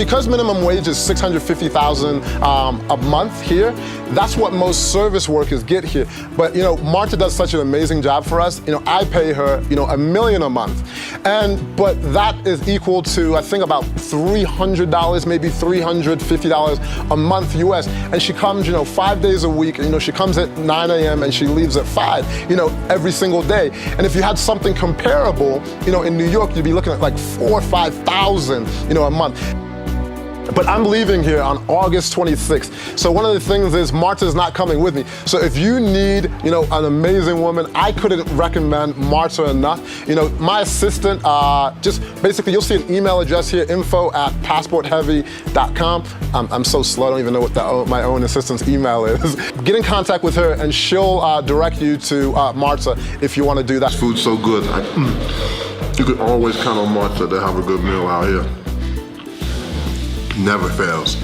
because minimum wage is $650,000 a month here, that's what most service workers get here. But you know, Marta does such an amazing job for us. You know, I pay her, you know, $1 million a month. But that is equal to, I think, about $300, maybe $350 a month US. And she comes, you know, 5 days a week. You know, she comes at 9 a.m. and she leaves at 5, you know, every single day. And if you had something comparable, you know, in New York, you'd be looking at like $4,000 or $5,000, you know, a month. But I'm leaving here on August 26th. So one of the things is Marta's not coming with me. So if you need, you know, an amazing woman, I couldn't recommend Marta enough. You know, my assistant, just basically you'll see an email address here, info@passportheavy.com. I'm so slow, I don't even know what my own assistant's email is. Get in contact with her and she'll direct you to Marta if you want to do that. This food's so good. You can always count on Marta to have a good meal out here. Never fails.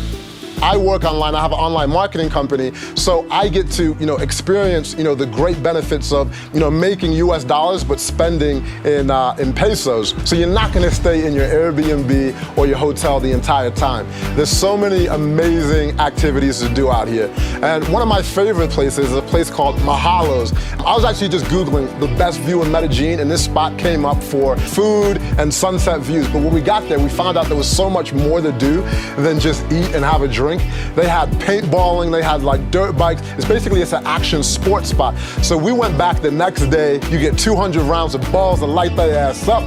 I work online, I have an online marketing company, so I get to, you know, experience, you know, the great benefits of, you know, making US dollars but spending in pesos. So you're not gonna stay in your Airbnb or your hotel the entire time. There's so many amazing activities to do out here. And one of my favorite places is a place called Mahalos. I was actually just Googling the best view in Medellin, and this spot came up for food and sunset views. But when we got there, we found out there was so much more to do than just eat and have a drink. They had paintballing, they had like dirt bikes. It's an action sports spot. So we went back the next day. You get 200 rounds of balls to light their ass up.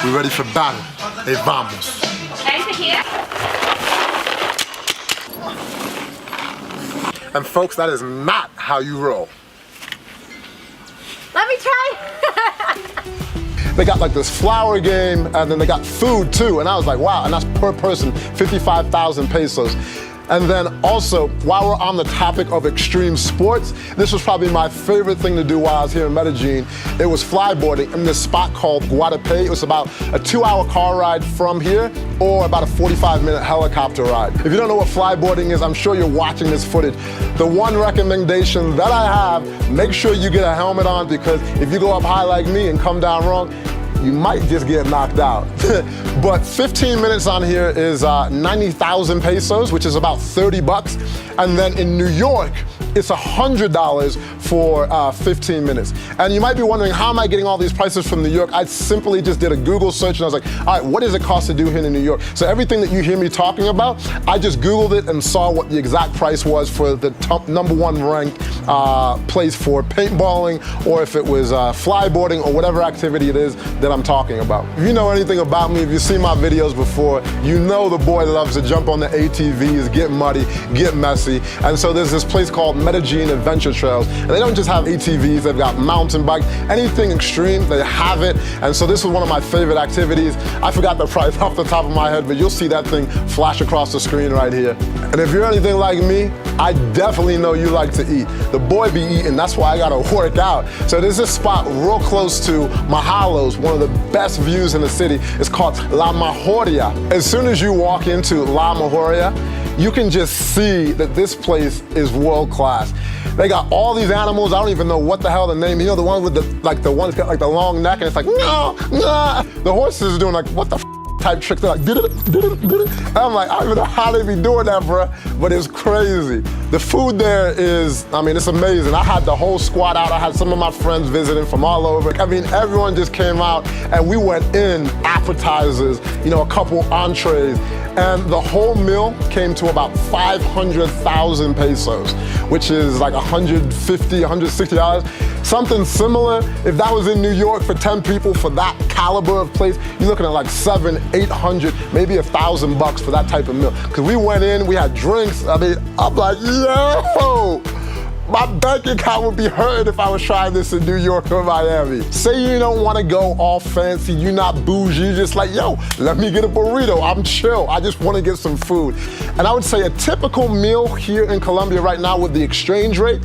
We're ready for battle. Hey, vamos. Over here. And folks, that is not how you roll. Let me try. They got like this flower game, and then they got food too. And I was like, wow, and that's per person, 55,000 pesos. And then also, while we're on the topic of extreme sports, this was probably my favorite thing to do while I was here in Medellin. It was flyboarding in this spot called Guatapé. It was about a 2-hour car ride from here, or about a 45-minute helicopter ride. If you don't know what flyboarding is, I'm sure you're watching this footage. The one recommendation that I have, make sure you get a helmet on, because if you go up high like me and come down wrong, you might just get knocked out. But 15 minutes on here is 90,000 pesos, which is about 30 bucks. And then in New York, it's $100 for 15 minutes. And you might be wondering, how am I getting all these prices from New York? I simply just did a Google search and I was like, all right, what does it cost to do here in New York? So everything that you hear me talking about, I just Googled it and saw what the exact price was for the #1 ranked place for paintballing, or if it was flyboarding or whatever activity it is that I'm talking about. If you know anything about me, if you've seen my videos before, you know the boy loves to jump on the ATVs, get muddy, get messy. And so there's this place called Medellin Adventure Trails. And they don't just have ATVs, they've got mountain bikes, anything extreme, they have it. And so this was one of my favorite activities. I forgot the price off the top of my head, but you'll see that thing flash across the screen right here. And if you're anything like me, I definitely know you like to eat. The boy be eating, that's why I gotta work out. So there's this spot real close to Mahalos, one of the best views in the city. It's called La Majoria. As soon as you walk into La Majoria, you can just see that this place is world class. They got all these animals, I don't even know what the hell the name, you know, the one with the one that's got like the long neck and it's like, no, no. The horses are doing like, what the f type tricks. They're like, did it. I'm like, I don't even know how they be doing that, bro, but it's crazy. The food there is, I mean, it's amazing. I had the whole squad out. I had some of my friends visiting from all over. I mean, everyone just came out and we went in, appetizers, you know, a couple entrees, and the whole meal came to about 500,000 pesos, which is like $150, $160. Something similar, if that was in New York for 10 people for that caliber of place, you're looking at like 700, 800, maybe $1,000 for that type of meal. Because we went in, we had drinks. I mean, I'm like, yo, my bank account would be hurting if I was trying this in New York or Miami. Say you don't want to go all fancy, you're not bougie, you're just like, yo, let me get a burrito, I'm chill, I just want to get some food. And I would say a typical meal here in Colombia right now with the exchange rate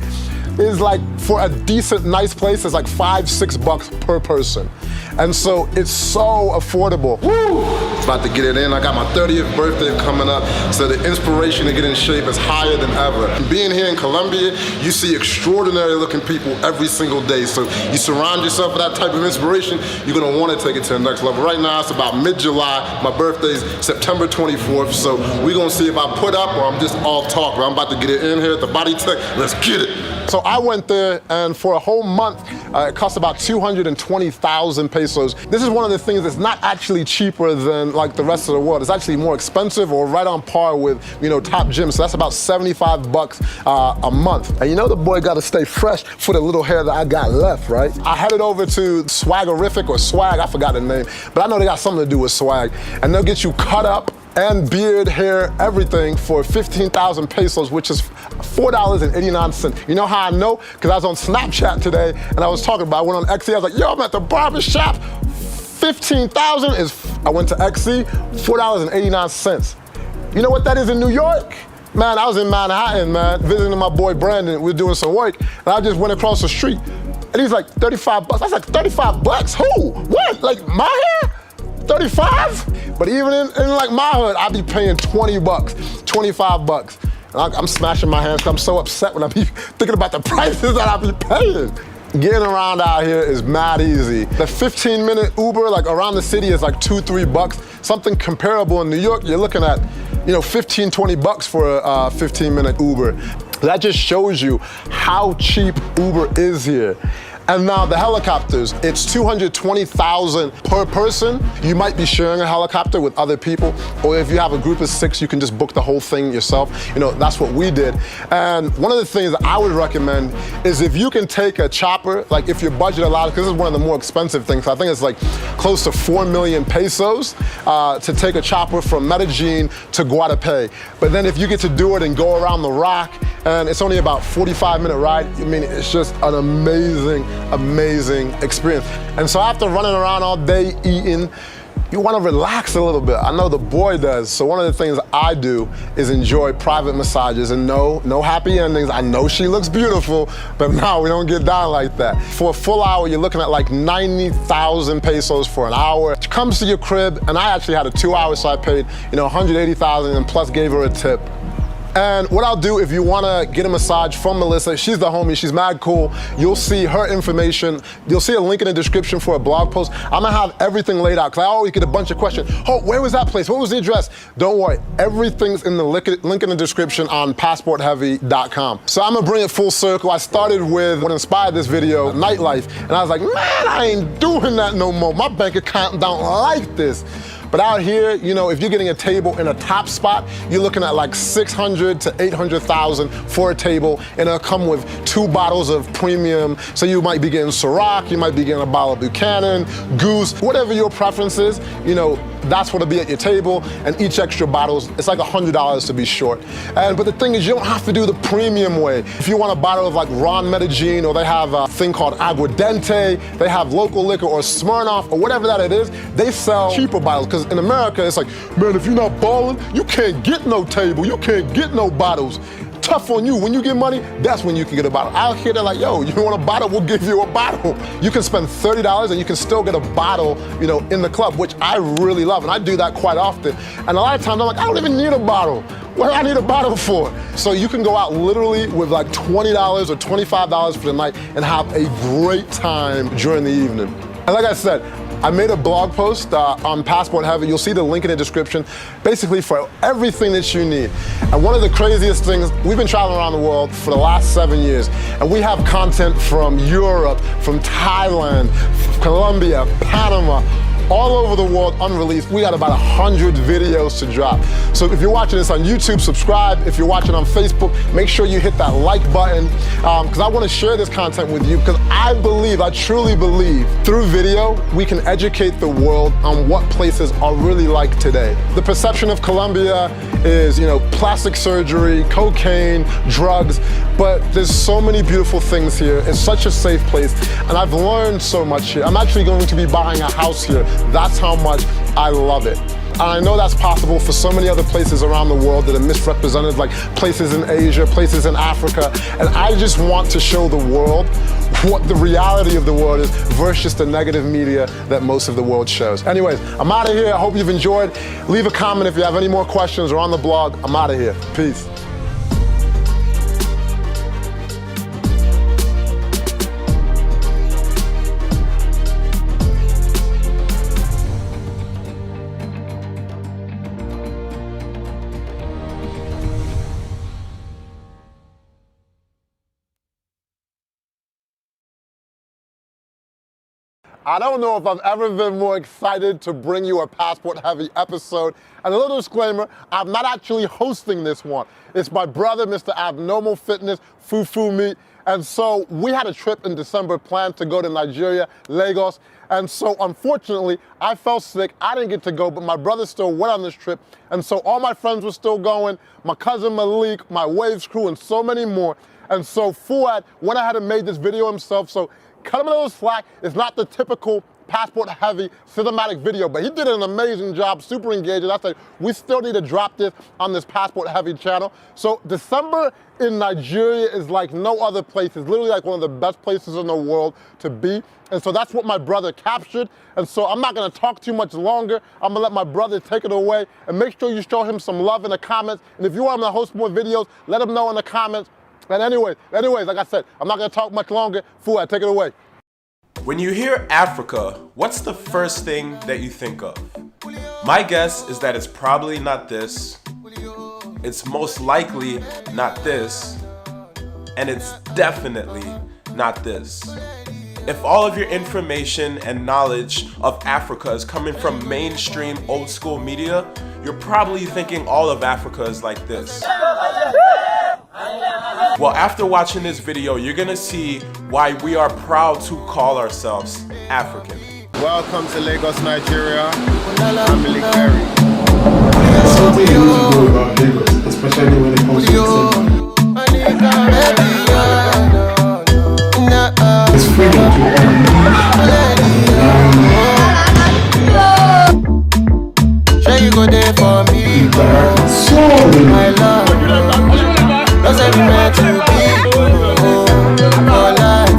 is like, for a decent, nice place, it's like $5, $6 per person. And so it's so affordable. Woo! About to get it in. I got my 30th birthday coming up, so the inspiration to get in shape is higher than ever. Being here in Colombia, you see extraordinary looking people every single day. So you surround yourself with that type of inspiration, you're gonna wanna take it to the next level. Right now, it's about mid-July. My birthday's September 24th. So we're gonna see if I put up or I'm just all talk. But I'm about to get it in here at the Body Tech. Let's get it. So I went there, and for a whole month, it cost about 220,000 pesos. This is one of the things that's not actually cheaper than like the rest of the world. It's actually more expensive or right on par with, you know, top gyms. So that's about 75 bucks a month. And you know the boy gotta stay fresh for the little hair that I got left, right? I headed over to Swaggerific or Swag, I forgot the name, but I know they got something to do with swag. And they'll get you cut up and beard, hair, everything for 15,000 pesos, which is $4.89. You know how I know? Because I was on Snapchat today and I was talking about, I went on XC, I was like, yo, I'm at the barber shop. 15,000 is, I went to XC, $4.89. You know what that is in New York? Man, I was in Manhattan, man, visiting my boy Brandon. We were doing some work, and I just went across the street, and he's like, 35 bucks. I was like, 35 bucks? Who? What? Like my hair? 35? But even in like my hood, I'd be paying 20 bucks, 25 bucks. And I'm smashing my hands because I'm so upset when I be thinking about the prices that I be paying. Getting around out here is mad easy. The 15-minute Uber, like around the city, is like 2-3 bucks. Something comparable in New York, you're looking at, you know, 15, 20 bucks for a 15-minute Uber. That just shows you how cheap Uber is here. And now the helicopters, it's 220,000 per person. You might be sharing a helicopter with other people, or if you have a group of 6, you can just book the whole thing yourself. You know, that's what we did. And one of the things that I would recommend is if you can take a chopper, like if your budget allows, because this is one of the more expensive things, I think it's like close to 4 million pesos to take a chopper from Medellin to Guadalupe. But then if you get to do it and go around the rock, and it's only about 45-minute ride, I mean, it's just an amazing experience. And so after running around all day eating, you want to relax a little bit. I know the boy does. So one of the things I do is enjoy private massages, and no happy endings. I know she looks beautiful, but no, we don't get down like that. For a full hour, you're looking at like 90,000 pesos for an hour. She comes to your crib, and I actually had a 2 hours, so I paid, you know, 180,000 and plus gave her a tip. And what I'll do if you wanna get a massage from Melissa, she's the homie, she's mad cool. You'll see her information. You'll see a link in the description for a blog post. I'm gonna have everything laid out, because I always get a bunch of questions. Oh, where was that place? What was the address? Don't worry, everything's in the link in the description on passportheavy.com. So I'm gonna bring it full circle. I started with what inspired this video, nightlife. And I was like, man, I ain't doing that no more. My bank account don't like this. But out here, you know, if you're getting a table in a top spot, you're looking at like 600 to 800,000 for a table, and it'll come with 2 bottles of premium. So you might be getting Ciroc, you might be getting a bottle of Buchanan, Goose, whatever your preference is, you know, that's what'll be at your table, and each extra bottle, it's like $100 to be short. But the thing is, you don't have to do the premium way. If you want a bottle of like Ron Medellin, or they have a thing called Aguardiente, they have local liquor or Smirnoff or whatever that it is, they sell cheaper bottles, because in America, it's like, man, if you're not balling, you can't get no table, you can't get no bottles. Tough on you. When you get money, that's when you can get a bottle. Out here, they're like, yo, you want a bottle? We'll give you a bottle. You can spend $30 and you can still get a bottle, you know, in the club, which I really love, and I do that quite often. And a lot of times I'm like, I don't even need a bottle. What do I need a bottle for? So you can go out literally with like $20 or $25 for the night and have a great time during the evening. And like I said, I made a blog post on Passport Heavy. You'll see the link in the description, basically for everything that you need. And one of the craziest things, we've been traveling around the world for the last 7 years, and we have content from Europe, from Thailand, Colombia, Panama, all over the world unreleased. We got about 100 videos to drop. So if you're watching this on YouTube, subscribe. If you're watching on Facebook, make sure you hit that like button, because I want to share this content with you, because I truly believe, through video, we can educate the world on what places are really like today. The perception of Colombia is, you know, plastic surgery, cocaine, drugs, but there's so many beautiful things here. It's such a safe place, and I've learned so much here. I'm actually going to be buying a house here. That's how much I love it. And I know that's possible for so many other places around the world that are misrepresented, like places in Asia, places in Africa. And I just want to show the world what the reality of the world is versus the negative media that most of the world shows. Anyways, I'm out of here. I hope you've enjoyed. Leave a comment if you have any more questions or on the blog. I'm out of here. Peace. I don't know if I've ever been more excited to bring you a passport-heavy episode. And a little disclaimer, I'm not actually hosting this one. It's my brother, Mr. Abnormal Fitness, Fufu Meat. And so we had a trip in December planned to go to Nigeria, Lagos. And so unfortunately, I fell sick. I didn't get to go, but my brother still went on this trip. And so all my friends were still going, my cousin Malik, my Waves crew, and so many more. And so Fuad went ahead and made this video himself. So cut him a little slack. It's not the typical passport-heavy cinematic video, but he did an amazing job, super engaging. I said, we still need to drop this on this passport-heavy channel. So December in Nigeria is like no other place. It's literally like one of the best places in the world to be. And so that's what my brother captured. And so I'm not gonna talk too much longer. I'm gonna let my brother take it away, and make sure you show him some love in the comments. And if you want him to host more videos, let him know in the comments. And anyways, like I said, I'm not gonna talk much longer. Fuad, take it away. When you hear Africa, what's the first thing that you think of? My guess is that it's probably not this, it's most likely not this, and it's definitely not this. If all of your information and knowledge of Africa is coming from mainstream old school media, you're probably thinking all of Africa is like this. Well, after watching this video, you're gonna see why we are proud to call ourselves African. Welcome to Lagos, Nigeria. I'm Malik Berry. Something you need to know about Lagos, especially when it comes to December. It's freedom to Sure you go there for me, my love. Cause every man to be, for life,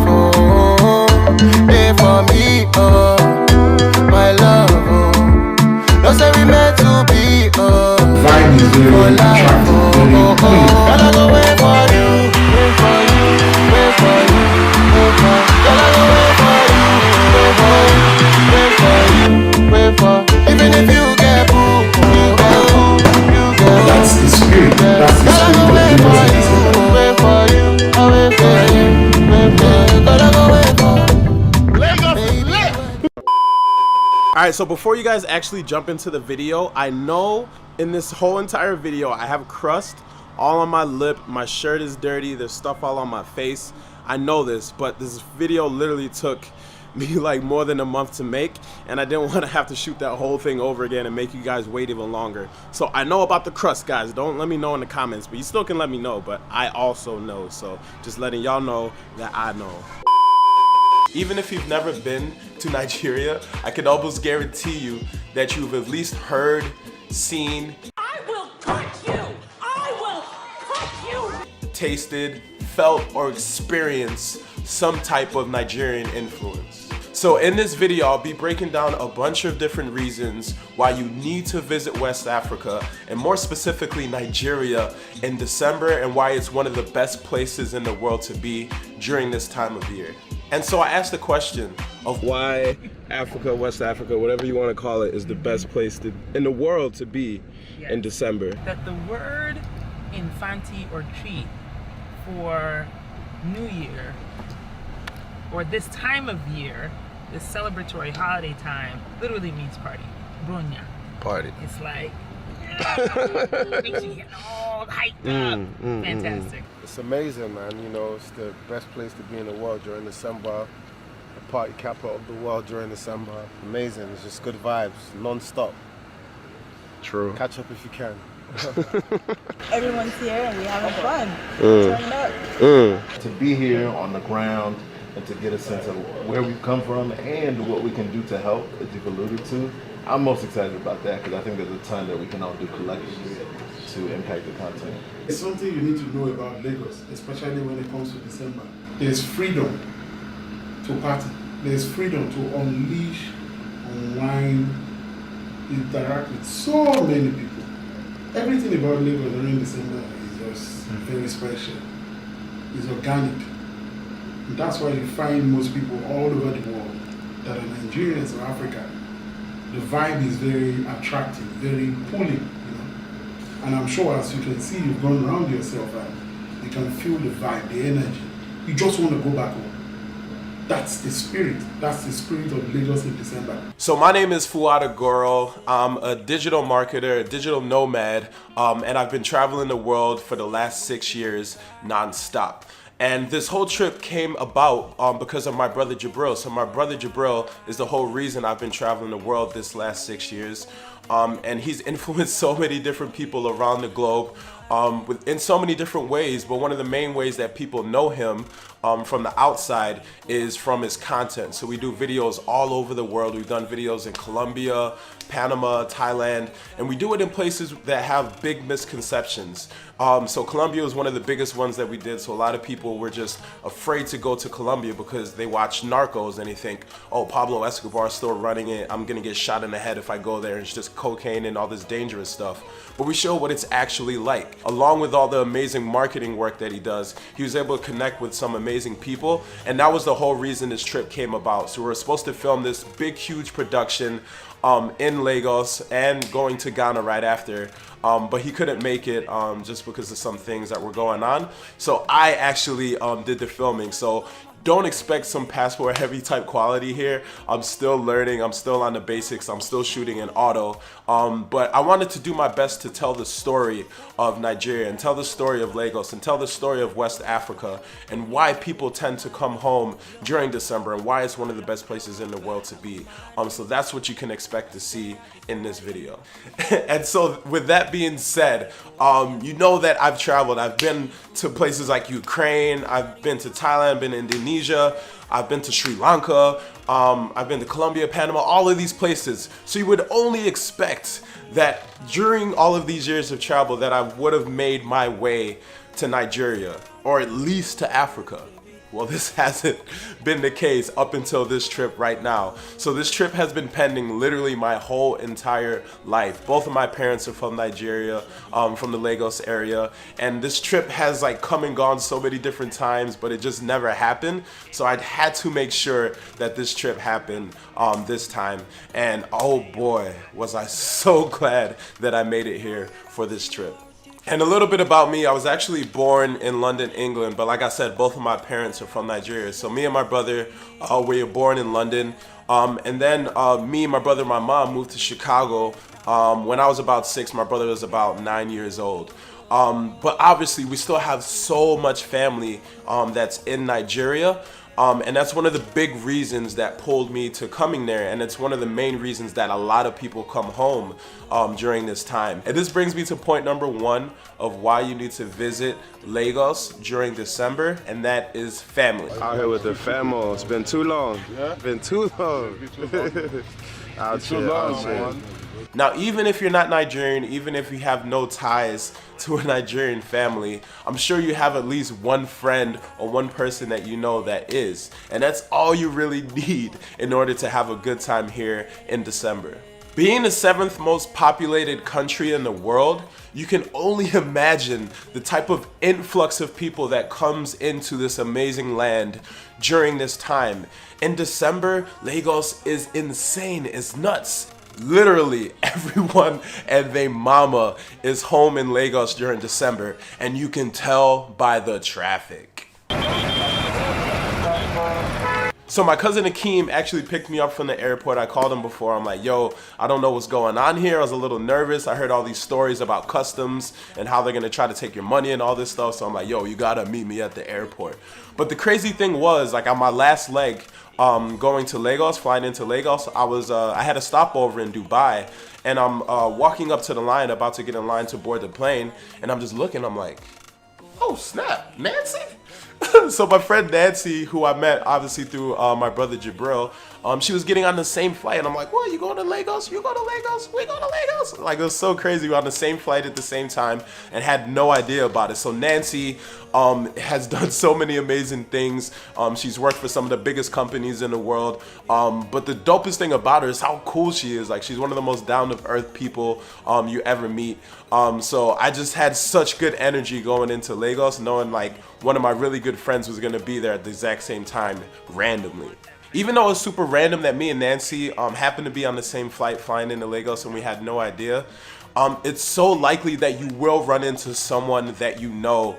there for me, my love. Cause every man to be, vibe is for very life, attractive. Gotta go wait for you, wait for you, wait for you, wait for you. Gotta go wait for you, wait for you, wait for you, wait for you. Even if you get boo, you get boo, you get boo. That's the spirit. That's the spirit of Lagos. Alright, so before you guys actually jump into the video, I know in this whole entire video I have crust all on my lip, my shirt is dirty, there's stuff all on my face. I know this, but this video literally took me like more than a month to make, and I didn't want to have to shoot that whole thing over again and make you guys wait even longer. So I know about the crust, guys. Don't let me know in the comments, but you still can let me know, but I also know. So just letting y'all know that I know. Even if you've never been to Nigeria, I can almost guarantee you that you've at least heard, seen, I will cut you! I will cut you! tasted, felt, or experienced some type of Nigerian influence. So in this video, I'll be breaking down a bunch of different reasons why you need to visit West Africa, and more specifically Nigeria, in December, and why it's one of the best places in the world to be during this time of year. And so I asked the question of why Africa, West Africa, whatever you want to call it, is the best place in the world to be in December. That the word Infanti or treat for New Year, or this time of year, this celebratory holiday time, literally means party. Bronya. Party. It's like, makes you get all hyped up. Fantastic. It's amazing, man. You know, it's the best place to be in the world during December. The party capital of the world during December. Amazing. It's just good vibes, non-stop. True. Catch up if you can. Everyone's here and we're having fun. Turn up. To be here on the ground and to get a sense of where we've come from and what we can do to help, as you've alluded to, I'm most excited about that because I think there's a ton that we can all do collectively to impact the content. It's something you need to know about Lagos, especially when it comes to December. There's freedom to party. There's freedom to unleash, unwind, interact with so many people. Everything about Lagos during December is just very special. It's organic. And that's why you find most people all over the world that are Nigerians or Africa. The vibe is very attractive, very pulling, And I'm sure, as you can see, you've gone around yourself and you can feel the vibe, the energy. You just want to go back home. That's the spirit. That's the spirit of Lagos in December. So my name is Fuad Agoro. I'm a digital marketer, a digital nomad, and I've been traveling the world for the last 6 years nonstop. And this whole trip came about because of my brother Jabril. So my brother Jabril is the whole reason I've been traveling the world this last 6 years. And he's influenced so many different people around the globe in so many different ways. But one of the main ways that people know him from the outside is from his content. So we do videos all over the world. We've done videos in Colombia, Panama, Thailand, and we do it in places that have big misconceptions. So Colombia was one of the biggest ones that we did. So a lot of people were just afraid to go to Colombia because they watch Narcos and they think, oh, Pablo Escobar is still running it. I'm gonna get shot in the head if I go there. It's just cocaine and all this dangerous stuff. But we show what it's actually like. Along with all the amazing marketing work that he does, he was able to connect with some amazing people. And that was the whole reason this trip came about. So we were supposed to film this big, huge production in Lagos and going to Ghana right after. But he couldn't make it just because of some things that were going on. So I actually did the filming. So don't expect some passport heavy type quality here. I'm still learning, I'm still on the basics, I'm still shooting in auto. But I wanted to do my best to tell the story of Nigeria and tell the story of Lagos and tell the story of West Africa and why people tend to come home during December and why it's one of the best places in the world to be. So that's what you can expect to see in this video. And so with that being said, you know that I've traveled. I've been to places like Ukraine, I've been to Thailand, been to Indonesia, I've been to Sri Lanka, I've been to Colombia, Panama, all of these places. So you would only expect that during all of these years of travel that I would have made my way to Nigeria, or at least to Africa. Well, this hasn't been the case up until this trip right now. So this trip has been pending literally my whole entire life. Both of my parents are from Nigeria, from the Lagos area. And this trip has like come and gone so many different times, but it just never happened. So I had to make sure that this trip happened this time. And oh boy, was I so glad that I made it here for this trip. And a little bit about me, I was actually born in London, England, but like I said, both of my parents are from Nigeria. So me and my brother, we were born in London. And then me, my brother, and my mom moved to Chicago when I was about 6. My brother was about 9 years old. But obviously, we still have so much family that's in Nigeria. And that's one of the big reasons that pulled me to coming there. And it's one of the main reasons that a lot of people come home during this time. And this brings me to point number 1 of why you need to visit Lagos during December, and that is family. Out here with the family. It's been too long. Yeah? Been too long. Out here. Now, even if you're not Nigerian, even if you have no ties to a Nigerian family, I'm sure you have at least one friend or one person that you know that is. And that's all you really need in order to have a good time here in December. Being the 7th most populated country in the world, you can only imagine the type of influx of people that comes into this amazing land during this time. In December, Lagos is insane, it's nuts. Literally everyone and their mama is home in Lagos during December, and you can tell by the traffic. So my cousin Akeem actually picked me up from the airport. I called him before. I'm like, yo, I don't know what's going on here. I was a little nervous. I heard all these stories about customs and how they're gonna try to take your money and all this stuff. So I'm like, yo, you gotta meet me at the airport. But the crazy thing was, like on my last leg, going to Lagos, flying into Lagos, I had a stopover in Dubai, and I'm walking up to the line, about to get in line to board the plane, and I'm just looking, I'm like, oh snap, Nancy? So my friend Nancy, who I met obviously through my brother Jabril, she was getting on the same flight, and I'm like, what, you going to Lagos? You go to Lagos? We go to Lagos? Like, it was so crazy. We were on the same flight at the same time and had no idea about it. So Nancy has done so many amazing things. She's worked for some of the biggest companies in the world. But the dopest thing about her is how cool she is. Like, she's one of the most down-to-earth people you ever meet. So I just had such good energy going into Lagos, knowing like one of my really good friends was gonna be there at the exact same time randomly. Even though it was super random that me and Nancy happened to be on the same flight flying into Lagos and we had no idea, it's so likely that you will run into someone that you know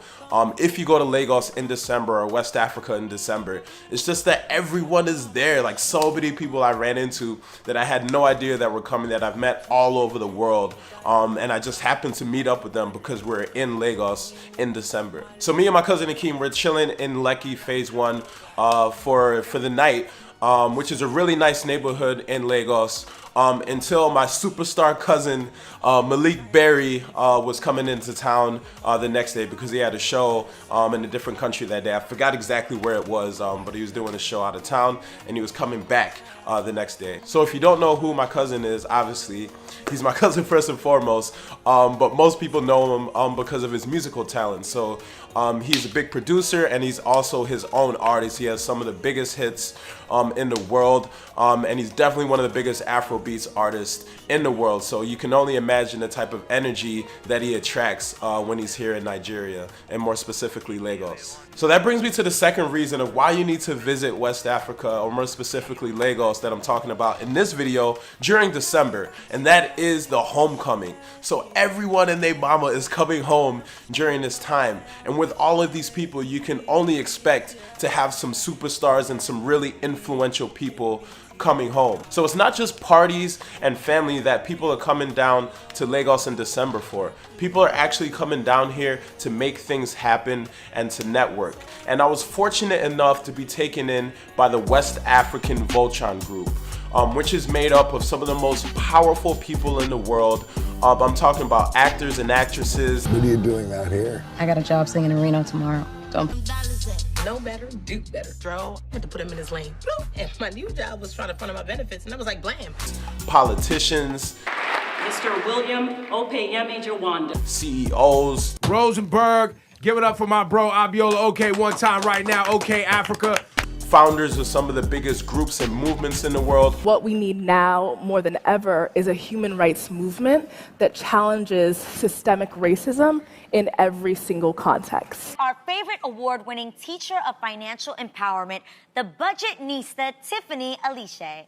if you go to Lagos in December or West Africa in December. It's just that everyone is there. Like, so many people I ran into that I had no idea that were coming, that I've met all over the world. And I just happened to meet up with them because we're in Lagos in December. So me and my cousin Akeem, we're chilling in Lekki Phase 1 for the night, which is a really nice neighborhood in Lagos. Until my superstar cousin Malik Berry was coming into town the next day because he had a show in a different country that day. I forgot exactly where it was, but he was doing a show out of town and he was coming back the next day. So if you don't know who my cousin is, obviously he's my cousin first and foremost, but most people know him because of his musical talent. So he's a big producer and he's also his own artist. He has some of the biggest hits in the world, and he's definitely one of the biggest Afrobeats artists in the world. So you can only imagine the type of energy that he attracts when he's here in Nigeria, and more specifically Lagos. So that brings me to the second reason of why you need to visit West Africa, or more specifically Lagos, that I'm talking about in this video during December, and that is the homecoming. So everyone and their mama is coming home during this time, and with all of these people, you can only expect to have some superstars and some really influential people coming home. So it's not just parties and family that people are coming down to Lagos in December for. People are actually coming down here to make things happen and to network. And I was fortunate enough to be taken in by the West African Voltron Group, which is made up of some of the most powerful people in the world. I'm talking about actors and actresses. What are you doing out here? I got a job singing in Reno tomorrow. Know better, do better. Dro, had to put him in his lane. And my new job was trying to fund my benefits, and I was like, blam. Politicians. Mr. William Opeyemi Jawanda. CEOs. Rosenberg, give it up for my bro Abiola OK one time right now, OK Africa. Founders of some of the biggest groups and movements in the world. What we need now more than ever is a human rights movement that challenges systemic racism in every single context. Our favorite award-winning teacher of financial empowerment, the budgetnista Tiffany Alicia.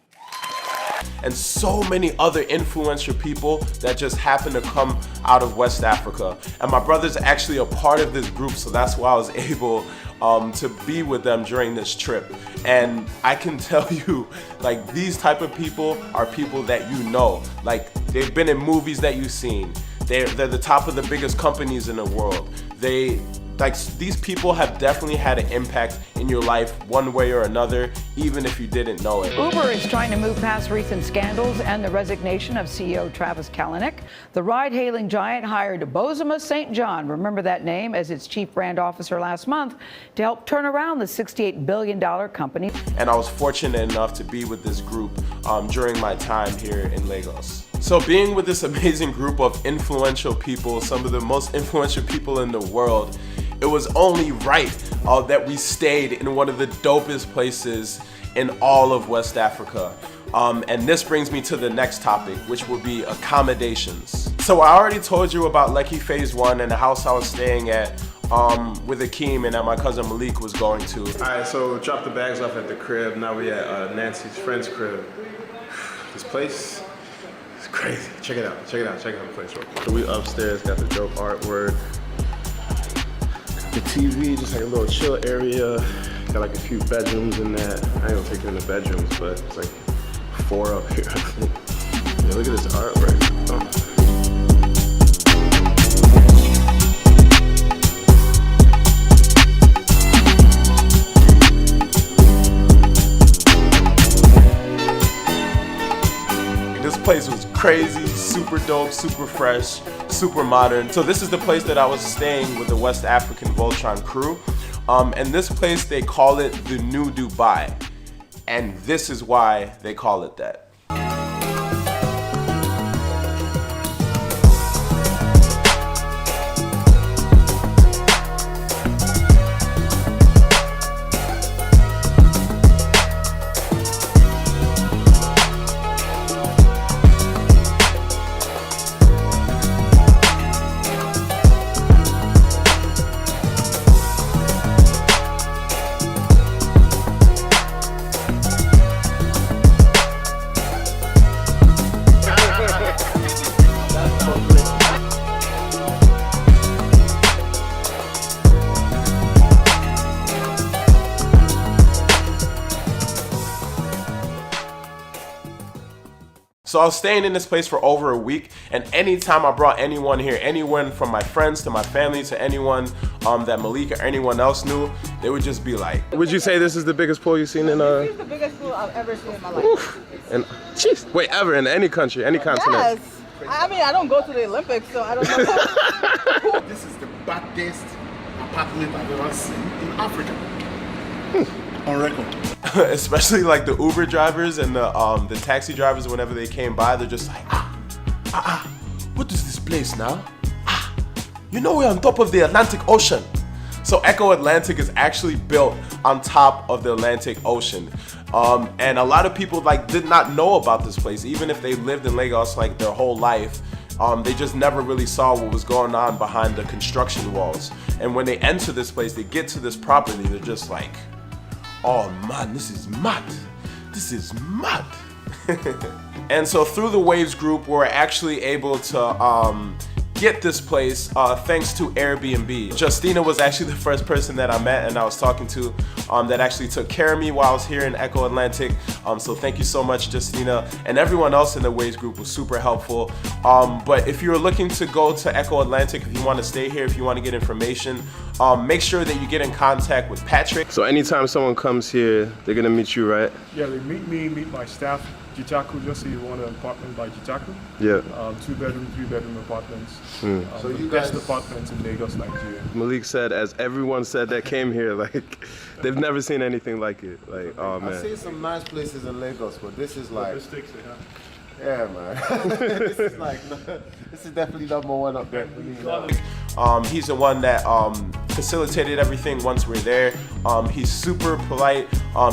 And so many other influential people that just happen to come out of West Africa. And my brother's actually a part of this group, so that's why I was able to be with them during this trip. And I can tell you, like, these type of people are people that you know. Like, they've been in movies that you've seen. They're the top of the biggest companies in the world. These people have definitely had an impact in your life one way or another, even if you didn't know it. Uber is trying to move past recent scandals and the resignation of CEO Travis Kalanick. The ride-hailing giant hired Bozoma St. John, remember that name, as its chief brand officer last month to help turn around the $68 billion company. And I was fortunate enough to be with this group during my time here in Lagos. So being with this amazing group of influential people, some of the most influential people in the world, it was only right that we stayed in one of the dopest places in all of West Africa. And this brings me to the next topic, which will be accommodations. So I already told you about Lekki Phase 1 and the house I was staying at with Akeem and that my cousin Malik was going to. All right, so dropped the bags off at the crib. Now we at Nancy's friend's crib. This place is crazy. Check it out. Check out the place real quick. So we upstairs, got the dope artwork. The TV, just like a little chill area. Got like a few bedrooms in that. I ain't gonna take you in the bedrooms, but it's like 4 up here. Yeah, look at this artwork. Oh. This place was crazy, super dope, super fresh, super modern. So this is the place that I was staying with the West African Voltron crew. And this place, they call it the New Dubai. and this is why they call it that. So I was staying in this place for over a week, and anytime I brought anyone here, anyone from my friends to my family to anyone that Malik or anyone else knew, they would just be like, would you say this is the biggest pool you've seen in This is the biggest pool I've ever seen in my life. Oof. And jeez, wait, ever in any country, any continent? Yes. I mean, I don't go to the Olympics, so I don't know. This is the baddest apartment I've ever seen in Africa. On record. Especially like the Uber drivers and the taxi drivers, whenever they came by, they're just like, what is this place now? You know we're on top of the Atlantic Ocean. So Echo Atlantic is actually built on top of the Atlantic Ocean. And a lot of people like did not know about this place, even if they lived in Lagos like their whole life. They just never really saw what was going on behind the construction walls. And when they enter this place, they get to this property, they're just like, oh man, this is mad. This is mad. And so through the Waves group, we're actually able to get this place thanks to Airbnb. Justina was actually the first person that I met and I was talking to that actually took care of me while I was here in Echo Atlantic. So thank you so much, Justina. And everyone else in the Waves group was super helpful. But if you're looking to go to Echo Atlantic, if you want to stay here, if you want to get information, make sure that you get in contact with Patrick. So anytime someone comes here, they're gonna meet you, right? Yeah, they meet me, meet my staff. Jitaku, just so you want an apartment by Jitaku. Yeah. 2-bedroom, 3-bedroom apartments. So the you best guys- apartments in Lagos, Nigeria. Malik said, as everyone said that came here, like they've never seen anything like it. Like, oh man. I've seen some nice places in Lagos, but this is like, Logistics, yeah. yeah, man. This is like, this is definitely #1 up there for me. He's the one that facilitated everything once we're there. He's super polite.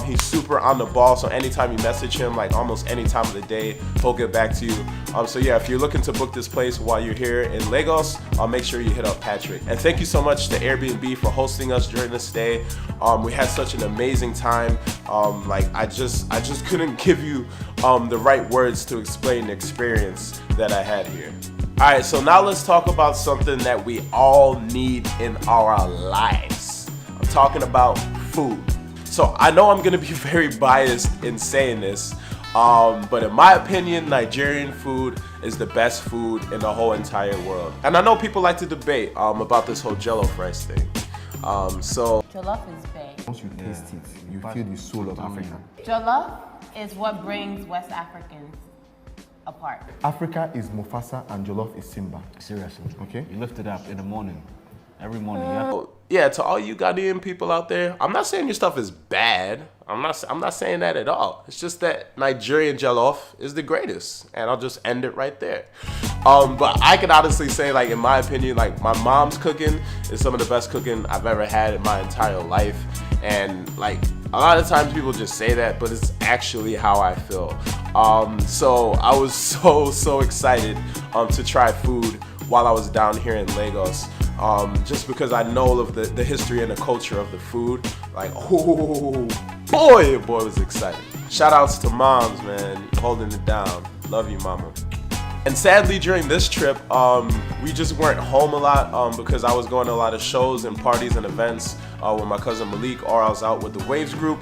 He's super on the ball. So anytime you message him, like almost any time of the day, he'll get back to you. So yeah, if you're looking to book this place while you're here in Lagos, make sure you hit up Patrick. And thank you so much to Airbnb for hosting us during this stay. We had such an amazing time. Like I just couldn't give you the right words to explain the experience that I had here. All right, so now let's talk about something that we all need in our lives. I'm talking about food. So I know I'm gonna be very biased in saying this, but in my opinion, Nigerian food is the best food in the whole entire world. And I know people like to debate about this whole jollof rice thing. Jollof is big. Once you taste it, you feel the soul of Africa. Jollof is what brings West Africans apart. Africa is Mufasa and Jollof is Simba. Seriously. Okay? You lift it up in the morning. Every morning, yeah. Yeah, to all you Ghanaian people out there, I'm not saying your stuff is bad. I'm not saying that at all. It's just that Nigerian jollof is the greatest, and I'll just end it right there. But I can honestly say, like in my opinion, like my mom's cooking is some of the best cooking I've ever had in my entire life, and like a lot of times people just say that, but it's actually how I feel. So I was so excited to try food while I was down here in Lagos. Just because I know of the history and the culture of the food. Like, oh boy, was excited. Shout outs to moms, man, holding it down. Love you, mama. And sadly, during this trip, we just weren't home a lot because I was going to a lot of shows and parties and events with my cousin Malik, or I was out with the Waves group.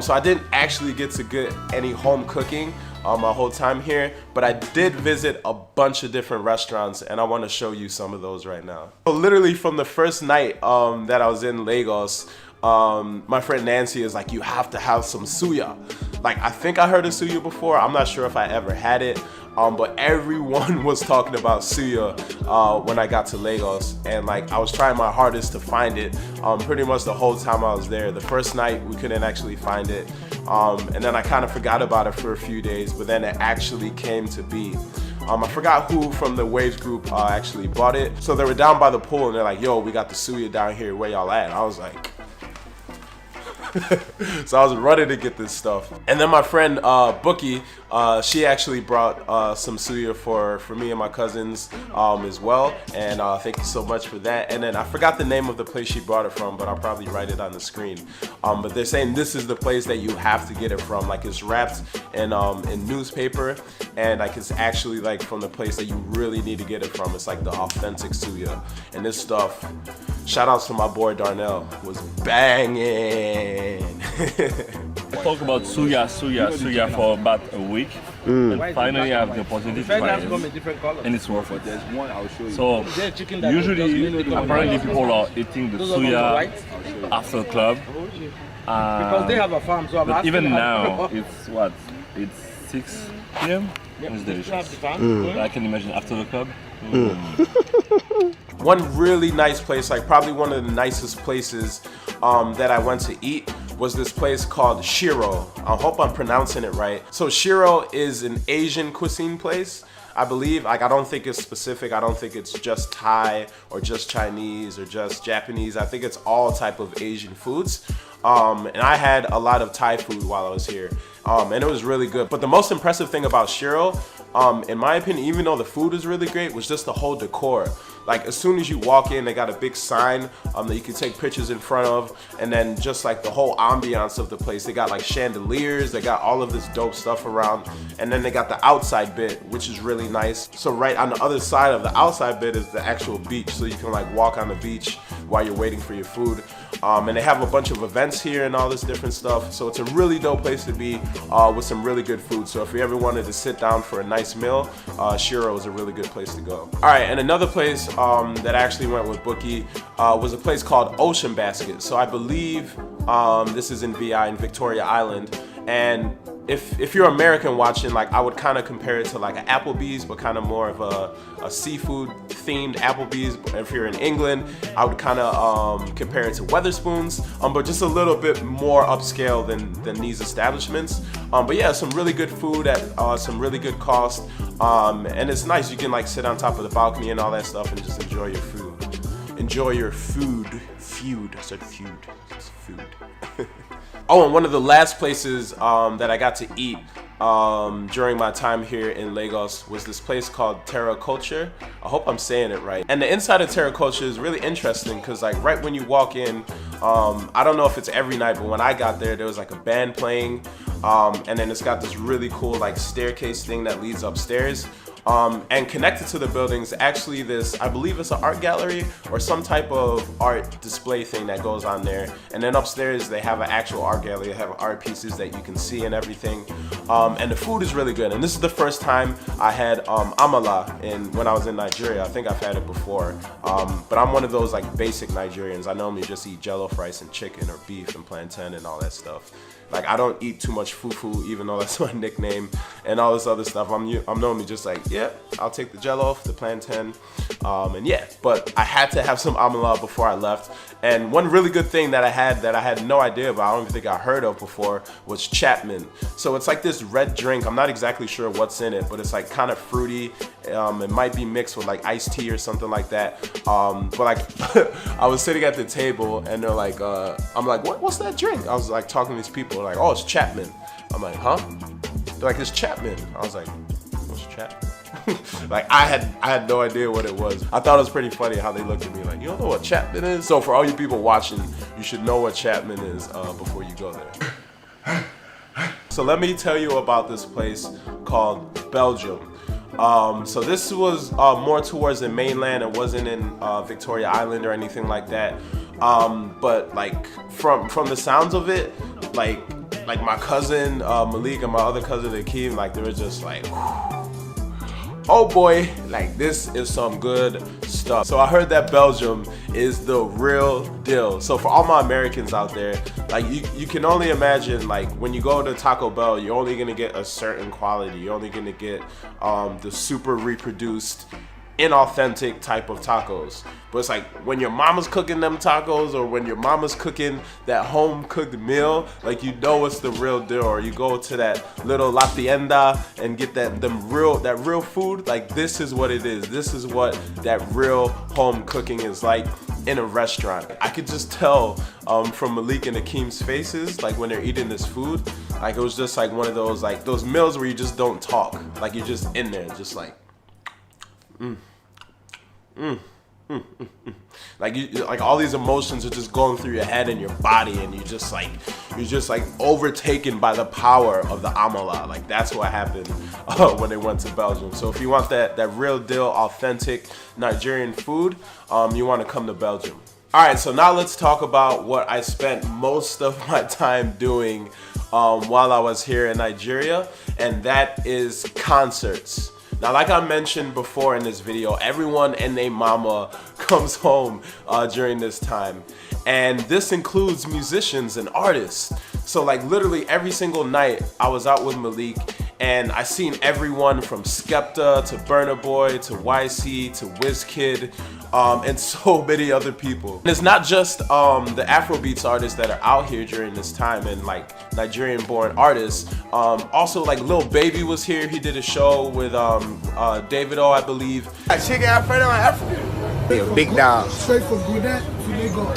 So I didn't actually get to get any home cooking my whole time here, but I did visit a bunch of different restaurants, and I want to show you some of those right now. So literally from the first night that I was in Lagos, my friend Nancy is like, you have to have some suya. Like, I think I heard of suya before. I'm not sure if I ever had it. But everyone was talking about suya when I got to Lagos, and like I was trying my hardest to find it pretty much the whole time I was there. The first night we couldn't actually find it, and then I kind of forgot about it for a few days, but then it actually came to be. I forgot who from the Waves group actually bought it. So they were down by the pool and they're like, yo, we got the suya down here, where y'all at? And I was like, so I was running to get this stuff. And then my friend Bookie, she actually brought some suya for me and my cousins as well. And thank you so much for that. And then I forgot the name of the place she brought it from, but I'll probably write it on the screen. But they're saying this is the place that you have to get it from. Like, it's wrapped in newspaper, and like it's actually like from the place that you really need to get it from. It's like the authentic suya. And this stuff, shout outs to my boy Darnell, was banging. I talk about suya for about a week, and finally I have the opportunity to try it, and it's worth it. So usually, apparently people are eating the suya after club, because they have a farm. So but even now, it's what? It's 6 p.m. It's delicious. I can imagine after the club. One really nice place, like probably one of the nicest places that I went to eat, was this place called Shiro. I hope I'm pronouncing it right. So Shiro is an Asian cuisine place, I believe. Like, I don't think it's specific. I don't think it's just Thai or just Chinese or just Japanese. I think it's all type of Asian foods. And I had a lot of Thai food while I was here, and it was really good. But the most impressive thing about Shiro, in my opinion, even though the food is really great, was just the whole decor. Like, as soon as you walk in, they got a big sign that you can take pictures in front of, and then just like the whole ambiance of the place. They got like chandeliers, they got all of this dope stuff around, and then they got the outside bit, which is really nice. So right on the other side of the outside bit is the actual beach, so you can like walk on the beach while you're waiting for your food. And they have a bunch of events here and all this different stuff. So it's a really dope place to be with some really good food. So if you ever wanted to sit down for a nice meal, Shiro is a really good place to go. All right, and another place that I actually went with Bookie was a place called Ocean Basket. So I believe this is in VI, in Victoria Island. And if you're American watching, like, I would kind of compare it to like an Applebee's, but kind of more of a seafood themed Applebee's. If you're in England, I would kind of compare it to Wetherspoons, but just a little bit more upscale than these establishments. But yeah, some really good food at some really good cost, and it's nice. You can like sit on top of the balcony and all that stuff and just enjoy your food. Enjoy your food. I said food. It's food. Oh, and one of the last places that I got to eat during my time here in Lagos was this place called Terra Culture. I hope I'm saying it right. And the inside of Terra Culture is really interesting because like right when you walk in, I don't know if it's every night, but when I got there was like a band playing, and then it's got this really cool like staircase thing that leads upstairs. And connected to the buildings, actually this, I believe it's an art gallery or some type of art display thing that goes on there. And then upstairs they have an actual art gallery, they have art pieces that you can see and everything. And the food is really good. And this is the first time I had amala when I was in Nigeria. I think I've had it before. But I'm one of those like basic Nigerians. I normally just eat jollof rice and chicken or beef and plantain and all that stuff. Like, I don't eat too much fufu, even though that's my nickname, and all this other stuff. I'm normally just like, yeah, I'll take the jollof, the plantain, and yeah. But I had to have some amala before I left. And one really good thing that I had no idea about, I don't even think I heard of before, was Chapman. So it's like this red drink. I'm not exactly sure what's in it, but it's like kind of fruity. It might be mixed with like iced tea or something like that. But like, I was sitting at the table and they're like, I'm like, what's that drink? I was like talking to these people, like, oh, it's Chapman. I'm like, huh? They're like, it's Chapman. I was like, what's Chapman? Like, I had no idea what it was. I thought it was pretty funny how they looked at me like, you don't know what Chapman is? So for all you people watching, you should know what Chapman is before you go there. So let me tell you about this place called Belgium. So this was more towards the mainland. It wasn't in Victoria Island or anything like that. But like from the sounds of it, like my cousin Malik and my other cousin Akeem, like they were just like, oh boy, like this is some good stuff. So I heard that Belgium is the real deal. So for all my Americans out there, like you can only imagine, like when you go to Taco Bell, you're only gonna get a certain quality. You're only gonna get the super reproduced, inauthentic type of tacos. But it's like when your mama's cooking them tacos, or when your mama's cooking that home cooked meal, like you know it's the real deal. Or you go to that little La Tienda and get that real food. Like this is what it is. This is what that real home cooking is like in a restaurant. I could just tell from Malik and Akeem's faces, like when they're eating this food, like it was just like one of those, like those meals where you just don't talk, like you're just in there, just like like like all these emotions are just going through your head and your body, and you're just like overtaken by the power of the amala. Like that's what happened when they went to Belgium. So if you want that real deal, authentic Nigerian food, you want to come to Belgium. All right, so now let's talk about what I spent most of my time doing while I was here in Nigeria, and that is concerts. Now, like I mentioned before in this video, everyone and their mama comes home during this time. And this includes musicians and artists. So like literally every single night I was out with Malik, and I seen everyone from Skepta to Burna Boy to YC to WizKid and so many other people. And it's not just the Afrobeats artists that are out here during this time, and like Nigerian born artists. Also like Lil Baby was here. He did a show with Davido, I believe. Chicken Alfredo on Africa. Yeah, big dog. Straight from Gwinnett to Lagos.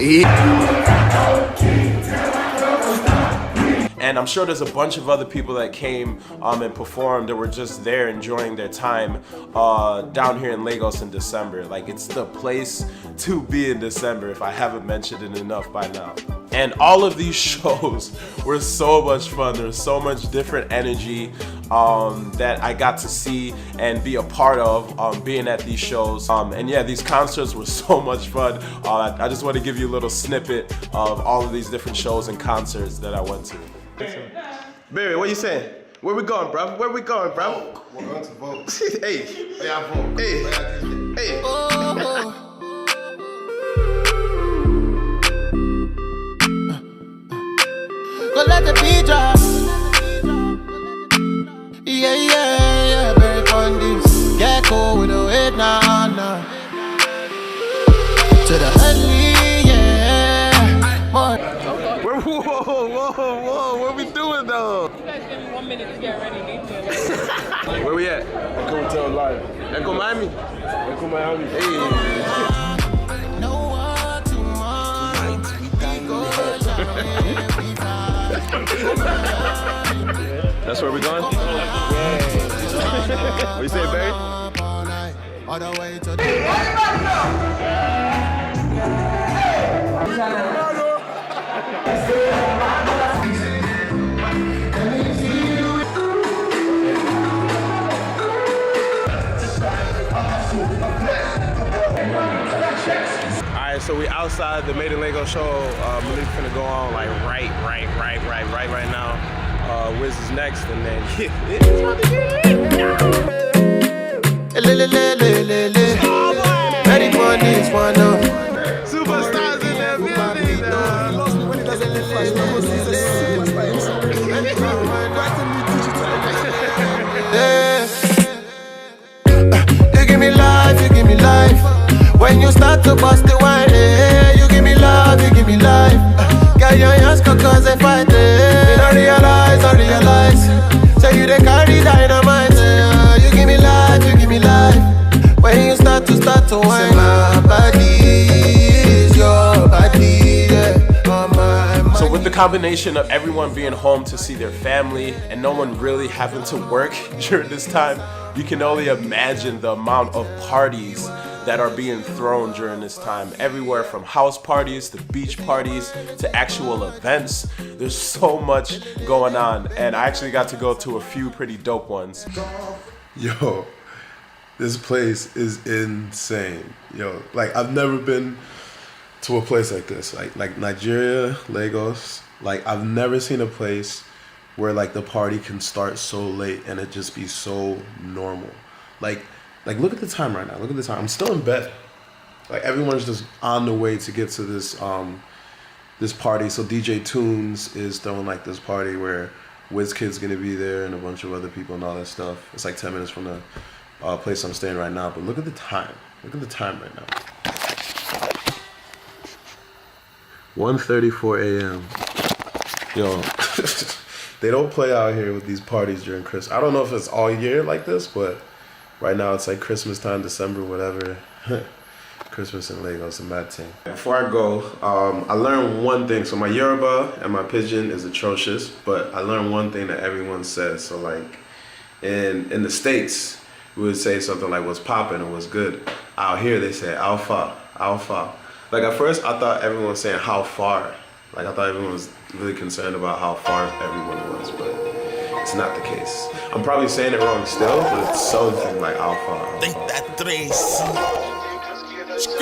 And I'm sure there's a bunch of other people that came and performed that were just there enjoying their time down here in Lagos in December. Like it's the place to be in December, if I haven't mentioned it enough by now. And all of these shows were so much fun. There's so much different energy that I got to see and be a part of being at these shows. And yeah, these concerts were so much fun. I just want to give you a little snippet of all of these different shows and concerts that I went to. Barry, what you saying? Where we going, bro? Where we going, bro? We're going to vote. Hey. Yeah, vote. Hey. Hey. Go let the beat drop. Yeah, yeah, yeah, very fun this. Get cool with the weight now, now. To the honey, yeah. More. Whoa, what we doing though? You guys give me 1 minute to get ready. Where we at? Echo Hotel Live. Echo Miami? Echo Miami. Hey. That's where we going? What you say, Barry? All the way to Alright, so we outside the Made in Lagos show. Malik finna go on like right now. Wiz is next, and then it's about to get ready for this one now. Superstars in their building now. You give me life, you give me life. When you start to bust the wine, you give me love, you give me life. Girl, your hands cause they fight it. I realize. Say you they carry dynamite. You give me life, you give me life. When you start to wine, my body is your body, yeah. So with the combination of everyone being home to see their family and no one really having to work during this time, you can only imagine the amount of parties that are being thrown during this time. Everywhere from house parties to beach parties to actual events. There's so much going on, and I actually got to go to a few pretty dope ones. Yo, this place is insane. Yo, like I've never been to a place like this. Like Nigeria, Lagos. Like I've never seen a place where like the party can start so late and it just be so normal. Like Like, look at the time right now. Look at the time. I'm still in bed. Like, everyone's just on the way to get to this this party. So DJ Tunes is throwing like this party where WizKid's gonna be there and a bunch of other people and all that stuff. It's like 10 minutes from the place I'm staying right now. But look at the time. Look at the time right now. 1:34 a.m. Yo, they don't play out here with these parties during Christmas. I don't know if it's all year like this, but right now it's like Christmas time, December, whatever. Christmas in Lagos, a mad thing. Before I go, I learned one thing. So my Yoruba and my Pidgin is atrocious, but I learned one thing that everyone says. So like in the States, we would say something like what's poppin' or what's good. Out here they say alpha, alpha. Like at first I thought everyone was saying how far. Like I thought everyone was really concerned about how far everyone was, but it's not the case. I'm probably saying it wrong still, but it's something like alpha. Think that tres. Skirt.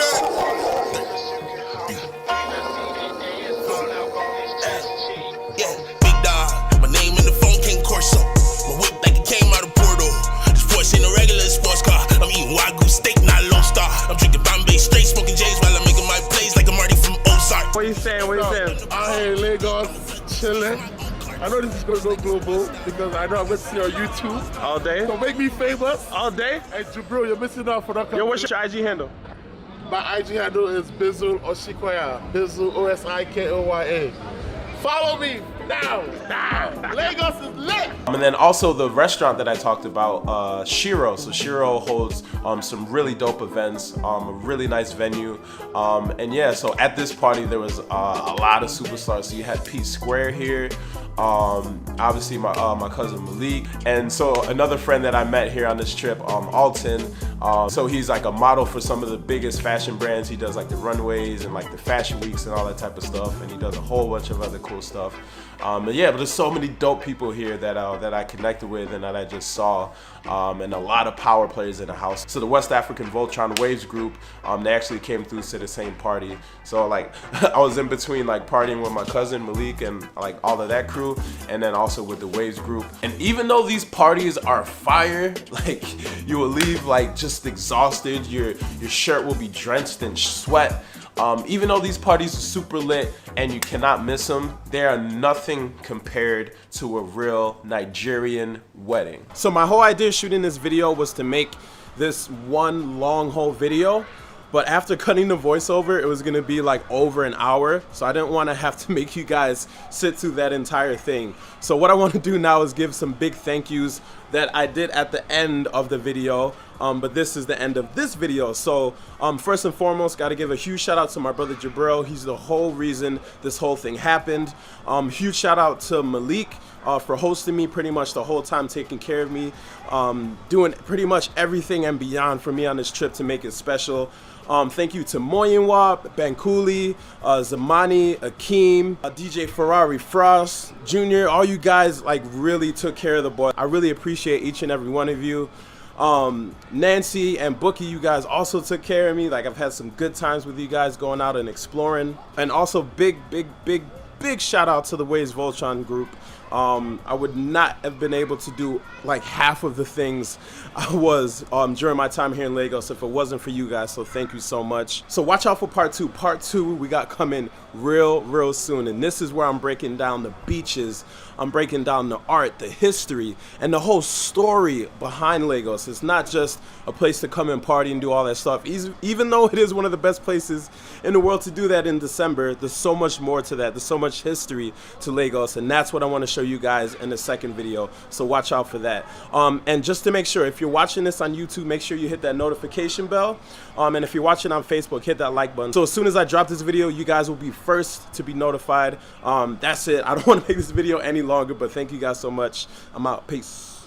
Yeah, big dog. My name in the phone came Corso. My whip like it came out of Porto. This Porsche ain't a regular sports car. I'm eating Wagyu steak, not Lone Star. I'm drinking Bombay straight, smoking J's while I'm making my plays like a Marty from Ozark. What you saying? What you saying? Out here in Lagos, chilling. I know this is gonna go global because I know I'm gonna see you on YouTube All day. So make me famous All day. Hey, Jabril, you're missing out for that. Yo, what's your IG handle? My IG handle is Bizzle Oshikoya. Bizzle Osikoya. Follow me now. Lagos is lit. And then also the restaurant that I talked about, Shiro. So Shiro holds some really dope events, a really nice venue. And yeah, so at this party there was a lot of superstars. So you had P Square here, obviously my cousin Malik, and so another friend that I met here on this trip, Alton. So he's like a model for some of the biggest fashion brands. He does like the runways and like the fashion weeks and all that type of stuff, and he does a whole bunch of other cool stuff. But yeah, but there's so many dope people here that I connected with and that I just saw, and a lot of power players in the house. So the West African Voltron Waves group, they actually came through to the same party. So like I was in between like partying with my cousin Malik and like all of that crew, and then also with the Waves group. And even though these parties are fire, like you will leave like just exhausted, your shirt will be drenched in sweat. Even though these parties are super lit and you cannot miss them, they are nothing compared to a real Nigerian wedding. So my whole idea shooting this video was to make this one long whole video, but after cutting the voiceover, it was gonna be like over an hour, so I didn't wanna have to make you guys sit through that entire thing. So what I wanna do now is give some big thank yous that I did at the end of the video, but this is the end of this video. So first and foremost, gotta give a huge shout out to my brother Jabril. He's the whole reason this whole thing happened. Huge shout out to Malik for hosting me pretty much the whole time, taking care of me, doing pretty much everything and beyond for me on this trip to make it special. Thank you to Moyinwa, Bankuli, Zamani, Akeem, DJ Ferrari Frost, Jr. All you guys like really took care of the boy. I really appreciate each and every one of you. Nancy and Bookie, you guys also took care of me. Like I've had some good times with you guys going out and exploring. And also big shout out to the Waves Voltron group. I would not have been able to do like half of the things I was during my time here in Lagos if it wasn't for you guys, so thank you so much. So watch out for part 2. Part 2 we got coming real soon, and this is where I'm breaking down the beaches, I'm breaking down the art, the history, and the whole story behind Lagos. It's not just a place to come and party and do all that stuff. Even though it is one of the best places in the world to do that in December, there's so much more to that. There's so much history to Lagos, and that's what I want to show you guys in the second video, so watch out for that. And just to make sure, if you're watching this on YouTube, make sure you hit that notification bell, and if you're watching on Facebook, hit that like button, so as soon as I drop this video, you guys will be first to be notified. That's it. I don't want to make this video any longer, but thank you guys so much. I'm out. Peace.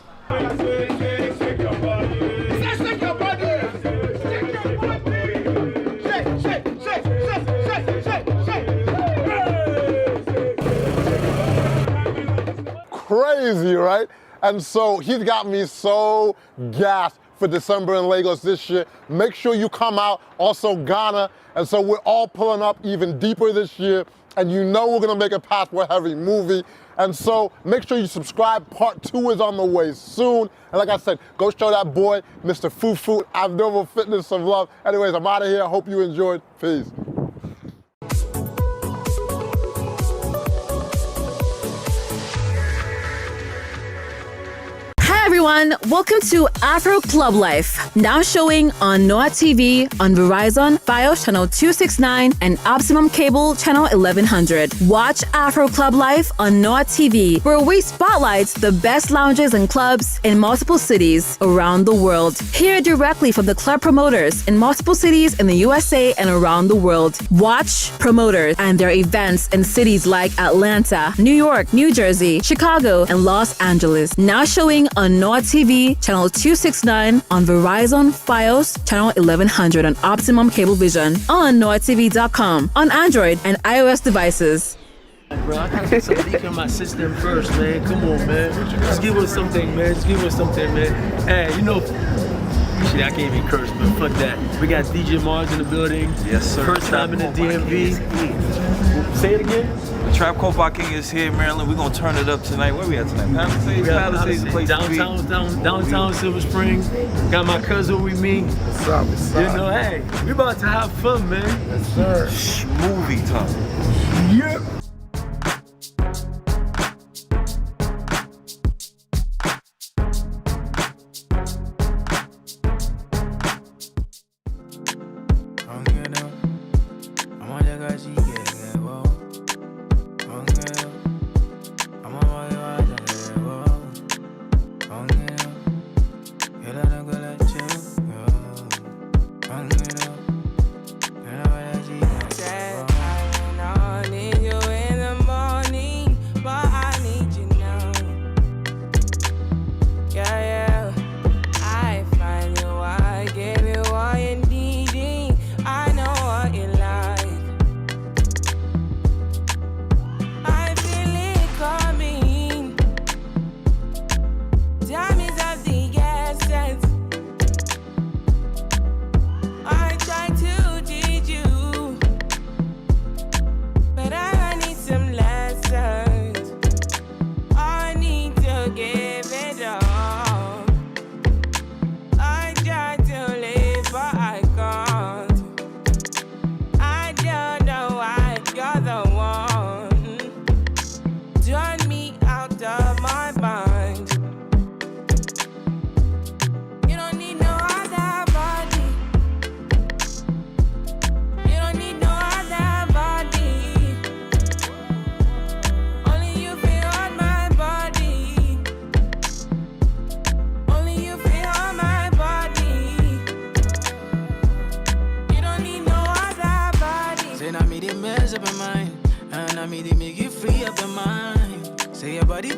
Crazy, right? And so he's got me so gassed for December in Lagos this year. Make sure you come out. Also Ghana. And so we're all pulling up even deeper this year and you know we're gonna make a passport-heavy movie. And so make sure you subscribe. Part 2 is on the way soon. And like I said, go show that boy, Mr. Fufu, Abnormal Fitness, some love. Anyways, I'm out of here. I hope you enjoyed. Peace. Hi everyone, welcome to Afro Club Life, now showing on NoireTV, on Verizon, Fios channel 269, and Optimum Cable channel 1100. Watch Afro Club Life on NoireTV, where we spotlight the best lounges and clubs in multiple cities around the world. Hear directly from the club promoters in multiple cities in the USA and around the world. Watch promoters and their events in cities like Atlanta, New York, New Jersey, Chicago, and Los Angeles. Now showing on NoireTV channel 269, on Verizon, Fios channel 1100, and Optimum Cablevision, on NoireTV.com, on Android and iOS devices. Bro, I gotta get some leak in my system first, man. Come on, man. Just give us something, man. Just give us something, man. Hey, you know, shit, I can't even curse, but fuck that. We got DJ Mars in the building. Yes, sir. First time in the DMV. Say it again. The Trap Copa King is here in Maryland. We're gonna turn it up tonight. Where we at tonight? Palisades, place downtown Silver Spring. Got my cousin with me. What's up? What's up? You know, hey, we about to have fun, man. Yes, sir. Movie time. Yep.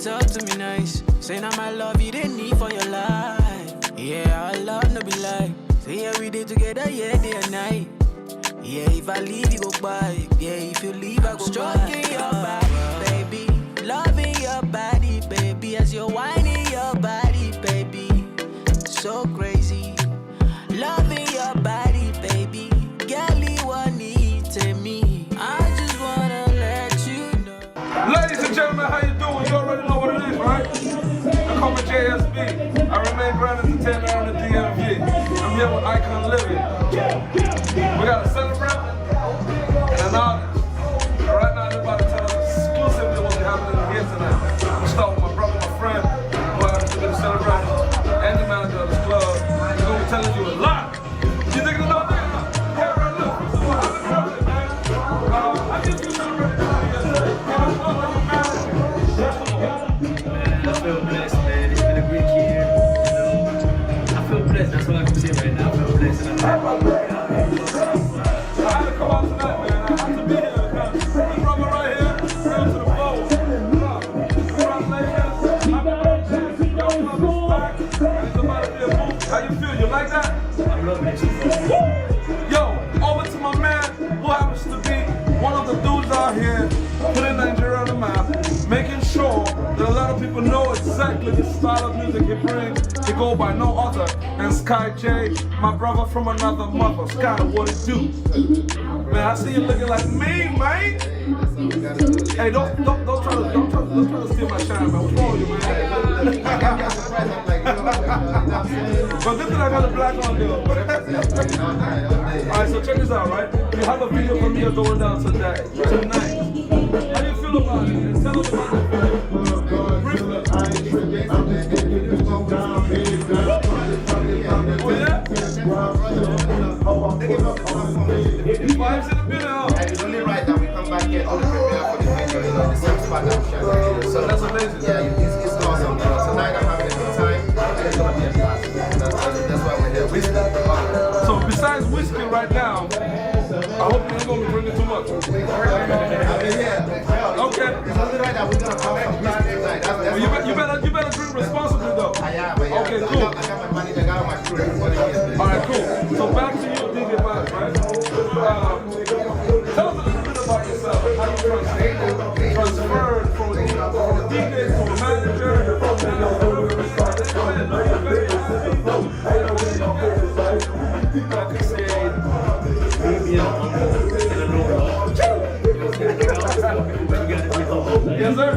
Talk to me nice. Say now my love you didn't need for your life. Yeah, our love no be like. Say yeah we did together, yeah, day and night. Yeah, if I leave you go by. Yeah, if you leave I go stroking your body, baby. Loving your body, baby. As you're whining your body, baby. So crazy. Loving your body, baby. Girl, you want need to me. I just wanna let you know. Ladies and gentlemen, how you doing? You already know what it is, right? I call me JSB. I remain brand entertainer on the DMV. I'm here with Icon Living. We got a celebrant and an artist. Right now, they're about to tell us exclusively what's happening here tonight. I'm gonna start with my brother, my friend, who happens to be the celebrant and the manager of this club. He's gonna be telling you a lot. You think it's about that? Yeah, right now. So happy birthday, man. I just you celebrated yesterday. Man, I feel blessed, man. It's been a great year. You know, I feel blessed. That's all I can say right now. I feel blessed. And I'm happy. I had to come out tonight, man. I had to be here. This brother right here, real to the flow. Congratulations. Happy birthday. Your club is back. And it's about to be a move. How you feel? You like that? I love it. Yo, over to my man, who happens to be one of the dudes out here putting Nigeria on the map, making sure that a lot of people know exactly the style of music he brings. He go by no other than Sky J, my brother from another mother. Sky, what it do? Man, I see you looking like me, man. Hey, don't try to steal my shine, man. What's wrong with you, man? But good that I got a black on there. Alright, so check this out, right? You have a video from me going down tonight. How do you feel about it? And tell us about the video. Oh yeah? Vibes in the video. And it's only right that we come back here all the prepare for the video, you know, the same spot that we shot. So that's amazing. Yeah, it's awesome. Tonight I'm having a good time, and it's gonna be a blast. That's why we're here. Whiskey. So besides whiskey right now, I hope you ain't gonna be drinking too much. Okay. It's only right that we're gonna come back tonight. Well, you better drink responsibly though. Yeah. Okay, cool. I got my money, I got my crew. Alright, cool. So back to you, DJ Vibes, right? Tell us a little bit about yourself. How you transferred from a DJ to a manager. Yes, sir.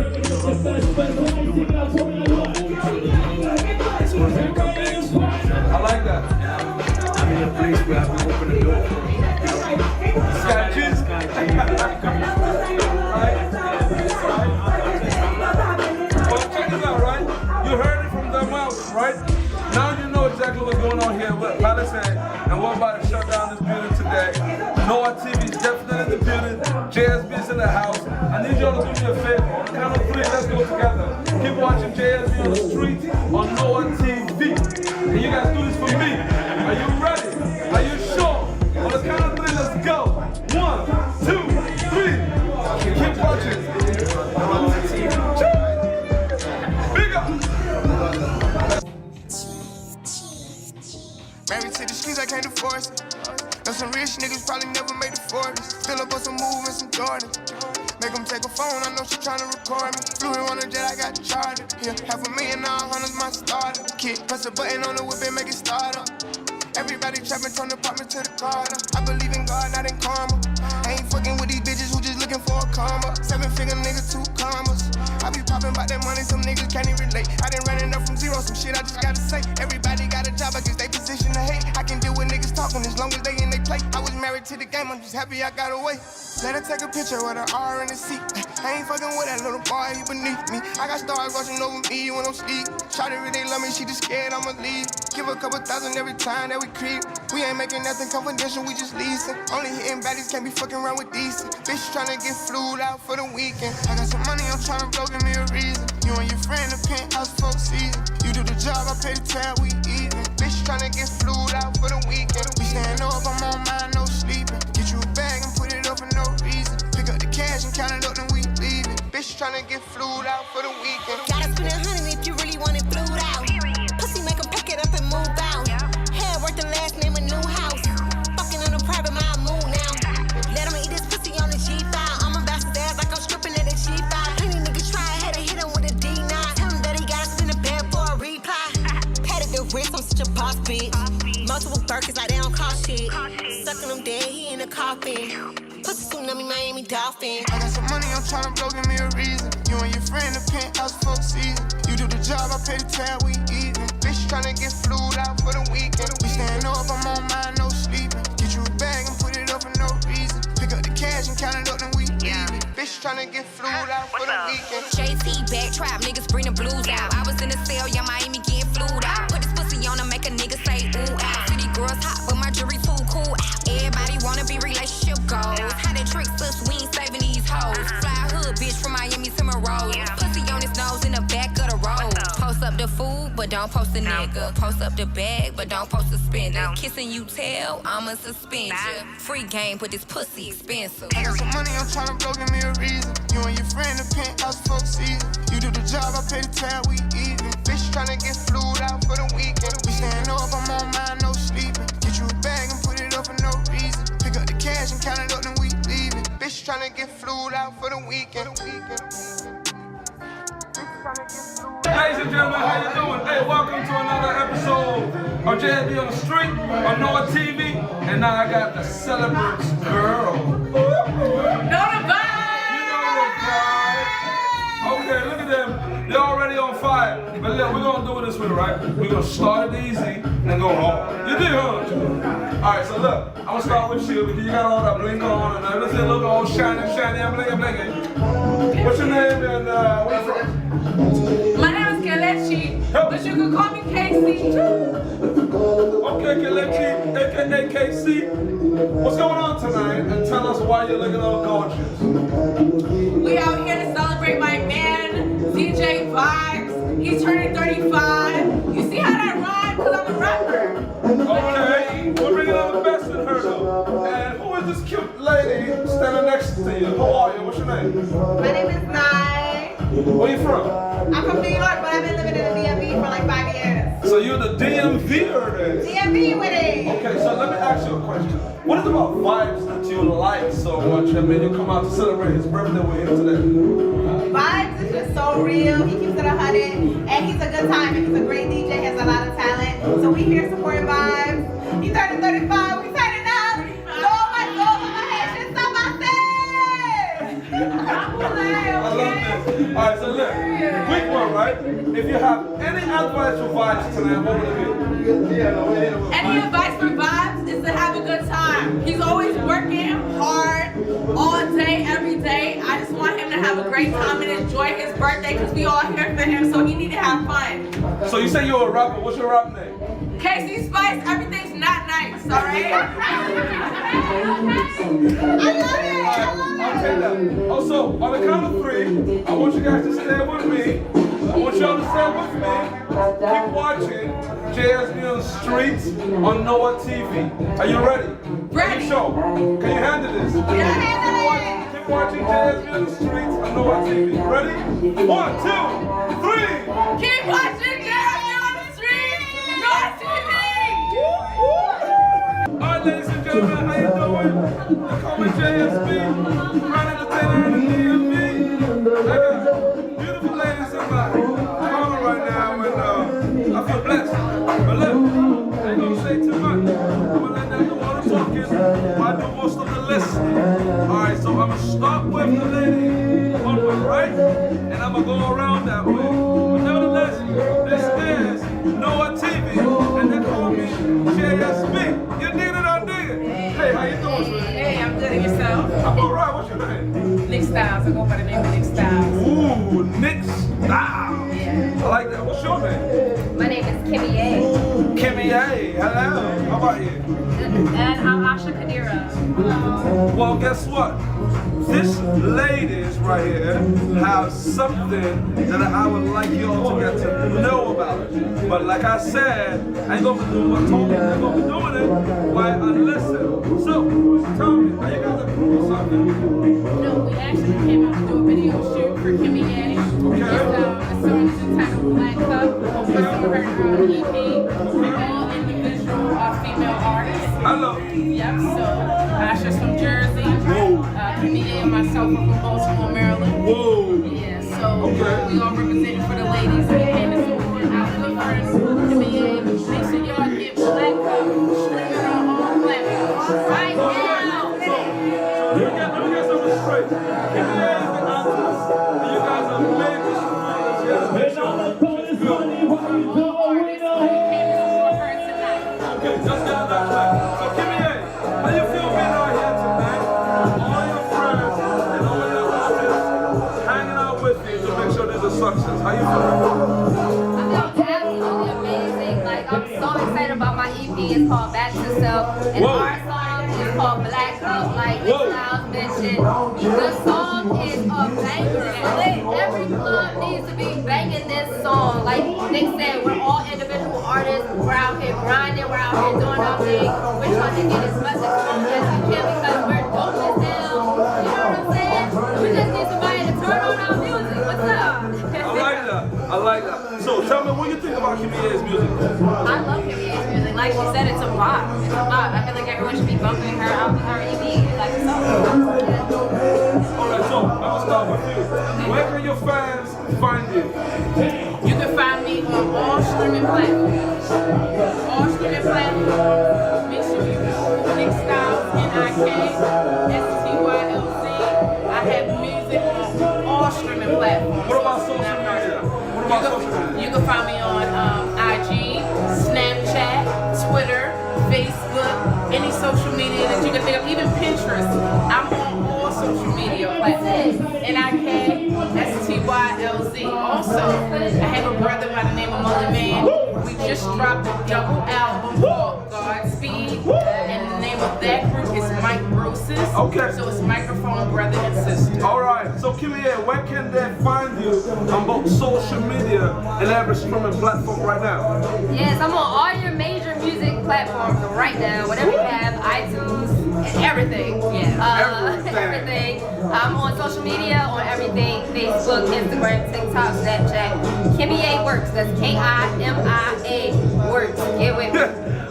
I like that. I'm in a place where I can open the door for Sky Cheese. Well, check this out, right? You heard it from their mouth, right? Now you know exactly what's going on here with Palace and we're about to shut down this building today. NoireTV is definitely in the building. JSB is in the house. I need y'all to do me a favor. Count of 3, let's go together. Keep watching JSB on the street on NoireTV. And you guys do this for me. Are you ready? Are you sure? On the count of 3, let's go. 1, 2, 3. Keep watching. Big up. Married to the streets, I can't divorce it. Know some rich niggas probably never made it for it. Fill up on some move and some Jordan. Make them take a phone, I know she tryna record me. Flew her on a jet, I got chartered. Yeah, $500,000, now 100's my starter. Kid, press a button on the whip and make it start up. Everybody trapping from the apartment to the car. I believe in God, not in karma. I ain't fucking with these bitches who just looking for a karma. 7-figure nigga, 2 commas. I be popping about that money, some niggas can't even relate. I done running up from zero, some shit I just gotta say. Everybody got a job, I guess they position to hate. I can deal with niggas talking as long as they in they play. I was married to the game, I'm just happy I got away. Let her take a picture with her R in the seat. I ain't fucking with that little boy, he beneath me. I got stars watching over me when I'm sleep. Shawty really love me, she just scared I'ma leave. Give her a couple thousand every time that we creep. We ain't making nothing confidential, we just leasing. Only hitting baddies, can't be fucking around with decent. Bitch tryna get flued out for the weekend. I got some money, I'm tryna blow, give me a reason. You and your friend, the penthouse folk season. You do the job, I pay the tab, we even. Bitch tryna get flued out for the weekend. We stand up, I'm on mine, no sleeping. Get you a bag and put it up for no reason. Pick up the cash and count it up, then we leave it. Bitch tryna get flued out for the weekend. Gotta spend 100 if you really want it flued out. Pussy make 'em pick it up and move out. Hair worth the last name a new house. Fucking on a private, my mood now. Let 'em eat this pussy on the G5. I'ma bounce his ass like I'm stripping at a G5. Any nigga try, had to hit him with a D9. Tell him that he gotta spin the bed for a reply. Patted the wrist, I'm such a boss bitch. Multiple Birkins like they don't cost shit. Sucking him dead, he in a coffin. Pussy tsunami, Miami Dolphin. I got some money, I'm tryna blow, give me a reason. You and your friend, the penthouse folk season. You do the job, I pay the tab, we even. Bitch tryna get flued out for the weekend. We stand up, I'm on mine, no sleeping. Get you a bag and put it up for no reason. Pick up the cash and count it up, then we leave it. Bitch tryna get flued out for the weekend. JT back trap, niggas bring the blues out. I was in the cell, young Miami getting flued out. Put this pussy on to make a nigga say ooh out. City girls hot, but my jury too cool out. Everybody wanna be relationship goals. How they trick us, we ain't saving these hoes. Fly hood bitch from Miami to Monroe. Pussy on his nose in the back of the road. Post up the food, but don't post the nigga. Post up the bag, but don't post the spender. Kissing you tell, I'ma suspend ya. Free game, but this pussy expensive. I got some money, I'm tryna blow, give me a reason. You and your friend, the penthouse folk season. You do the job, I pay the tab, we even. Bitch tryna get flued out for the weekend. We stand up, I'm on mine, no sleeping. Get you a bag and put it up for no reason. Pick up the cash and count it up, then we leave it. Bitch tryna get flued out for the weekend. Bitch tryna get flued Ladies and gentlemen, how you doing? Hey, welcome to another episode of JSB on the Street on NoireTV. And now I got the Celebrants girl. Know the vibe! You know the vibe. Okay, look at them. They're already on fire. But look, we're gonna do it this way, right? We're gonna start it easy and go hard. You did, huh? Alright, so look, I'm gonna start with you because you got all that blink on and everything look all shiny, and blinking. What's your name and where you from? My name is Kelechi, but you can call me Casey. Okay, Kelechi, aka KC. What's going on tonight? And tell us why you're looking all gorgeous. We out here to celebrate my man, DJ Vibes. He's turning 35. You see how that rhymes? Because I'm a rapper. Okay, we're bringing out the best in her though. And who is this cute lady standing next to you? How are you? What's your name? My name is Nai. Where you from? I'm from New York, but I've been living in the DMV for like 5 years. So you're the DMV-er then? DMV with it. Okay, so let me ask you a question. What is it about Vibes that you like so much and made you come out to celebrate his birthday with him today? Vibes is just so real. He keeps it 100, and he's a good time. He's a great DJ. He has a lot of talent. So we here supporting Vibes. He's turning 35. We turning up. So much over my head. Just stop my I love this. Alright, so look, quick one, right? If you have any advice for Vibes tonight, what would it be? Any advice for Vibes is to have a good time. He's always working hard all day, every day. I just want him to have a great time and enjoy his birthday because we all here for him, so he need to have fun. So you say you're a rapper. What's your rap name? Casey Spice, everything's not nice, alright? I love it. I'll take that. Also, on the count of 3, I want you guys to stay with me. I want y'all to stay with me. Keep watching JSB on the Streets on NoireTV. Are you ready? Ready. Show. Can you handle this? Keep watching JSB on the Streets on NoireTV. Ready? 1, 2, 3. Keep watching JSB on the Streets, NoireTV! Alright, ladies and gentlemen, how you doing? They call me JSB, right entertainer in the DMV. I got beautiful ladies in my corner right now, and I feel blessed. But look, I ain't gonna say too much. I'm gonna let them do all the talking while I do most of the listening. Alright, so I'm gonna start with the lady on my right, and I'm gonna go around that way. But nevertheless, this is NoireTV, and they call me JSB. You dig it or dig it? Hey, how you doing, man? Hey, I'm good. And yourself? I'm alright. What's your name? Nick Styles. I go by the name of Nick Styles. Ooh, Nick Styles. Yeah. I like that. What's your name? My name is Kimmy A. Kimmy A. Hello. How about you? And I'm Asha Kadira. Well, guess what? This ladies right here have something that I would like you all to get to know about. But like I said, I ain't gonna be doing what talking, I'm gonna be doing it while I listen. So, tell me, are you guys a group or something? No, we actually came out to do a video shoot for Kimmy A. Okay. The song is entitled Black Cup. It's from her EP. We're all individual female artists. Hello. Yep, so Asha's from Jersey. Kimmy A and myself are from Baltimore, Maryland. Whoa. Yeah, so we all representing for the ladies. And it's our first Kimmy A. Make sure y'all get Black Cup streaming on all platforms right now. So let me get something straight. Kimmy A is the artist, and you guys are major supporters. Yes, okay, just get that right. So Kimmy A, how you feel being out here tonight? All your friends and all your artists hanging out with you to make sure there's a success. How you feel? Absolutely amazing. Like, I'm so excited about my EP. It's called Back to Self. And our song is called Black Cup. Like Styles mentioned. The song is a banger. Every club needs to be banging this song. Like Nick said, we're all individual artists. We're out here grinding. We're out here doing our thing. We're trying to get as much exposure as we can because we're dope as hell. You know what I'm saying? We just need somebody to turn on our music. What's up? I like that. So tell me, what do you think about Kimmy A's music? I love Kimmy A's music. Like she said, it's a vibe. It's a vibe. I feel like everyone should be bumping her album, her EP. Like it's all. Alright, so I'm gonna start with you. Where can your fans find you? You can platforms. All streaming platforms. Make sure you do Nick Styles, NIKSTYLZ. I have music on all streaming platforms. What about social media? You can find me on IG, Snapchat, Twitter, Facebook, any social media that you can think of, even Pinterest. I'm on all social media platforms. NIKSTYLZ. Also, I have a brother by the name of Mully Man. We just dropped a double album called Godspeed, and the name of that group is Mike Brosis. Okay. So it's Microphone Brother and Sister. Alright, so Kimia, where can they find you on both social media and every streaming platform right now? Yes, I'm on all your major music platforms right now. Whatever you have, iTunes, everything. Yeah. Everything. I'm on social media, on everything. Facebook, Instagram, TikTok, Snapchat. Kimia Works. That's Kimia Works. Get with me.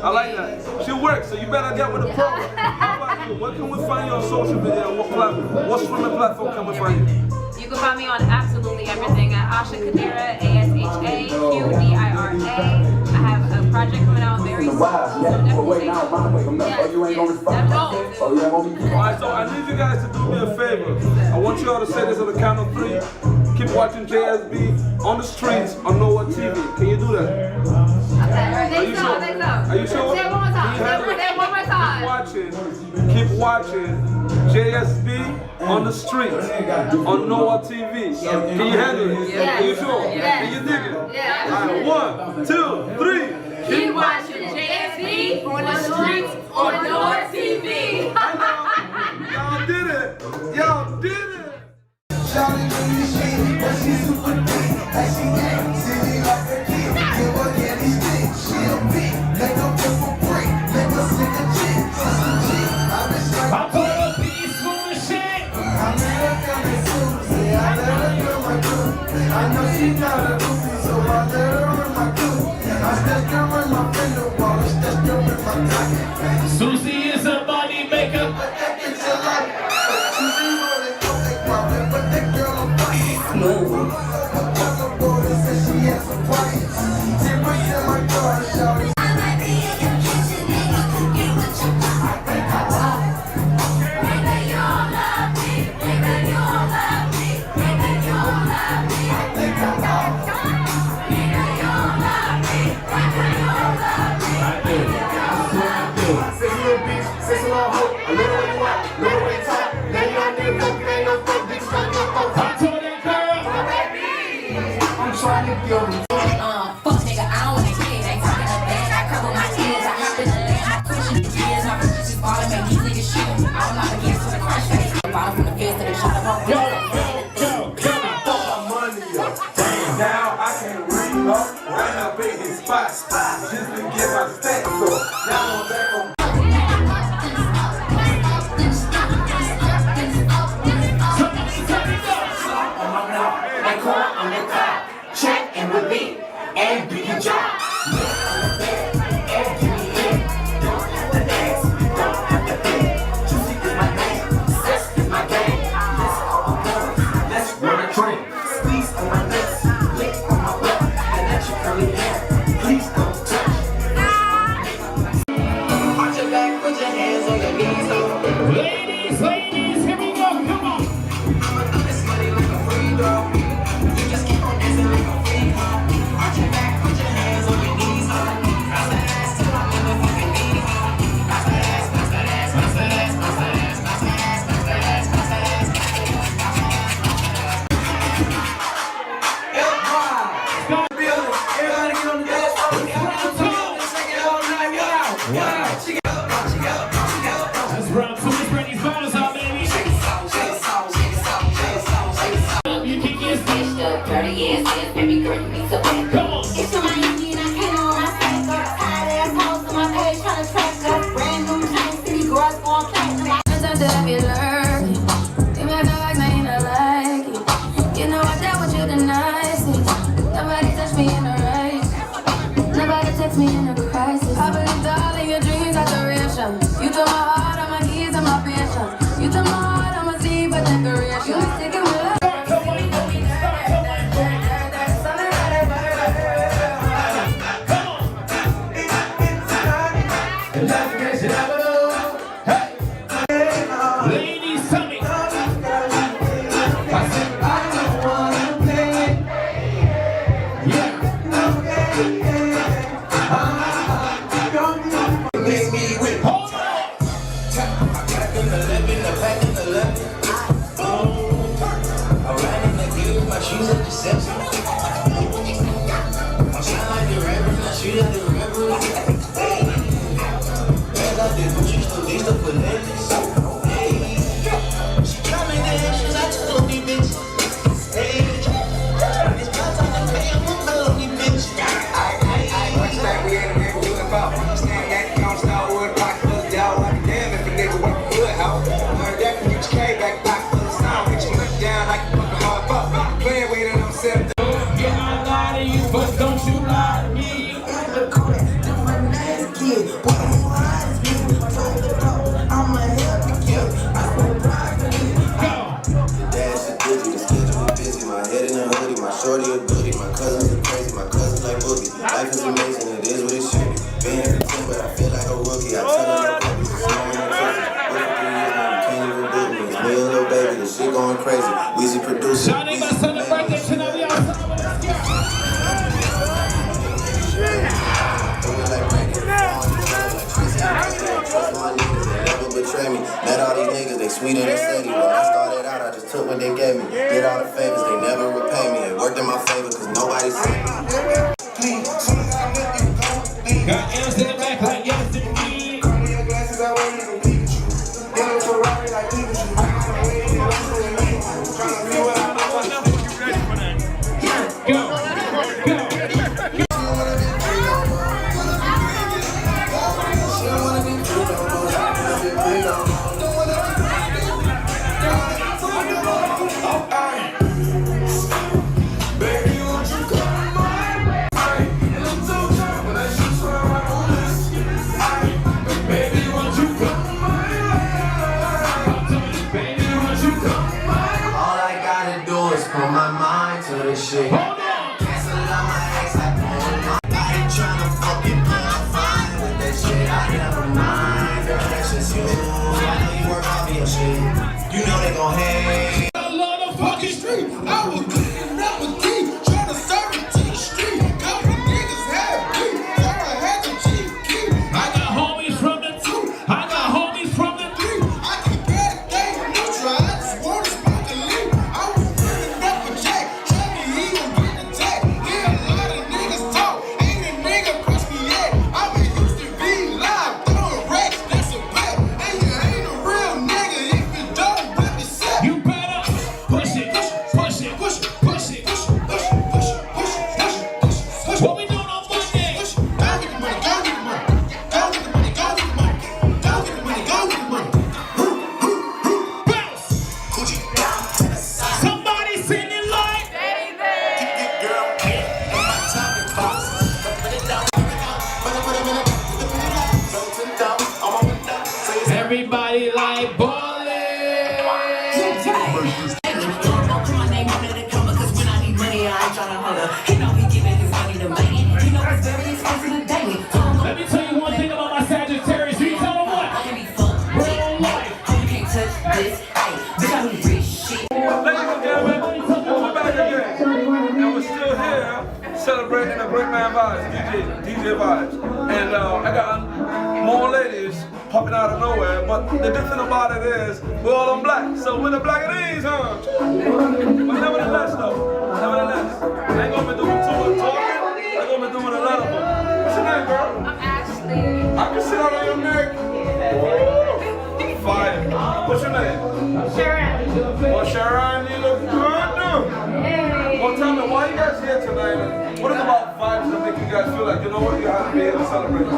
I like that. She works, so you better get with the program. How about you? Where can we find you on social media? What platform? What streaming platform can we find you? You can find me on absolutely everything at Asha Kadira, ASHAQDIRA. I have a project coming out very soon. Alright, so I need you guys to do me a favor. I want you all to say this on the count of 3. Keep watching JSB on the streets on NoireTV. Can you do that? Are you sure? Are you sure? Say it one more time. Say it one more time. Keep watching JSB on the streets on NoireTV. Can you handle it? Yeah. Are you sure? Yeah. Can you dig it? Yeah. Alright, 1, 2, 3. Keep watching JSB on the streets on NoireTV. Y'all did it. Y'all did it. Shawty do this shit, but she super thick. Like she ain't silly like a kid. Give her candy stick, she a bit. Make her flip a break, make her sing a chick. I been straight. I put her peaceful and shit. I made her feel me too. Say I let her feel my crew. I know she got a goofy, so I let her in my crew. I stuck her in my window wall, I stuck her in my pocket. Susie is a money maker. But that bitch a lot. Susie rolling, don't make problem, but that girl on fire. Smooth. Fuck nigga, I don't wanna hear it. Ain't talking a bag, I cover my ears. I hop in the land, I push it. Years, my bitches just fall and make these niggas shoot. I don't know against with a crush face. Bottom from the fist to the shot of all. Yo, I throw my money up. Damn, now I can ring up, right up in his spot. Just to get my stacks up. Now I'm back on. Check and relief and do your job. And give me in. Don't have to ask, don't have to think. Juicy is my name, sex is my game. This all this shit going crazy. Weezy producer. Johnny, my son, birthday tonight. We outside. Betray me. Met all these niggas, they sweet in the city. When I started out, I just took what they gave me. Did all the favors, they never repay me. It worked in my favor, cause nobody seen me. Got M's in the back like yes, indeed. Call me your glasses, I won't even peek at you. In a Ferrari like Pikachu. Trying to see what I know. Go. Put my mind to this shit. Cancel out my ex, I ain't tryna fucking put a fine with that shit. I never mind, girl, that's just you. I know you work off your shit. You know they gon' hate. I love the fucking street. I was cleaning up with key, trying to serve it to the street. Couple niggas had beef, so I had to cheap key. I got homies from the 2, I got homies from the 3. I can get a thing neutral, I just wanna smoke a leaf. I was running up a jack, trying to he gon' get attacked. Yeah, a lot of niggas talk, ain't a nigga push me yet. I been used to be live, throwing racks, that's a bet. And you ain't a real nigga if you don't whip the set. You better push it, push it, push it, push it, push it, push it, push it, push it, push it, push it, push it. What we doing on Monday? Push it, go get the money, go get the money, go get the money, go get the money, go get the money, go get the money. Bounce. Somebody sing it like baby. Girl, in my topic box. Put it down, put it in it. So down, I'm on the down. Everybody like ballin'. Let me tell you one thing about my Sagittarius. You tell them what? Real life. Ladies and gentlemen, we're back again. And we're still here celebrating the great man vibes, DJ vibes. And I got more ladies popping out of nowhere, but the good thing about it is we're all on black, so we're the black of these, huh? But nevertheless, though, I ain't gonna be doing too much talking, I'm gonna be doing a lot of them. What's your name, girl? I'm Ashley. I can sit out on your neck. Woo! Fire. What's your name? Sharon. Well, Sharon, you look good, dude. Hey. Well, tell me, why you guys here tonight? What is about vibes that make you guys feel like, you know what, you have to be here to celebrate? Of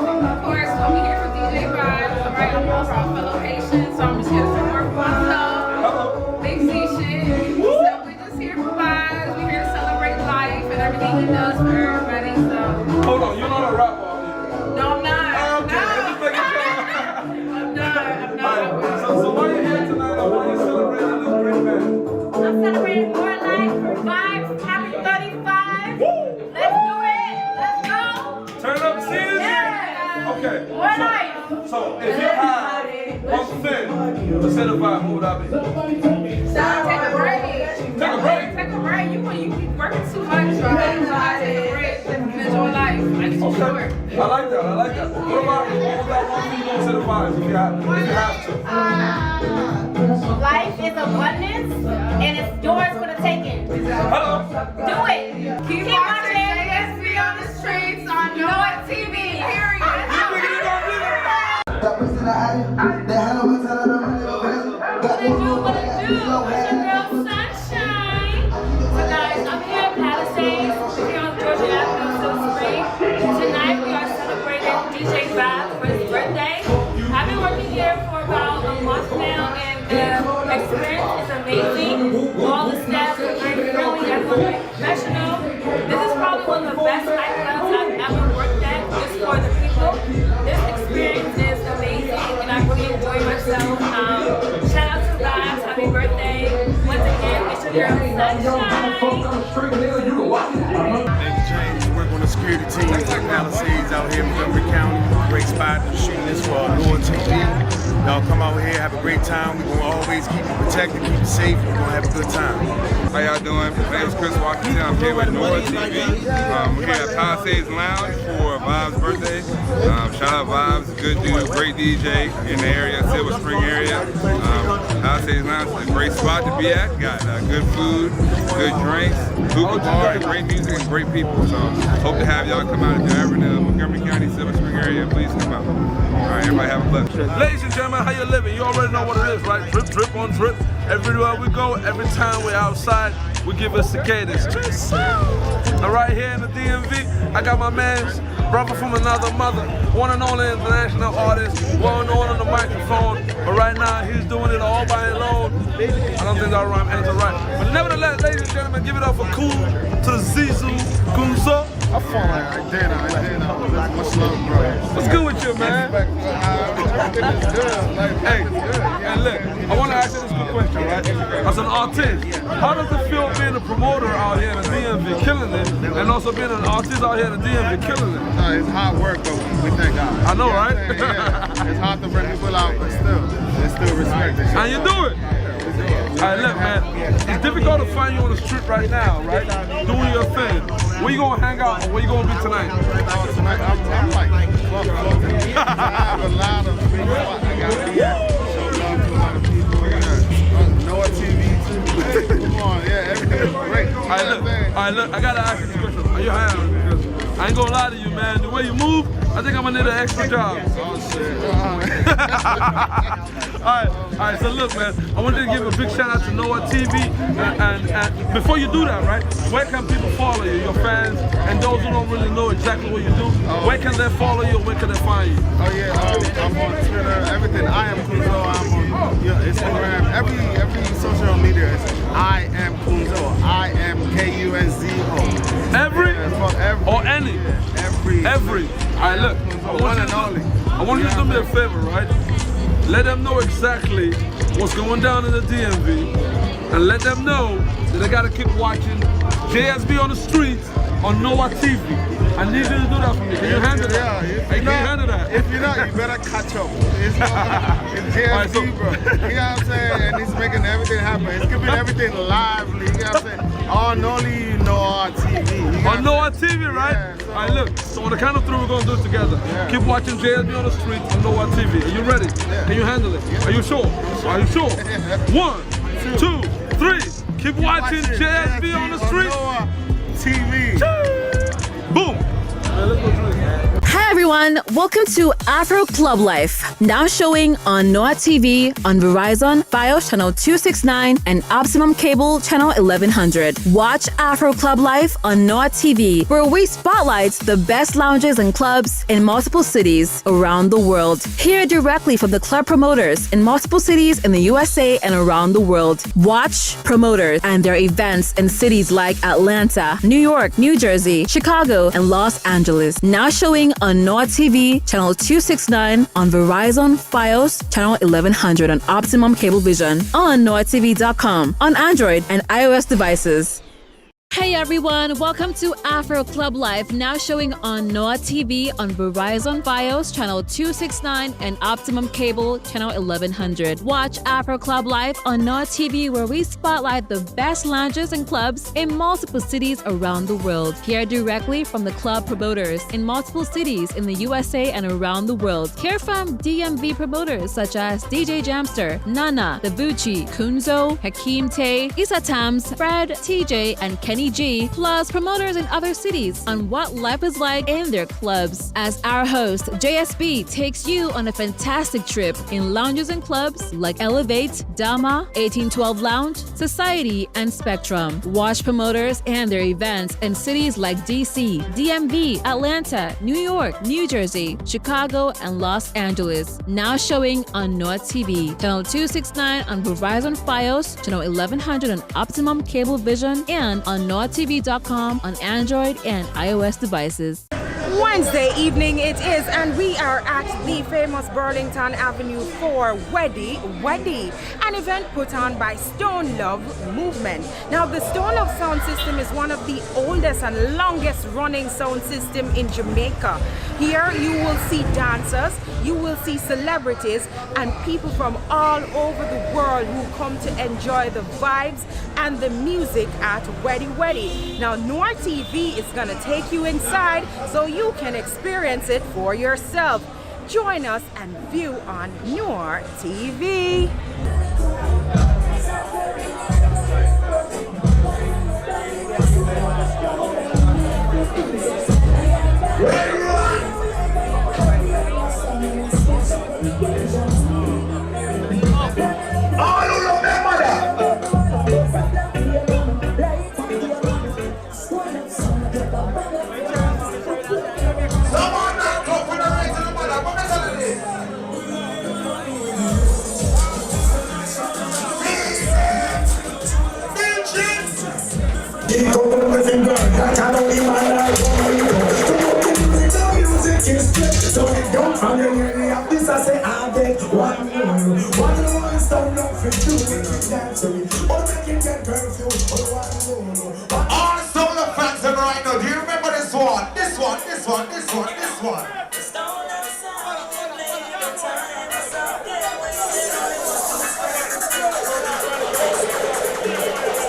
course, I'm here for DJ Vibes. I'm right on my location, so I'm just here to support myself. Hello. Big Z shit. So we just here for vibes. We're here to celebrate life and everything he does for everybody. So. Hold on, you're not a rapper, are you? No, I'm not. Okay, just making sure. I'm not. So why are you here tonight? Why are you celebrating this great man? I'm celebrating more life, vibes, happy 35. Woo! Let's do it. Let's go. Turn up, Caesar. Yeah. Okay. More life. So if you had one thing to set a vibe, what would that be? Take a break. Take a break? Take a break. You be working too much. So take a break. Enjoy life. Life's too short. I like that. What about one thing you gonna set a vibe if you have to? Life is abundance, and it's yours for the taking. Hello. Do it. Keep watching. Let's be on the streets on NoireTV. Period. What it do? It's your girl Sunshine. So guys, I'm here in Palisades, here on Georgia Avenue, Silver Spring. Tonight we are celebrating DJ Vibes for his birthday. I've been working here for about a month now, and the experience is amazing. All the staff are very friendly, everyone's very professional. This is probably one of the best nightclubs I've ever worked at, just for the people. This experience is amazing, and I really enjoy myself. Shout out to Vibes, happy birthday. Once again, it's your girl Sunshine. Name James, work on the security team in Palisades out here in Montgomery County. Great spot, shooting this for NoireTV. Y'all come out here, have a great time. We're gonna always keep you protected, keep you safe. We're gonna have a good time. How y'all doing? My name is Chris Washington. I'm here with NoireTV. We're here at Palisades Lounge for Vibes' birthday. Shout out Vibes, good dude, great DJ in the area, Silver Spring area. Palisades Lounge is a great spot to be at. Got good food, good drinks, hookah bar, and great music and great people. So hope to have y'all come out if you're ever in the Montgomery County, Silver Spring area. Please come out. All right, everybody have a blessed. Ladies and gentlemen, how you living? You already know what it is, right? Drip, drip on drip. Everywhere we go, every time we're outside, we give us cicadas. And right here in the DMV, I got my man's brother from another mother, one and only international artist, well known on the microphone. But right now, he's doing it all by his own. I don't think that rhyme ends right. But nevertheless, ladies and gentlemen, give it up for Cool to the Zizu Kunzo. I feel like I did. Much love, bro. What's good with you, man? Hey, and look, I want to ask you this quick question, right? As an artist, how does it feel being a promoter out here in the DMV killing it, and also being an artist out here in the DMV killing it? It's hard work, but we thank God. I know, right? It's hard to bring people out, but still respect it. And you do it. All right, look, man, it's difficult to find you on the street right now, right? Doing your thing. Where you gonna hang out, or where you gonna be tonight? Tonight, I'm like, I have a lot of free spots I gotta be at. Show love to a lot of people. NoireTV too. Come on, yeah, everything is great. All right, look, I gotta ask you this question. Are you hiring? Because I ain't gonna lie to you, man. The way you move, I think I'm gonna need an extra job. Oh, shit. All right, so look, man, I wanted to give a big shout out to NoireTV, and before you do that, right, where can people follow you, your fans, and those who don't really know exactly what you do, where can they follow you, where can they find you? Oh yeah, I'm on Twitter, everything. I am Kunzo. I'm on Instagram, every social media is I am Kunzo. I am KUNZO. Every? Every. Or any? Yeah, every. All right, look, I want you to do me a favor, right? Let them know exactly what's going down in the DMV, and let them know that they gotta keep watching JSB on the streets on NoireTV. I need you to do that for me. Can you handle that? Can you handle that? If you're not, you better catch up. It's JSB, bro. You know what I'm saying? And he's making everything happen. He's keeping everything lively. You know what I'm saying? On only NoireTV. On NoireTV, right? Yeah, so, all right, look. So on the count of three, we're gonna do it together. Yeah. Keep watching JSB on the streets on NoireTV. Are you ready? Yeah. Can you handle it? Yeah. Are you sure? Are you sure? 1, 2, 3. Keep watching JSB on the streets. TV. Boom. Let's go drink, man. Hi everyone, welcome to Afro Club Life, now showing on NoireTV, on Verizon, Fios channel 269, and Optimum Cable channel 1100. Watch Afro Club Life on NoireTV, where we spotlight the best lounges and clubs in multiple cities around the world. Hear directly from the club promoters in multiple cities in the USA and around the world. Watch promoters and their events in cities like Atlanta, New York, New Jersey, Chicago, and Los Angeles. Now showing on NoireTV channel 269, on Verizon, Fios channel 1100, on Optimum Cablevision, on NoireTV.com, on Android and iOS devices. Hey everyone, welcome to Afro Club Life, now showing on NoireTV, on Verizon, Fios channel 269, and Optimum Cable channel 1100. Watch Afro Club Life on NoireTV, where we spotlight the best lounges and clubs in multiple cities around the world. Hear directly from the club promoters in multiple cities in the USA and around the world. Hear from DMV promoters such as DJ Jamster, Nana, The Bucci, Kunzo, Hakeem Tay, Issa Tams, Fred, TJ, and Kenny G, plus promoters in other cities on what life is like in their clubs. As our host, JSB, takes you on a fantastic trip in lounges and clubs like Elevate, Dama, 1812 Lounge, Society, and Spectrum. Watch promoters and their events in cities like DC, DMV, Atlanta, New York, New Jersey, Chicago, and Los Angeles. Now showing on NoireTV, channel 269 on Verizon Fios, channel 1100 on Optimum Cablevision, and on NoireTV.com on Android and iOS devices. Wednesday evening it is, and we are at the famous Burlington Avenue for Weddy, an event put on by Stone Love Movement. Now, the Stone Love sound system is one of the oldest and longest running sound system in Jamaica. Here you will see dancers, you will see celebrities, and people from all over the world who come to enjoy the vibes and the music at Weddy. Now, NoireTV is going to take you inside so you can experience it for yourself. Join us and view on NoireTV. All some of the fans are right now. Do you remember this one? This one.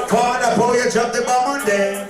Corner boy, you drop the bomb on them.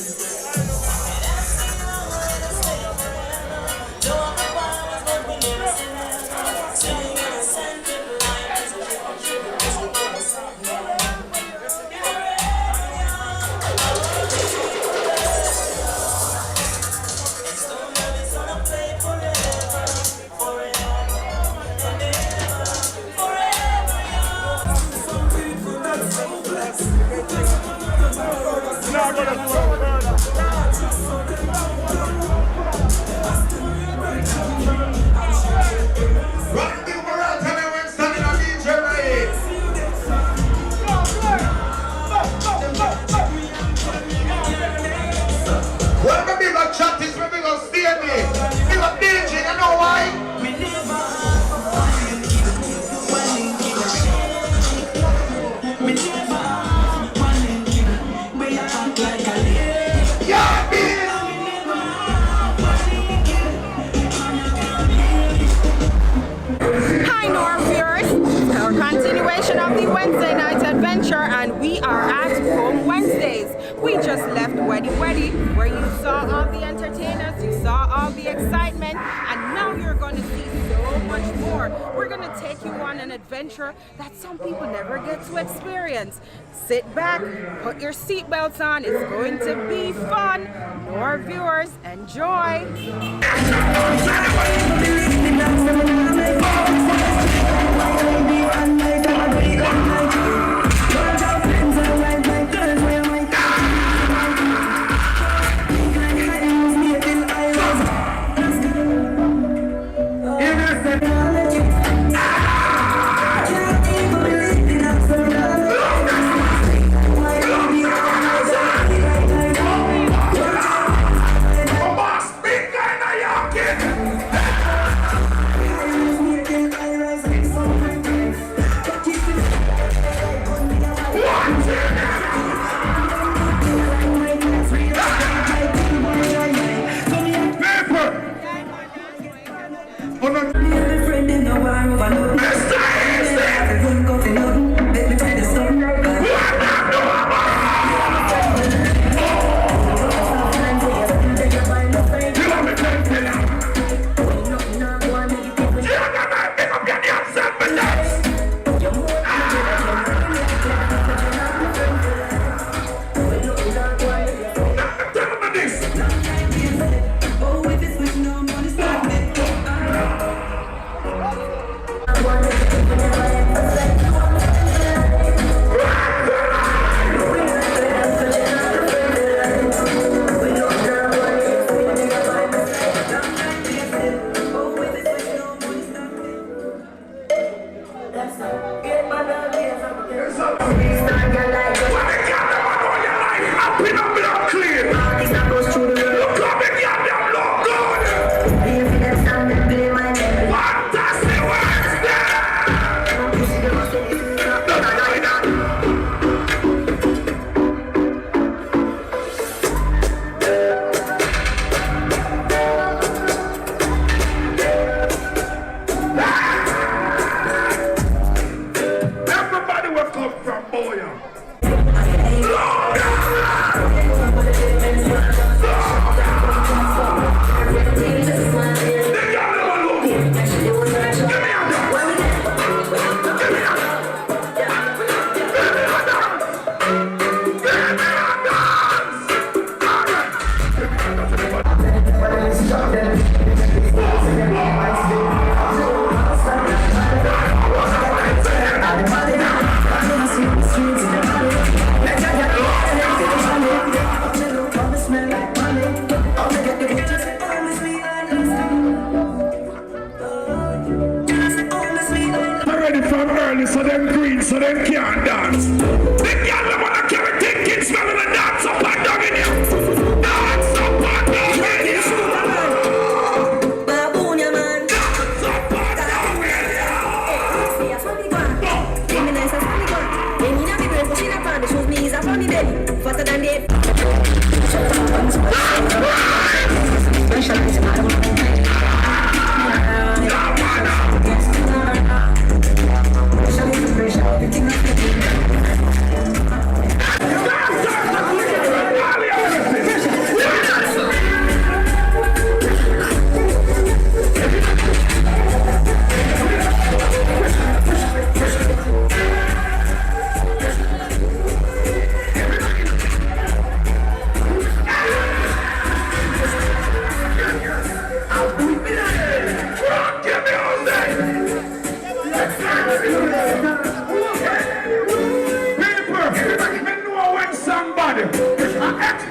Of the Wednesday night adventure, and we are at Home Wednesdays. We just left Weddy, where you saw all the entertainers, you saw all the excitement, and now you're going to see so much more. We're going to take you on an adventure that some people never get to experience. Sit back, put your seatbelts on, it's going to be fun. More viewers, enjoy. funny day, faster than day.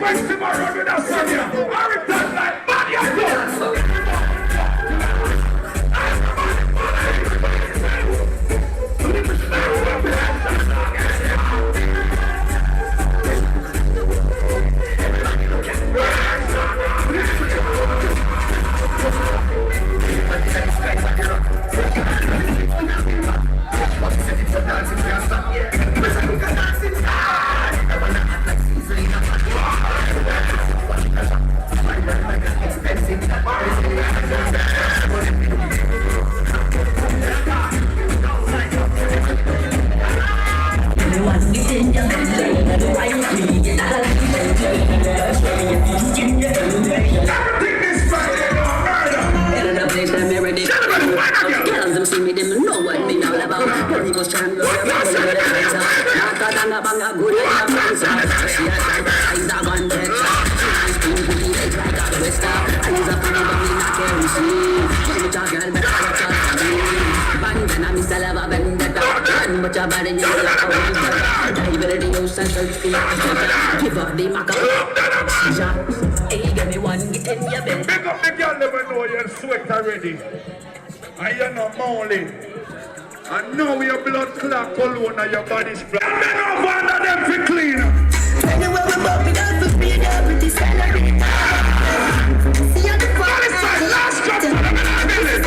Expensive around with us, Sonia. I return like money and guns. Give up the maca. Hey, give me one, get in your bed. Big up the girl, never know you're sweat already. And you're not moaning. And now your blood clot cologne and your body's black. And then over under them for clean. Anywhere we bump it up for free, they're pretty salary. See you the fuck. Last drop for them in our village.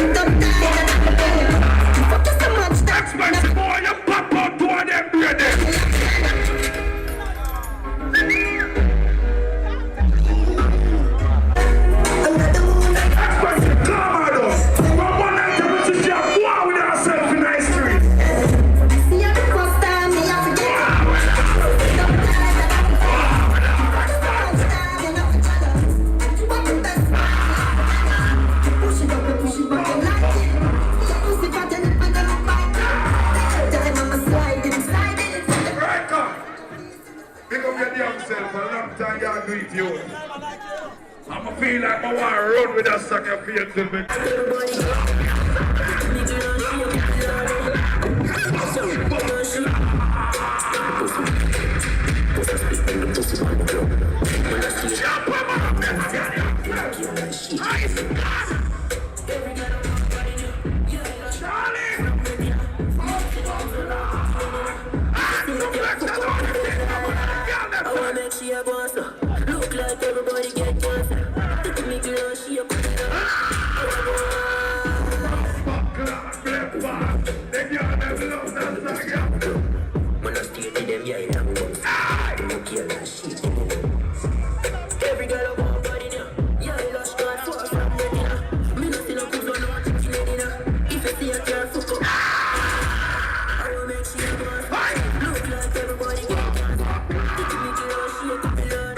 Fuck you so much. That's my boy, you pop out to one of them bread. I'ma feel like I wanna run with that sucker for you till me. Look like everybody get closer. Take me girl, she a put it up. When I stay to them, yeah, I'm going to look here and shit. Every girl I want body now. Yeah, I lost God for from the dinner. Me not see no good on no chicken in dinner. If you see a girl, fuck up. I will make she a boss. Look like everybody get closer. Take me girl, she a put it up.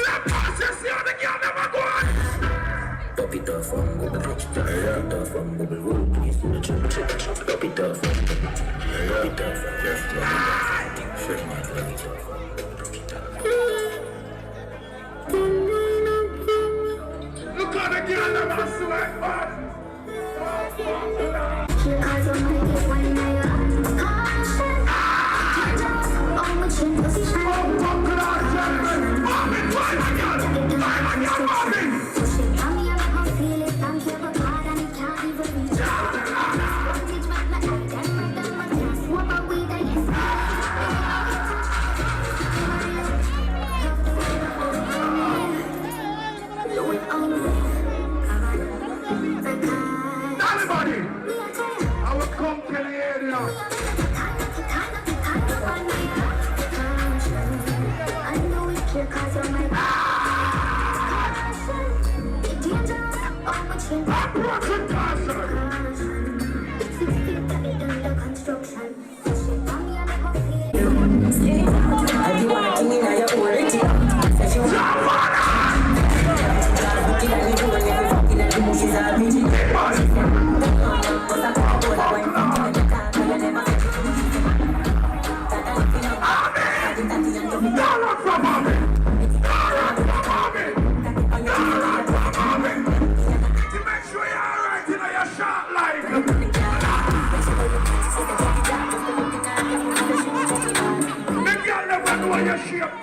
Top it off from Google Pitch, top it off from Google Road, please do the trick, top it off from Look at the girl, I'm a sweat, man.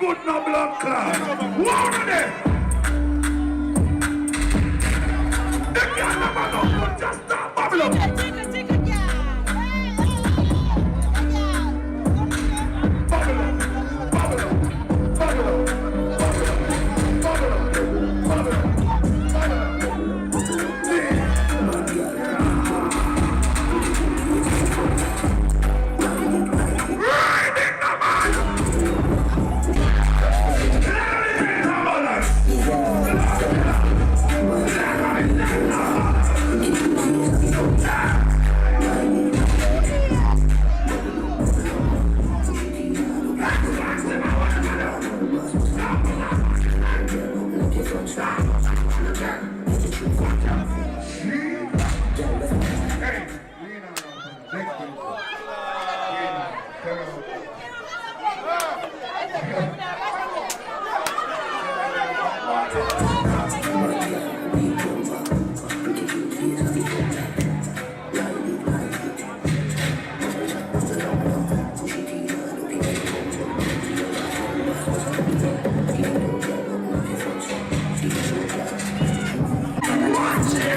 Good no blood clot. One of them. The girl never know good, just stop bubble. Watch it!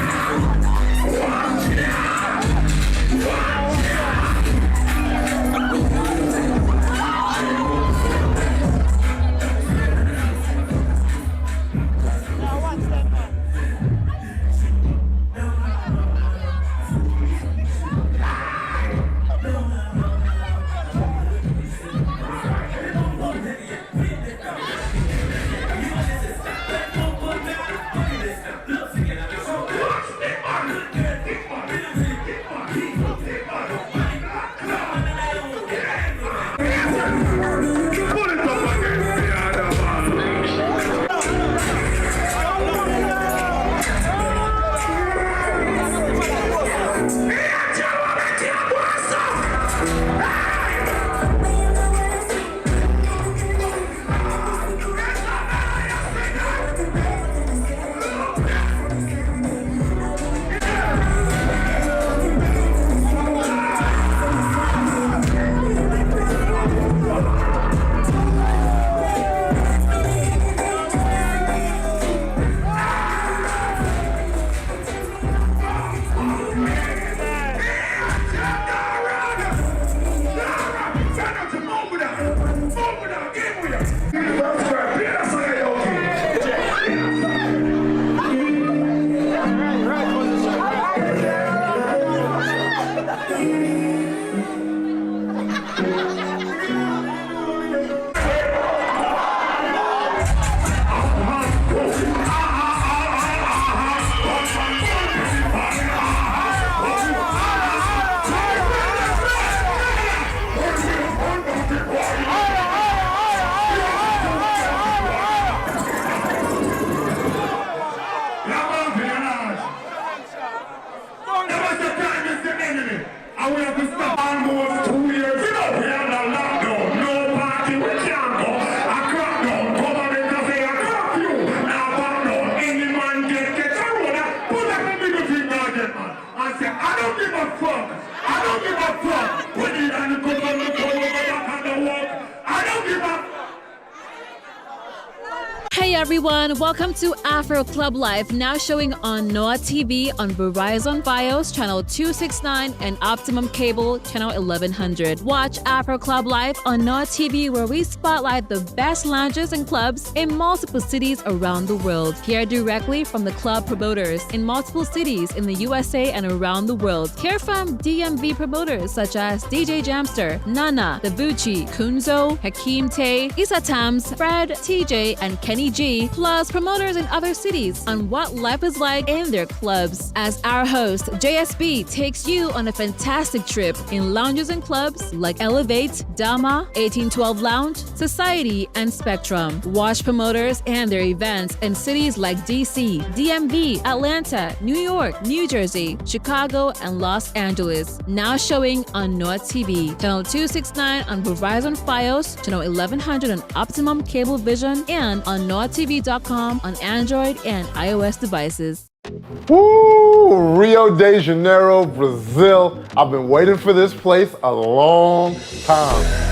Hey everyone, welcome to Afro Club Life, now showing on NoireTV on Verizon Fios channel 269 and Optimum Cable channel 1100. Watch Afro Club Life on NoireTV, where we spotlight the best lounges and clubs in multiple cities around the world. Hear directly from the club promoters in multiple cities in the USA and around the world. Hear from DMV promoters such as DJ Jamster, Nana, Davuchi, Kunzo, Hakeem Tay, Issa Tams, Fred, TJ, and Kenny G, plus promoters in other cities on what life is like in their clubs. As our host, JSB, takes you on a fantastic trip in lounges and clubs like Elevate, Dama, 1812 Lounge, Society, and Spectrum. Watch promoters and their events in cities like DC, DMV, Atlanta, New York, New Jersey, Chicago, and Los Angeles. Now showing on NoireTV, channel 269 on Verizon Fios, channel 1100 on Optimum Cable Vision, and on NoireTV.com on Android and iOS devices. Woo! Rio de Janeiro, Brazil. I've been waiting for this place a long time.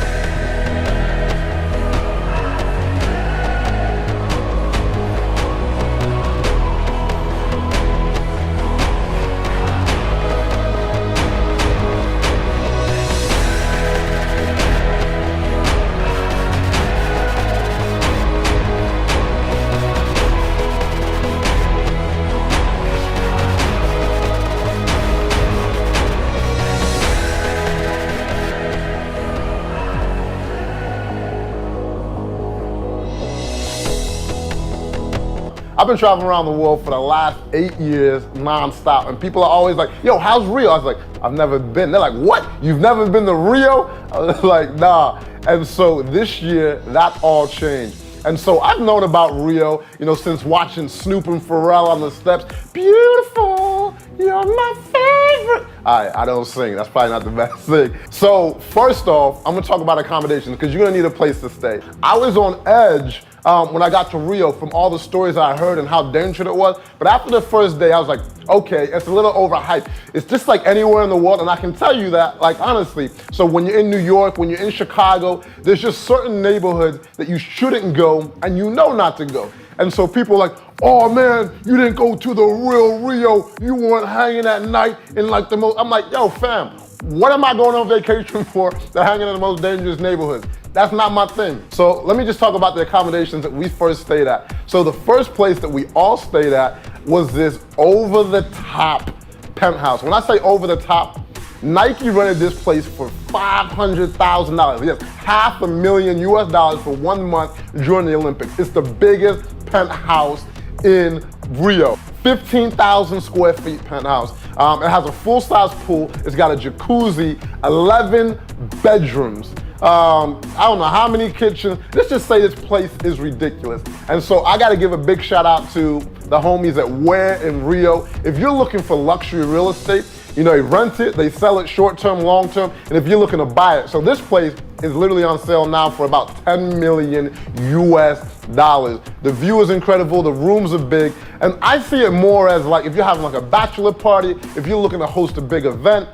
I've been traveling around the world for the last 8 years non-stop, and people are always like, yo, how's Rio? I was like, I've never been. They're like, what? You've never been to Rio? I was like, nah. And so this year, that all changed. And so I've known about Rio, since watching Snoop and Pharrell on the steps. Beautiful, you're my favorite. I don't sing, that's probably not the best thing. So first off, I'm gonna talk about accommodations because you're gonna need a place to stay. I was on edge when I got to Rio from all the stories I heard and how dangerous it was. But after the first day, I was like, okay, it's a little overhyped. It's just like anywhere in the world, and I can tell you that, like, honestly. So when you're in New York, when you're in Chicago, there's just certain neighborhoods that you shouldn't go, and you know not to go. And so people are like, oh man, you didn't go to the real Rio. You weren't hanging at night in like the most, I'm like, yo fam, what am I going on vacation for to hanging in the most dangerous neighborhoods? That's not my thing. So let me just talk about the accommodations that we first stayed at. So the first place that we all stayed at was this over-the-top penthouse. When I say over-the-top, Nike rented this place for $500,000. Yes, $500,000 US for 1 month during the Olympics. It's the biggest penthouse in Rio. 15,000 square feet penthouse. It has a full-size pool. It's got a jacuzzi, 11 bedrooms. I don't know how many kitchens. Let's just say this place is ridiculous. And so I gotta give a big shout out to the homies at Where in Rio. If you're looking for luxury real estate, they rent it, they sell it short-term, long-term, and if you're looking to buy it. So this place is literally on sale now for about 10 million US dollars. The view is incredible, the rooms are big, and I see it more as like if you're having like a bachelor party, if you're looking to host a big event.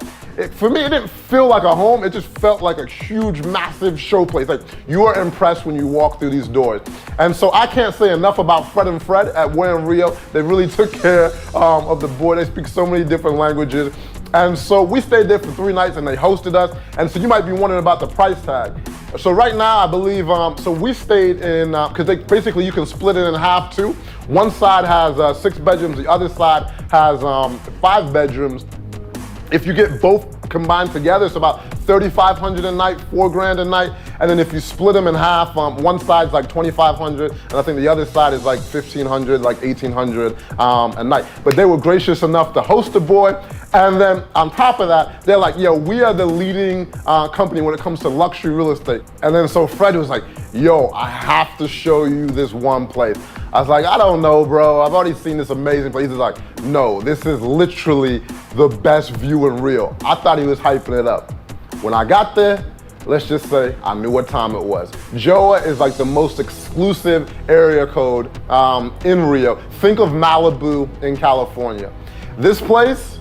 For me, it didn't feel like a home, it just felt like a huge, massive show place. Like, you are impressed when you walk through these doors. And so I can't say enough about Fred and Fred at Where in Rio. They really took care of the boy. They speak so many different languages. And so we stayed there for 3 nights and they hosted us. And so you might be wondering about the price tag. So right now, I believe, so we stayed in, because basically you can split it in half too. One side has 6 bedrooms, the other side has 5 bedrooms. If you get both combined together, it's about $3,500 a night, $4,000 a night. And then if you split them in half, one side's like $2,500, and I think the other side is like $1,500, like $1,800 a night. But they were gracious enough to host the boy. And then on top of that, they're like, yo, we are the leading company when it comes to luxury real estate. And then so Fred was like, yo, I have to show you this one place. I was like, I don't know, bro. I've already seen this amazing place. He's like, no, this is literally the best view in Rio. I thought he was hyping it up. When I got there, let's just say I knew what time it was. Joa is like the most exclusive area code in Rio. Think of Malibu in California. This place,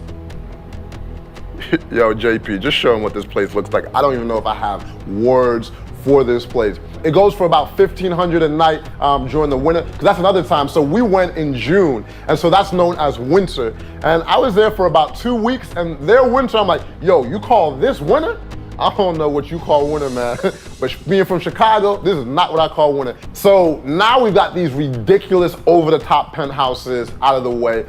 yo, JP, just show him what this place looks like. I don't even know if I have words for this place. It goes for about $1,500 a night during the winter, because that's another time. So we went in June, and so that's known as winter. And I was there for about 2 weeks, and their winter, I'm like, yo, you call this winter? I don't know what you call winter, man. But being from Chicago, this is not what I call winter. So now we've got these ridiculous over-the-top penthouses out of the way.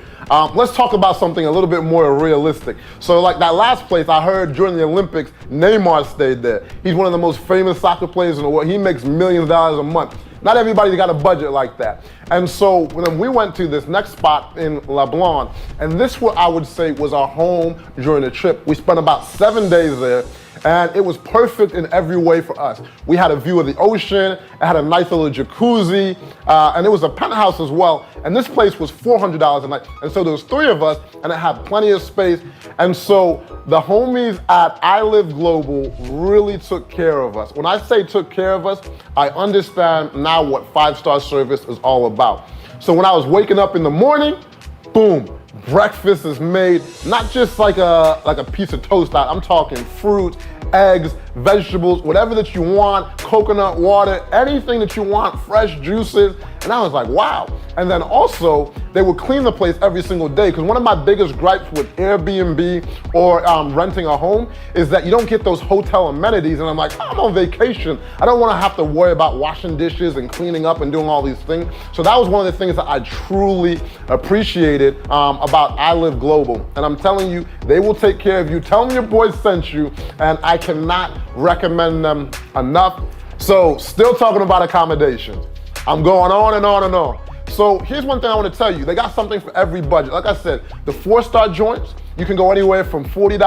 Let's talk about something a little bit more realistic. So like that last place, I heard during the Olympics, Neymar stayed there. He's one of the most famous soccer players in the world. He makes millions of dollars a month. Not everybody's got a budget like that. And so when we went to this next spot in Leblon, and this what I would say was our home during the trip. We spent about 7 days there, and it was perfect in every way for us. We had a view of the ocean, it had a nice little jacuzzi, and it was a penthouse as well. And this place was $400 a night. And so there was 3 of us, and it had plenty of space. And so the homies at I Live Global really took care of us. When I say took care of us, I understand now what 5-star service is all about. So when I was waking up in the morning, boom, breakfast is made, not just like a piece of toast out. I'm talking fruit, eggs, vegetables, whatever that you want, coconut water, anything that you want, fresh juices. And I was like, wow. And then also, they would clean the place every single day, because one of my biggest gripes with Airbnb or renting a home is that you don't get those hotel amenities. And I'm like, I'm on vacation. I don't want to have to worry about washing dishes and cleaning up and doing all these things. So that was one of the things that I truly appreciated about I Live Global. And I'm telling you, they will take care of you. Tell them your boy sent you, and I cannot recommend them enough. So still talking about accommodations. I'm going on and on and on. So here's one thing I want to tell you. They got something for every budget. Like I said, the 4-star joints, you can go anywhere from $40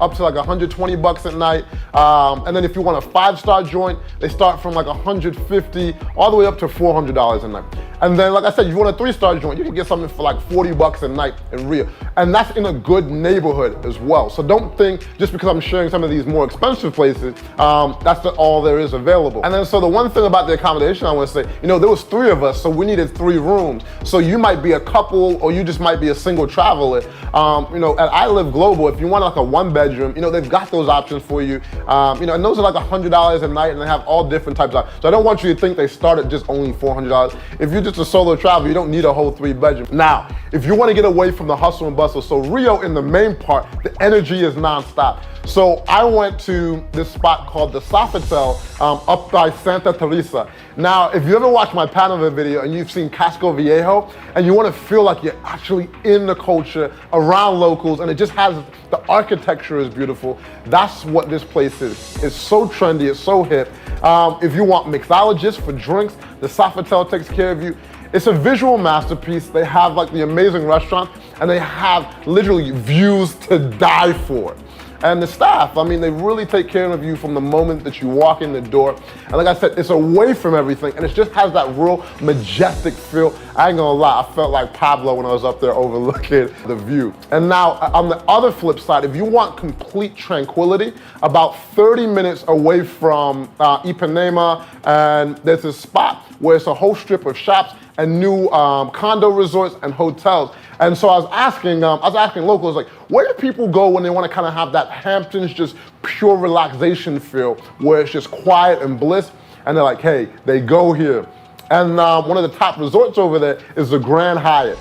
up to like $120 at night. And then if you want a 5-star joint, they start from like $150 all the way up to $400 a night. And then, like I said, if you want a 3-star joint, you can get something for like $40 a night in Rio. And that's in a good neighborhood as well. So don't think just because I'm sharing some of these more expensive places, that's all there is available. And then so the one thing about the accommodation I want to say, you know, there was 3 of us, so we needed 3 rooms. So you might be a couple or you just might be a single traveler. You know, at I Live Global, if you want like a 1-bedroom, you know, they've got those options for you. You know, and those are like $100 a night, and they have all different types of. So I don't want you to think they start at just only $400. If you're just a solo traveler, you don't need a whole 3-bedroom. Now, if you want to get away from the hustle and bustle, so Rio in the main part, the energy is nonstop. So I went to this spot called the Sofitel up by Santa Teresa. Now, if you ever watched my Panama video and you've seen Casco Viejo, and you want to feel like you're actually in the culture, around locals, and it just has, the architecture is beautiful, that's what this place is. It's so trendy, it's so hip. If you want mixologists for drinks, the Sofitel takes care of you. It's a visual masterpiece. They have like the amazing restaurant, and they have literally views to die for. And the staff, I mean, they really take care of you from the moment that you walk in the door. And like I said, it's away from everything, and it just has that real majestic feel. I ain't gonna lie, I felt like Pablo when I was up there overlooking the view. And now, on the other flip side, if you want complete tranquility, about 30 minutes away from Ipanema, and there's a spot where it's a whole strip of shops and new condo resorts and hotels. And so I was asking locals, like, where do people go when they want to kind of have that Hamptons, just pure relaxation feel, where it's just quiet and bliss? And they're like, hey, they go here. And one of the top resorts over there is the Grand Hyatt.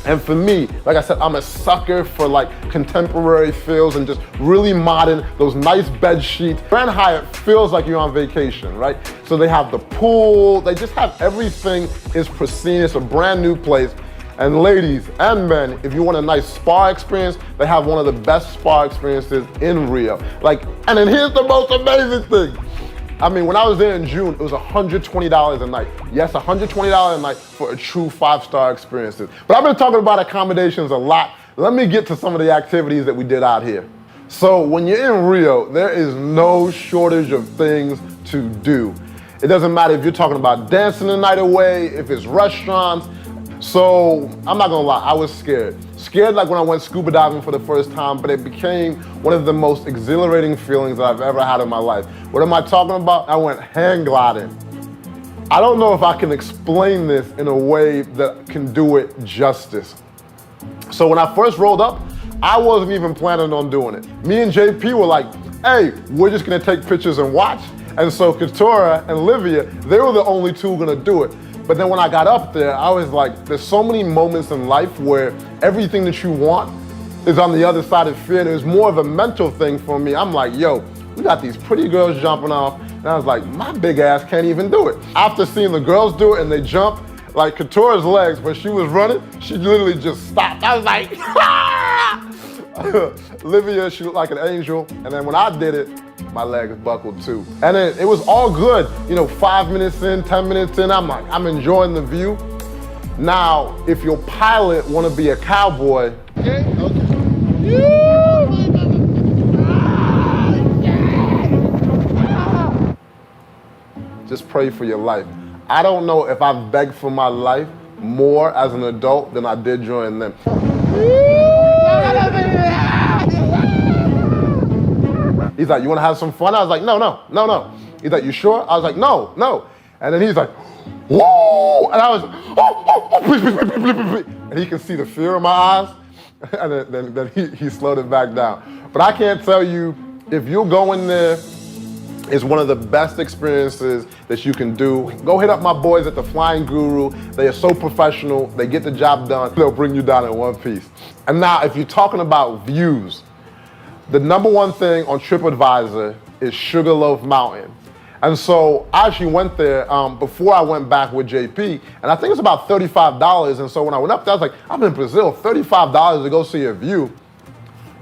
And for me, like I said, I'm a sucker for like contemporary feels and just really modern, those nice bed sheets. Grand Hyatt feels like you're on vacation, right? So they have the pool, they just have everything is pristine. It's a brand new place. And ladies and men, if you want a nice spa experience, they have one of the best spa experiences in Rio. Like, and then here's the most amazing thing. I mean, when I was there in June, it was $120 a night. Yes, $120 a night for a true 5-star experience. But I've been talking about accommodations a lot. Let me get to some of the activities that we did out here. So when you're in Rio, there is no shortage of things to do. It doesn't matter if you're talking about dancing the night away, if it's restaurants. So I'm not gonna lie, I was scared. Scared like when I went scuba diving for the first time, but it became one of the most exhilarating feelings that I've ever had in my life. What am I talking about? I went hang gliding. I don't know if I can explain this in a way that can do it justice. So when I first rolled up, I wasn't even planning on doing it. Me and JP were like, hey, we're just gonna take pictures and watch. And so Katora and Olivia, they were the only two gonna do it. But then when I got up there, I was like, there's so many moments in life where everything that you want is on the other side of fear. There's more of a mental thing for me. I'm like, yo, we got these pretty girls jumping off. And I was like, my big ass can't even do it. After seeing the girls do it and they jump, like Katora's legs, when she was running, she literally just stopped. I was like, ah! Olivia, she looked like an angel. And then when I did it, my legs buckled too. And it was all good. 5 minutes in, 10 minutes in, I'm like, I'm enjoying the view. Now, if your pilot wanna be a cowboy, just pray for your life. I don't know if I've begged for my life more as an adult than I did during them. He's like, you wanna have some fun? I was like, no. He's like, you sure? I was like, no. And then he's like, whoa! And I was, oh, please. And he can see the fear in my eyes. And then he slowed it back down. But I can't tell you, if you're going there, it's one of the best experiences that you can do. Go hit up my boys at the Flying Guru. They are so professional. They get the job done. They'll bring you down in one piece. And now, if you're talking about views, the number one thing on TripAdvisor is Sugarloaf Mountain. And so I actually went there before I went back with JP, and I think it's about $35. And so when I went up there, I was like, I'm in Brazil, $35 to go see a view.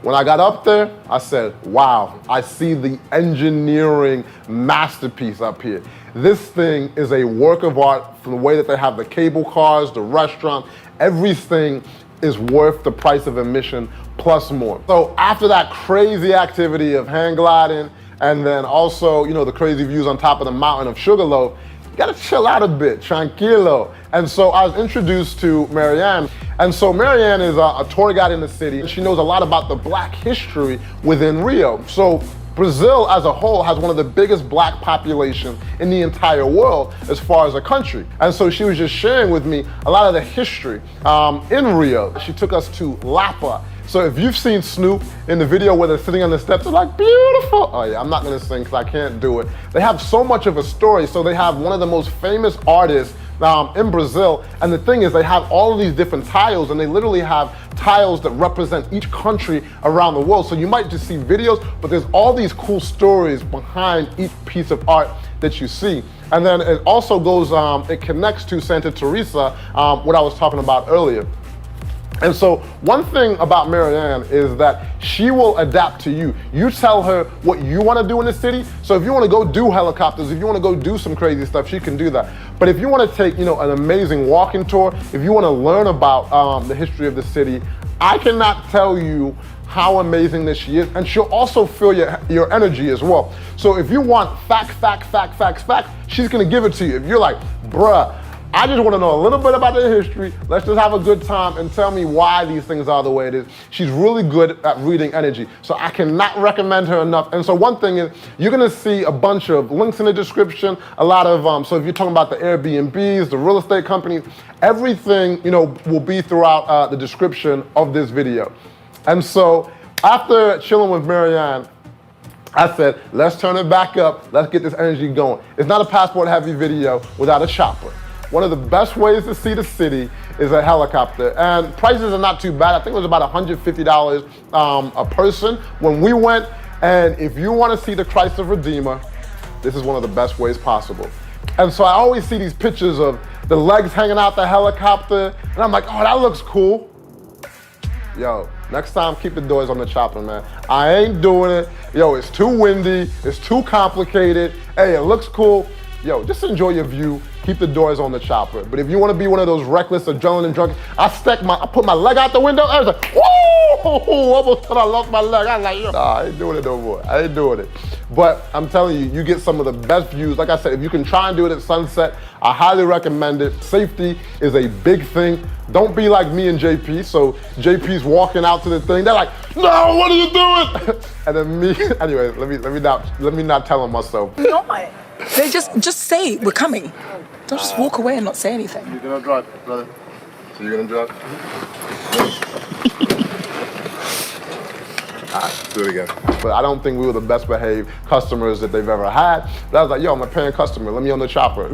When I got up there, I said, wow, I see the engineering masterpiece up here. This thing is a work of art from the way that they have the cable cars, the restaurant, everything is worth the price of admission plus more. So after that crazy activity of hang gliding, and then also, the crazy views on top of the mountain of Sugarloaf, you gotta chill out a bit, tranquilo. And so I was introduced to Marianne. And so Marianne is a tour guide in the city. She knows a lot about the Black history within Rio. So Brazil as a whole has one of the biggest Black populations in the entire world as far as a country. And so she was just sharing with me a lot of the history in Rio. She took us to Lapa. So if you've seen Snoop in the video where they're sitting on the steps, they're like, beautiful. Oh yeah, I'm not gonna sing because I can't do it. They have so much of a story. So they have one of the most famous artists in Brazil. And the thing is, they have all of these different tiles, and they literally have tiles that represent each country around the world. So you might just see videos, but there's all these cool stories behind each piece of art that you see. And then it also goes, it connects to Santa Teresa, what I was talking about earlier. And so one thing about Marianne is that she will adapt to you. You tell her what you want to do in the city. So if you want to go do helicopters, if you want to go do some crazy stuff, she can do that. But if you want to take, an amazing walking tour, if you want to learn about the history of the city, I cannot tell you how amazing this she is. And she'll also feel your energy as well. So if you want facts, she's going to give it to you. If you're like, bruh, I just want to know a little bit about their history. Let's just have a good time and tell me why these things are the way it is. She's really good at reading energy. So I cannot recommend her enough. And so one thing is, you're going to see a bunch of links in the description, a lot of, so if you're talking about the Airbnbs, the real estate companies, everything, will be throughout the description of this video. And so after chilling with Marianne, I said, let's turn it back up. Let's get this energy going. It's not a passport heavy video without a chopper. One of the best ways to see the city is a helicopter. And prices are not too bad. I think it was about $150 a person when we went. And if you want to see the Christ of Redeemer, this is one of the best ways possible. And so I always see these pictures of the legs hanging out the helicopter. And I'm like, oh, that looks cool. Yo, next time, keep the doors on the chopper, man. I ain't doing it. Yo, it's too windy. It's too complicated. Hey, it looks cool. Yo, just enjoy your view. Keep the doors on the chopper. But if you want to be one of those reckless adrenaline drunk, I put my leg out the window. I was like, whoa! Almost thought I lost my leg. I was like, yo, nah, I ain't doing it no more. I ain't doing it. But I'm telling you, you get some of the best views. Like I said, if you can try and do it at sunset, I highly recommend it. Safety is a big thing. Don't be like me and JP. So JP's walking out to the thing. They're like, no, what are you doing? And then me, anyway, let me not tell them myself. No, they just say we're coming. Don't just walk away and not say anything. You're gonna drive, brother. So you're gonna drive? All right, let's do it again. But I don't think we were the best behaved customers that they've ever had. But I was like, yo, I'm a paying customer. Let me on the chopper.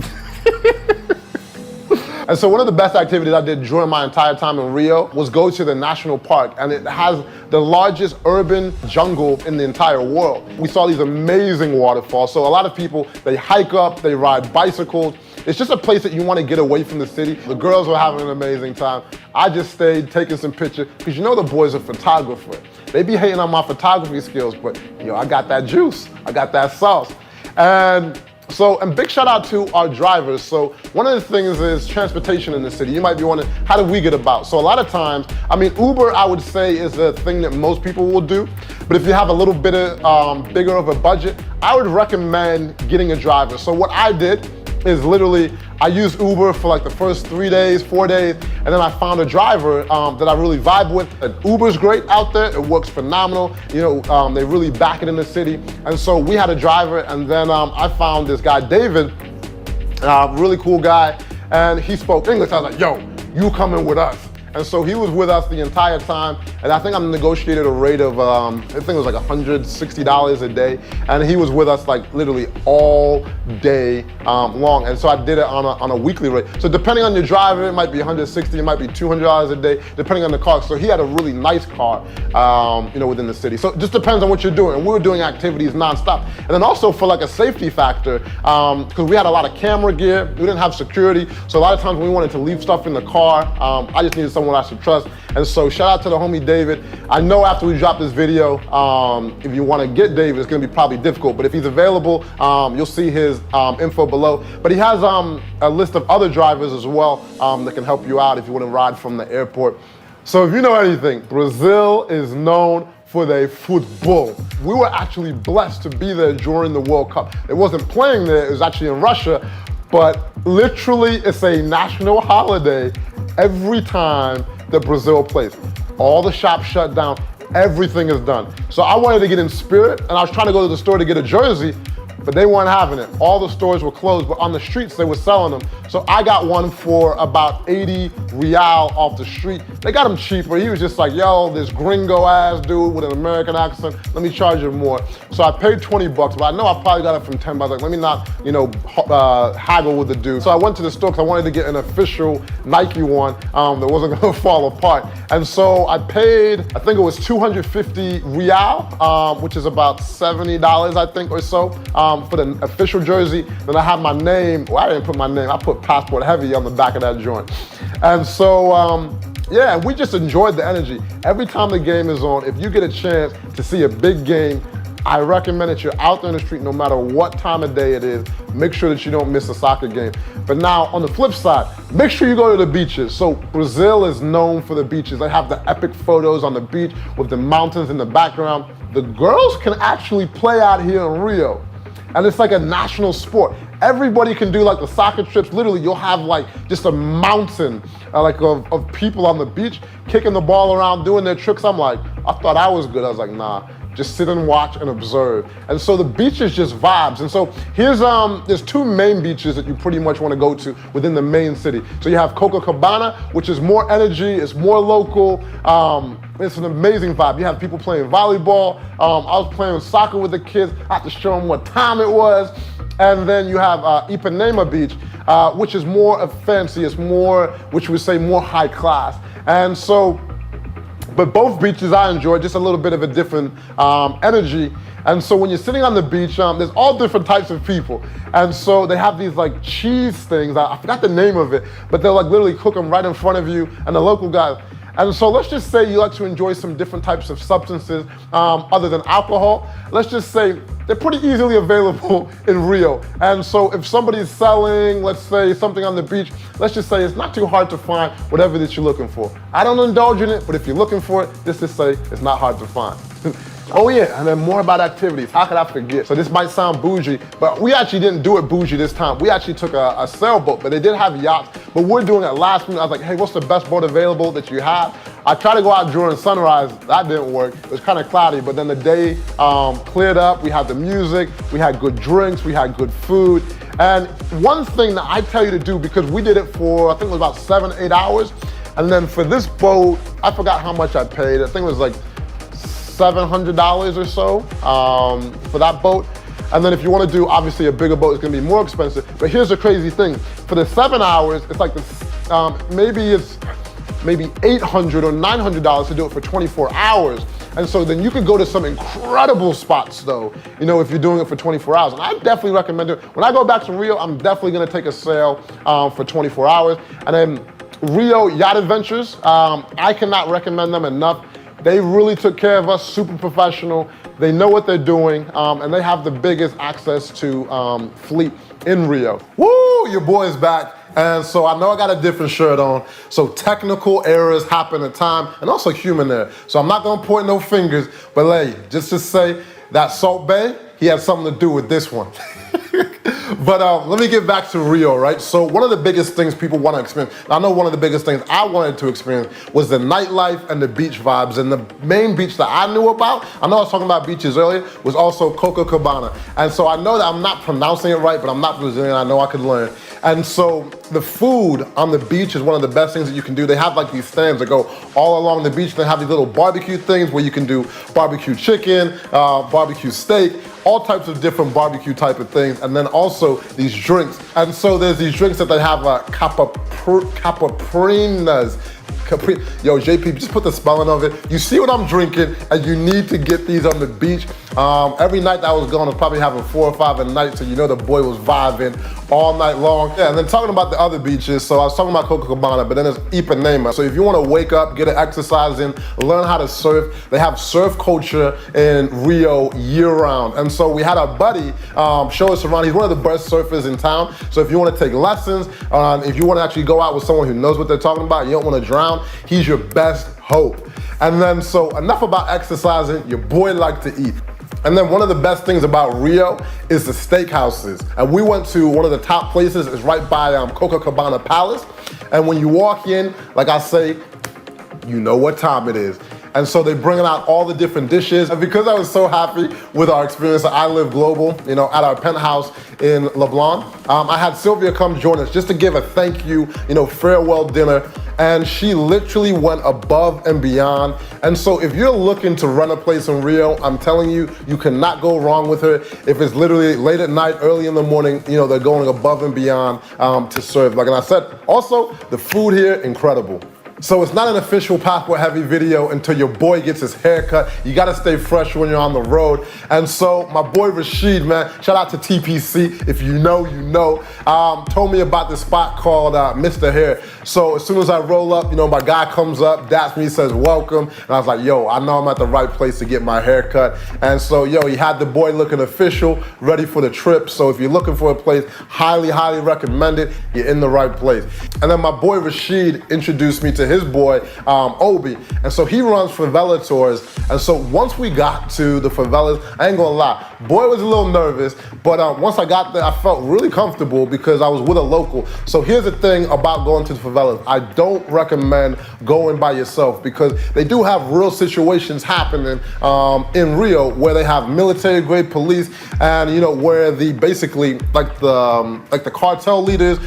And so one of the best activities I did during my entire time in Rio was go to the national park, and it has the largest urban jungle in the entire world. We saw these amazing waterfalls. So a lot of people, they hike up, they ride bicycles. It's just a place that you want to get away from the city. The girls were having an amazing time. I just stayed taking some pictures, because you know the boy's a photographer. They be hating on my photography skills, but I got that juice, I got that sauce. And big shout out to our drivers. So one of the things is transportation in the city. You might be wondering, how do we get about? So a lot of times, Uber, I would say, is a thing that most people will do. But if you have a little bit of bigger of a budget, I would recommend getting a driver. So what I did is literally, I used Uber for like the first 3 days, 4 days, and then I found a driver that I really vibe with. And Uber's great out there, it works phenomenal. They really back it in the city. And so we had a driver, and then I found this guy, David, really cool guy, and he spoke English. I was like, yo, you coming with us. And so he was with us the entire time, and I think I negotiated a rate of, I think it was like $160 a day, and he was with us like literally all day long. And so I did it on a weekly rate. So depending on your driver, it might be $160, it might be $200 a day, depending on the car. So he had a really nice car, within the city. So it just depends on what you're doing. And we were doing activities nonstop. And then also for like a safety factor, because we had a lot of camera gear, we didn't have security. So a lot of times when we wanted to leave stuff in the car, I just needed someone I should trust. And so shout out to the homie David. I know after we drop this video, if you want to get David, it's going to be probably difficult, but if he's available, you'll see his info below. But he has a list of other drivers as well that can help you out if you want to ride from the airport. So if you know anything, Brazil is known for their football. We were actually blessed to be there during the World Cup. It wasn't playing there, it was actually in Russia, but literally it's a national holiday every time that Brazil plays. All the shops shut down, everything is done. So I wanted to get in spirit, and I was trying to go to the store to get a jersey, but they weren't having it. All the stores were closed, but on the streets they were selling them. So I got one for about 80 real off the street. They got him cheaper. He was just like, yo, this gringo ass dude with an American accent, let me charge you more. So I paid 20 bucks, but I know I probably got it from 10 bucks. Like, let me not, haggle with the dude. So I went to the store because I wanted to get an official Nike one that wasn't gonna fall apart. And so I paid, I think it was 250 real, which is about $70, I think, or so, for the official jersey. Then I had my name, well, I didn't put my name, I put Passport Heavy on the back of that joint. And so, yeah, we just enjoyed the energy. Every time the game is on, if you get a chance to see a big game, I recommend that you're out there in the street no matter what time of day it is. Make sure that you don't miss a soccer game. But now, on the flip side, make sure you go to the beaches. So Brazil is known for the beaches. They have the epic photos on the beach with the mountains in the background. The girls can actually play out here in Rio. And it's like a national sport. Everybody can do like the soccer trips. Literally, you'll have like just a mountain of people on the beach kicking the ball around, doing their tricks. I'm like, I thought I was good. I was like, nah, just sit and watch and observe. And so the beach is just vibes. And so here's, there's two main beaches that you pretty much want to go to within the main city. So you have Copacabana, which is more energy, it's more local. It's an amazing vibe. You have people playing volleyball. I was playing soccer with the kids. I had to show them what time it was. And then you have Ipanema Beach, which is more fancy. It's more, which we say more high class. And so, but both beaches I enjoy, just a little bit of a different energy. And so when you're sitting on the beach, there's all different types of people. And so they have these like cheese things, I forgot the name of it, but they'll like literally cook them right in front of you, and the local guys. And so let's just say you like to enjoy some different types of substances other than alcohol. Let's just say they're pretty easily available in Rio. And so if somebody's selling, let's say, something on the beach, let's just say it's not too hard to find whatever that you're looking for. I don't indulge in it, but if you're looking for it, just to say it's not hard to find. Oh yeah, and then more about activities. How could I forget? So this might sound bougie, but we actually didn't do it bougie this time. We actually took a sailboat, but they did have yachts, but we're doing it last minute. I was like, hey, what's the best boat available that you have? I tried to go out during sunrise, that didn't work. It was kind of cloudy, but then the day cleared up. We had the music, we had good drinks, we had good food. And one thing that I tell you to do, because we did it for, I think it was about 7-8 hours. And then for this boat, I forgot how much I paid. I think it was like $700 or so for that boat. And then if you want to do, obviously, a bigger boat, it's going to be more expensive. But here's the crazy thing. For the 7 hours, it's like maybe $800 or $900 to do it for 24 hours. And so then you could go to some incredible spots though, you know, if you're doing it for 24 hours. And I definitely recommend it. When I go back to Rio, I'm definitely gonna take a sail for 24 hours. And then Rio Yacht Adventures, I cannot recommend them enough. They really took care of us, super professional. They know what they're doing, and they have the biggest access to fleet in Rio. Woo, your boy's back. And so I know I got a different shirt on. So technical errors happen at time, and also human error. So I'm not gonna point no fingers, but hey, just to say that Salt Bay, he had something to do with this one. But let me get back to Rio, right? So one of the biggest things people want to experience, I know one of the biggest things I wanted to experience was the nightlife and the beach vibes. And the main beach that I knew about, I know I was talking about beaches earlier, was also Copacabana. And so I know that I'm not pronouncing it right, but I'm not Brazilian, I know I could learn. And so the food on the beach is one of the best things that you can do. They have like these stands that go all along the beach. They have these little barbecue things where you can do barbecue chicken, barbecue steak, all types of different barbecue type of things. And then also these drinks. And so there's these drinks that they have capiprinas. Yo, JP, just put the spelling of it. You see what I'm drinking, and you need to get these on the beach. Every night that I was going, I was probably having 4 or 5 a night, so you know the boy was vibing all night long. Yeah, and then talking about the other beaches, so I was talking about Copacabana, but then there's Ipanema. So if you want to wake up, get an exercise in, learn how to surf, they have surf culture in Rio year-round. And so we had our buddy show us around. He's one of the best surfers in town. So if you want to take lessons, if you want to actually go out with someone who knows what they're talking about, you don't want to drown, he's your best hope. And then, so enough about exercising, your boy liked to eat. And then one of the best things about Rio is the steakhouses. And we went to one of the top places, it's right by Copacabana Palace. And when you walk in, like I say, you know what time it is. And so they bring out all the different dishes. And because I was so happy with our experience at I Live Global, you know, at our penthouse in Leblon, I had Sylvia come join us just to give a thank you, you know, farewell dinner. And she literally went above and beyond. And so if you're looking to run a place in Rio, I'm telling you, you cannot go wrong with her. If it's literally late at night, early in the morning, you know, they're going above and beyond to serve. Like I said, also, the food here, incredible. So it's not an official passport heavy video until your boy gets his haircut. You gotta stay fresh when you're on the road. And so my boy Rashid, man, shout out to TPC, if you know, you know, told me about this spot called Mr. Hair. So as soon as I roll up, you know, my guy comes up, daps me, says welcome. And I was like, yo, I know I'm at the right place to get my haircut. And so, yo, he had the boy looking official, ready for the trip. So if you're looking for a place, highly, highly recommend it. You're in the right place. And then my boy Rashid introduced me to his boy, Obi. And so he runs favela tours. And so once we got to the favelas, I ain't gonna lie, boy was a little nervous, but once I got there, I felt really comfortable because I was with a local. So here's the thing about going to the favelas. I don't recommend going by yourself because they do have real situations happening in Rio where they have military grade police and, you know, where the basically like the cartel leaders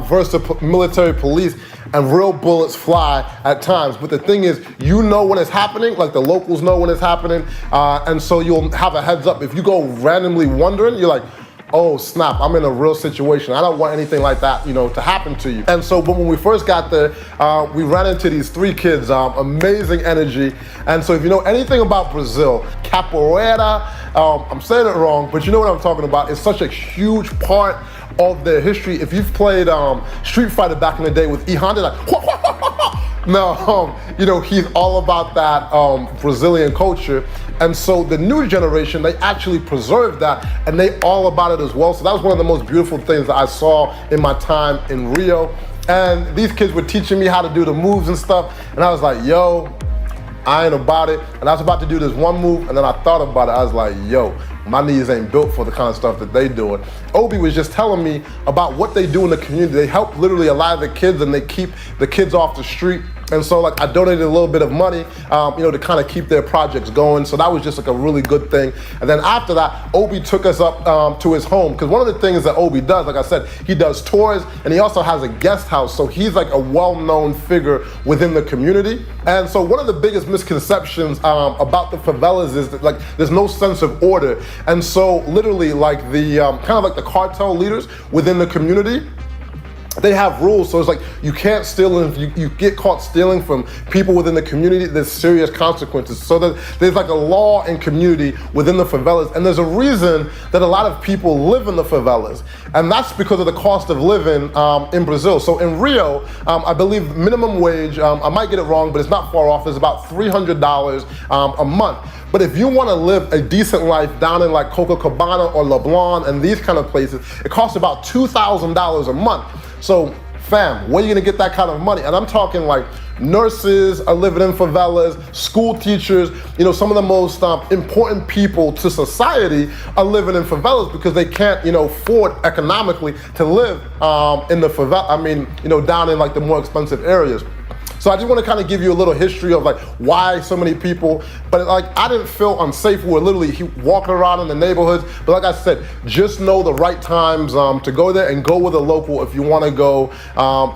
versus the military police, and real bullets fly at times. But the thing is, you know when it's happening, like the locals know when it's happening, and so you'll have a heads up. If you go randomly wandering, you're like, oh snap, I'm in a real situation. I don't want anything like that, you know, to happen to you. And so when we first got there, we ran into these 3 kids, amazing energy. And so if you know anything about Brazil, capoeira, I'm saying it wrong, but you know what I'm talking about. It's such a huge part of their history. If you've played Street Fighter back in the day with E Honda, like, no, you know, he's all about that Brazilian culture. And so the new generation, they actually preserved that and they all about it as well. So that was one of the most beautiful things that I saw in my time in Rio. And these kids were teaching me how to do the moves and stuff. And I was like, yo, I ain't about it. And I was about to do this one move and then I thought about it. I was like, yo, my knees ain't built for the kind of stuff that they doing. Obi was just telling me about what they do in the community. They help literally a lot of the kids and they keep the kids off the street. And so like I donated a little bit of money, you know, to kind of keep their projects going. So that was just like a really good thing. And then after that, Obi took us up to his home, because one of the things that Obi does, like I said, he does tours and he also has a guest house. So he's like a well-known figure within the community. And so one of the biggest misconceptions about the favelas is that like there's no sense of order. And so literally like the kind of like the cartel leaders within the community, they have rules. So it's like you can't steal, and if you get caught stealing from people within the community, there's serious consequences. So that there's like a law and community within the favelas, and there's a reason that a lot of people live in the favelas, and that's because of the cost of living in Brazil. So in Rio, I believe minimum wage, I might get it wrong, but it's not far off, is about $300 a month. But if you want to live a decent life down in like Copacabana or Leblon and these kind of places, it costs about $2,000 a month. So fam, where are you gonna get that kind of money? And I'm talking like nurses are living in favelas, school teachers, you know, some of the most important people to society are living in favelas because they can't, you know, afford economically to live in the favela, I mean, you know, down in like the more expensive areas. So I just want to kind of give you a little history of like why so many people, but like I didn't feel unsafe. We were literally walking around in the neighborhoods. But like I said, just know the right times to go there, and go with a local if you want to go,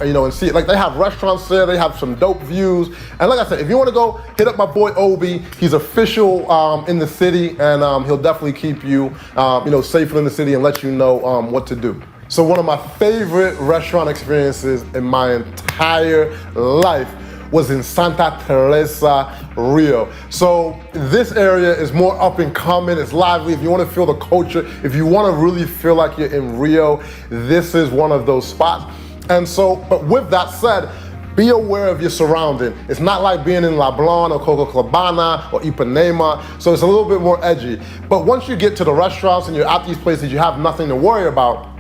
you know, and see it. Like they have restaurants there, they have some dope views. And like I said, if you want to go, hit up my boy Obi. He's official in the city, and he'll definitely keep you, you know, safer in the city and let you know what to do. So one of my favorite restaurant experiences in my entire life was in Santa Teresa, Rio. So this area is more up and coming, it's lively. If you want to feel the culture, if you want to really feel like you're in Rio, this is one of those spots. And so, but with that said, be aware of your surrounding. It's not like being in Leblon or Copacabana or Ipanema, so it's a little bit more edgy. But once you get to the restaurants and you're at these places, you have nothing to worry about.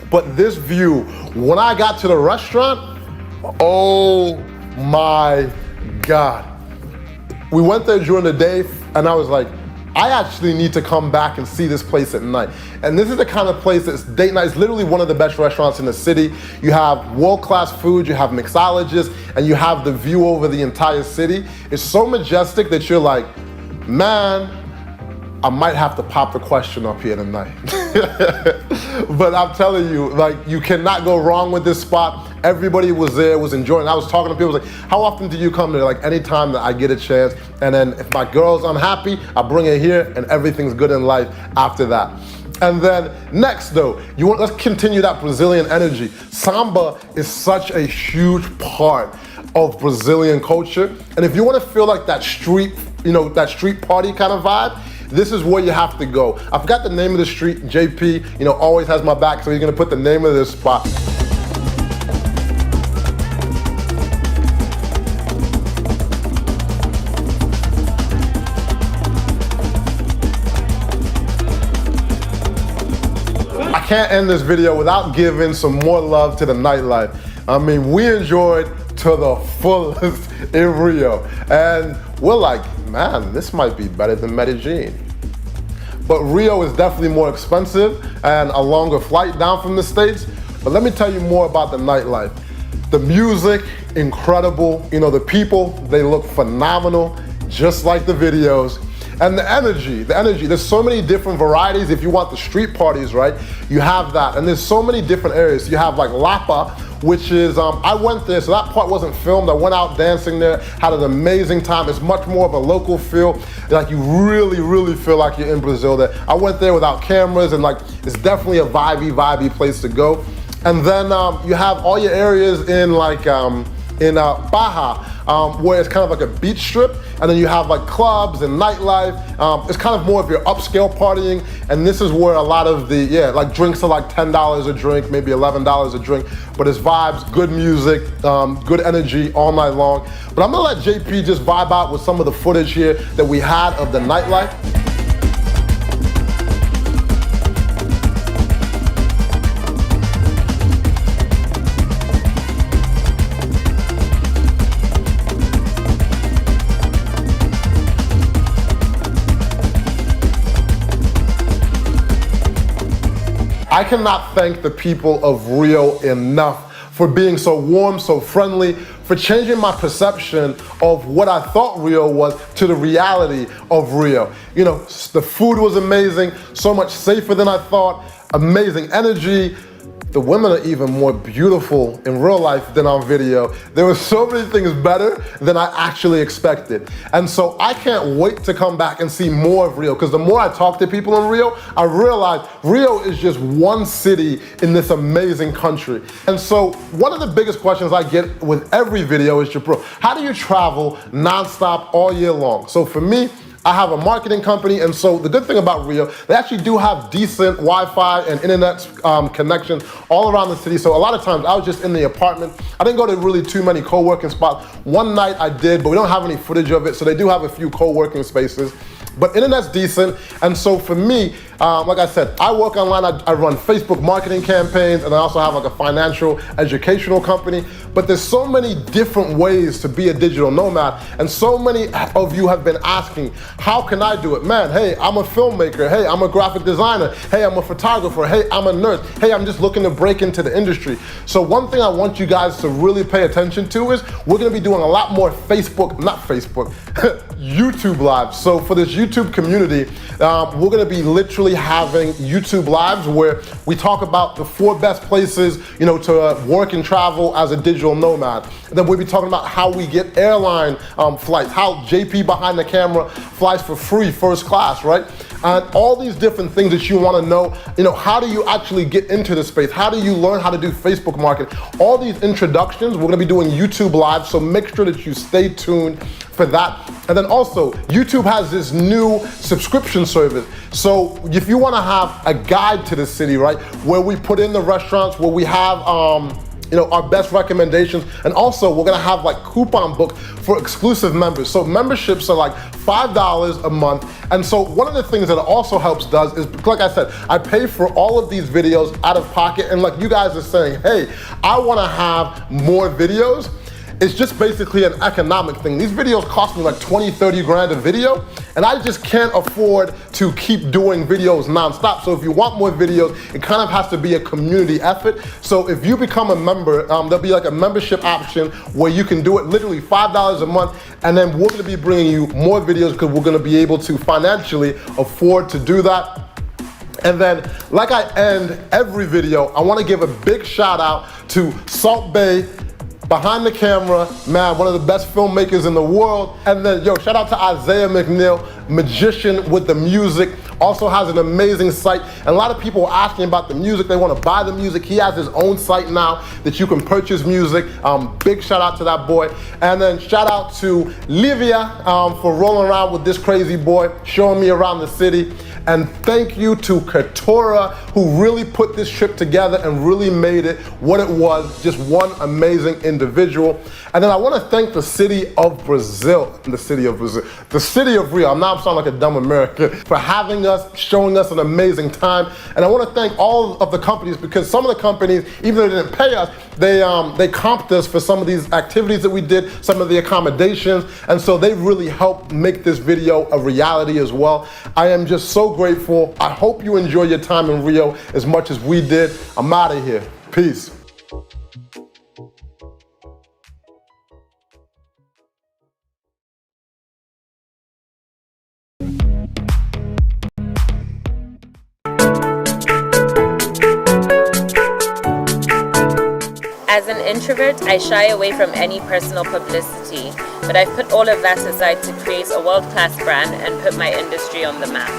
But this view, when I got to the restaurant, oh my God. We went there during the day and I was like, I actually need to come back and see this place at night. And this is the kind of place that's date night. It's literally one of the best restaurants in the city. You have world-class food, you have mixologists, and you have the view over the entire city. It's so majestic that you're like, man, I might have to pop the question up here tonight. But I'm telling you, like, you cannot go wrong with this spot. Everybody was there, was enjoying. I was talking to people, like, how often do you come there? Like, anytime that I get a chance. And then if my girl's unhappy, I bring her here and everything's good in life after that. And then next though, let's continue that Brazilian energy. Samba is such a huge part of Brazilian culture. And if you want to feel like that street, you know, that street party kind of vibe, this is where you have to go. I forgot the name of the street. JP, you know, always has my back, so he's gonna put the name of this spot. I can't end this video without giving some more love to the nightlife. I mean, we enjoyed to the fullest in Rio. And we're like, man, this might be better than Medellin. But Rio is definitely more expensive and a longer flight down from the States. But let me tell you more about the nightlife. The music, incredible. You know, the people, they look phenomenal, just like the videos. And the energy, there's so many different varieties. If you want the street parties, right, you have that. And there's so many different areas. You have like Lapa, which is, I went there, so that part wasn't filmed. I went out dancing there, had an amazing time. It's much more of a local feel. Like you really, really feel like you're in Brazil there. I went there without cameras, and like, it's definitely a vibey place to go. And then you have all your areas in like, in Baja, where it's kind of like a beach strip, and then you have like clubs and nightlife. It's kind of more of your upscale partying, and this is where a lot of the, like drinks are like $10 a drink, maybe $11 a drink, but it's vibes, good music, good energy all night long. But I'm gonna let JP just vibe out with some of the footage here that we had of the nightlife. I cannot thank the people of Rio enough for being so warm, so friendly, for changing my perception of what I thought Rio was to the reality of Rio. You know, the food was amazing, so much safer than I thought, amazing energy. The women are even more beautiful in real life than on video. There were so many things better than I actually expected. And so I can't wait to come back and see more of Rio, because the more I talk to people in Rio, I realize Rio is just one city in this amazing country. And so one of the biggest questions I get with every video is, Jabril, how do you travel nonstop all year long? So for me, I have a marketing company, and so the good thing about Rio, they actually do have decent Wi-Fi and internet connection all around the city. So a lot of times I was just in the apartment. I didn't go to really too many co-working spots. One night I did, but we don't have any footage of it, so they do have a few co-working spaces. But internet's decent, and so for me, like I said, I work online, I run Facebook marketing campaigns, and I also have like a financial educational company. But there's so many different ways to be a digital nomad, and so many of you have been asking, how can I do it? Man, hey, I'm a filmmaker, hey, I'm a graphic designer, hey, I'm a photographer, hey, I'm a nurse, hey, I'm just looking to break into the industry. So one thing I want you guys to really pay attention to is we're gonna be doing a lot more YouTube lives. So for this YouTube community, we're gonna be literally having YouTube lives where we talk about the 4 best places, you know, to work and travel as a digital nomad. And then we'll be talking about how we get airline flights, how JP behind the camera flies for free, first class, right? And all these different things that you wanna know, you know, how do you actually get into the space? How do you learn how to do Facebook marketing? All these introductions, we're gonna be doing YouTube live, so make sure that you stay tuned for that. And then also, YouTube has this new subscription service. So if you wanna have a guide to the city, right, where we put in the restaurants, where we have you know, our best recommendations, and also we're gonna have like coupon book for exclusive members. So memberships are like $5 a month. And so one of the things that it also helps does is, like I said, I pay for all of these videos out of pocket, and like you guys are saying, hey, I wanna have more videos. It's just basically an economic thing. These videos cost me like 20, 30 grand a video, and I just can't afford to keep doing videos nonstop. So if you want more videos, it kind of has to be a community effort. So if you become a member, there'll be like a membership option where you can do it literally $5 a month, and then we're gonna be bringing you more videos because we're gonna be able to financially afford to do that. And then, like I end every video, I wanna give a big shout out to Salt Bay, behind the camera, man, one of the best filmmakers in the world. And then, yo, shout out to Isaiah McNeil, magician with the music, also has an amazing site. And a lot of people are asking about the music, they wanna buy the music. He has his own site now that you can purchase music. Big shout out to that boy. And then shout out to Livia for rolling around with this crazy boy, showing me around the city. And thank you to Katora, who really put this trip together and really made it what it was, just one amazing individual. And then I wanna thank the city of Brazil, the city of Rio, I'm sounding like a dumb American, for having us, showing us an amazing time. And I wanna thank all of the companies, because some of the companies, even though they didn't pay us, they comped us for some of these activities that we did, some of the accommodations, and so they really helped make this video a reality as well. I am just so grateful. I hope you enjoy your time in Rio as much as we did. I'm out of here. Peace. As an introvert, I shy away from any personal publicity, but I've put all of that aside to create a world-class brand and put my industry on the map.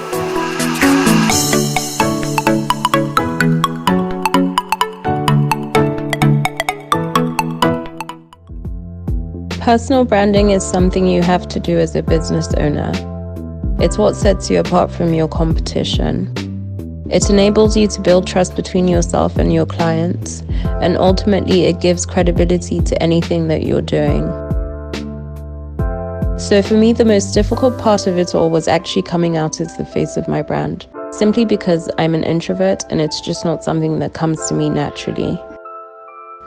Personal branding is something you have to do as a business owner. It's what sets you apart from your competition. It enables you to build trust between yourself and your clients, and ultimately it gives credibility to anything that you're doing. So for me, the most difficult part of it all was actually coming out as the face of my brand, simply because I'm an introvert and it's just not something that comes to me naturally.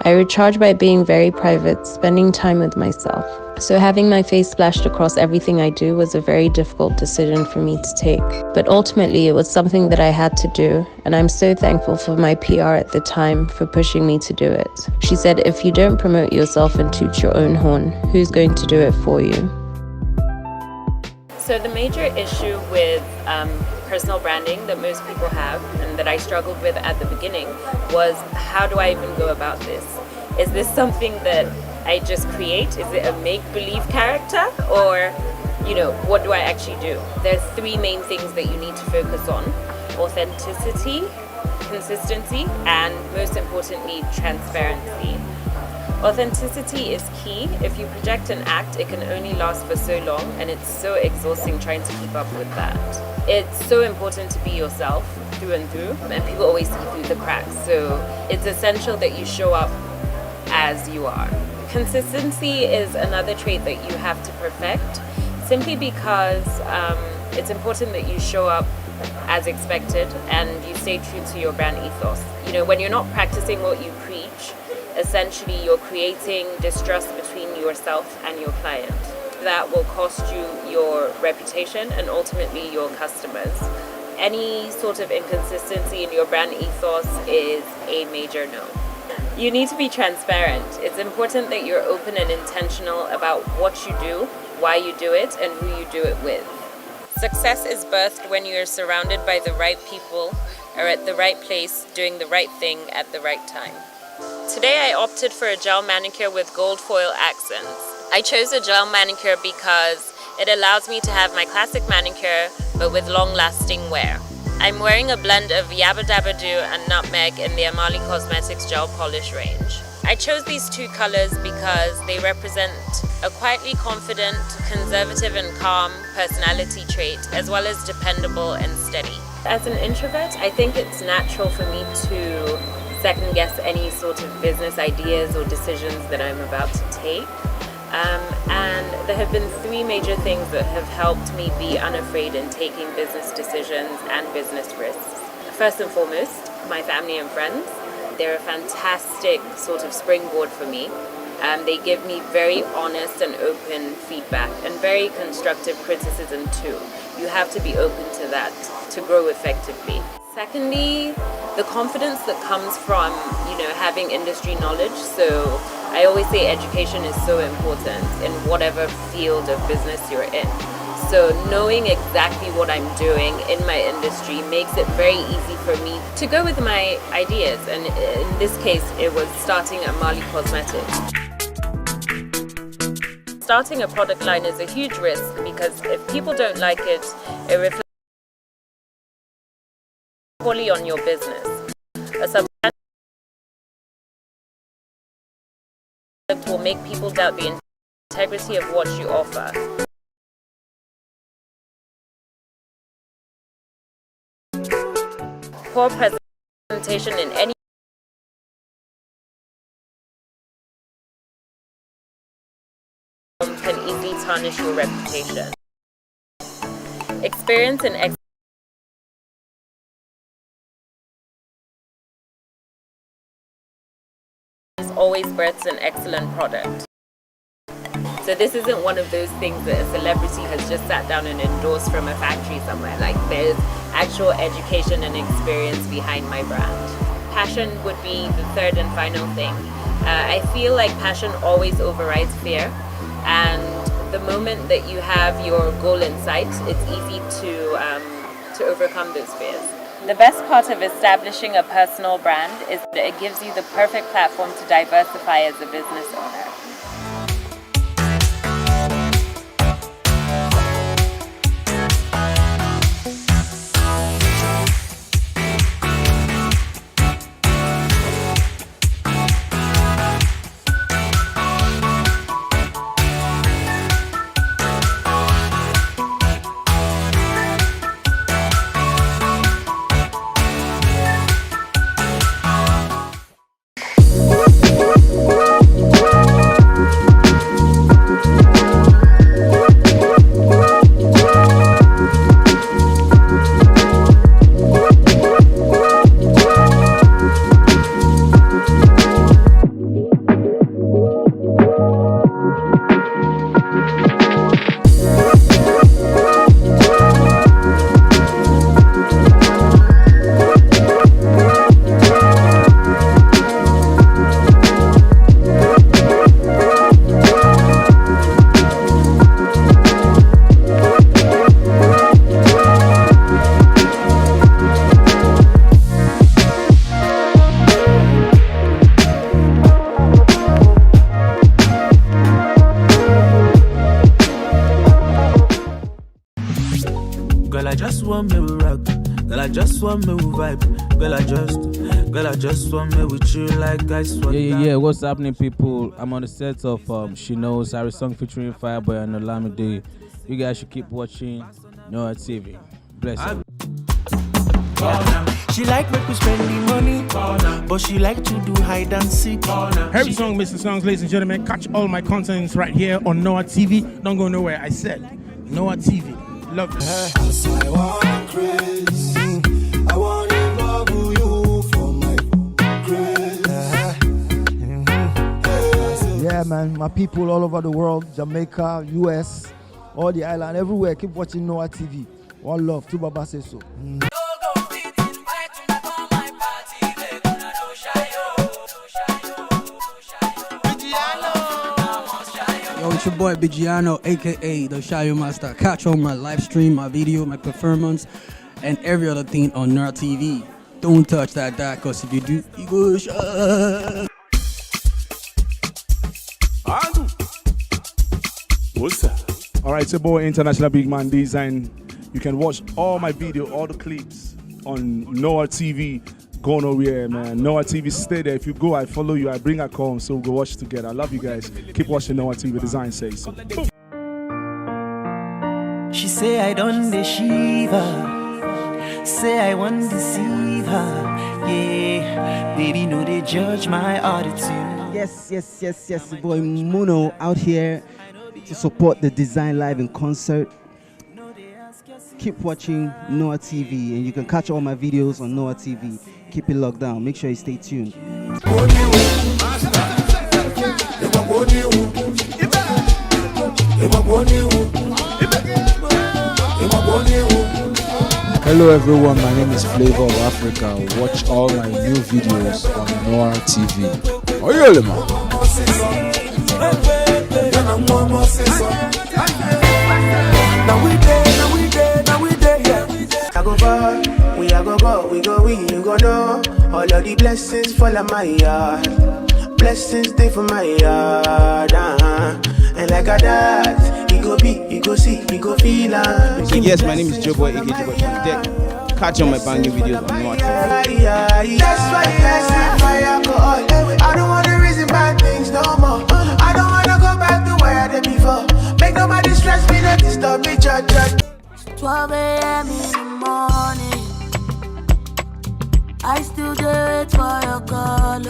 I recharge by being very private, spending time with myself. So having my face splashed across everything I do was a very difficult decision for me to take. But ultimately, it was something that I had to do, and I'm so thankful for my PR at the time for pushing me to do it. She said, if you don't promote yourself and toot your own horn, who's going to do it for you? So the major issue with personal branding that most people have, and that I struggled with at the beginning, was how do I even go about this? Is this something that I just create? Is it a make-believe character? Or, you know, what do I actually do? There's three main things that you need to focus on: authenticity, consistency, and most importantly, transparency. Authenticity is key. If you project an act, it can only last for so long, and it's so exhausting trying to keep up with that. It's so important to be yourself through and through, and people always see through the cracks. So it's essential that you show up as you are. Consistency is another trait that you have to perfect, simply because it's important that you show up as expected and you stay true to your brand ethos. You know, when you're not practicing what you preach, essentially you're creating distrust between yourself and your client. That will cost you your reputation and ultimately your customers. Any sort of inconsistency in your brand ethos is a major no. You need to be transparent. It's important that you're open and intentional about what you do, why you do it, and who you do it with. Success is birthed when you're surrounded by the right people, are at the right place, doing the right thing at the right time. Today I opted for a gel manicure with gold foil accents. I chose a gel manicure because it allows me to have my classic manicure but with long-lasting wear. I'm wearing a blend of Yabba Dabba Doo and Nutmeg in the Amali Cosmetics gel polish range. I chose these two colors because they represent a quietly confident, conservative and calm personality trait, as well as dependable and steady. As an introvert, I think it's natural for me to second guess any sort of business ideas or decisions that I'm about to take. And there have been three major things that have helped me be unafraid in taking business decisions and business risks. First and foremost, my family and friends. They're a fantastic sort of springboard for me. They give me very honest and open feedback and very constructive criticism too. You have to be open to that to grow effectively. Secondly, the confidence that comes from, having industry knowledge. So I always say education is so important in whatever field of business you're in. So knowing exactly what I'm doing in my industry makes it very easy for me to go with my ideas. And in this case, it was starting Amali Cosmetics. Starting a product line is a huge risk because if people don't like it, it reflects poorly on your business. A substantial will make people doubt the integrity of what you offer. Poor presentation in any form can easily tarnish your reputation. Experience and always births an excellent product. So this isn't one of those things that a celebrity has just sat down and endorsed from a factory somewhere. Like, there's actual education and experience behind my brand. Passion would be the third and final thing. I feel like passion always overrides fear, and the moment that you have your goal in sight, it's easy to overcome those fears. The best part of establishing a personal brand is that it gives you the perfect platform to diversify as a business owner. want me to rock. Girl, I just want me to vibe. Girl, I just want me with you like ice water. Yeah. What's happening, people? I'm on the set of She Knows, Harry song featuring Fireboy and Olamide. You guys should keep watching NoireTV. Bless you. She like make we spend the money, but she like to do hide and seek. Harry Song, Mr. Songs, ladies and gentlemen. Catch all my contents right here on NoireTV. Don't go nowhere. I said NoireTV. Love this. I want grace. I want to bubble you for my grace. Yeah, man. My people all over the world, Jamaica, US, all the island, everywhere. Keep watching NoireTV. One love. To Baba say so. Yo, it's your boy Bigiano, aka the Shayo Master. Catch on my live stream, my video, my performance, and every other thing on NoireTV. Don't touch that, cause if you do, you go shut. What's up? Alright, it's your boy International Big Man Design. You can watch all my video, all the clips on NoireTV. Go nowhere, man. NoireTV, stay there. If you go, I follow you. I bring her home, so we'll go watch together. I love you guys. Keep watching NoireTV. Design says so. She say I don't deceive her. Say I won't deceive her. Yeah, baby, no, they judge my attitude. Yes. Boy Muno out here to support the Design Live in concert. Keep watching NoireTV, and you can catch all my videos on NoireTV. Keep it locked down. Make sure you stay tuned. Hello everyone, my name is Flavor of Africa. Watch all my new videos on NoireTV. Oh yeah, man. I go far, we go, you go know. All of the blessings fall on my yard. Blessings stay for my yard. And like a that, he go be, he go see, he go feel. So yes, my name is Joe Boy, aka Joe Boy from Deck. Catch on my banging videos on NoireTV. That's why I said my alcohol. I don't wanna reason bad things no more. I don't wanna go back to where I did before. Make nobody stress me, not disturb me, judge. 12 a.m. in the morning, I still do it for your call.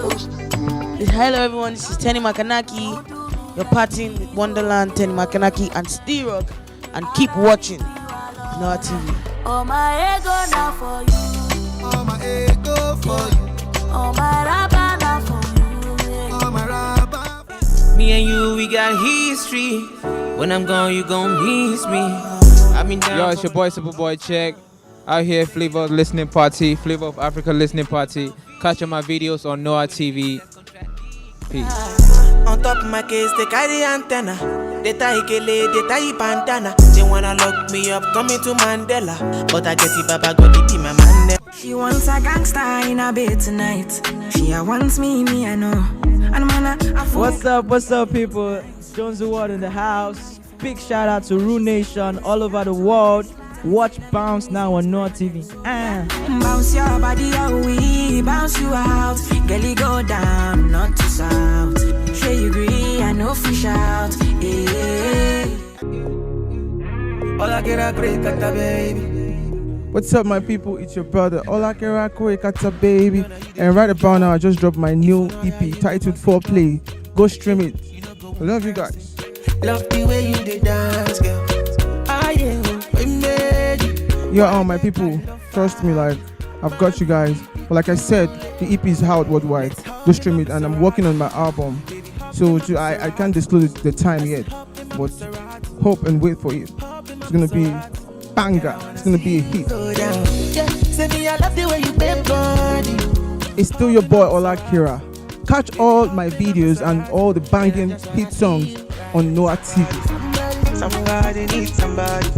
Hello everyone, this is Tenny Makanaki. You're partying with Wonderland, Tenny Makanaki and Steel Rock, and keep watching NoireTV. Oh my ego now for you. Oh my ego for you. Oh my rapper now for you. Oh my rapper. Me and you, we got history. When I'm gone, you gon' miss me. Yo, it's your boy Superboy Check. Out here, Flavor Listening Party, Flavor of Africa Listening Party. Catch on my videos on NoireTV. Peace. On top of my case, they carry antenna. They tie Ikele, they tie Pantana. They wanna lock me up, coming to Mandela. But I get it, Baba, go to my man. She wants a gangster in a bed tonight. She wants me, I know. And man, What's up, people? Jones Award in the house. Big shout out to Rue Nation all over the world. Watch Bounce now on NoireTV. Bounce your body out, we bounce you out. Girlie go down, not to south. Sure you agree, I know fish out. What's up, my people? It's your brother Olakerako Ekata Baby. And right about now, I just dropped my new EP titled Foreplay. Go stream it. I love you guys. Love the way you did dance, girl. Yeah, all my people, trust me, like I've got you guys. But like I said, the EP is out worldwide. Go stream it, and I'm working on my album. So I can't disclose the time yet, but hope and wait for it. It's gonna be banger. It's gonna be a hit. It's still your boy Ola Kira. Catch all my videos and all the banging hit songs on NoireTV. Somebody needs somebody.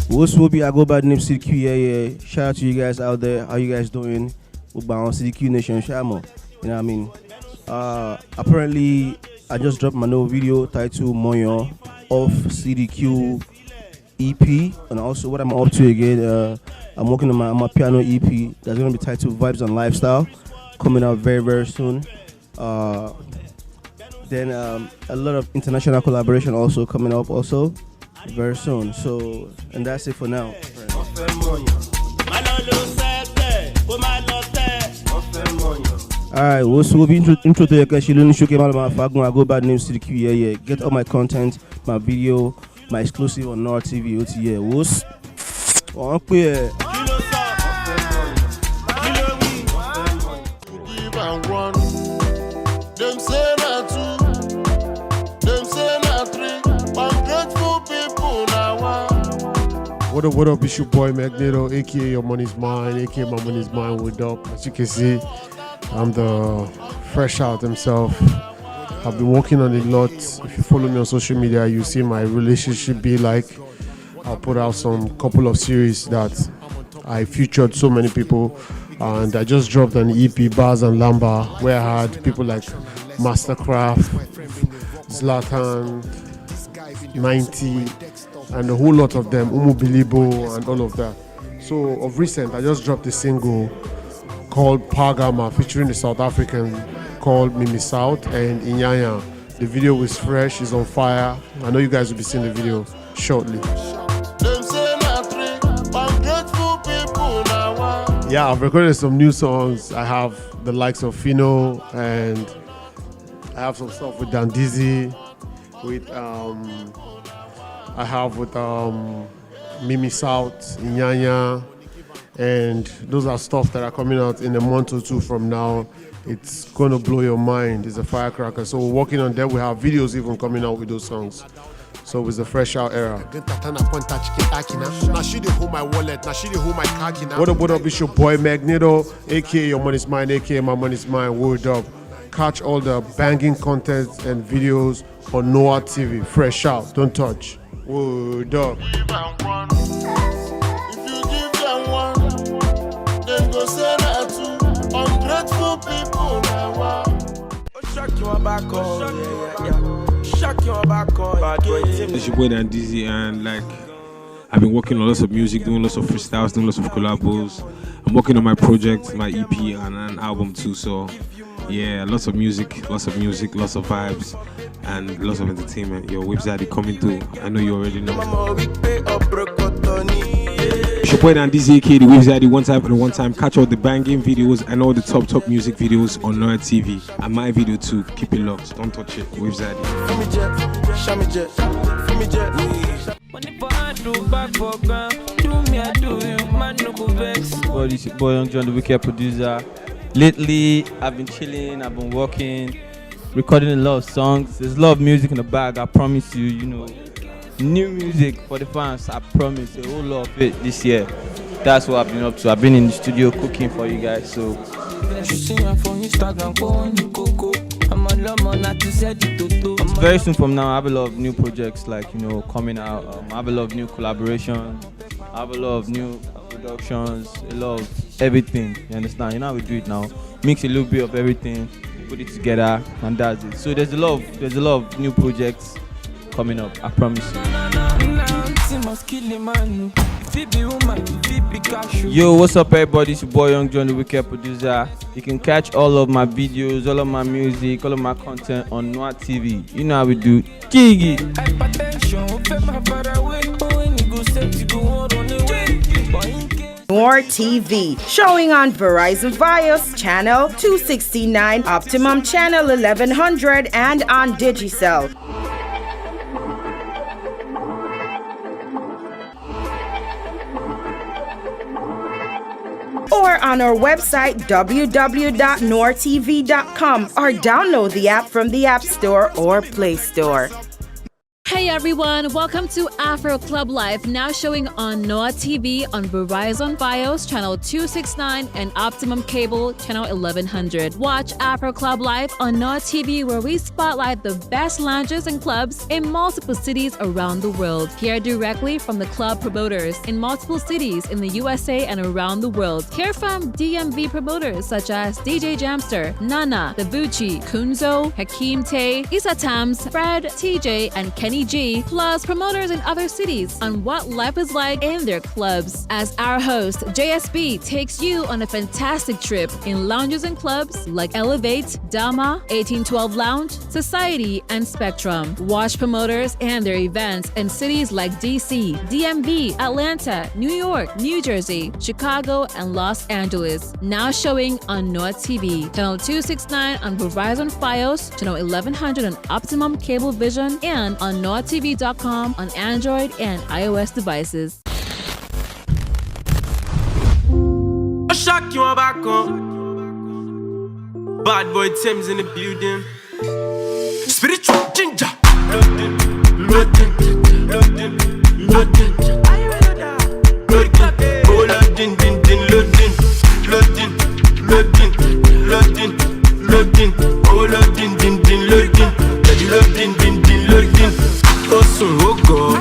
What's up, I go by the name CDQ, yeah. Shout out to you guys out there. How you guys doing? We're on CDQ Nation, Shamo. You know what I mean? Apparently, I just dropped my new video titled Moyo off CDQ EP, and also what I'm up to again, I'm working on my piano EP that's gonna be titled Vibes and Lifestyle, coming out very, very soon. Then a lot of international collaboration also coming up also very soon. So, and that's it for now. Alright, we'll be intro to your question. I go by name CDQ, yeah. Get all my content, my video, my exclusive on NoireTV, OTA. What's Them say na two, them say na three. Ungrateful people now. What up, it's your boy Magneto, aka Your Money's Mine, aka My Money's Mine. What up? As you can see, I'm the fresh out himself. I've been working on a lot. If you follow me on social media, you see my relationship be like. I'll put out some couple of series that I featured so many people. And I just dropped an EP, Bars and Lamba, where I had people like Mastercraft, Zlatan, 90, and a whole lot of them, Umu Bilibo, and all of that. So of recent, I just dropped a single called Pagama, featuring the South African called Mimi South and Inyanya. The video was fresh, it's on fire. I know you guys will be seeing the video shortly. Yeah, I've recorded some new songs. I have the likes of Fino, and I have some stuff with Dandizi, with I have with Mimi South, Inyanya, and those are stuff that are coming out in a month or two from now. It's gonna blow your mind. It's a firecracker. So we're working on that. We have videos even coming out with those songs. So it's a fresh out era. What up, it's your boy Magneto, aka Your Money's Mine, aka My Money's Mine. Word up. Catch all the banging content and videos on NoireTV. Fresh out, don't touch. Word up. If you give them one, then go say that to ungrateful people now. Shock your back on, Shock your back on. It's your boy Dan Dizzy, and like I've been working on lots of music, doing lots of freestyles, doing lots of collabos. I'm working on my project, my EP, and an album too. So yeah, lots of music, lots of vibes, and lots of entertainment. Your website coming through. I know you already know. It's your boy Dan Dizzy, aka the website one time. Catch all the banging videos and all the top music videos on NoireTV, and my video too. Keep it locked, don't touch it. Website. Well, this is boy Young John, the wicked producer. Lately, I've been chilling, I've been working, recording a lot of songs. There's a lot of music in the bag, I promise you, new music for the fans, I promise, a whole lot of it this year. That's what I've been up to. I've been in the studio cooking for you guys, so. Very soon from now, I have a lot of new projects like, coming out. I have a lot of new collaborations. I have a lot of new productions, a lot of everything, you understand? You know how we do it now. Mix a little bit of everything, put it together, and that's it. So there's a lot of new projects coming up, I promise you. Yo, what's up everybody? It's your boy Young John, the wicked producer. You can catch all of my videos, all of my music, all of my content on NoireTV. You know how we do. Kigi. NoireTV, showing on Verizon Fios channel 269, Optimum channel 1100, and on Digicel. Or on our website www.noiretv.com, or download the app from the App Store or Play Store. Hey everyone. Welcome to Afro Club Life, now showing on NoireTV on Verizon Fios channel 269 and Optimum Cable channel 1100. Watch Afro Club Life on NoireTV, where we spotlight the best lounges and clubs in multiple cities around the world. Hear directly from the club promoters in multiple cities in the USA and around the world. Hear from DMV promoters such as DJ Jamster, Nana, Davuchi, Kunzo, Hakeem Tay, Issa Tams, Fred, TJ, and Kenny G, plus promoters in other cities on what life is like in their clubs. As our host, JSB, takes you on a fantastic trip in lounges and clubs like Elevate, Dama, 1812 Lounge, Society, and Spectrum. Watch promoters and their events in cities like DC, DMV, Atlanta, New York, New Jersey, Chicago, and Los Angeles. Now showing on NoireTV, channel 269 on Verizon Fios, channel 1100 on Optimum Cable Vision, and on NoireTV.com on Android and iOS devices. I shock you on back on. Bad boy Tim's in the building. Spiritual ginger. Loading, loading, loading, loading. Oh, loading, din, din, loading, loading, loading, loading, loading. Oh, loading, din, din, loading. Loading, din, din, loading. Tó sùn ó gọ̀,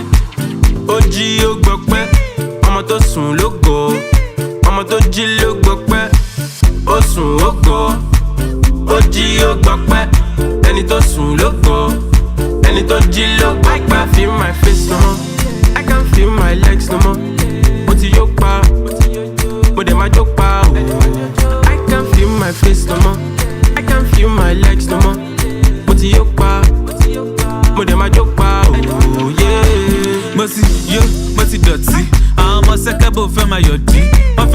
ó jí ó gbọpẹ́. Ọmọ tó sùn ló gọ̀, ọmọ tó jí ló gbọpẹ́. Ó sùn ó gọ̀, ó jí ó gbọpẹ́. Ẹni tó sùn ló gọ̀, ẹni tó jí ló gbọpẹ́. I can't feel my face no more, I can't feel my legs no more. Mo ti yó pa, mo dẹ̀ máa jó pa o. I can't feel my face no more, I can't feel my legs no more. Mo ti yó pa, mo dẹ̀ máa jó pa o. Mo ti yó, mo ti dọ̀tí. Àwọn ọmọ sẹ́kẹ́bù fẹ́ máa yọ̀dí. Wọ́n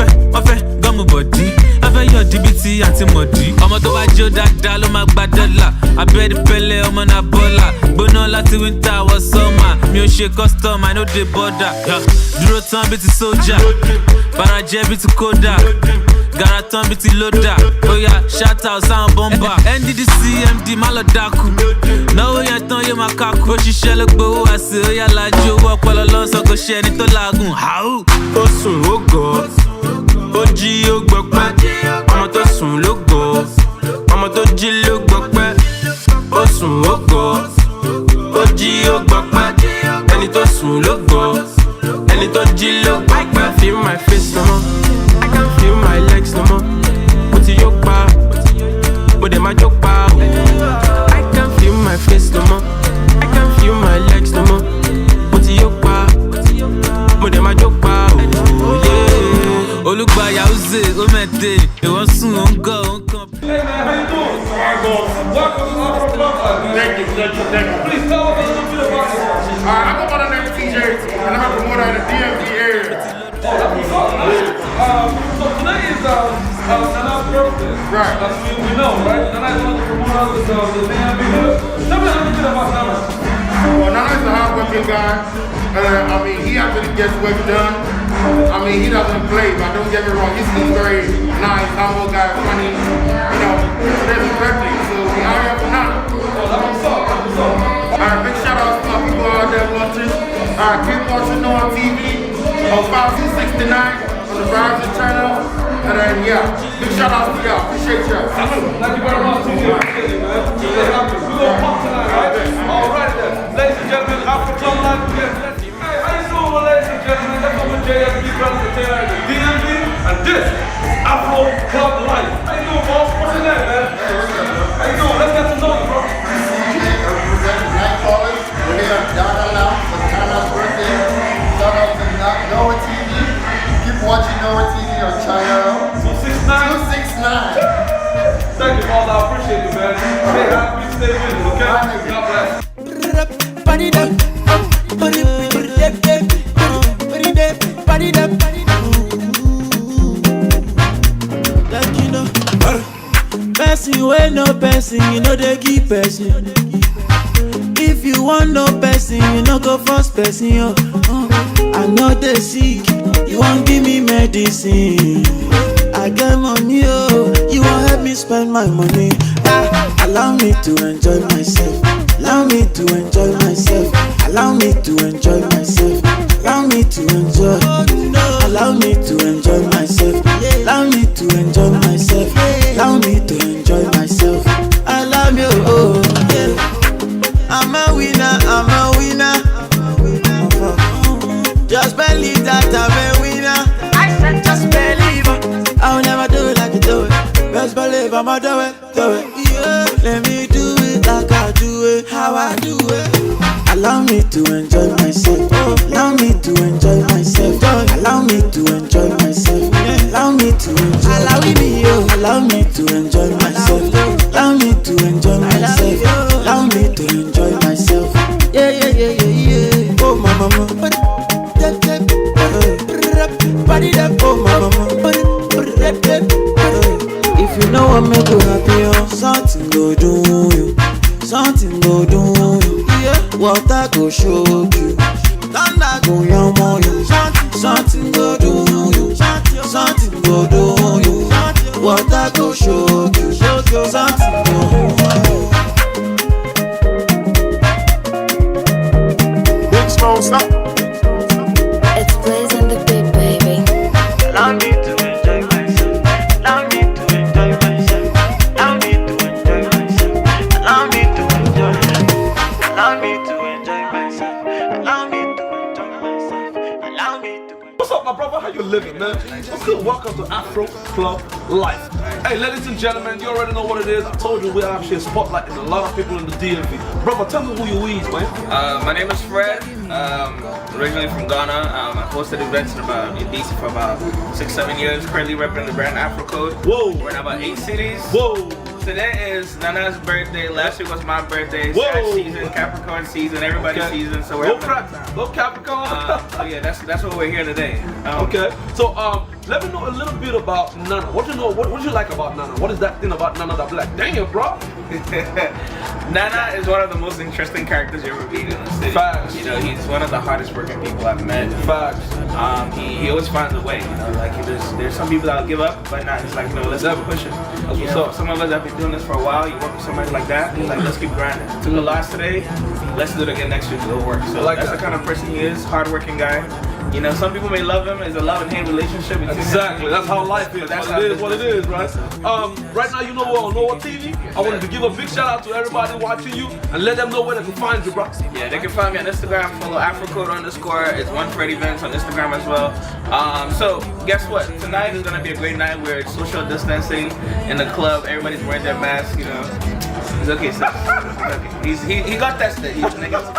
fẹ́ gọ́mù bọ̀dí. Wọ́n fẹ́ yọ̀dí bíi ti àti mọ̀dí. Ọmọ tó bá jó dáadáa ló máa gba dọ́là. Abẹ́rẹ́ pẹ́lẹ́ ọmọ náà bọ́là. Gbóná láti wíńtà wọ sọ́mà. Mi ò ṣe custom, I no dey border. Dúró tán bíi ti sójà. Farajẹ́ bíi ti kódà. Gara tán bíi ti lódà. Oya shout out sáwọn bọ́mbà. NDDC MD má lọ dákú. Náwó yẹn tán yóò máa kákú. Ó ṣiṣẹ́ ló gbowó àṣẹ. Oya lajú owó ọpọlọ lọ́sàn kò ṣe ẹni tó làágùn. Ó sùn ó gọ̀, ó jí ó gbọpẹ́. Ọmọ tó sùn ló gọ̀, ọmọ tó jí ló gbọpẹ́. Ó sùn ó gọ̀, ó jí ó gbọpẹ́. Ẹni tó sùn ló gọ̀, ẹni tó jí ló gbọpẹ́. I can't feel my face no more, I can't feel my legs no more. Mo ti yó pa, mo dẹ̀ máa jó pa o. I can't feel my face no more, I can't feel my legs no more. Mo ti yó pa, mo dẹ̀ máa jó pa o. Olùgbàyà Uze, ó mẹ́tẹ̀, ìwọ́n sùn ó ń gọ̀ ó ń kàn. Hey man, how you doing? Welcome to Afro Club. Thank you. Please tell us a little bit about yourself. I go by the name of TJ, and I'm a promoter in the DMV area. Oh, that's what's up, man. So today is Nana's birthday. Right. That's we know, right? Nana is one of the promoters of the DMV. Tell me a little bit about Nana. Well, Nana is a hard-working guy. I mean, he actually gets work done. I mean, he doesn't play, but don't get me wrong, he's very nice, humble guy, funny. You know, today's his birthday, so we out here for Nana. Oh, that's what's up. Alright, big shout out to my people out there watching. Alright, keep watching NoireTV on 5269 on the Verizon channel. And then, yeah, big shout out to y'all. Appreciate y'all. Thank you very much, TJ. Appreciate it, man. We're gonna pump tonight, right? Alright then. Ladies and gentlemen, Afro Club Live again. Hey, how you doing, ladies and gentlemen? That's what we're JSB brothers and tell you. DMV, and this is Afro Club Live. How you doing, boss? What's your name, man? How you doing? Let's get to know you, bro. We're here at Dada now for Nana's birthday. Shout out to NoireTV. Keep watching NoireTV on channel 269. Thank you, boss. I appreciate you, man. Stay happy, stay busy, okay? God bless. Person wey no person, you know they give person. If you want no person, you no go first person, yo. I know they sick, you won't give me medicine. I get money, oh, you won't help me spend my money. Allow me to enjoy myself. Allow me to enjoy myself. Allow me to enjoy myself. Allow me to enjoy. Allow me to enjoy myself. Allow me to enjoy myself. Allow me to enjoy myself. I love you. Oh, yeah. I'm a winner. I'm a winner. Just believe that I'm a winner. I said just believe. I'll never do it like you do it. Best believe I'ma do it, do it. Yeah. Let me do it like I do it, how I do it. Allow me to enjoy myself. Allow me to enjoy myself. Allow me to enjoy myself. Allow me to enjoy. Allow me to enjoy myself. Allow me to enjoy myself. Allow me to enjoy myself. Yeah, yeah, yeah, yeah, yeah. Oh, my mama. Body that, oh, my mama. If you know what make you happy, something go do you. Something go do you. Water go shock you. Thunder go yam on you. Something go do you. Something go do you. Water go shock you. Something go do you. Big Smoke, stop. It's blazing the beat, baby. Allow me to enjoy myself. Allow me to enjoy myself. Allow me to enjoy myself. Allow me to enjoy. Allow me to enjoy myself. Allow me to enjoy myself. Allow me to. What's up, my brother? How you living, man? What's good? Welcome to Afro Club Life. Hey, ladies and gentlemen, you already know what it is. I told you we're actually spotlighting a lot of people in the DMV. Brother, tell me who you is, man. My name is Fred. Originally from Ghana. I hosted events in DC for about 6-7 years. Currently representing the brand Afro Code. Whoa. We're in about 8 cities. Whoa. Today is Nana's birthday. Last year was my birthday. Whoa. Sag season, Capricorn season, everybody's season. So we're Go Capricorn. so yeah, that's what we're here today. Okay. So let me know a little bit about Nana. What do you like about Nana? What is that thing about Nana that be like, dang it, bro? Nana is one of the most interesting characters you ever meet in the city. Facts. You know, he's one of the hardest working people I've met. Facts. He always finds a way. You know, like there's some people that'll give up, but not. It's like, no, let's keep pushing. That's what's up. Some of us have been doing this for a while. You work with somebody like that. He's like, let's keep grinding. Took a loss today. Let's do it again next week. It'll work. So that's the kind of person he is. Hardworking guy. You know, some people may love him. It's a love and hate relationship. Exactly. That's how life is. That's what it is. What it is, right? Right now, you know we're on NoireTV. I wanted to give a big shout out to everybody watching you and let them know where they can find you, bro. Yeah, they can find me on Instagram. Follow AfroCode_. It's one Fred Events on Instagram as well. So guess what? Tonight is gonna be a great night. We're social distancing in the club. Everybody's wearing their mask. You know. It's okay, sis. It's okay. He got tested. He's negative.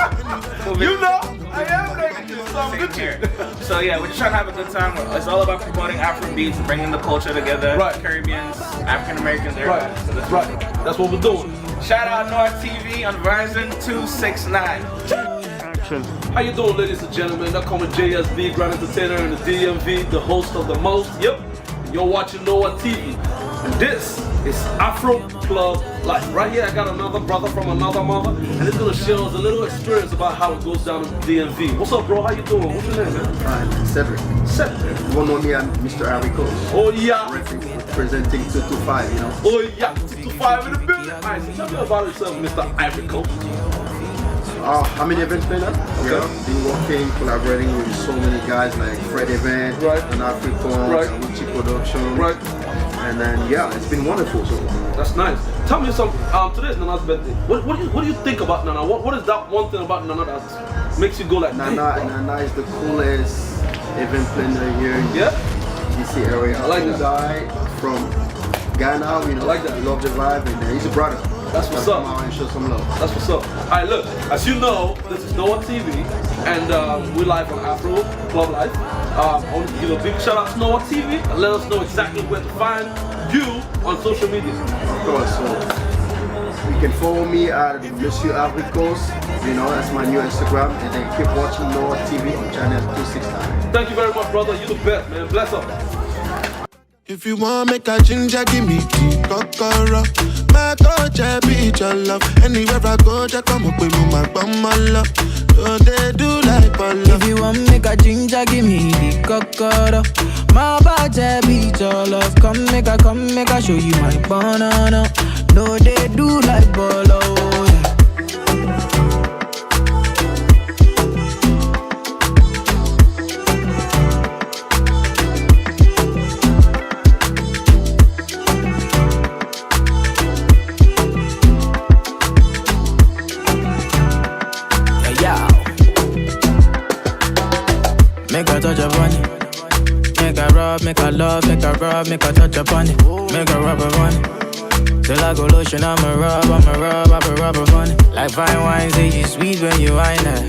You know, I am negative, so I'm good here. So yeah, we're just trying to have a good time. It's all about promoting Afro beats, bringing the culture together. Right. Caribbeans, African Americans, everybody. Right. So that's what we're doing. Shout out NoireTV on Verizon 269. How you doing, ladies and gentlemen? I come with JSB, Grand Entertainer in the DMV, the host of the most. Yep. You're watching NoireTV. And this is Afro Club Life. Right here, I got another brother from another mother, and it's gonna show us a little experience about how it goes down in the DMV. What's up, bro? How you doing? What's your name, man? Cedric. Cedric. You want to know me and Mr. Harry Coach. Oh, yeah. Representing 225, you know. Oh, yeah. 225 in the building. All right, so tell me about yourself, Mr. Harry Coach. How many events been on? Okay. Been working, collaborating with so many guys like Fred Event, right. and African, right. Gucci Production, right. And then yeah, it's been wonderful. So that's nice. Tell me something. Today is Nana's birthday. What do you think about Nana? What is that one thing about Nana that makes you go like Nana is the coolest event planner here in DC area. I like that guy from Ghana. You know, I like that. We love the vibe, and he's a brother. That's what's up. Come out and show some love. That's what's up. Alright, look, as you know, this is NoireTV, and we're live on Afro Club Life. I want to give a big shout out to NoireTV and let us know exactly where to find you on social media. Of course, so you can follow me at Monsieur Africos, you know, that's my new Instagram, and then keep watching NoireTV on channel 269. Thank you very much, brother. You the best, man. Bless up. If you want make a ginger, give me the kokoro. My coach, I be your love. Anywhere I go, just come up with my bum, my love. So they do like love. If you want make a ginger, give me the kokoro. My body be your love. Come make a show you my banana. No, they do like bolo. upon it. Make a rub, make a love, make a rub, make a touch upon it. Make a rub upon it. Till I go lotion, I'ma rub upon it. Like fine wine, say you sweet when you wine her.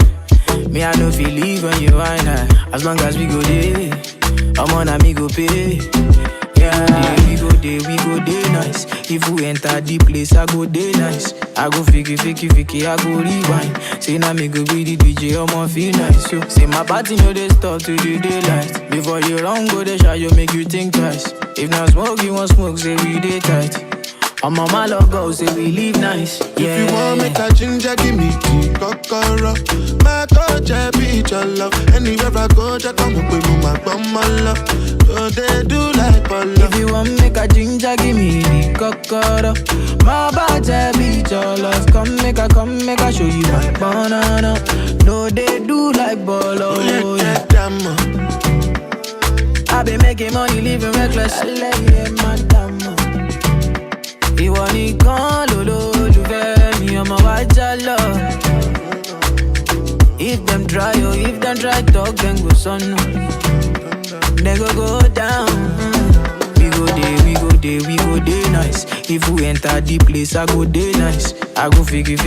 Me, I know feel leave when you wine her. As long as we go there, I'm on a me go pay. Yeah, we go there nice. If we enter the place, I go there nice. I go fiki, I go rewind. Say now me go be the DJ, I'ma feel nice. Yo. Say my party know they stop to the daylight. Before you run, go the shot, you make you think twice. If not smoke, you want smoke, say we day tight. I'm on my logo, say we live nice. Yeah. If you want make a ginger, give me the kokoro. My coach, I be your love. Anywhere I go, just come up with my bum, my love. So they do like Polo. If you want make a ginger, give me the kokoro. My badge, I be your love. Come make a show you my banana. No, they do like Bolo. I been making money, living reckless. I let you madam. Ìwọ nìkan lolólùfẹ́ mi, ọmọ wa jálọ. If them try, talk, then go sọnù. They go down. We go day nice. If we enter the place, I go day nice. I go fiki,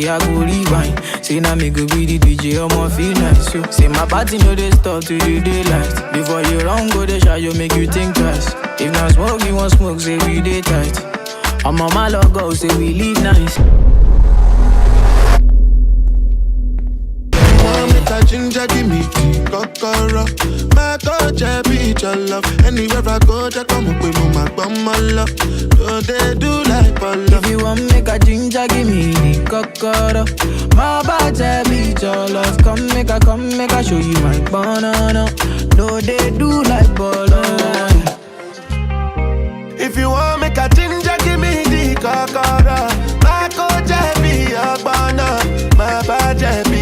I go rewind. Say now me go be the DJ, I'ma feel nice. Yo. Say my party know they stop to the daylight. Before you run, go the shot, you make you think twice. If not smoke, you want smoke, say we day tight. I'm on my logo, say we live nice. Make a ginger, give me the kokoro. My coach, I be your love. Anywhere I go, just come up with my bum, my love. So they do like Polo. If you want make a ginger, give me the kokoro. My badge, I be your love. Come make a show you my banana. No, they do like Bolo. If you want make a ginger, give me the kokoro. My coach, I be your banana. My badge, I be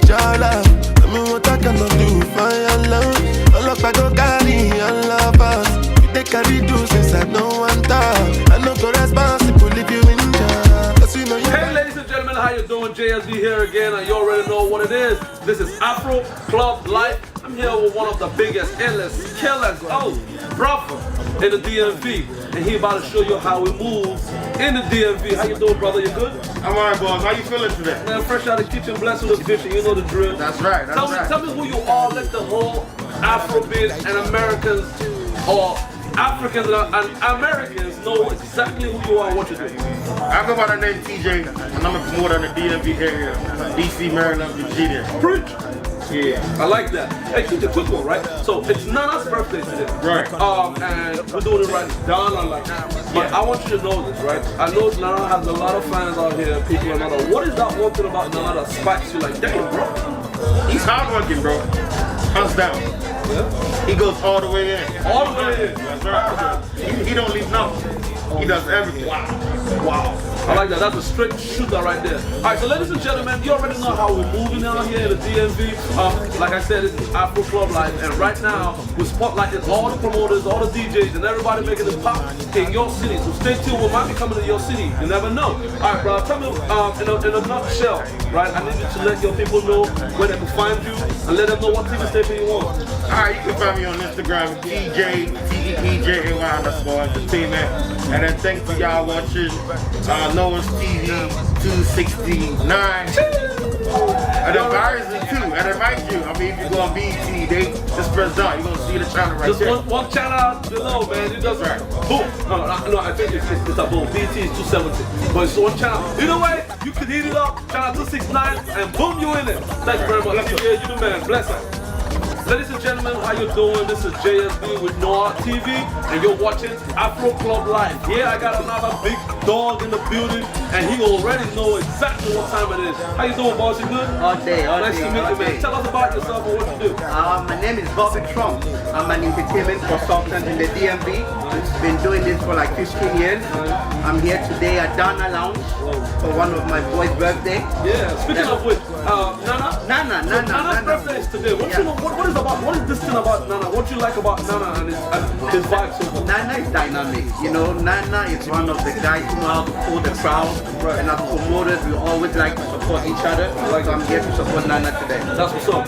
your love. I mean, what I cannot do for your love. I look back, go carry your love us. You take carry do since I don't want that. I know go responsible if you in charge. You know you Hey ladies and gentlemen, how you doing? JSD here again, and you already know what it is. This is Afro Club Life. I'm here with one of the biggest, illest, killers, brother in the DMV, and he about to show you how we move in the DMV. How you doing, brother? You good? I'm alright, boss. How you feeling today? Man, fresh out of the kitchen, blessed with a vision. You know the drill. That's right. Tell me who you are. Let the whole Afrobeat and Americans, or Africans and Americans, know exactly who you are and what you do. I go by the name TJ, and I'm a promoter in the DMV area, DC, Maryland, Virginia. Preach. Yeah, I like that. Hey, keep the quick one, right? So it's Nana's birthday today, right? And we're doing it right down on like. But I want you to know this, right? I know Nana has a lot of fans out here. People are not. What is that one thing about Nana that spikes you like, damn, bro? He's hardworking, bro. Hands down. Yeah. He goes all the way in. All the way in. That's right. He don't leave nothing. He does everything. Wow. I like that. That's a straight shooter right there. All right, so ladies and gentlemen, you already know how we're moving out here in the DMV. Like I said, this is Afro Club Life, and right now we're spotlighting all the promoters, all the DJs, and everybody making it pop in your city. So stay tuned. We might be coming to your city. You never know. All right, bro. Tell me in a nutshell, right? I need you to let your people know where they can find you and let them know what TV station you want. All right, you can find me on Instagram, TJTEEJAY_entertainment. And then thanks for y'all watching NoireTV 269. And then Verizon too. And then mind you, I mean, if you go on BET, they just press down. You're going to see the channel right just there. One channel below, man. You just boom. No, I think it's a boom. BET is 270. But it's one channel. Either way, you can heat it up. Channel 269 and boom, you in it. Thank you very much. TJ, you the man. Bless up. Ladies and gentlemen, how you doing? This is JSB with NoireTV, and you're watching Afro Club Live. Yeah, I got another big dog in the building, and he already know exactly what time it is. How you doing, boss? You good? All day. Nice to meet you, man. Tell us about yourself and what you do. My name is Bobby Trump. I'm an entertainment consultant in the DMV. I've been doing this for like 15 years. I'm here today at Dana Lounge for one of my boys' birthday. Yeah, speaking of which, Nana. Nana's birthday is today. What is this thing about Nana? What do you like about Nana and his vibes? Nana is dynamic. You know, Nana is one of the guys who know how to pull the crowd. And as promoters, we always like to support each other. So I'm here to support Nana today. That's what's up.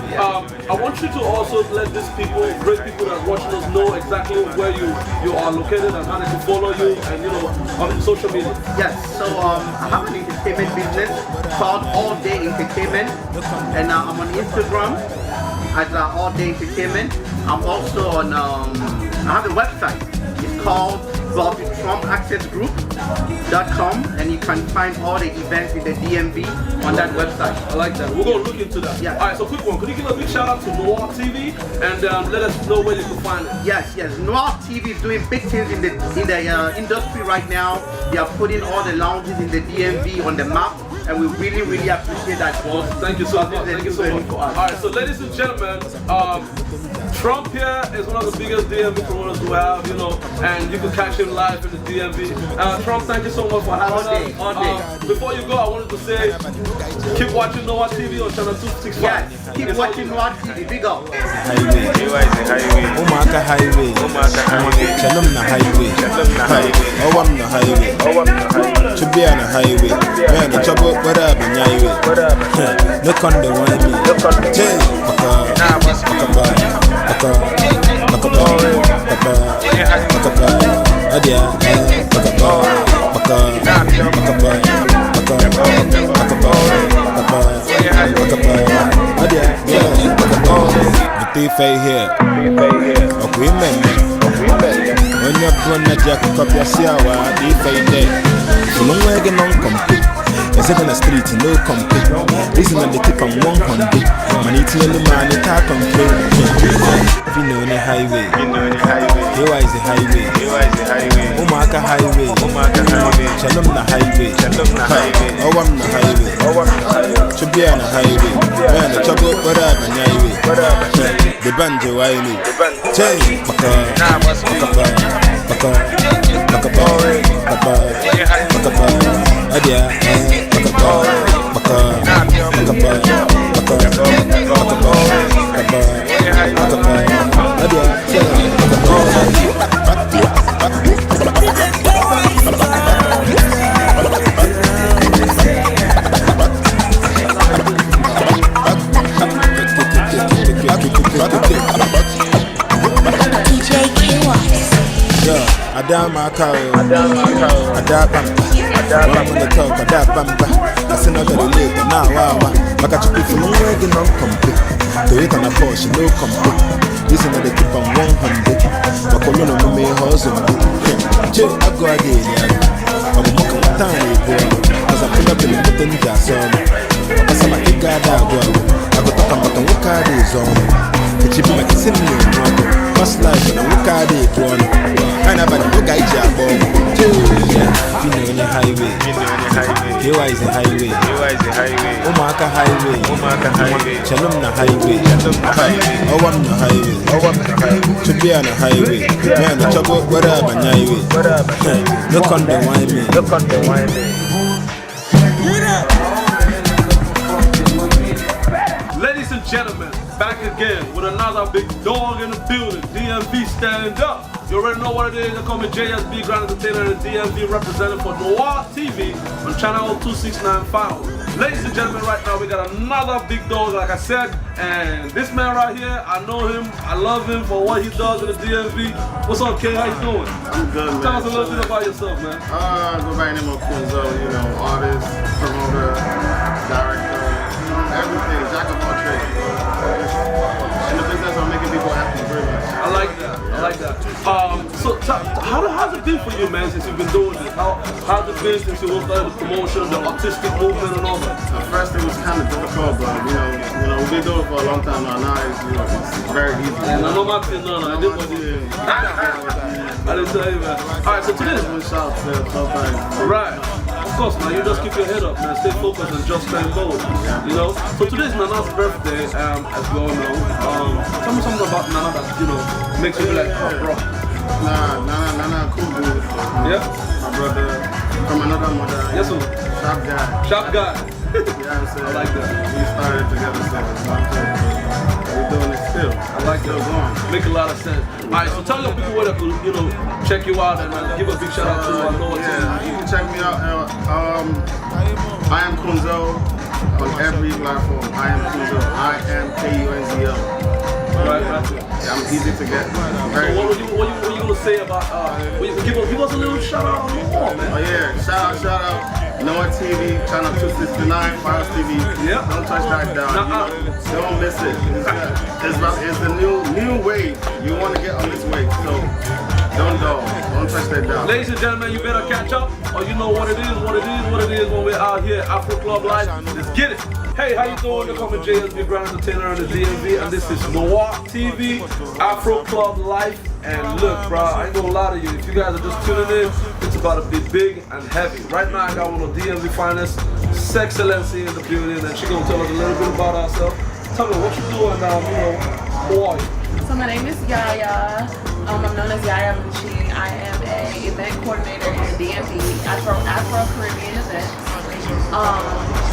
I want you to also let these people, great people that are watching us, know exactly where you are located and how they can follow you and on social media. Yes, so I have an entertainment business called All Day Entertainment, and I'm on Instagram as All Day Entertainment. I'm also on, I have a website. It's called BobbyTrumpAccessGroup.com, and you can find all the events in the DMV on that website. I like that. We're going to look into that. Yeah. All right, so quick one. Could you give a big shout out to NoireTV and let us know where you can find it? Yes. NoireTV is doing big things in the industry right now. They are putting all the lounges in the DMV on the map, and we really appreciate that. Well, thank you so much. Thank you so much. All right, so ladies and gentlemen, Trump here is one of the biggest DMV promoters we have, and you can catch him live in the DMV. Trump, thank you so much for having us. All day. Before you go, I wanted to say, keep watching NoireTV on channel 265. Yes, keep watching NoireTV. Big up. Highway. Umaka highway. Shalom na highway. Owam na highway. Chubia na highway. Man, the trouble, what up in highway? Look on the wine me. Jay, here. Okay, man. When you're born, that you can copy a siawa, so long way get non complete. I said on the street, no complete. Listen on the tip of 100. Money to the man, it's a complaint. If you know the highway, here is the highway. Umaka highway. Shalom the highway. Owam the highway. Should be on the highway. Man, the trouble, what up, and highway. The banjo wiley. Change. Adamaka, Adabamba, I send out the later now. I got you people working on complete. To it on a Porsche, no complete. Listen to the tip on 100. But Colonel may hustle. Check, I go again. I'm a tiny boy. As I pull up in the button, that's all. As I'm a big guy, I go talk about the work I is on. It's a bit similar. First life, and I look at it, one. I never look at it, you know the highway. Here is the highway. Umaka highway. Shalom the highway. Owam the highway. To be on the highway. Man, the trouble, what up, and highway. Look on the wine. Ladies and gentlemen, back again with another big dog in the building. DMV stand up. You already know what it is. They call me JSB Grand Entertainer and DMV representative for NoireTV on channel 2695. Ladies and gentlemen, right now we got another big dog, like I said, and this man right here, I know him, I love him for what he does in the DMV. What's up, K? How you doing? I'm good, man. Tell us a little bit about yourself, man. I go by the name of Kunzo, artist, promoter, director, everything, jack of all trades. In the business of making people happy, pretty much. I like that. So how's it been for you, man, since you've been doing this? How's it been since you started the promotion, the artistic movement and all that? At first it was kind of difficult, but we've been doing it for a long time now. It's very easy. And I know my thing, I did what you did. I didn't tell you, man. Alright, so today. Right. Of course, man, you just keep your head up, man. Stay focused and just stand bold. So today's Nana's birthday, as we all know. Tell me something about Nana that, makes you be like, oh, bro. Nana, cool dude. Yeah? My brother from another mother. Yes, sir. Sharp guy. Sharp guy. Yeah, I'm saying. I like that. We started together, so we're doing it still. I like those on. Make a lot of sense. All right, so tell your people where they could, check you out and give a big shout out to NoireTV. Yeah, you can check me out. I am Kunzo on every platform. I am Kunzo. I am Kunzo. Right. Yeah, I'm easy to get. So what you gonna say about? Give us a little shout out on the wall, man. Oh yeah, shout out. NoireTV, channel 269, Files TV. Yeah. Don't touch that down. Don't miss it. It's the new wave. You want to get on this wave, so don't touch that down. Ladies and gentlemen, you better catch up, or you know what it is when we're out here, Afro Club Live. Let's get it. Hey, how you doing? You're coming JSB Grand Entertainer in the DMV, and this is NoireTV, Afro Club Live. And look, bro, I ain't gonna lie to you. If you guys are just tuning in, it's about to be big and heavy. Right now, I got one of DMV finest, Sexcellency in the building, and she gonna tell us a little bit about herself. Tell me what you doing now, who are you? So my name is Yaya. I'm known as Yaya Lucci. I am a event coordinator in DMV, Afro-Caribbean events,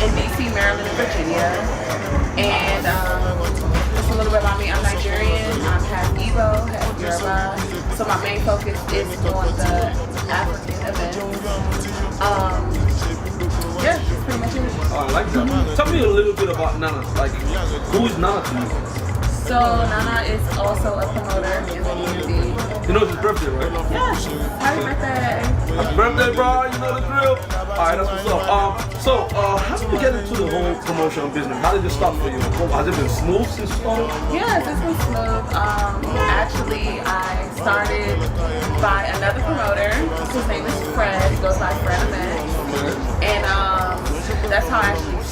in DC, Maryland, and Virginia. And just a little bit about me. I'm Nigerian. I'm half Igbo, half Yoruba. So my main focus is on the African events. Yeah, that's pretty much it. Oh, I like that. Tell me a little bit about Nana. Like, who is Nana to you? So Nana is also a promoter in the DMV. You know it's his birthday, right? Yeah. Happy birthday. Happy birthday, bro. You know the drill. Alright, that's what's up. So, how did you get into the whole promotion business? How did it start for you? Has it been smooth since you started? Yes, it's been smooth. Actually, I started by another promoter. His name is Fred. He goes by Fred Ahmed. And that's how I actually,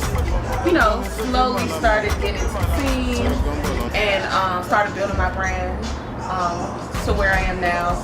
slowly started getting into the scene and started building my brand to where I am now.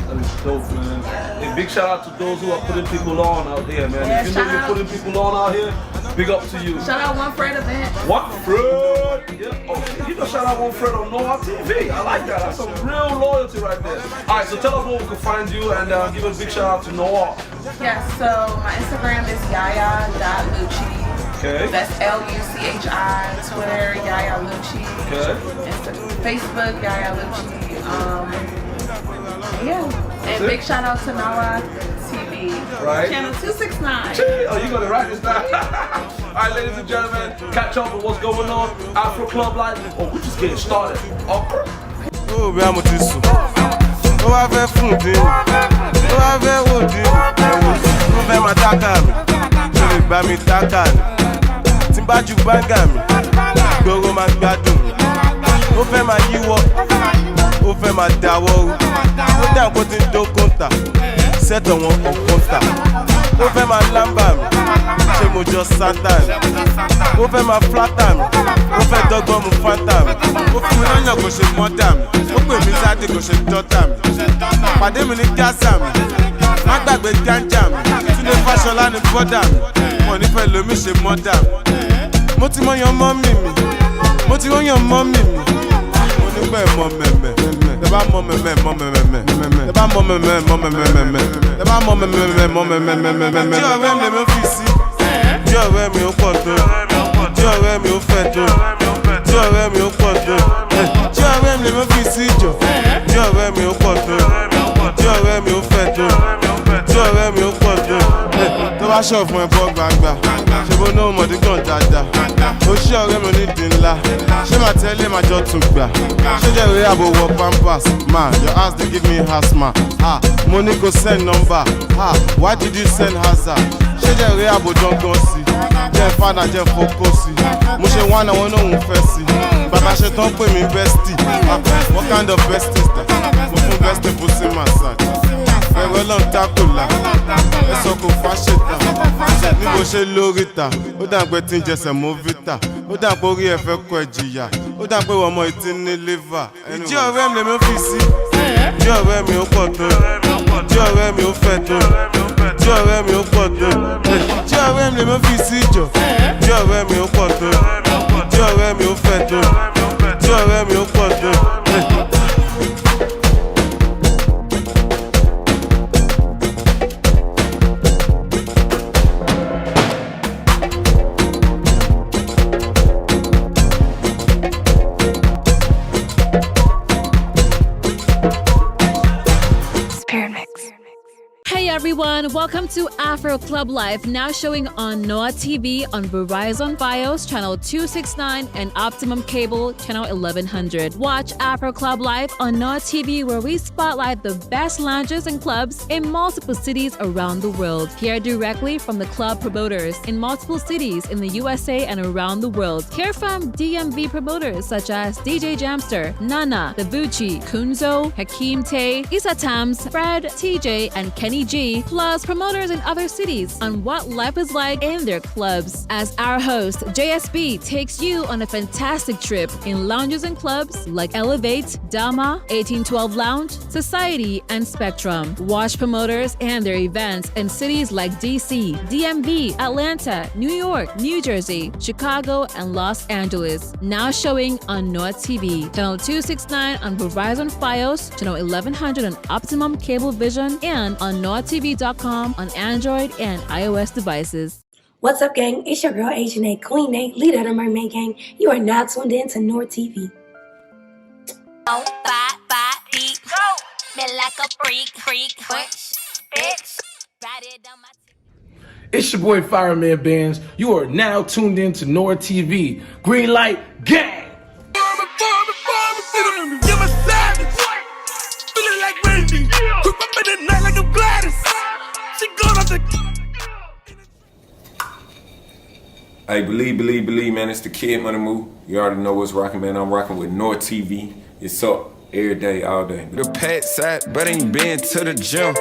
That is dope, man. A big shout out to those who are putting people on out there, man. Yeah, if you know you're putting people on out here, big up to you. Shout out One Fred event. One Fred! Yeah. Oh, you know, shout out One Fred on NoireTV. I like that. That's some real loyalty right there. Alright, so tell us where we can find you and give a big shout out to Noire. Yeah, so my Instagram is yaya.lucci. Okay. That's Luchi. Twitter, Yaya Lucci. Okay. Facebook, Yaya Lucci. Yeah. And big shout out to NoireTV. Right. Channel 269. Oh, you gonna write this down. Alright, ladies and gentlemen, catch up with what's going on. Afro Club Live. Oh, we're just getting started. Oh, bí a mo ti sùn. Ó wá fẹ́ fún dín. Ó wá fẹ́ wò dín. Ó fẹ́ máa tákà mi. Ṣé lè gbá mi tákà ni? Tí n bá ju gbáǹgà mi, gbogbo máa gbádùn. Ó fẹ́ máa yíwọ́. Ó fẹ́ máa dáwọ́ rú. Ó dà kó ti ń dó kóńtà. Sẹ́tọ̀ wọn kò kóńtà. Ó fẹ́ máa lámbà mi. Ṣé mo jọ sátán? Ó fẹ́ máa flátà mi. Ó fẹ́ dọ́gbọ́n mu fántà mi. Ó fún mi lọ́yàn kò ṣe mọ́tà mi. Ó pè mí sáde kò ṣe dọ́tà mi. Pàdé mi ní Gaza mi. Má gbàgbé gánjà mi. Túnde Fáṣọlá ní bọ́dà mi. Wọ́n nífẹ̀ẹ́ lomi ṣe mọ́dà mi. Mo ti mọ̀yàn mọ́mì mi. Mo ti mọ̀yàn mọ́mì mi. Mo nígbà ẹ̀ mọ mẹ̀mẹ̀. Tẹ bá mọ mẹ̀mẹ̀ mọ mẹ̀mẹ̀. Tẹ bá mọ mẹ̀mẹ̀ mọ mẹ̀mẹ̀. Tẹ bá mọ mẹ̀mẹ̀ mọ mẹ̀mẹ̀. Tí ọ̀rẹ́ mi lè mi fi sí. Tí ọ̀rẹ́ mi ó pọ̀ tó. Tí ọ̀rẹ́ mi ó fẹ́ tó. Tí ọ̀rẹ́ mi ó pọ̀ tó. Tí ọ̀rẹ́ mi lè mi fi sí jọ. Tí ọ̀rẹ́ mi ó pọ̀ tó. Tí ọ̀rẹ́ mi ó fẹ́ tó. Tí ọ̀rẹ́ mi ó pọ̀ tó. Tó bá ṣọ̀ fún ẹ̀bọ gbàgbà. Ṣé bó náà mọ̀dí gan dáadáa? Ó ṣí ọ̀rẹ́ mi onídìí ńlá. Ṣé màá tẹ́lẹ̀ máa jọ tún gbà? Ṣé jẹ́ ìwé àbò wọ pampers? Ma, your house dey give me asthma. Mo ní kò send number. Why did you send hazard? Ṣé jẹ́ ìwé àbò dangan sí? Jẹ́ fada jẹ́ fokó sí. Mo ṣe wá náà wọn náà ń fẹ́ sí. Bàbá ṣe tán pè mí bestie. What kind of bestie is that? Mo fún bestie pussy massage. Ẹ̀rọ lọ́n tákùlà. Ẹ̀sọ́ kò fáṣetà. Ní bó ṣe lórí ta. Ó dà pé tí ń jẹsẹ̀ mú vita. Ó dà pé orí ẹ̀ fẹ́ kọ ẹ̀ jìyà. Ó dà pé ọmọ ìtí ní liver. Ìjí ọ̀rẹ́ mi lè mi fi sí. Ìjí ọ̀rẹ́ mi ó pọ̀ tó. Ìjí ọ̀rẹ́ mi ó fẹ́ tó. Ìjí ọ̀rẹ́ mi ó pọ̀ tó. Ìjí ọ̀rẹ́ mi lè mi fi sí jọ. Ìjí ọ̀rẹ́ mi ó pọ̀ tó. Ìjí ọ̀rẹ́ mi ó fẹ́ tó. Ìjí ọ̀rẹ́ mi ó pọ̀ tó. everyone. Welcome to Afro Club Life, now showing on NoireTV on Verizon Fios channel 269 and Optimum Cable channel 1100. Watch Afro Club Life on NoireTV, where we spotlight the best lounges and clubs in multiple cities around the world. Hear directly from the club promoters in multiple cities in the USA and around the world. Hear from DMV promoters such as DJ Jamster, Nana, Davuchi, Kunzo, Hakeem Tay, Issa Tams, Fred, TJ, and Kenny G, plus promoters in other cities on what life is like in their clubs. As our host, JSB, takes you on a fantastic trip in lounges and clubs like Elevate, Dama, 1812 Lounge, Society, and Spectrum. Watch promoters and their events in cities like DC, DMV, Atlanta, New York, New Jersey, Chicago, and Los Angeles. Now showing on NoireTV, channel 269 on Verizon Fios, channel 1100 on Optimum Cable Vision, and on NoireTV.com on Android and iOS devices. What's up, gang? It's your girl, Agent A, Queen A, leader of the Mermaid Gang. You are now tuned in to NoireTV. It's your boy Fireman Bands. You are now tuned in to NoireTV. Green light, gang! Feeling like Randy. Quick up in the night like I'm Gladys. She gone off the. Hey, believe, man. It's the Kid Money Move. You already know what's rocking, man. I'm rocking with NoireTV. It's up every day, all day. The pet sat, but ain't been to the gym.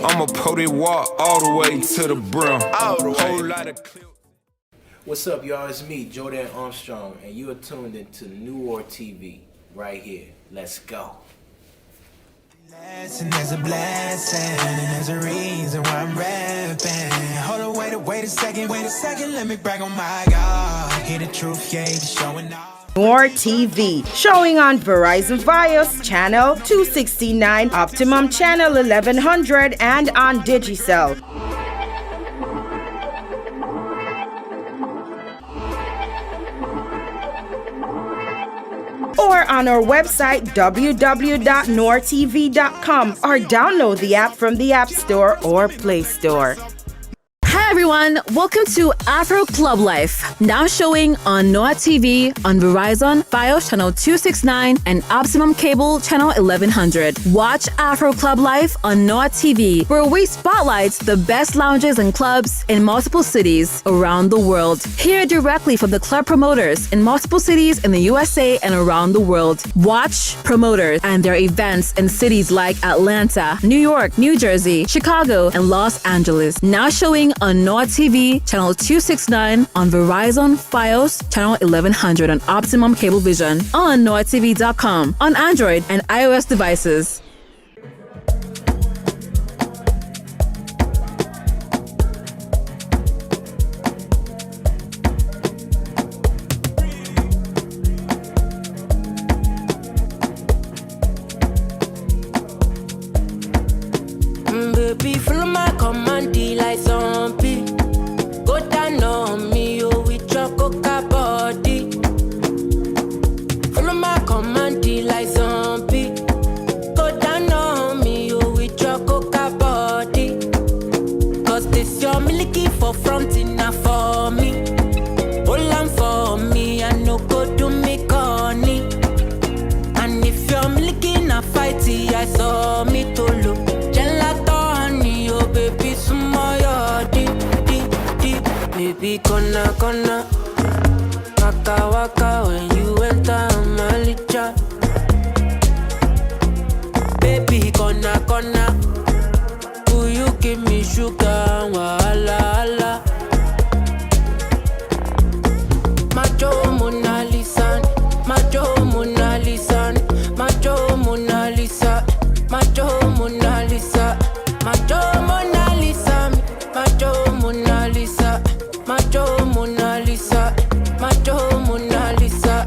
I'ma put it walk all the way to the brim. Whole lot of clip. What's up, y'all? It's me, Jordan Armstrong, and you are tuned into NoireTV right here. Let's go. And there's a blessing, and there's a reason why I'm rapping. Hold on, wait a second, let me brag on my God. Hear the truth, yeah, he's showing off. NoireTV, showing on Verizon Fios channel 269, Optimum channel 1100, and on Digicel. Or on our website www.noiretv.com, or download the app from the App Store or Play Store. Hi everyone, welcome to Afro Club Life, now showing on NoireTV on Verizon Fios channel 269 and Optimum Cable channel 1100. Watch Afro Club Life on NoireTV, where we spotlight the best lounges and clubs in multiple cities around the world. Hear directly from the club promoters in multiple cities in the USA and around the world. Watch promoters and their events in cities like Atlanta, New York, New Jersey, Chicago, and Los Angeles. Now showing on NoireTV channel 269, on Verizon Fios channel 1100 on Optimum Cable Vision, on NoireTV.com, on Android and iOS devices. Baby, follow my command, like zombie. Go down on me, oh, with your coca body. Follow my command, like zombie. Go down on me, oh, with your coca body. Cause this your milky for front enough for me. Hold on for me, I no go do me corny. And if you're milky na fighty, I saw me to look. Baby, gonna waka waka when you enter my licha. Baby, gonna will you give me sugar, wahala. Macho Mona Lisa, Macho Mona Lisa, Macho Mona Lisa, Macho Mona Lisa, Macho Mona Lisa, Macho Mona Lisa. Macho Mona Lisa, Macho Mona Lisa.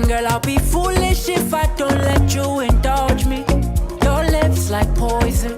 Girl, I'll be foolish if I don't let you indulge me. Your lips like poison,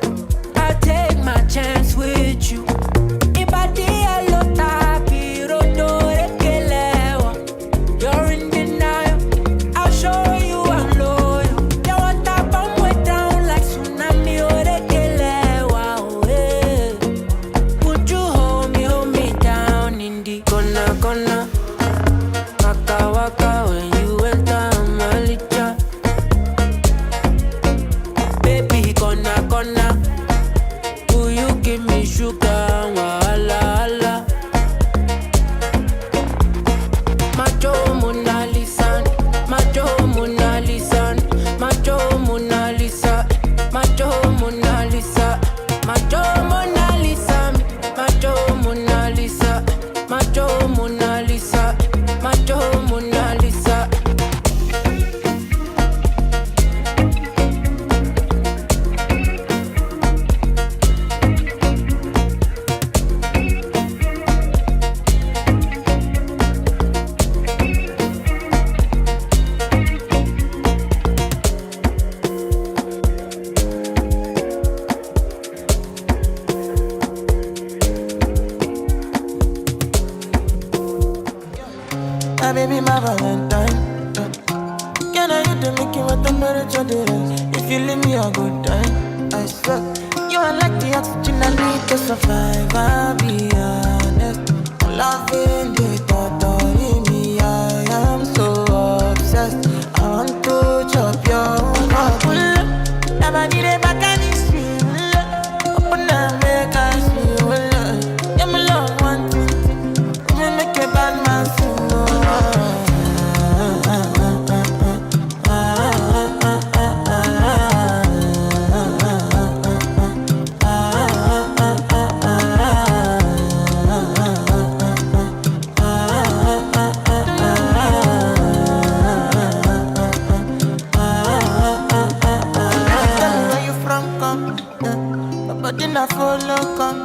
good time. Can I hit the make you what temperature there is? If you leave me a good time, I swear. You are like the oxygen I need to survive, I'll be honest. Loving the thought of me, I am so obsessed. I want to chop your heart. Never need a back and it's real. Open up, make us feel. Yeah, my love, one thing. Me make a bad man sing. But then I follow come,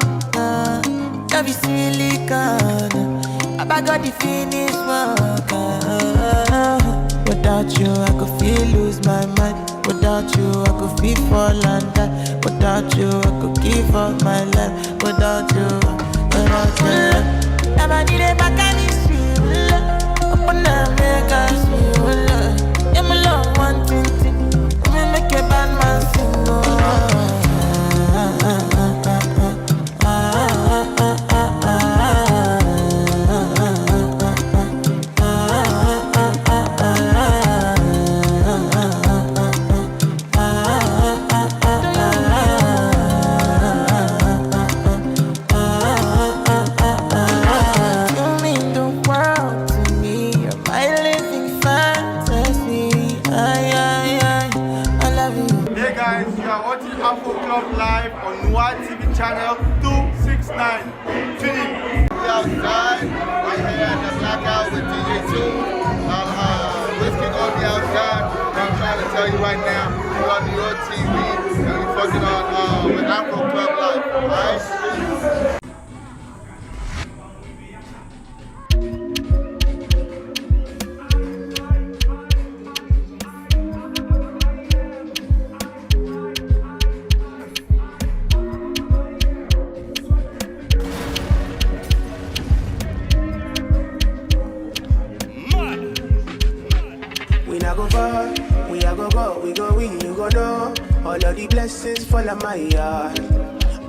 love is silicone. I got the finish work. Without you, I could feel lose my mind. Without you, I could feel fall and die. Without you, I could give up my life. Without you, never need a back and it's real. Open up, make us feel. Yeah, my love, one thing. Me make a bad man sing. Live on NoireTV channel 269. We outside, right here at the Blackout with DJ 2. Whiskey gonna be outside. I'm trying to tell you right now, we're on NoireTV and we're fucking on with Afro Club Live. Alright? All of the blessings fall on my yard.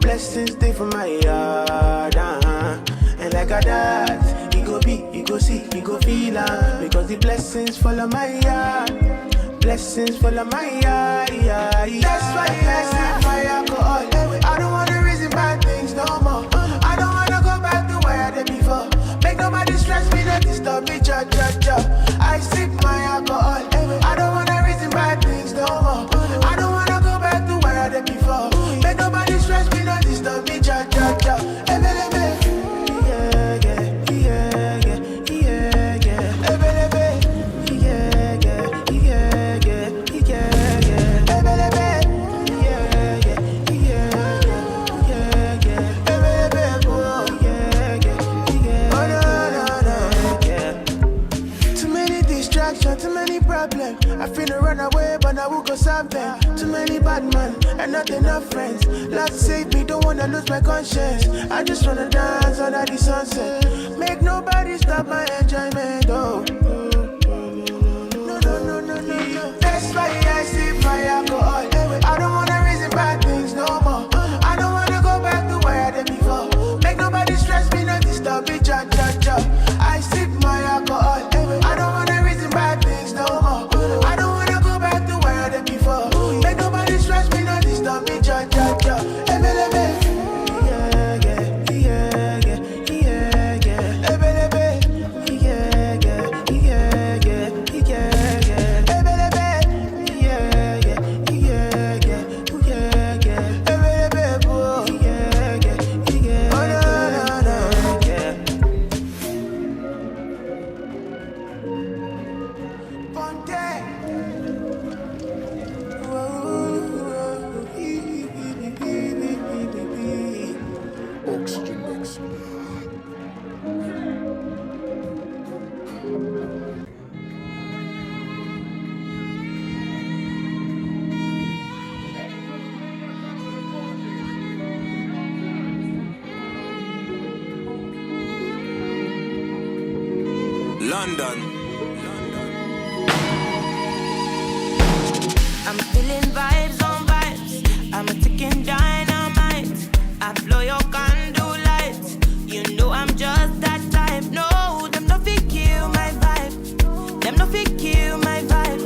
Blessings stay for my yard. And like a that, you go be, you go see, you go feel because the blessings fall on my yard. Blessings fall on my yard. That's why I sip my alcohol. I don't wanna reason bad things no more. I don't wanna go back to where I did before. Make nobody stress me, not disturb me, cha. I sip my alcohol. I don't wanna reason bad things no more. I don't wanna go back to where I did before. Make nobody stress me, not disturb me, cha. Too many problems. I finna run away, but I will go solve them. Too many bad men and not enough friends. Lord save me, don't wanna lose my conscience. I just wanna dance under the sunset. Make nobody stop my enjoyment. Oh, no. That's why I sip my alcohol. I don't wanna reason bad things no more. I don't wanna go back to where I did before. Make nobody stress me, not disturb me, cha. I sip my alcohol. I don't wanna reason bad things no more. I don't wanna go back to where I did before. Make nobody stress me, not disturb me, cha. London. I'm feeling vibes on vibes. I'm a ticking dynamite. I blow your candle lights. You know I'm just that type. No, them no fit kill my vibe. Them no fit kill my vibe.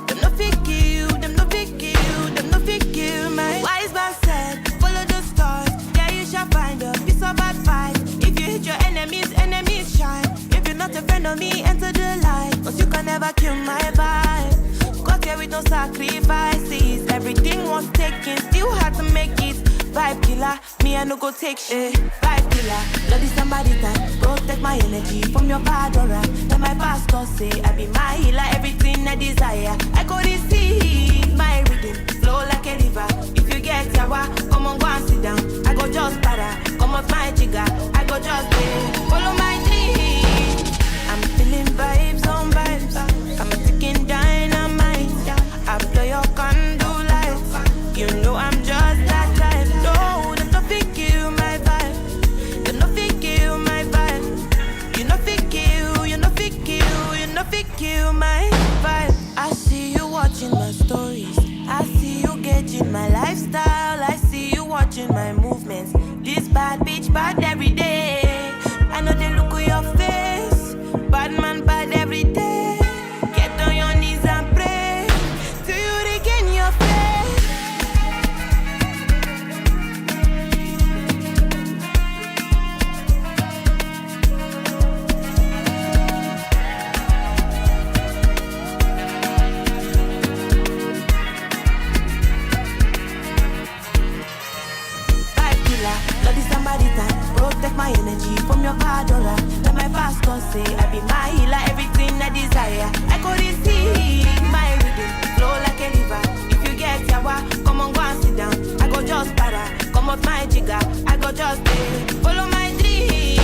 Them no fit kill. Them no fit kill. Them no fit kill my. Wise man said, follow the stars. There you shall find a piece of advice. If you hit your enemies, enemies shine. If you're not a friend of me, enter the light. Cause you can never kill my vibe. Got here with no sacrifices. Everything was taken, still had to make it. Vibe killer, me I no go take shit. Vibe killer, bloody somebody that protect my energy from your bad aura. Then my pastor say I be my healer, everything I desire. I go receive my rhythm, flow like a river. If you get yawa, come on go and sit down. I go just para, come off my jigger. I go just follow my dream. I'm feeling vibes on vibes. I'm a ticking dynamite. I blow your candle lights. You know I'm just that type. No, them no fit kill my vibe. Them no fit kill my vibe. You no fit kill, you no fit kill, you no fit kill my vibe. I see you watching my stories. I see you gauging my lifestyle. I see you watching my movements. This bad bitch bad every day. I know they look at your face. Bad man bad every day. Get on your knees and pray till you regain your faith. Bloody somebody that protect my energy from your bad aura. Let my pastor say I be my healer, everything I desire. I go receive my rhythm, flow like a river. If you get yawa, come on go and sit down. I go just para, come off my jigger. I go just follow my dream.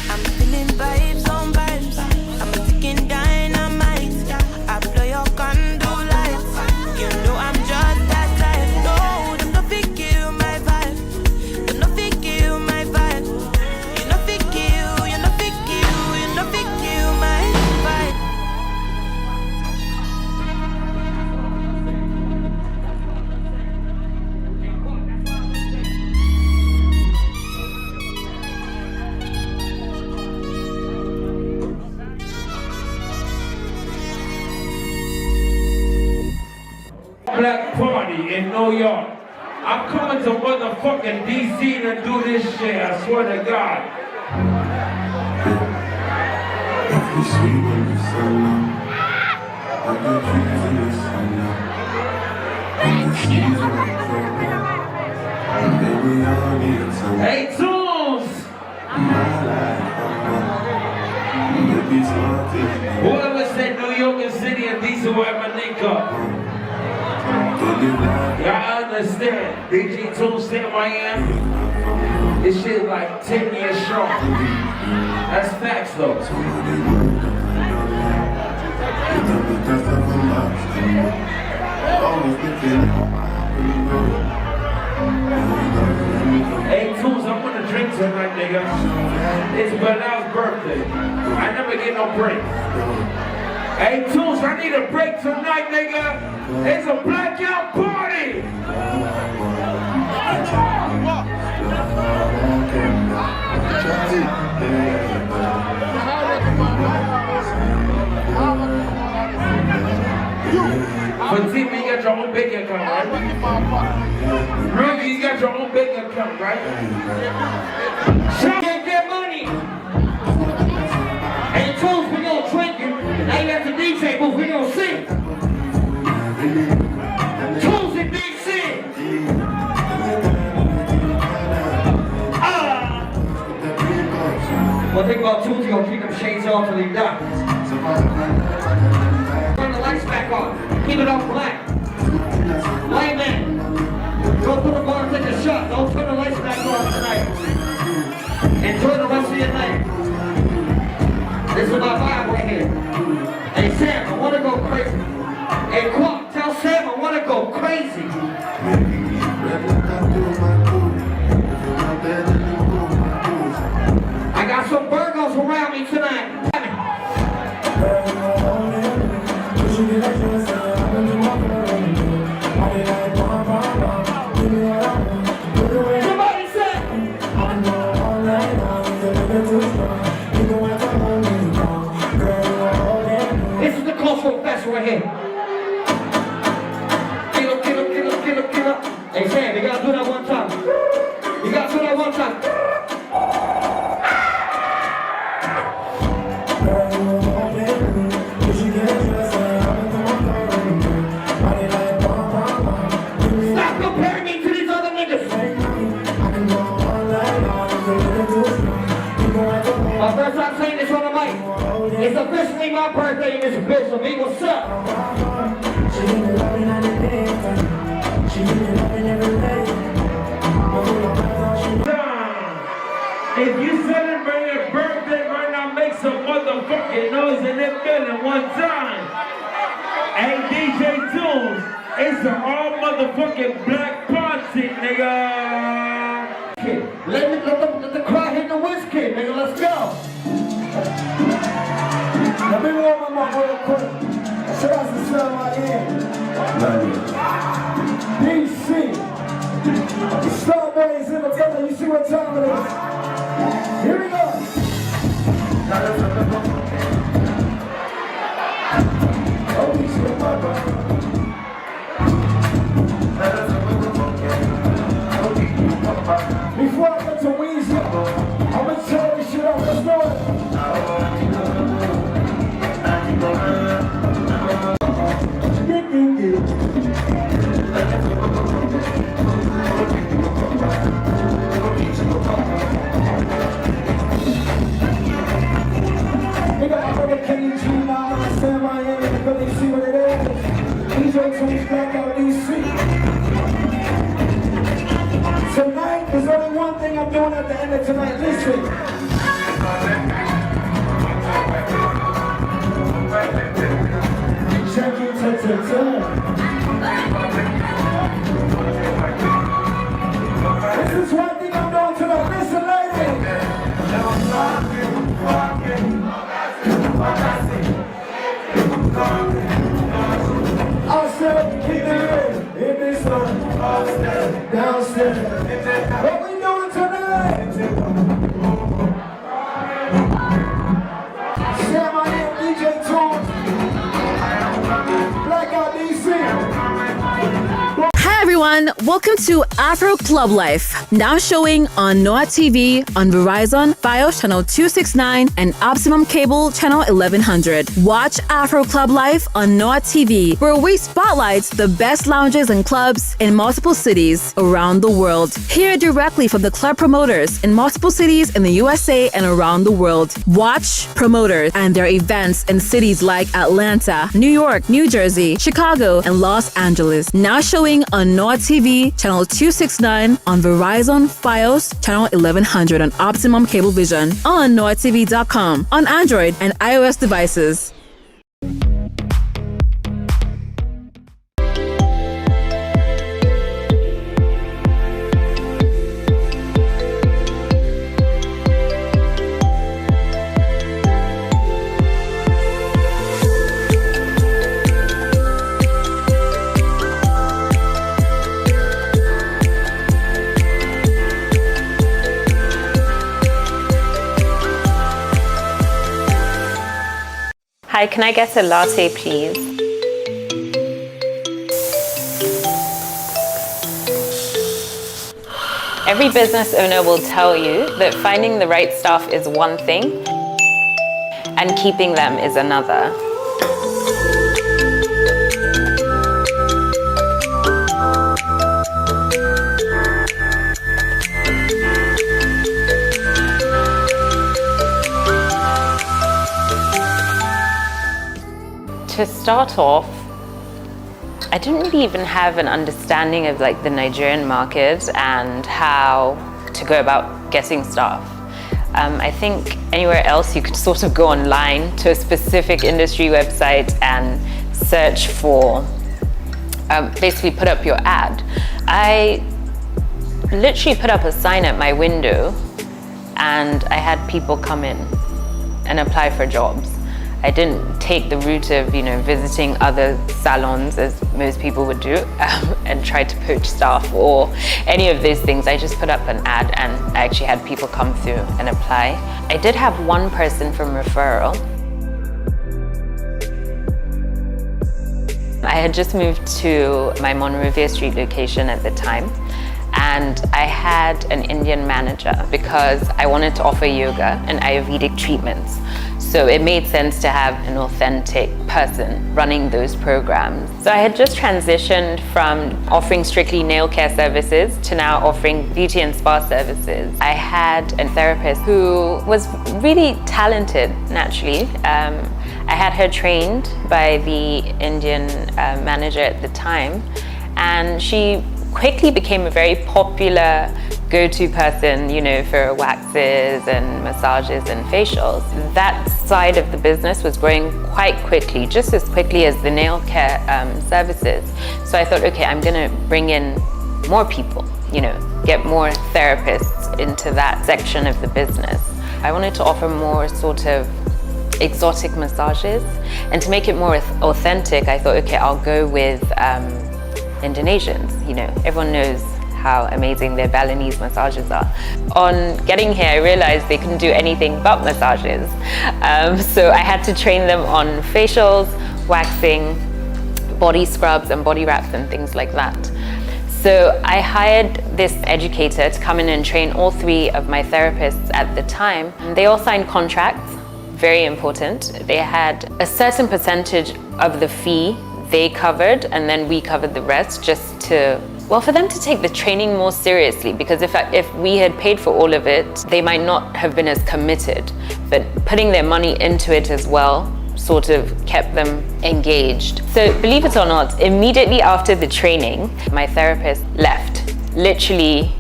I'm feeling vibes on vibes. I'm a ticking dynamite. I blow your candle lights. You know I'm just that type. No, them no fit kill my vibe. You no fit kill my vibe. You no fit kill, you no fit kill, you no fit kill my vibe. Black party in New York. I'm coming to motherfucking DC to do this shit, I swear to God. If you see when the sun up, like the trees in the sun up, and the trees are like and baby I need some. Hey, Tunes! My life, maybe it's not it. Whoever said New York and City and DC will ever link up. Y'all understand? BG Tunes stand Miami. This shit like 10 years strong. That's facts though. Hey Tunes, I'm gonna drink tonight, nigga. It's Bilal's birthday. I never get no break. Hey Tunes, I need a break tonight, nigga. It's a blackout party. For TV, you got your own bank account, right? Ruby, you got your own bank account, right? Shaq can't get money. Hey, Tunes, we gonna drink you. Now you at the DJ booth, we gonna sing. Tunes in DC. One thing about Tunes, you gonna keep them shades off till he dies. Turn the lights back on. Keep it on black. Layman, go put the bar and take a shot. Don't turn the lights back on tonight. Enjoy the rest of your night. This is my vibe right here. Hey Sam, I wanna go crazy. Hey Quack, tell Sam I wanna go crazy. I got some Virgos around me tonight. school fashion right here. Killer. Hey Sam, you gotta do that one time. You gotta do that one time. Stop comparing me to these other niggas. My first time saying this on the mic. It's officially my birthday in this bitch, so me, what's up? If you celebrate your birthday right now, make some motherfucking noise in that building one time. Hey, DJ Tunes, it's an all motherfucking black party, nigga. Let the crowd hit the whiskey, nigga, let's go. Let me warm them up real quick. Shout out to Sam DC. The Starboys in the building, you see what time it is. Here we go. Before I get to Weezy, I'm gonna tell this shit out. Let's do it. Nigga, I heard a KG now, I stand my hand in the building, see what it is. DJ Tunes back out DC. Tonight, there's only one thing I'm doing at the end of tonight. Listen. Check it, This is one thing I'm doing tonight. Listen, ladies. Upstairs, keep it in this one. Upstairs, downstairs. What we doing tonight? Sam, I am DJ Tunes. Blackout DC. Hi everyone, welcome to Afro Club Life, now showing on NoireTV, on Verizon, Fios channel 269, and Optimum Cable channel 1100. Watch Afro Club Life on NoireTV, where we spotlight the best lounges and clubs in multiple cities around the world. Hear directly from the club promoters in multiple cities in the USA and around the world. Watch promoters and their events in cities like Atlanta, New York, New Jersey, Chicago, and Los Angeles. Now showing on NoireTV channel 269, on Verizon, Fios channel 1100, on Optimum Cablevision, on NoireTV.com, on Android and iOS devices. Hi, can I get a latte, please? Every business owner will tell you that finding the right staff is one thing and keeping them is another. To start off, I didn't really even have an understanding of like the Nigerian market and how to go about getting staff. I think anywhere else you could sort of go online to a specific industry website and search for, basically put up your ad. I literally put up a sign at my window and I had people come in and apply for jobs. I didn't take the route of, visiting other salons as most people would do and try to poach staff or any of those things. I just put up an ad and I actually had people come through and apply. I did have one person from referral. I had just moved to my Monrovia Street location at the time, and I had an Indian manager because I wanted to offer yoga and Ayurvedic treatments. So it made sense to have an authentic person running those programs. So I had just transitioned from offering strictly nail care services to now offering beauty and spa services. I had a therapist who was really talented naturally. I had her trained by the Indian manager at the time, and she quickly became a very popular go-to person, you know, for waxes and massages and facials. That side of the business was growing quite quickly, just as quickly as the nail care services. So I thought, okay, I'm gonna bring in more people, you know, get more therapists into that section of the business. I wanted to offer more sort of exotic massages, and to make it more authentic, I thought, okay, I'll go with Indonesians. You know, everyone knows how amazing their Balinese massages are. On getting here, I realized they couldn't do anything but massages. So I had to train them on facials, waxing, body scrubs and body wraps and things like that. So I hired this educator to come in and train all three of my therapists at the time. They all signed contracts, very important. They had a certain percentage of the fee they covered, and then we covered the rest, just to, well, for them to take the training more seriously, because if we had paid for all of it, they might not have been as committed. But putting their money into it as well sort of kept them engaged. So believe it or not, immediately after the training, my therapist left, literally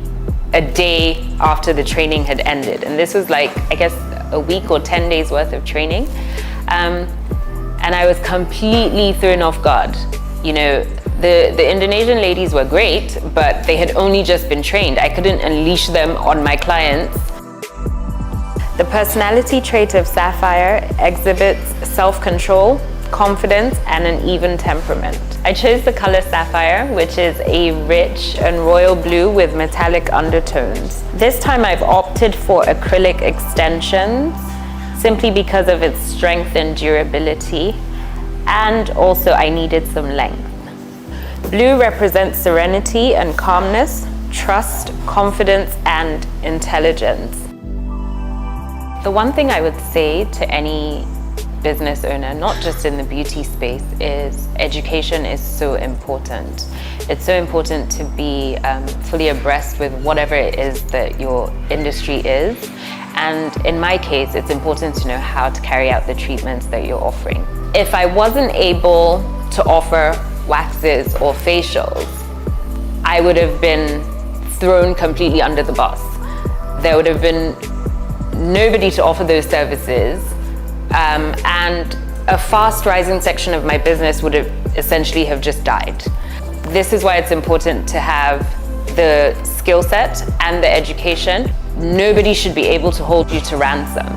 a day after the training had ended. And this was like, I guess, a week or 10 days worth of training. And I was completely thrown off guard. You know, the Indonesian ladies were great, but they had only just been trained. I couldn't unleash them on my clients. The personality trait of Sapphire exhibits self-control, confidence, and an even temperament. I chose the color Sapphire, which is a rich and royal blue with metallic undertones. This time I've opted for acrylic extensions, simply because of its strength and durability, and also I needed some length. Blue represents serenity and calmness, trust, confidence, and intelligence. The one thing I would say to any business owner, not just in the beauty space, is education is so important. It's so important to be fully abreast with whatever it is that your industry is. And in my case, it's important to know how to carry out the treatments that you're offering. If I wasn't able to offer waxes or facials, I would have been thrown completely under the bus. There would have been nobody to offer those services, and a fast rising section of my business would have essentially have just died. This is why it's important to have the skill set and the education. Nobody should be able to hold you to ransom.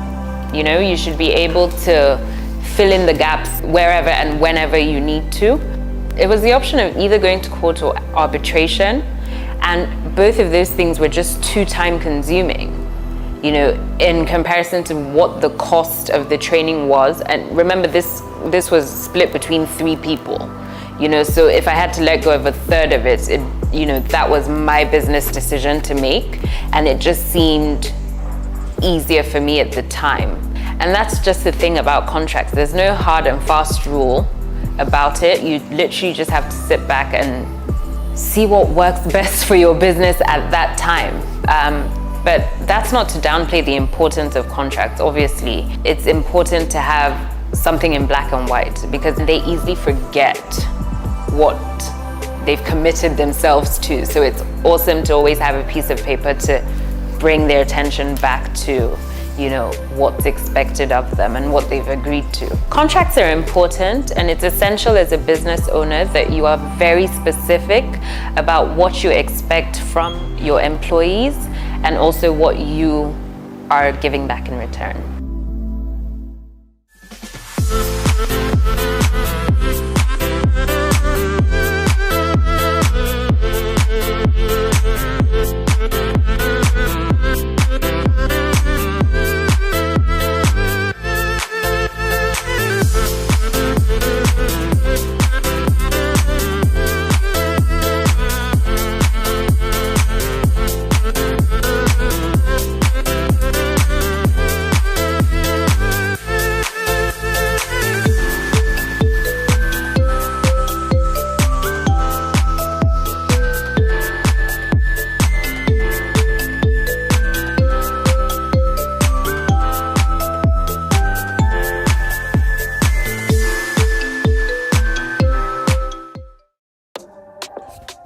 You know, you should be able to fill in the gaps wherever and whenever you need to. It was the option of either going to court or arbitration, and both of those things were just too time consuming, you know, in comparison to what the cost of the training was. And remember, this was split between 3 people, you know, so if I had to let go of a third of it, you know, that was my business decision to make, and it just seemed easier for me at the time. And that's just the thing about contracts. There's no hard and fast rule about it. You literally just have to sit back and see what works best for your business at that time. But that's not to downplay the importance of contracts. Obviously, it's important to have something in black and white, because they easily forget what they've committed themselves to. So it's awesome to always have a piece of paper to bring their attention back to, you know, what's expected of them and what they've agreed to. Contracts are important, and it's essential as a business owner that you are very specific about what you expect from your employees and also what you are giving back in return.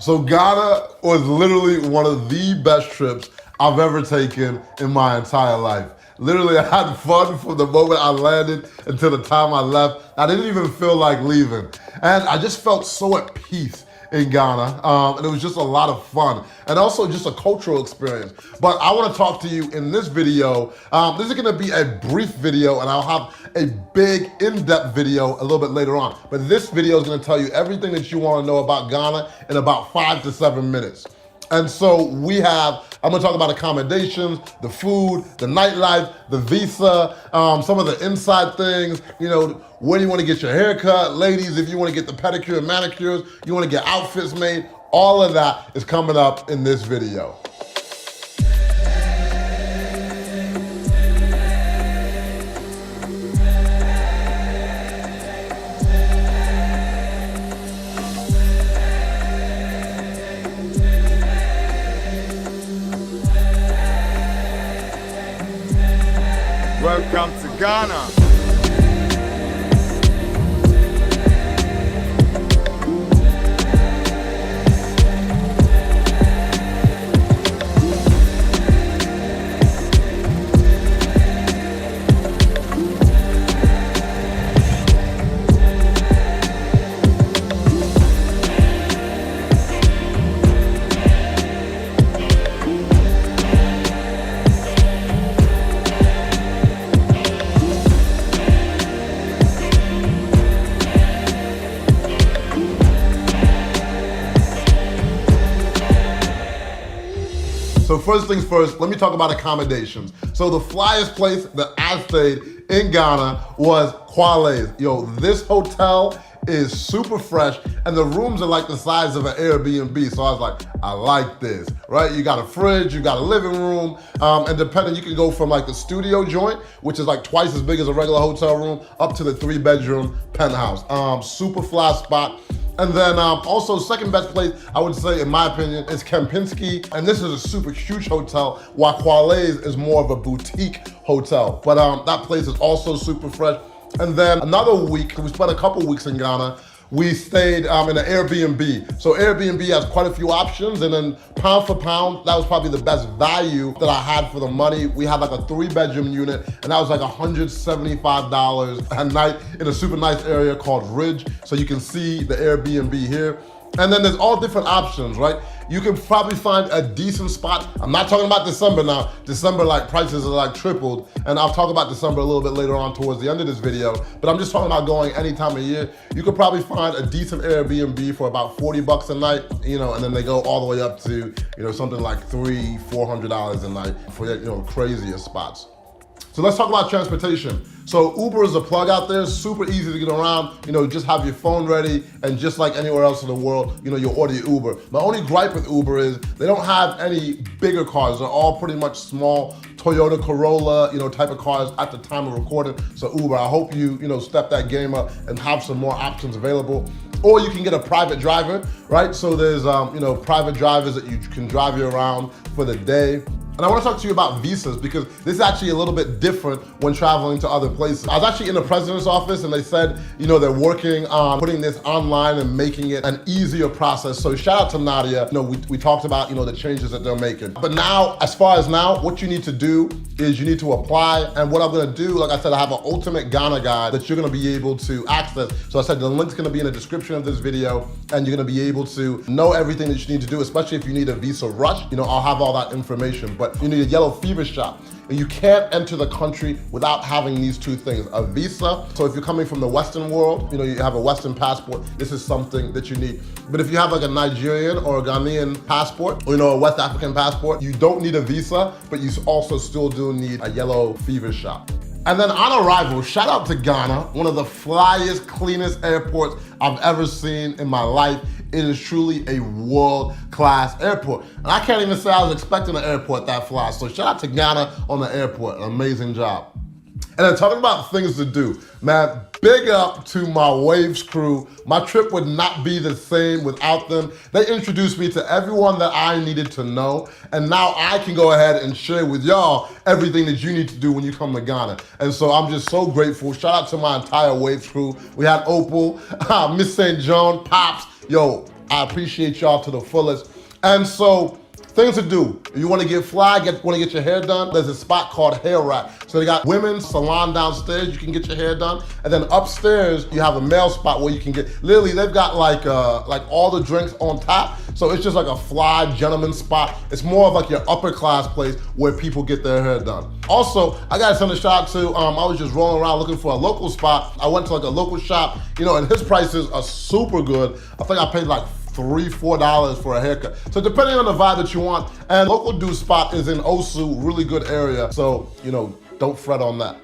So Ghana was literally one of the best trips I've ever taken in my entire life. Literally, I had fun from the moment I landed until the time I left. I didn't even feel like leaving. And I just felt so at peace in Ghana, and it was just a lot of fun, and also just a cultural experience. But I want to talk to you in this video. This is going to be a brief video, and I'll have a big in-depth video a little bit later on. But this video is going to tell you everything that you want to know about Ghana in about 5 to 7 minutes. And so I'm gonna talk about accommodations, the food, the nightlife, the visa, some of the inside things, where you wanna get your hair cut, ladies, if you wanna get the pedicure and manicures, you wanna get outfits made, all of that is coming up in this video. Welcome to Ghana. So first things first, let me talk about accommodations. So the flyest place that I stayed in Ghana was Kwale's. Yo, this hotel is super fresh, and the rooms are like the size of an Airbnb. So I was like, I like this, right? You got a fridge, you got a living room, and depending, you can go from like the studio joint, which is like twice as big as a regular hotel room, up to the 3-bedroom penthouse. Super fly spot. And then also second best place, I would say, in my opinion, is Kempinski. And this is a super huge hotel, while Kwale's is more of a boutique hotel. But that place is also super fresh. And then another week, we spent a couple weeks in Ghana, we stayed in an Airbnb. So Airbnb has quite a few options, and then pound for pound, that was probably the best value that I had for the money. We had like a 3-bedroom unit, and that was like $175 a night in a super nice area called Ridge. So you can see the Airbnb here. And then there's all different options, right? You can probably find a decent spot. I'm not talking about December now. December, like, prices are like tripled. And I'll talk about December a little bit later on towards the end of this video. But I'm just talking about going any time of year. You could probably find a decent Airbnb for about $40 a night, and then they go all the way up to, something like $300-400 a night for, crazier spots. So let's talk about transportation. So Uber is a plug out there, super easy to get around. Just have your phone ready, and just like anywhere else in the world, you'll order your Uber. My only gripe with Uber is they don't have any bigger cars. They're all pretty much small Toyota Corolla, type of cars at the time of recording. So Uber, I hope you, step that game up and have some more options available. Or you can get a private driver, right? So there's, private drivers that you can drive you around for the day. And I want to talk to you about visas, because this is actually a little bit different when traveling to other places. I was actually in the president's office, and they said, they're working on putting this online and making it an easier process. So shout out to Nadia. We talked about, the changes that they're making. But now, as far as now, what you need to do is you need to apply. And what I'm gonna do, like I said, I have an ultimate Ghana guide that you're gonna be able to access. So I said the link's gonna be in the description of this video, and you're gonna be able to know everything that you need to do, especially if you need a visa rush. I'll have all that information. But you need a yellow fever shot. And you can't enter the country without having these two things, a visa. So if you're coming from the Western world, you have a Western passport, this is something that you need. But if you have like a Nigerian or a Ghanaian passport, or a West African passport, you don't need a visa, but you also still do need a yellow fever shot. And then on arrival, shout out to Ghana, one of the flyest, cleanest airports I've ever seen in my life. It is truly a world-class airport. And I can't even say I was expecting an airport that fly. So shout out to Ghana on the airport, an amazing job. And then talking about things to do, man, big up to my Waves crew. My trip would not be the same without them. They introduced me to everyone that I needed to know, and now I can go ahead and share with y'all everything that you need to do when you come to Ghana. And so I'm just so grateful. Shout out to my entire Waves crew. We had Opal, Miss St. John, Pops. Yo, I appreciate y'all to the fullest. And so, things to do. If you want to get fly, want to get your hair done, there's a spot called Hair Rack. So they got women's salon downstairs, you can get your hair done. And then upstairs, you have a male spot where you can get, literally they've got like all the drinks on top. So it's just like a fly gentleman spot. It's more of like your upper class place where people get their hair done. Also, I gotta send a shout out to, I was just rolling around looking for a local spot. I went to like a local shop, and his prices are super good. I think I paid like $3, $4 for a haircut. So depending on the vibe that you want, and local dude spot is in Osu, really good area. So, don't fret on that.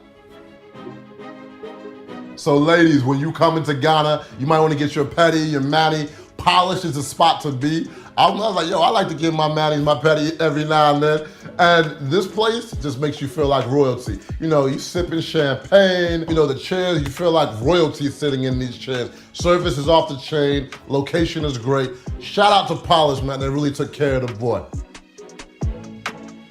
So ladies, when you come into Ghana, you might want to get your pedi, your mani. Polish is the spot to be. I was like, I like to give my manis, my pedi every now and then. And this place just makes you feel like royalty. You sipping champagne, the chairs, you feel like royalty sitting in these chairs. Service is off the chain, location is great. Shout out to Polish, man, they really took care of the boy.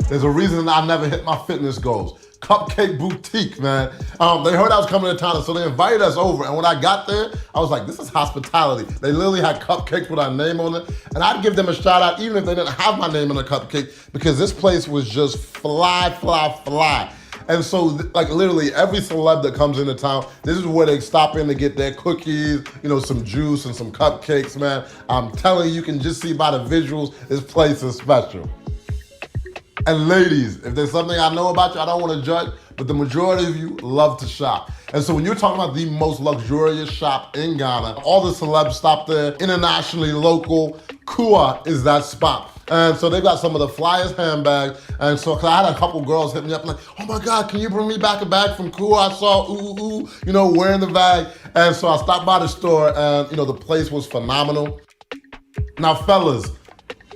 There's a reason I never hit my fitness goals. Cupcake Boutique, man. They heard I was coming to town, so they invited us over. And when I got there, I was like, this is hospitality. They literally had cupcakes with our name on it. And I'd give them a shout out even if they didn't have my name on the cupcake, because this place was just fly, fly, fly. And so, like literally every celeb that comes into town, this is where they stop in to get their cookies, some juice and some cupcakes, man. I'm telling you, you can just see by the visuals, this place is special. And ladies, if there's something I know about you, I don't want to judge, but the majority of you love to shop. And so when you're talking about the most luxurious shop in Ghana, all the celebs stop there, internationally, local, Kua is that spot. And so they've got some of the flyest handbags. And so, cause I had a couple girls hit me up like, oh my God, can you bring me back a bag from Kua? I saw, wearing the bag. And so I stopped by the store and, the place was phenomenal. Now fellas,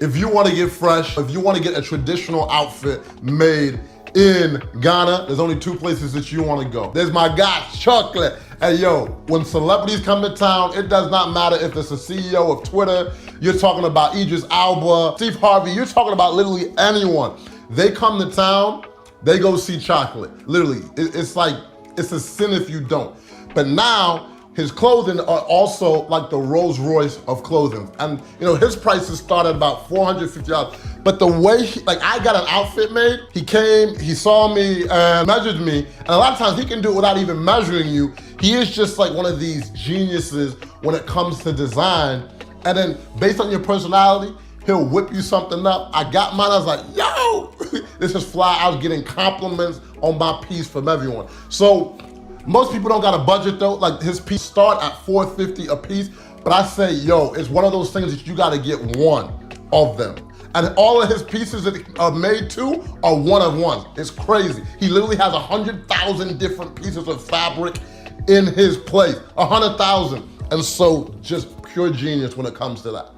if you want to get fresh, if you want to get a traditional outfit made in Ghana, there's only two places that you want to go. There's my guy, Chocolate. Hey, when celebrities come to town, it does not matter if it's a CEO of Twitter, you're talking about Idris Elba, Steve Harvey, you're talking about literally anyone. They come to town, they go see Chocolate. Literally, it's a sin if you don't. But now, his clothing are also like the Rolls Royce of clothing. And his prices start at about $450. But the way, I got an outfit made, he came, he saw me and measured me. And a lot of times he can do it without even measuring you. He is just like one of these geniuses when it comes to design. And then based on your personality, he'll whip you something up. I got mine, I was like, yo, this is fly. I was getting compliments on my piece from everyone. So, most people don't got a budget though. Like his piece start at $450 a piece, but I say, it's one of those things that you gotta get one of them. And all of his pieces that are made too are one of ones. It's crazy. He literally has 100,000 different pieces of fabric in his place, 100,000. And so just pure genius when it comes to that.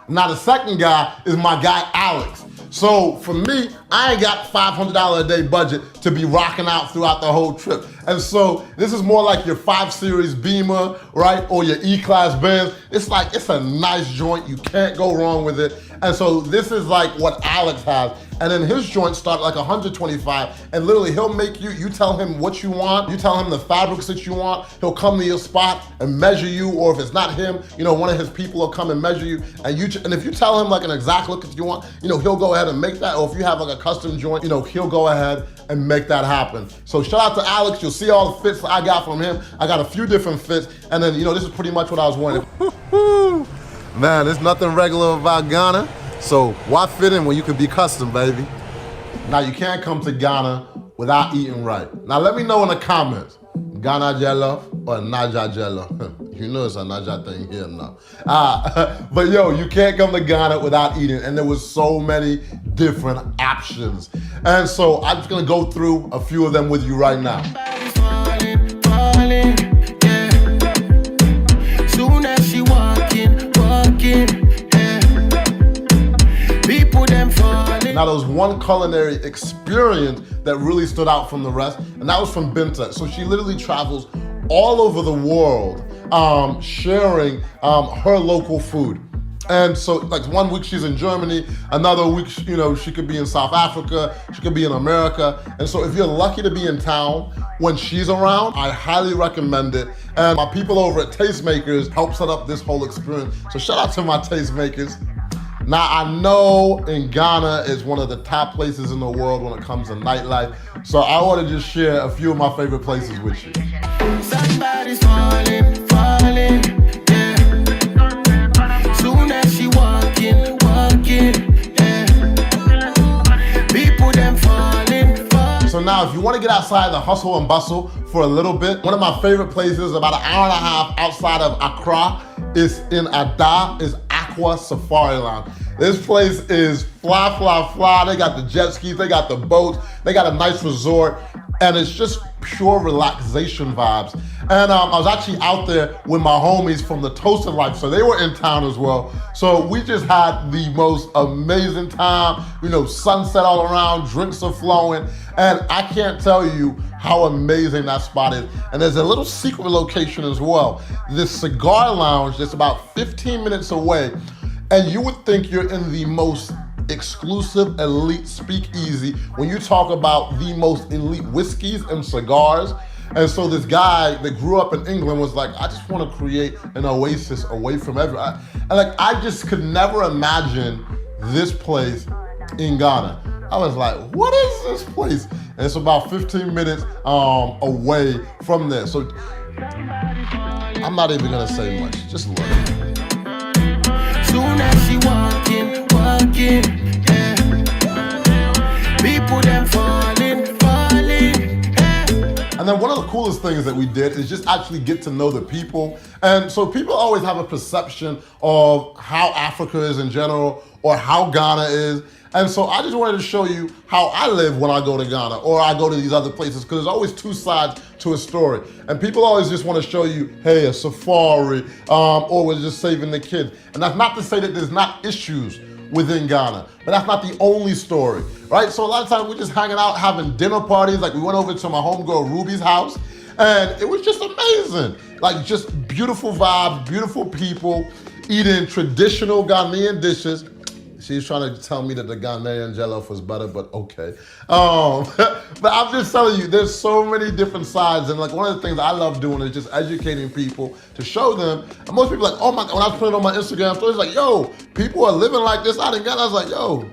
Now the second guy is my guy, Alex. So for me, I ain't got $500 a day budget to be rocking out throughout the whole trip. And so this is more like your 5 Series Beamer, right? Or your E-Class Benz. It's a nice joint. You can't go wrong with it. And so this is like what Alex has. And then his joints start like $125. And literally he'll make you tell him what you want. You tell him the fabrics that you want. He'll come to your spot and measure you. Or if it's not him, one of his people will come and measure you. And if you tell him like an exact look that you want, he'll go ahead and make that. Or if you have like a custom joint, he'll go ahead and make that happen. So shout out to Alex. You'll see all the fits I got from him. I got a few different fits. And then, this is pretty much what I was wanting. Man, there's nothing regular about Ghana. So why fit in when you can be custom, baby? Now you can't come to Ghana without eating right. Now let me know in the comments, Ghana jollof or Naija jollof? You know it's a Naija thing here now. But you can't come to Ghana without eating, and there was so many different options. And so I'm just gonna go through a few of them with you right now. Soon as she walking. Now there was one culinary experience that really stood out from the rest, and that was from Binta. So she literally travels all over the world sharing her local food. And so like 1 week she's in Germany, another week, she could be in South Africa, she could be in America. And so if you're lucky to be in town when she's around, I highly recommend it. And my people over at Tastemakers helped set up this whole experience. So shout out to my Tastemakers. Now I know in Ghana is one of the top places in the world when it comes to nightlife. So I want to just share a few of my favorite places with you. Somebody's falling, yeah. Soon as she walking, yeah. People them falling. So now if you want to get outside the hustle and bustle for a little bit, one of my favorite places about an hour and a half outside of Accra is in Ada, is Aqua Safari Lounge. This place is fly. They got the jet skis, they got the boats, they got a nice resort, and it's just pure relaxation vibes. And I was actually out there with my homies from the Toasted Life, so they were in town as well. So we just had the most amazing time, you know, sunset all around, drinks are flowing, and I can't tell you how amazing that spot is. And there's a little secret location as well. This cigar lounge that's about 15 minutes away, and you would think you're in the most exclusive elite speakeasy when you talk about the most elite whiskeys and cigars. And so this guy that grew up in England was like, I just want to create an oasis away from everyone. And like, I just could never imagine this place in Ghana. I was like, what is this place? And it's about 15 minutes away from there. So I'm not even gonna say much, just look. Soon as she walking, yeah. People them falling, yeah. And then one of the coolest things that we did is just actually get to know the people. And so people always have a perception of how Africa is in general or how Ghana is. And so I just wanted to show you how I live when I go to Ghana or I go to these other places, because there's always two sides to a story. And people always just want to show you, hey, a safari, or we're just saving the kids. And that's not to say that there's not issues within Ghana, but that's not the only story, right? So a lot of times we're just hanging out, having dinner parties. Like we went over to my homegirl Ruby's house, and it was just amazing. Like just beautiful vibes, beautiful people, eating traditional Ghanaian dishes. She's trying to tell me that the Ghanaian jollof was better, but okay. But I'm just telling you, there's so many different sides. And like one of the things I love doing is just educating people to show them. And most people are like, oh my God, when I was putting it on my Instagram stories, like, yo, people are living like this out in Ghana. I was like, yo,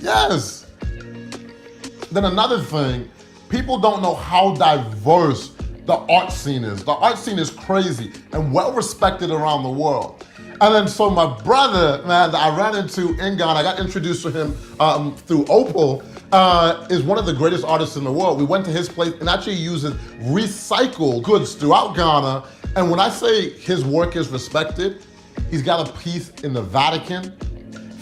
yes. Then another thing, people don't know how diverse the art scene is. The art scene is crazy and well respected around the world. And then so my brother, man, that I ran into in Ghana, I got introduced to him through Opal, is one of the greatest artists in the world. We went to his place and actually uses recycled goods throughout Ghana. And when I say his work is respected, he's got a piece in the Vatican.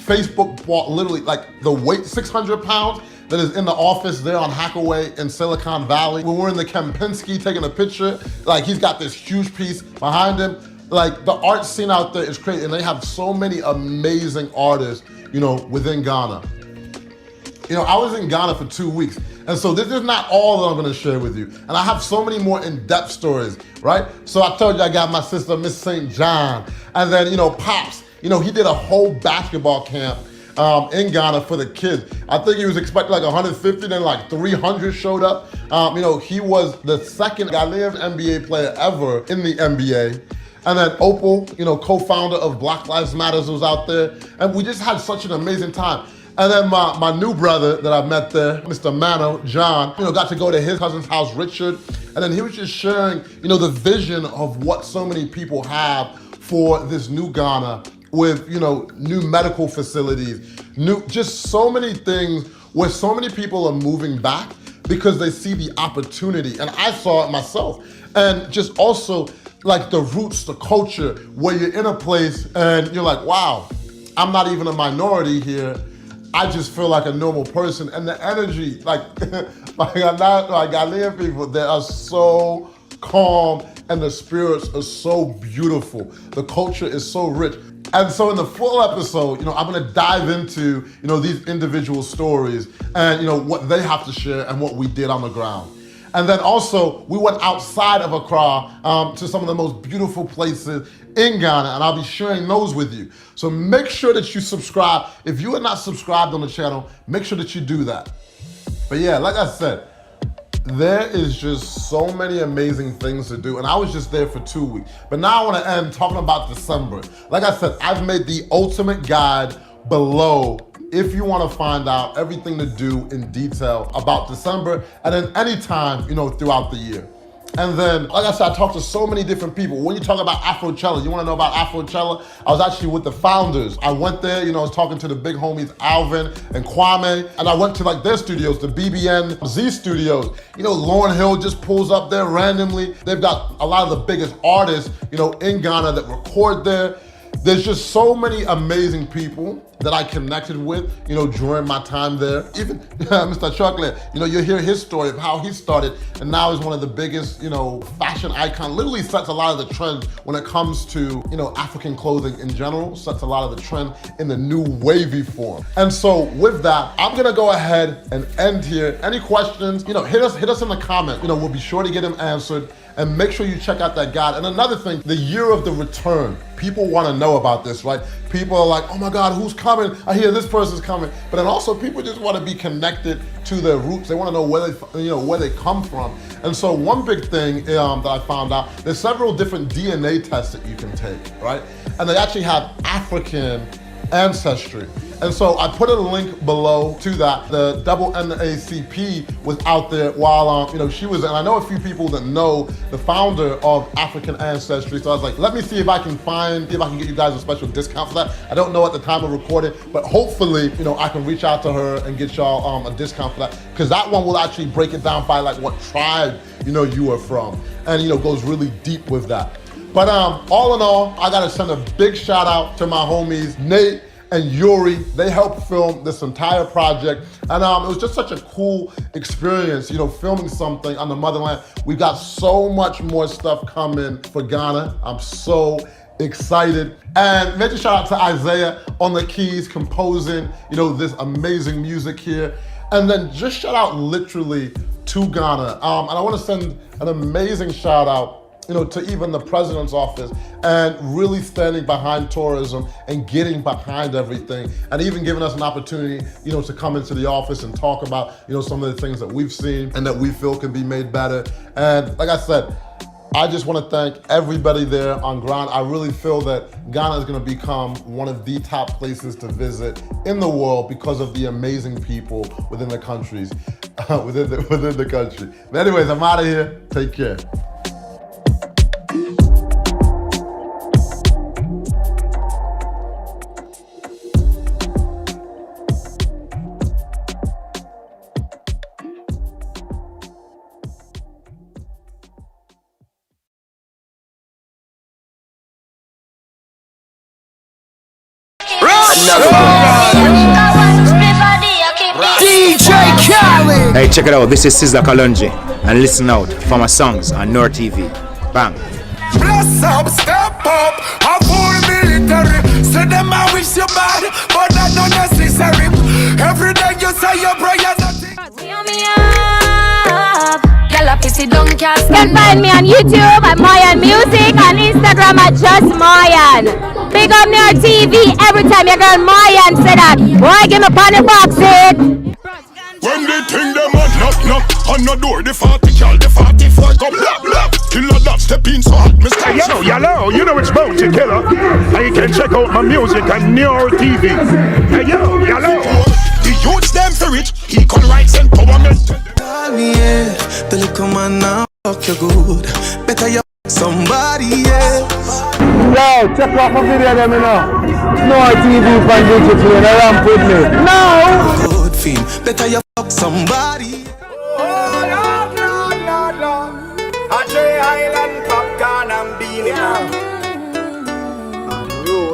Facebook bought literally like the weight, 600 pounds, that is in the office there on Hackaway in Silicon Valley. When we're in the Kempinski taking a picture, like he's got this huge piece behind him. Like the art scene out there is crazy, and they have so many amazing artists, you know, within Ghana. You know, I was in Ghana for 2 weeks, and so this is not all that I'm gonna share with you. And I have so many more in-depth stories, right? So I told you I got my sister, Miss St. John, and then, you know, Pops, you know, he did a whole basketball camp in Ghana for the kids. I think he was expecting like 150, then like 300 showed up. You know, he was the second Ghanaian NBA player ever in the NBA. And then Opal, you know, co-founder of Black Lives Matters, was out there. And we just had such an amazing time. And then my new brother that I met there, Mr. Mano, John, you know, got to go to his cousin's house, Richard. And then he was just sharing, you know, the vision of what so many people have for this new Ghana with, you know, new medical facilities, just so many things where so many people are moving back because they see the opportunity. And I saw it myself. And just also, like the roots, the culture, where you're in a place and you're like, wow, I'm not even a minority here. I just feel like a normal person. And the energy, like Ghanaian people, they are so calm and the spirits are so beautiful. The culture is so rich. And so in the full episode, you know, I'm gonna dive into, you know, these individual stories and, you know, what they have to share and what we did on the ground. And then also, we went outside of Accra to some of the most beautiful places in Ghana, and I'll be sharing those with you. So make sure that you subscribe. If you are not subscribed on the channel, make sure that you do that. But yeah, like I said, there is just so many amazing things to do. And I was just there for 2 weeks. But now I want to end talking about December. Like I said, I've made the ultimate guide below if you want to find out everything to do in detail about December and then any time, throughout the year. And then, like I said, I talked to so many different people. When you talk about Afrochella, you want to know about Afrochella? I was actually with the founders. I went there, I was talking to the big homies Alvin and Kwame, and I went to their studios, the BBN Z studios. Lauryn Hill just pulls up there randomly. They've got a lot of the biggest artists, in Ghana that record there. There's just so many amazing people that I connected with, during my time there. Even Mr. Chocolate, you hear his story of how he started and now is one of the biggest, fashion icon, literally sets a lot of the trends when it comes to, African clothing in general, sets a lot of the trend in the new wavy form. And so with that, I'm gonna go ahead and end here. Any questions, hit us in the comment. We'll be sure to get them answered. And make sure you check out that guide. And another thing, the year of the return. People want to know about this, right? People are like, oh my God, who's coming? I hear this person's coming. But then also people just want to be connected to their roots. They want to know where they come from. And so one big thing that I found out, there's several different DNA tests that you can take, right? And they actually have African ancestry. And so I put a link below to that. The double NAACP was out there while she was, and I know a few people that know the founder of African Ancestry. So I was like, let me see if I can get you guys a special discount for that. I don't know at the time of recording, but hopefully, I can reach out to her and get y'all a discount for that. Because that one will actually break it down by what tribe, you are from. And, goes really deep with that. But all in all, I gotta send a big shout out to my homies, Nate and Yuri. They helped film this entire project. And it was just such a cool experience, filming something on the motherland. We got so much more stuff coming for Ghana. I'm so excited. And major shout out to Isaiah on the keys, composing, this amazing music here. And then just shout out literally to Ghana. And I wanna send an amazing shout out to even the president's office and really standing behind tourism and getting behind everything and even giving us an opportunity, to come into the office and talk about, some of the things that we've seen and that we feel can be made better. And like I said, I just want to thank everybody there on ground. I really feel that Ghana is going to become one of the top places to visit in the world because of the amazing people within the countries, within the country. But anyways, I'm out of here. Take care. DJ Khaled. Hey, check it out. This is Sizzla Kalonji, and listen out for my songs on NoireTV. Bang. Bless up, step up, I'm for military. Say them I wish you bad, but that's not necessary. Every day you say your prayers. You can find me on YouTube at Moyan Music, on Instagram at just Moyan. Big up NoireTV every time your girl Moyan say that. Boy, give me pony box it. When they think them a knock on the door, the 40 cal, the 44 come blah blah. Killer that step in so hot, Mr. Yo, you know it's Bounty Killer. And you can check out my music on NoireTV. Hey, yo. The youths them for it, equal rights and empowerment. The little man now fuck you good. Better you somebody else. Yo, check out my video them now. NoireTV fan digital and ramp with me. No! Good feel. Better you fuck somebody. I try island popcorn and beanie.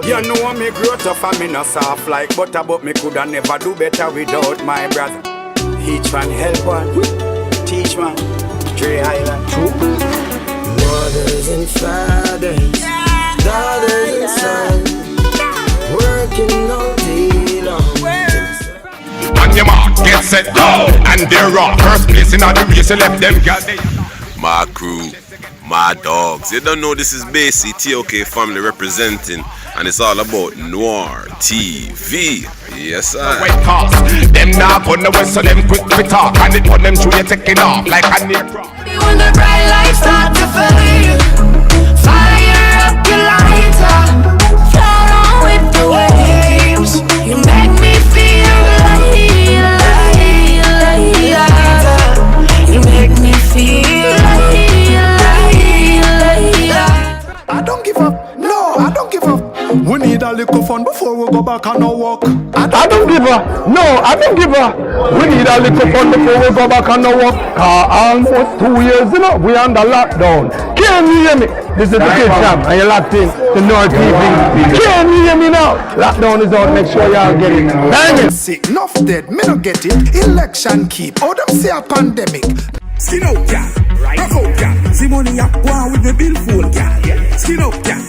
You know me grow tough and me not soft like butter, but me coulda never do better without my brother. Each one help one, teach one, Dre Island. Mothers and fathers, daughters and sons, working all day long. And your mark, get set, go, and they're off. First place in all the race, you left them girls. My crew, my dogs. You don't know this is Basie, TOK family representing. and it's all about Noir TV. Yes, sir. Them now put the west, so them quick to talk, and it put them through you taking off like a near. When the bright lights start to fade, fire up your lighter, float on with the waves. You make me feel lighter. You make me feel lighter. I don't give up. No, I don't give up. We need a little fun before we go back and no walk. I don't give up. No, I don't give up. We need a little fun before we go back and no work. Almost 2 years, you know, we under lockdown. Can you hear me? This is the Kid Jam, and you're locked in to NoireTV. Can you hear me now? Lockdown is out. Make sure y'all get it. Bang it. Sick, enough dead, me no get it. Election keep. Oh, them say a pandemic. Skin out, yeah. Right. Rock out, yeah. See money up, go on with the billfold, yeah. Skin out, yeah.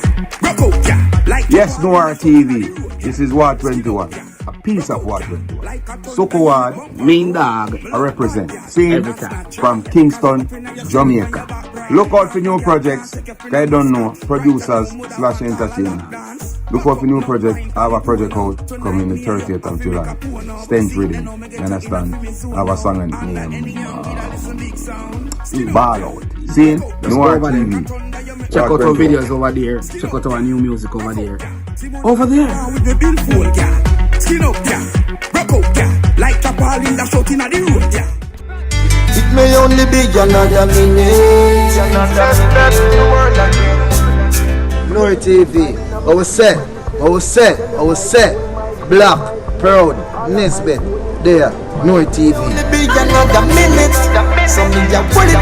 Rock out, yeah. Like yes, NoireTV. This is Ward 21. A piece of Ward 21. Soko Ward, Mean Dog, I represent. See, from Kingston, Jamaica. Look out for new projects. I don't know, producers / entertainers. Look out for new projects. I have a project out coming the 30th of July. Stench Rhythm. You understand? I have a song named Ball Out. See, NoireTV. Check out our videos over there. Check out our new music over there. Over there. Skin up, yeah. Rock out, yeah. Like a ball in the shot in the road, yeah. It may only be another minute. NoireTV. Our set. Black, proud, Nesbet. There, NoireTV. Only be another minute. So me just pull it.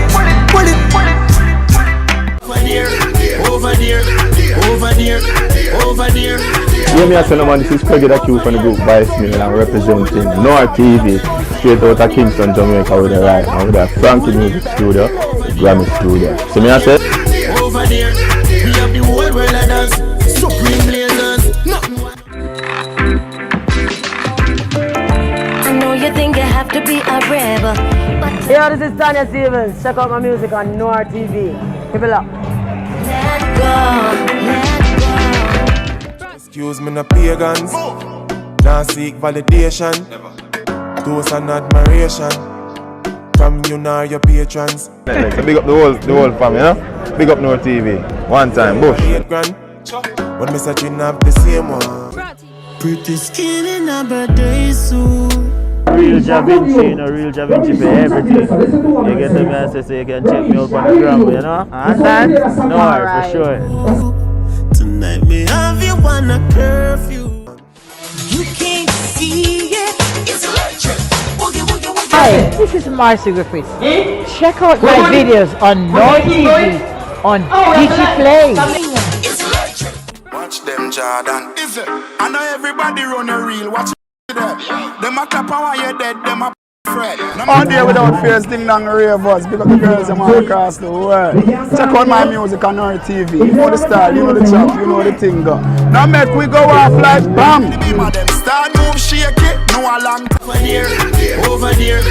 Over there. Yeah, me I tell man, this is Craig the Q from the group Vice Mill and representing NoireTV straight out of Kingston, Jamaica with the right now with a Frankie Music Studio, the Grammy Studio. So me I say over there, we have the whole world of us, supreme blazers. I know you think you have to be a rebel. Yo, this is Tanya Stevens. Check out my music on NoireTV. Keep it up. Let go. Excuse me, no pagans. Now seek validation. Toast and admiration from you now your patrons. So big up the whole family, you know? Big up NoireTV. One time, bush. When me searching up the same one. Pretty skin in a birthday suit. Real Da Vinci, you know, real Da Vinci for everything. You get the message, so you can check me out on the gram, you know? Understand? No, for sure. Tonight me have you on a curfew. You can't see it. It's electric. Hi, this is Marcy Griffiths. Check out my videos on NoireTV on DigiPlay. Watch them, Jordan. Is it? I know everybody run a reel. Watch them. Them a clap while you're dead. Them a Fred. All day without fear, sting down the ravers because the girls are all across the world. Check out my music on NoireTV. You know the style, you know the chop, you know the thing. Now make we go off like bam. Them start move shake it. No alarm. Over there.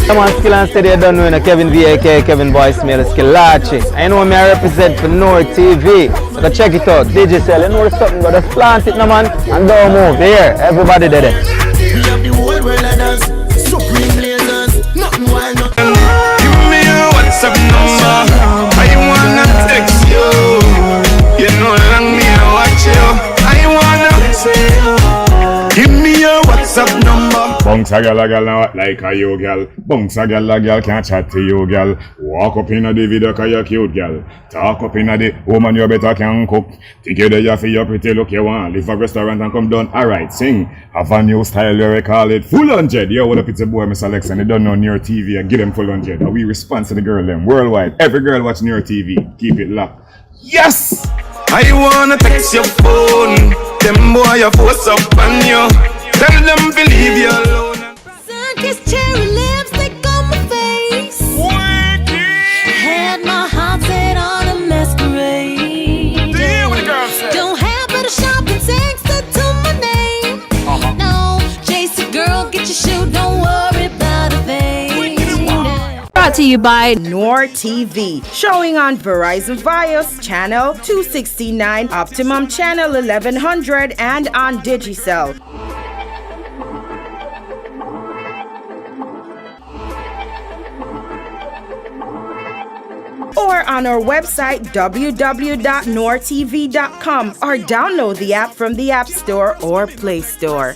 Come on, skill and steady, I don't know, Kevin VAK, Kevin Voicemail, Skillachi. I know me I represent for NoireTV. So check it out, Digicel, you know something, but just plant it, no man, and don't move. Here, everybody did it. We have the whole world of us, supreme blazers, nothing wild, nothing. Give me your WhatsApp number. I wanna text you. You know long me I watch you. I wanna say you. Give me your WhatsApp number. Bunks a gal not like a you gal. Bunks a gal can't chat to you gal. Walk up in a the video cause you're cute gal. Talk up in a the woman you better can cook. Think you there for your pretty look you want. Leave a restaurant and come down. Alright, sing. Have a new style you call it. Full 100. Yeah, what up it's a boy Mr. Lex and they don't know NoireTV and give them full 100. And we respond to the girl them worldwide. Every girl watch NoireTV. Keep it locked. Yes! I wanna text your phone. Them boy you force up on you. Tell them believe you alone. Sun-kissed cherry lipstick on my face. Had my heart set on a masquerade. Don't have but a shopping thanks to my name. No, chase a girl, get your shoe, don't worry about a thing. Brought to you by NoireTV, showing on Verizon Fios channel 269, Optimum channel 1100, and on Digicel. Or on our website www.noiretv.com, or download the app from the App Store or Play Store.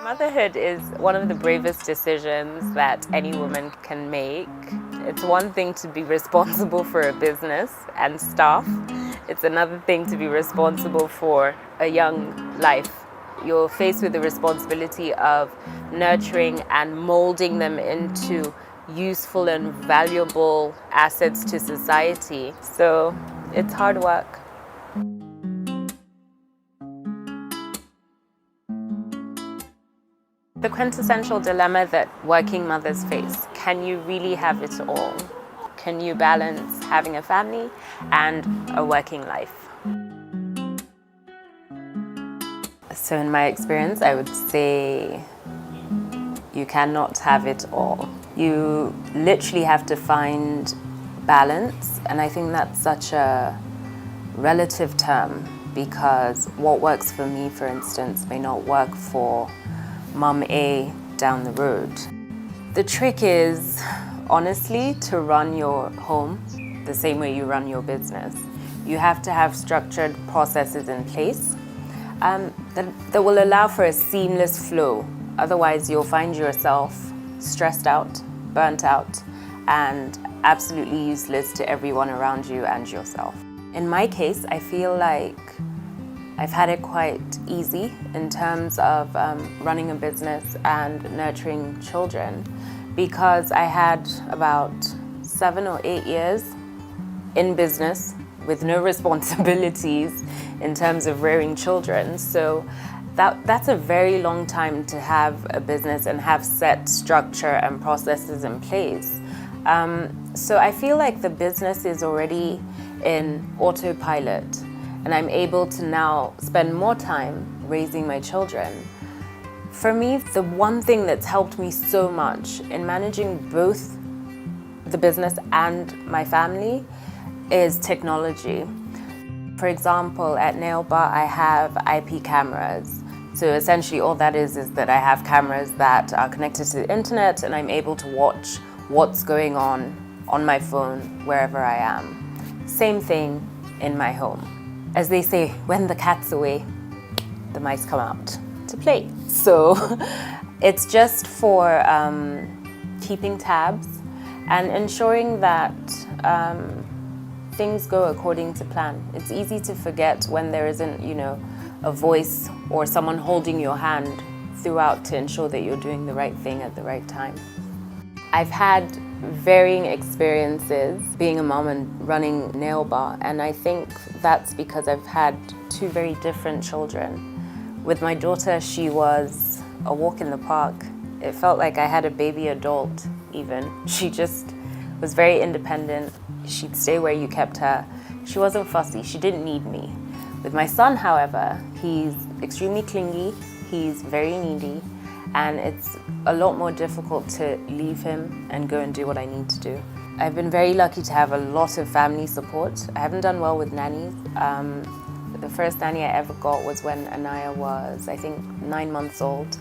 Motherhood is one of the bravest decisions that any woman can make. It's one thing to be responsible for a business and staff. It's another thing to be responsible for a young life. You're faced with the responsibility of nurturing and molding them into useful and valuable assets to society. So it's hard work. The quintessential dilemma that working mothers face: can you really have it all? Can you balance having a family and a working life? So in my experience, I would say you cannot have it all. You literally have to find balance, and I think that's such a relative term, because what works for me, for instance, may not work for Mum A down the road. The trick is, honestly, to run your home the same way you run your business. You have to have structured processes in place that will allow for a seamless flow. Otherwise, you'll find yourself stressed out, burnt out, and absolutely useless to everyone around you and yourself. In my case, I feel like I've had it quite easy in terms of running a business and nurturing children, because I had about 7 or 8 years in business with no responsibilities in terms of rearing children. So that's a very long time to have a business and have set structure and processes in place. So I feel like the business is already in autopilot, and I'm able to now spend more time raising my children. For me, the one thing that's helped me so much in managing both the business and my family is technology. For example, at Nail Bar, I have IP cameras. So essentially all that is that I have cameras that are connected to the internet, and I'm able to watch what's going on my phone wherever I am. Same thing in my home. As they say, when the cat's away, the mice come out to play. So it's just for keeping tabs and ensuring that things go according to plan. It's easy to forget when there isn't, a voice or someone holding your hand throughout to ensure that you're doing the right thing at the right time. I've had varying experiences being a mom and running Nail Bar, and I think that's because I've had two very different children. With my daughter, she was a walk in the park. It felt like I had a baby adult even. She just was very independent. She'd stay where you kept her. She wasn't fussy, she didn't need me. With my son, however, he's extremely clingy, he's very needy, and it's a lot more difficult to leave him and go and do what I need to do. I've been very lucky to have a lot of family support. I haven't done well with nannies. The first nanny I ever got was when Anaya was, I think, 9 months old.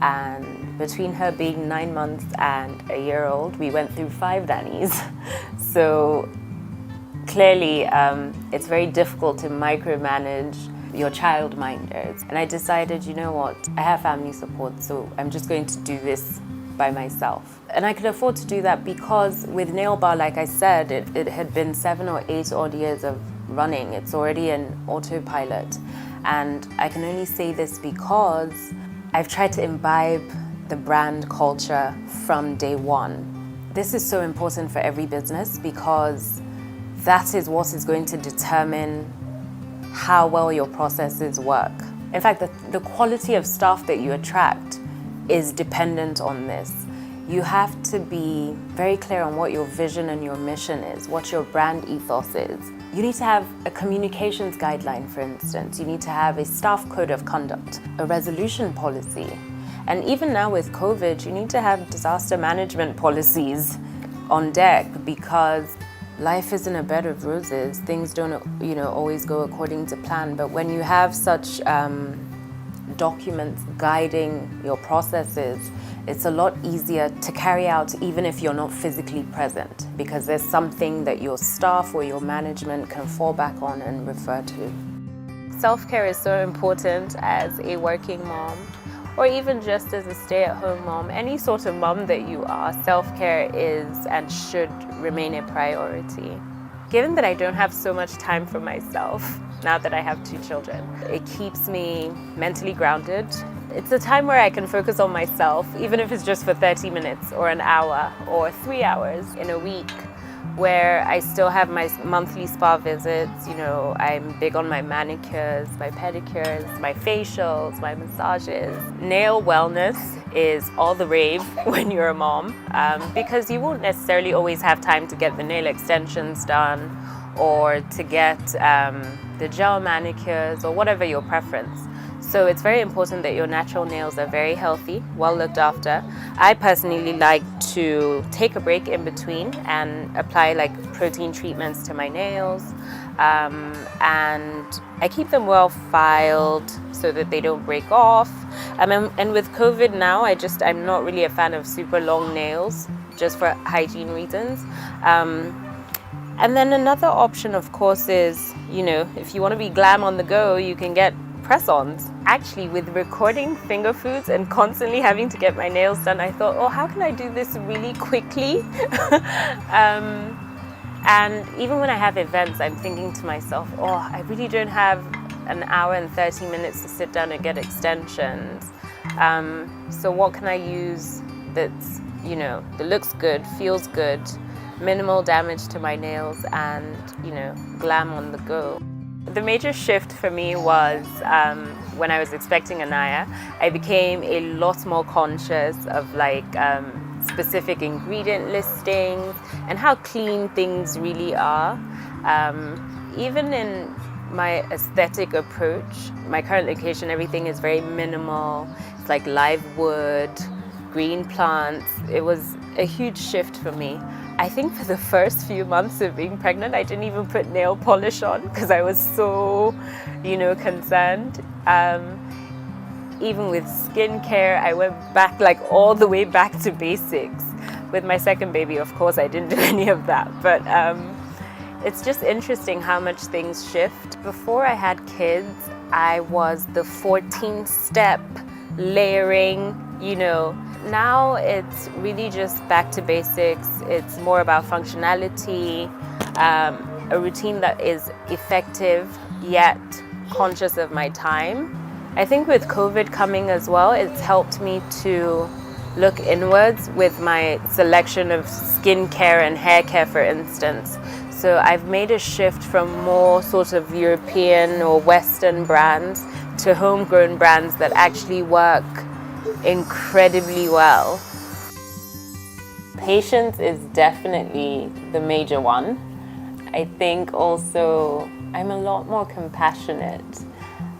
And between her being 9 months and a year old, we went through 5 nannies. So clearly, it's very difficult to micromanage your childminders. And I decided, you know what, I have family support, so I'm just going to do this by myself. And I could afford to do that because with Nail Bar, like I said, it had been 7 or 8 odd years of running. It's already an autopilot. And I can only say this because I've tried to imbibe the brand culture from day one. This is so important for every business because that is what is going to determine how well your processes work. In fact, the quality of staff that you attract is dependent on this. you have to be very clear on what your vision and your mission is, what your brand ethos is. You need to have a communications guideline, for instance. You need to have a staff code of conduct, a resolution policy. And even now with COVID, you need to have disaster management policies on deck, because life isn't a bed of roses. Things don't, always go according to plan. But when you have such documents guiding your processes, it's a lot easier to carry out even if you're not physically present, because there's something that your staff or your management can fall back on and refer to. Self-care is so important as a working mom, or even just as a stay-at-home mom. Any sort of mom that you are, self-care is and should remain a priority. Given that I don't have so much time for myself, now that I have 2 children, it keeps me mentally grounded. It's a time where I can focus on myself, even if it's just for 30 minutes or an hour or 3 hours in a week, where I still have my monthly spa visits. I'm big on my manicures, my pedicures, my facials, my massages. Nail wellness is all the rave when you're a mom, because you won't necessarily always have time to get the nail extensions done or to get the gel manicures or whatever your preference. So it's very important that your natural nails are very healthy, well looked after. I personally like to take a break in between and apply like protein treatments to my nails. And I keep them well filed so that they don't break off. And with COVID now, I'm not really a fan of super long nails, just for hygiene reasons. And then another option, of course, is, if you want to be glam on the go, you can get press-ons. Actually, with recording finger foods and constantly having to get my nails done, I thought, how can I do this really quickly? And even when I have events, I'm thinking to myself, I really don't have an hour and 30 minutes to sit down and get extensions. So what can I use that's, that looks good, feels good, minimal damage to my nails, and, glam on the go? The major shift for me was when I was expecting Anaya. I became a lot more conscious of specific ingredient listings and how clean things really are. Even in my aesthetic approach, my current location, everything is very minimal. It's like live wood, green plants. It was a huge shift for me. I think for the first few months of being pregnant, I didn't even put nail polish on because I was so, concerned. Even with skincare, I went back all the way back to basics. With my second baby, of course, I didn't do any of that. But it's just interesting how much things shift. Before I had kids, I was the 14-step layering, Now it's really just back to basics. It's more about functionality, a routine that is effective yet conscious of my time. I think with COVID coming as well, it's helped me to look inwards with my selection of skincare and hair care, for instance. So I've made a shift from more sort of European or Western brands to homegrown brands that actually work incredibly well. Patience is definitely the major one. I think also I'm a lot more compassionate.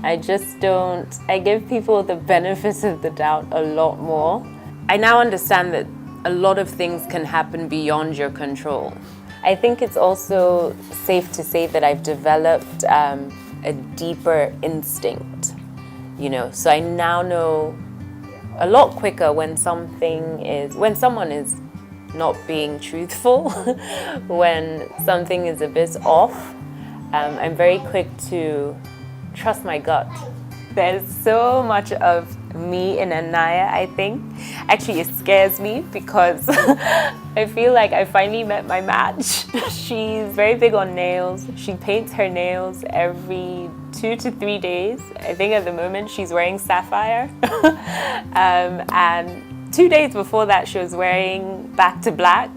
I give people the benefit of the doubt a lot more. I now understand that a lot of things can happen beyond your control. I think it's also safe to say that I've developed a deeper instinct, so I now know a lot quicker when someone is not being truthful, when something is a bit off. I'm very quick to trust my gut. There's so much of me in Anaya, I think. Actually, it scares me because I feel like I finally met my match. She's very big on nails. She paints her nails every 2 to 3 days. I think at the moment she's wearing sapphire. And 2 days before that, she was wearing back to black.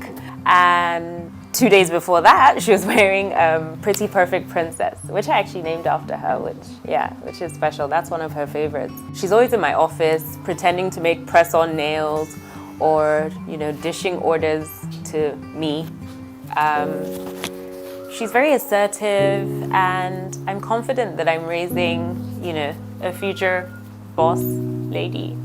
And 2 days before that, she was wearing Pretty Perfect Princess, which I actually named after her, which is special. That's one of her favorites. She's always in my office, pretending to make press-on nails or, you know, dishing orders to me. She's very assertive, and I'm confident that I'm raising, you know, a future boss lady.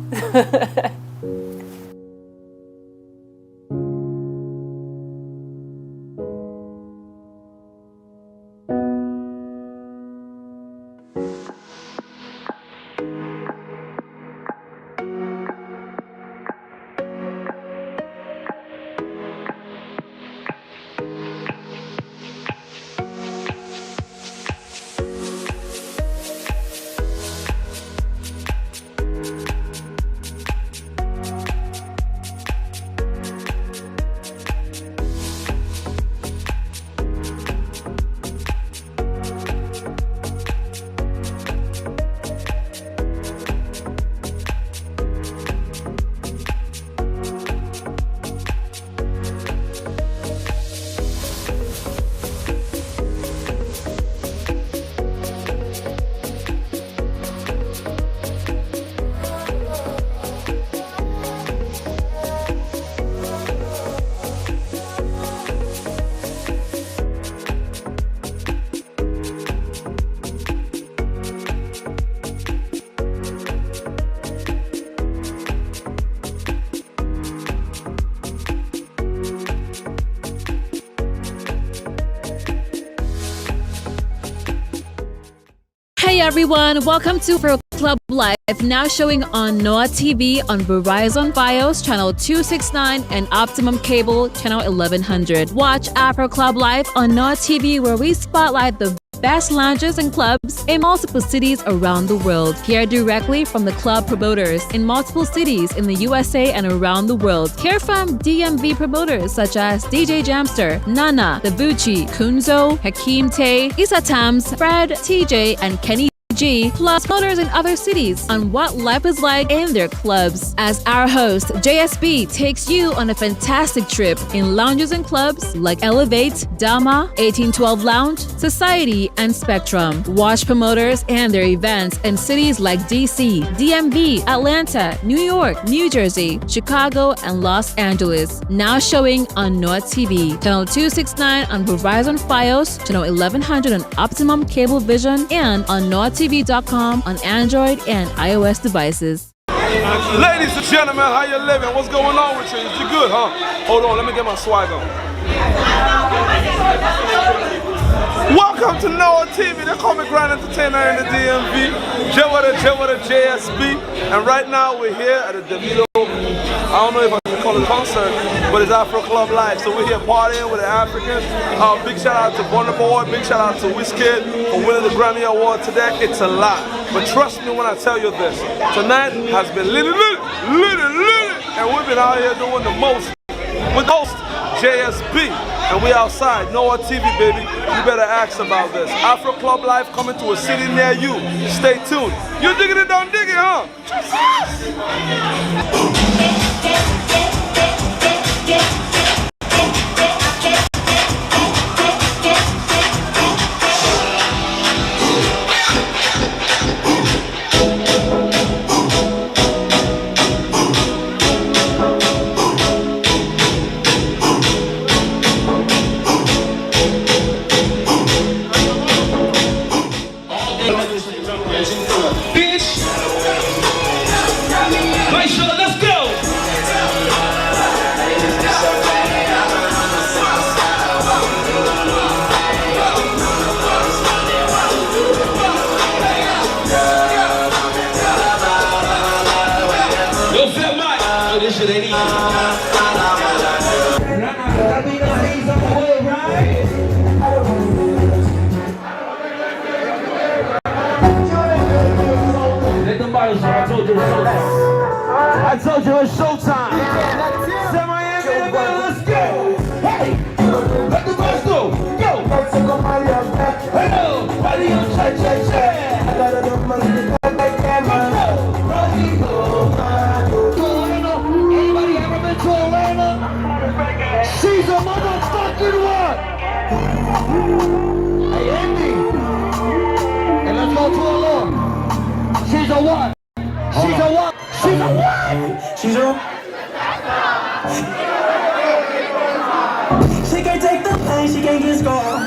Hey everyone, welcome to Afro Club Live, now showing on NoireTV on Verizon Fios channel 269 and Optimum Cable channel 1100. Watch Afro Club Live on NoireTV, where we spotlight the best lounges and clubs in multiple cities around the world. Hear directly from the club promoters in multiple cities in the USA and around the world. Hear from DMV promoters such as DJ Jamster, Nana, The Bucci, Kunzo, Hakeem Tay, Issa Tams, Fred, TJ, and Kenny G, plus promoters in other cities on what life is like in their clubs. As our host, JSB, takes you on a fantastic trip in lounges and clubs like Elevate, Dama, 1812 Lounge, Society, and Spectrum. Watch promoters and their events in cities like DC, DMV, Atlanta, New York, New Jersey, Chicago, and Los Angeles. Now showing on NoireTV, channel 269 on Verizon Fios, channel 1100 on Optimum Cable Vision, and on NoireTV.com on Android and iOS devices. Ladies and gentlemen, how you living? What's going on with you? You good, huh? Hold on, let me get my swag on. Welcome to NoireTV. They call me Grand Entertainer in the DMV. Jewada JSB. And right now we're here at a DeVito, I don't know if I can call it a concert, but it's Afro Club Live. So we're here partying with the Africans. Big shout out to Burna Boy, big shout out to Wizkid for winning the Grammy Award today. It's a lot. But trust me when I tell you this. Tonight has been lit. And we've been out here doing the most with host JSB. And we outside, NoireTV, baby. You better ask about this. Afro Club Live coming to a city near you. Stay tuned. You digging it, don't dig it, huh? I told you it's showtime. Say Miami, let's go. Hey, let the boys go. Go. Hello, party on check. Anybody ever been to Atlanta? She's a motherfucking what? Hey, Andy. And let's go to a look. She's a what? She's a what? She's a what? She's a... She can't take the pain, she can't get scarred.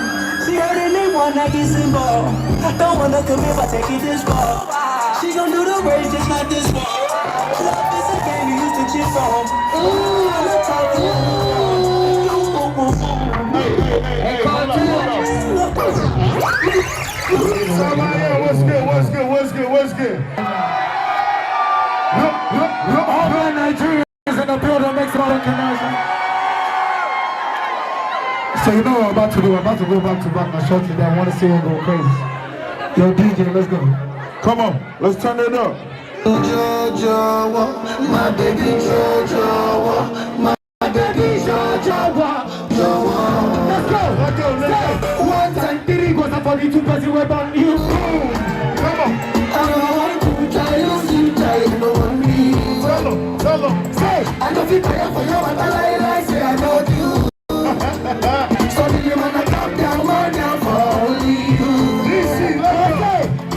She heard anyone that gets involved. Don't wanna commit but take it this far. She gon' do the race just like this one. Love is a game you used to cheer from. I'm the type What's good? Look, all my Nigerians in the building makes all the connection. So you know what I'm about to do? I'm about to go back to back my shorty that I want to see one go crazy. Yo, DJ, let's go. Come on, let's turn it up. Jojo, my baby Jojo, my baby Jojo. Let's go. One time, three goes up for the 2 person web on you. Come on. Tell them. Say, I know you pray for your life, say I know you. So you wanna come down, more down for only you.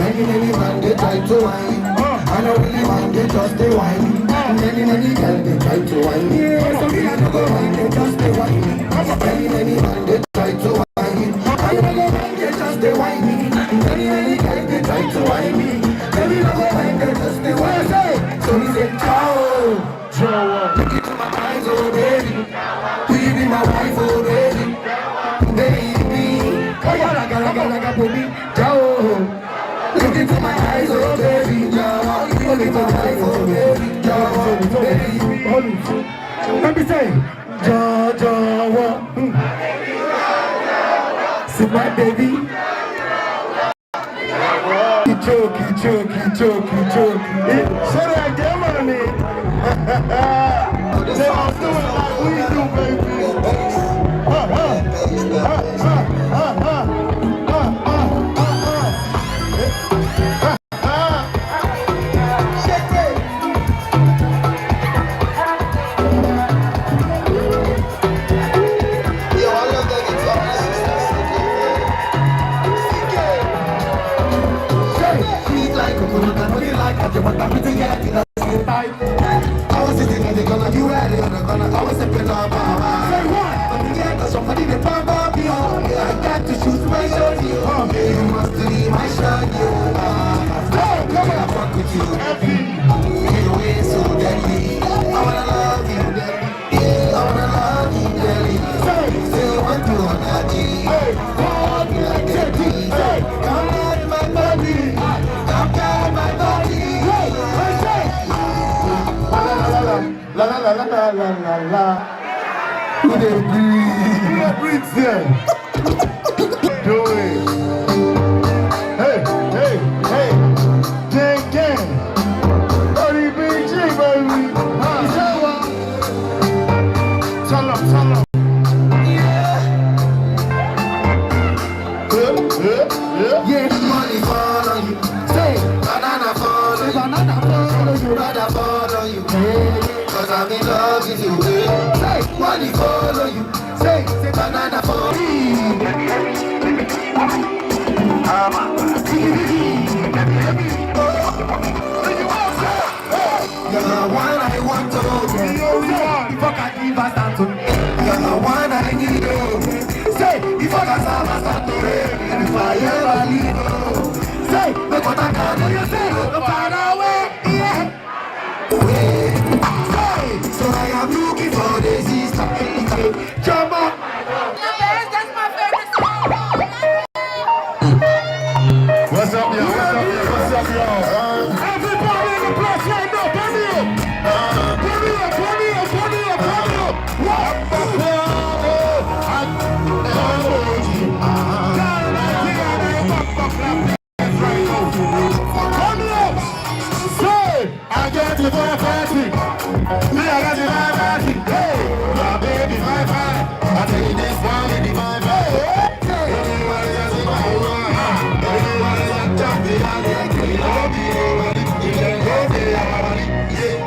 Many man they try to whine. I know really man they just they whine. Many girls they try to whine. So me I know go whine, they just they whine. Many man they try to whine. I know go whine, they just they whine. Many girls they try to whine me. Many no go whine, they just they whine. So he said, ciao, look into my eyes, oh baby. Will you be my wife, oh baby? Baby, come on, I gotta put me down. Look into my eyes, oh baby, down. Look into my eyes, oh baby, down. Baby, let me say, Jojo, see my baby. Choky. Say that again, money. Say I'm doing like we do, baby. I was sitting in the corner, you had it on the corner. I was sipping on my say what? But the get somebody to pump up you. I got to shoot my shot you. You must leave my shot you. Come on, I fuck with you. You way so deadly. I wanna love you, deadly. I wanna love you, deadly. Say what you wanna do. Hold me like deadly. Come out in my body. Come down my body. La. Who they breathe there? Do it. Hey. Gang. ODBG, baby. Tell them. Yeah, money fall on you. Say, banana fall on you. Brother fall on you. Cause I'm in love with you. Say, money fall on you. Say, banana fall on you. You're the one I want to before I give a start to. You're the one I need to. Say, before I start to rain. If I ever leave, say, look what I can do. You say, look far away, yeah. Say, so I am looking for the sister. Jump up. That's my favorite song. What's up, y'all? Everybody in the place right now, turn me up. I get you for a party. Me, I got you for a party. Hey, my baby, my fine. I tell you this one, baby, my fine. Everybody just in my room. Everybody just jumping on the key. You can go to your body. Hey.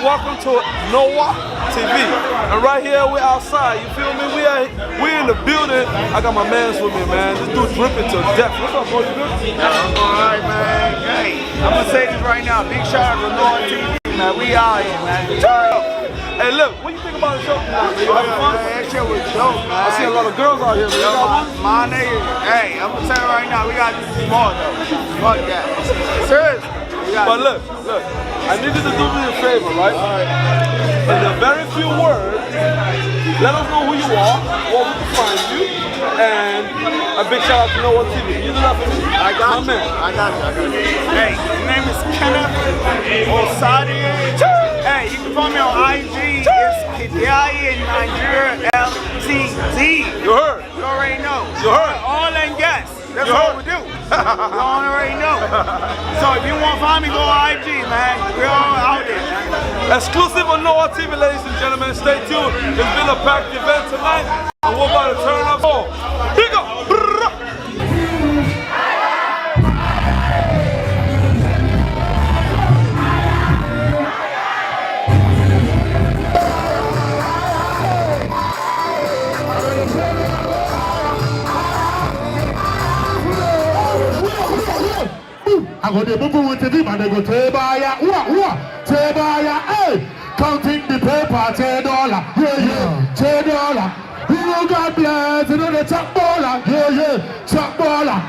Welcome to NoireTV, and right here we're outside. You feel me? We're in the building. I got my mans with me, man. This dude's dripping to death. What's up, boy? You good? I'm alright, man. Hey, I'm gonna say this right now. Big shout out to NoireTV, man. We out here, man. Hey, look, what you think about the show tonight, man? You having fun? That shit was dope, man. I see a lot of girls out here, man. You got one? My nigga, hey, I'm gonna tell you right now, we gotta do some more though. Fuck that. Seriously. But look, I need you to do me a favor, right? In a very few words, let us know who you are, where we can find you, and a big shout out to NoireTV. Can you do that for me? I got you. I got you. Hey, my name is Kenneth Osadi. Hey, you can find me on IG. It's Kidai in Nigeria LTZ. You heard? You already know. You heard? All and gas. That's what we do. You already know. So if you want to find me, go on IG, man. We're all out there, man. Exclusive on NoireTV, ladies and gentlemen. Stay tuned. It's been a packed event tonight, and we're about to turn up. Oh, big up. I go to move with the demon, they go Tebaya, Tebaya, hey, counting the paper, $10, yeah, $10. You God bless, you know the chuck baller, yeah, chuck baller.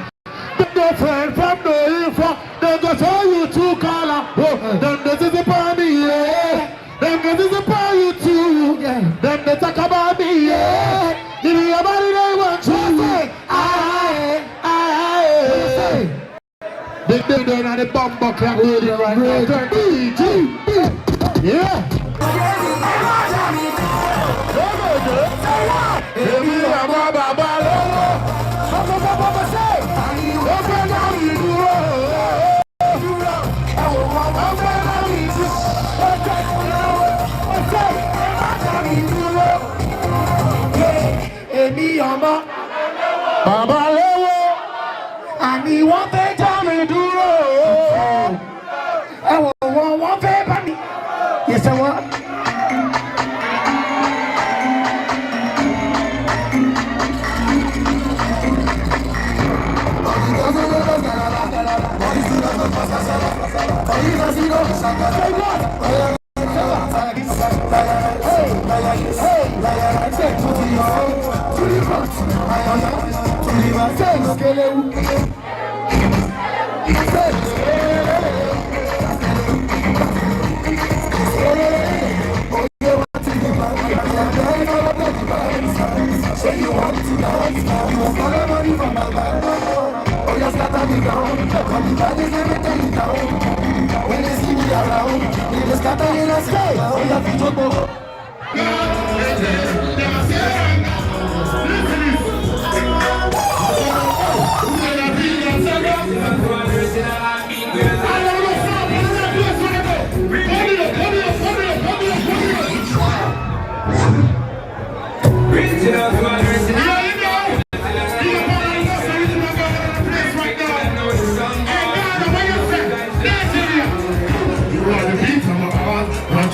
No friend from no info, they go tell you to call up, them this is upon me, yeah, them this is upon you too, yeah, them they talk about me, yeah, give me a body they want to, Big down on the bumper clock radio right now. BG, yeah. And he won't pay me duro. I won't pay by me. Yes, I want. When they see me around, they just got in a sky. Oh, yeah, we talk about.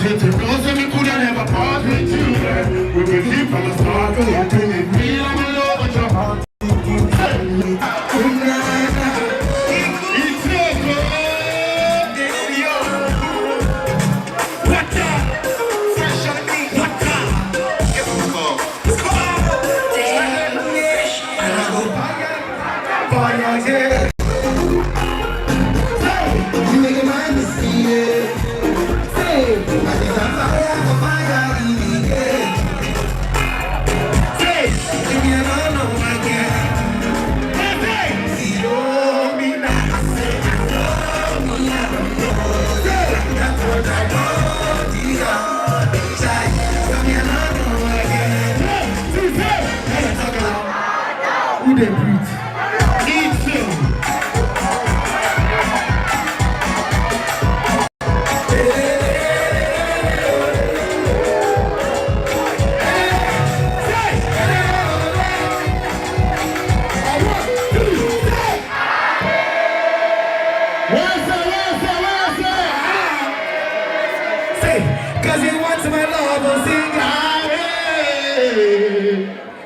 it to know so we could have never part with you. We will keep from the start, we are doing real and we love what your heart. Who they breathe? Eat them. Cause you want my love, oh sing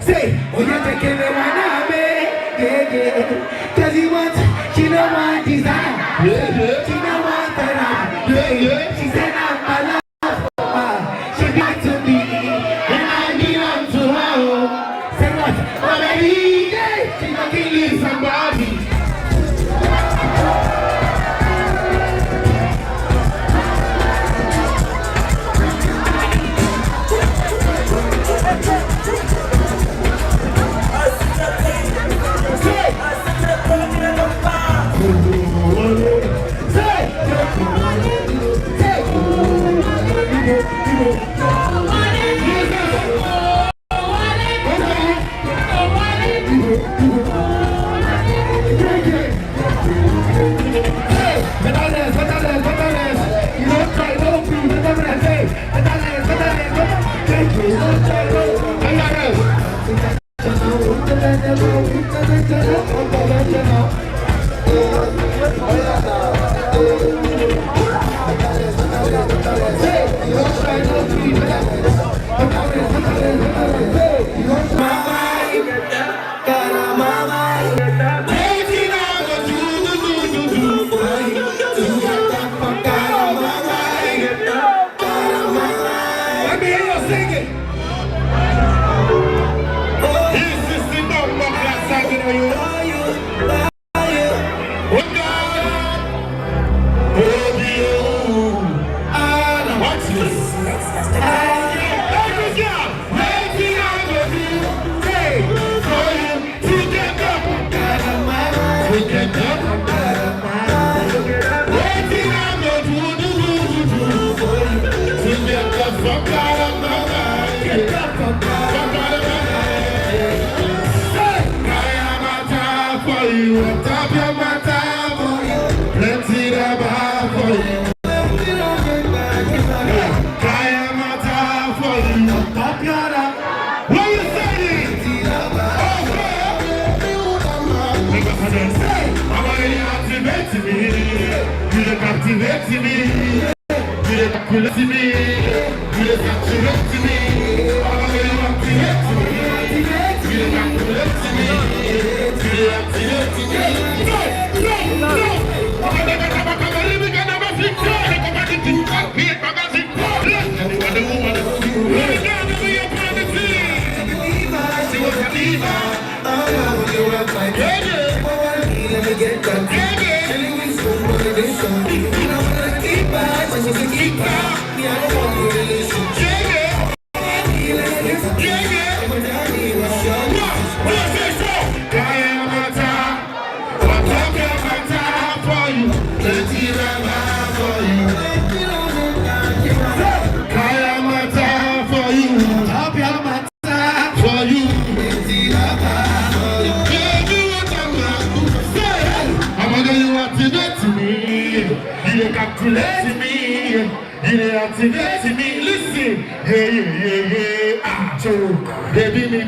say, oh you're taking me one of me, yeah. Cause you want, she don't want desire, she don't want that, she said I'm my love, she got to me, and I belong to her. Say what? Oh baby, she don't kill somebody.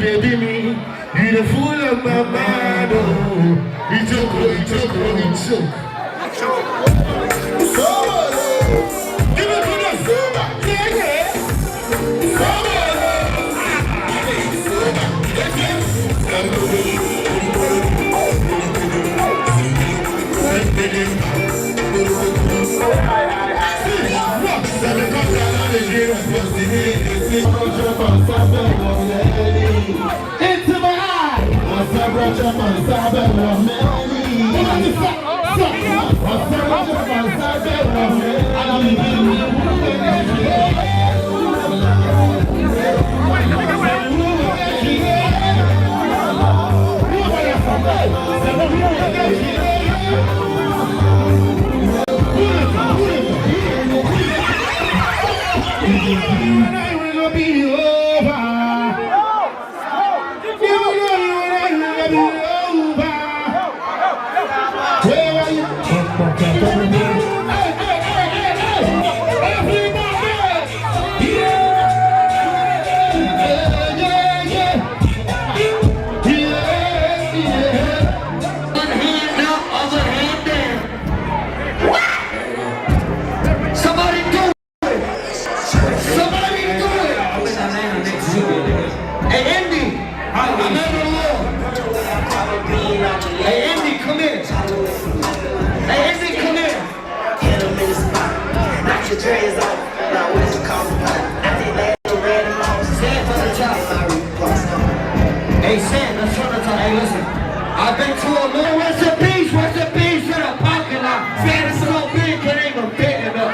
Baby me, you the fool of my mind, oh. It's a Hey, Sam, let's run the time. Hey, listen. I've been to a little recipes for the parking lot. Man, it's so big, it ain't gonna fit it up.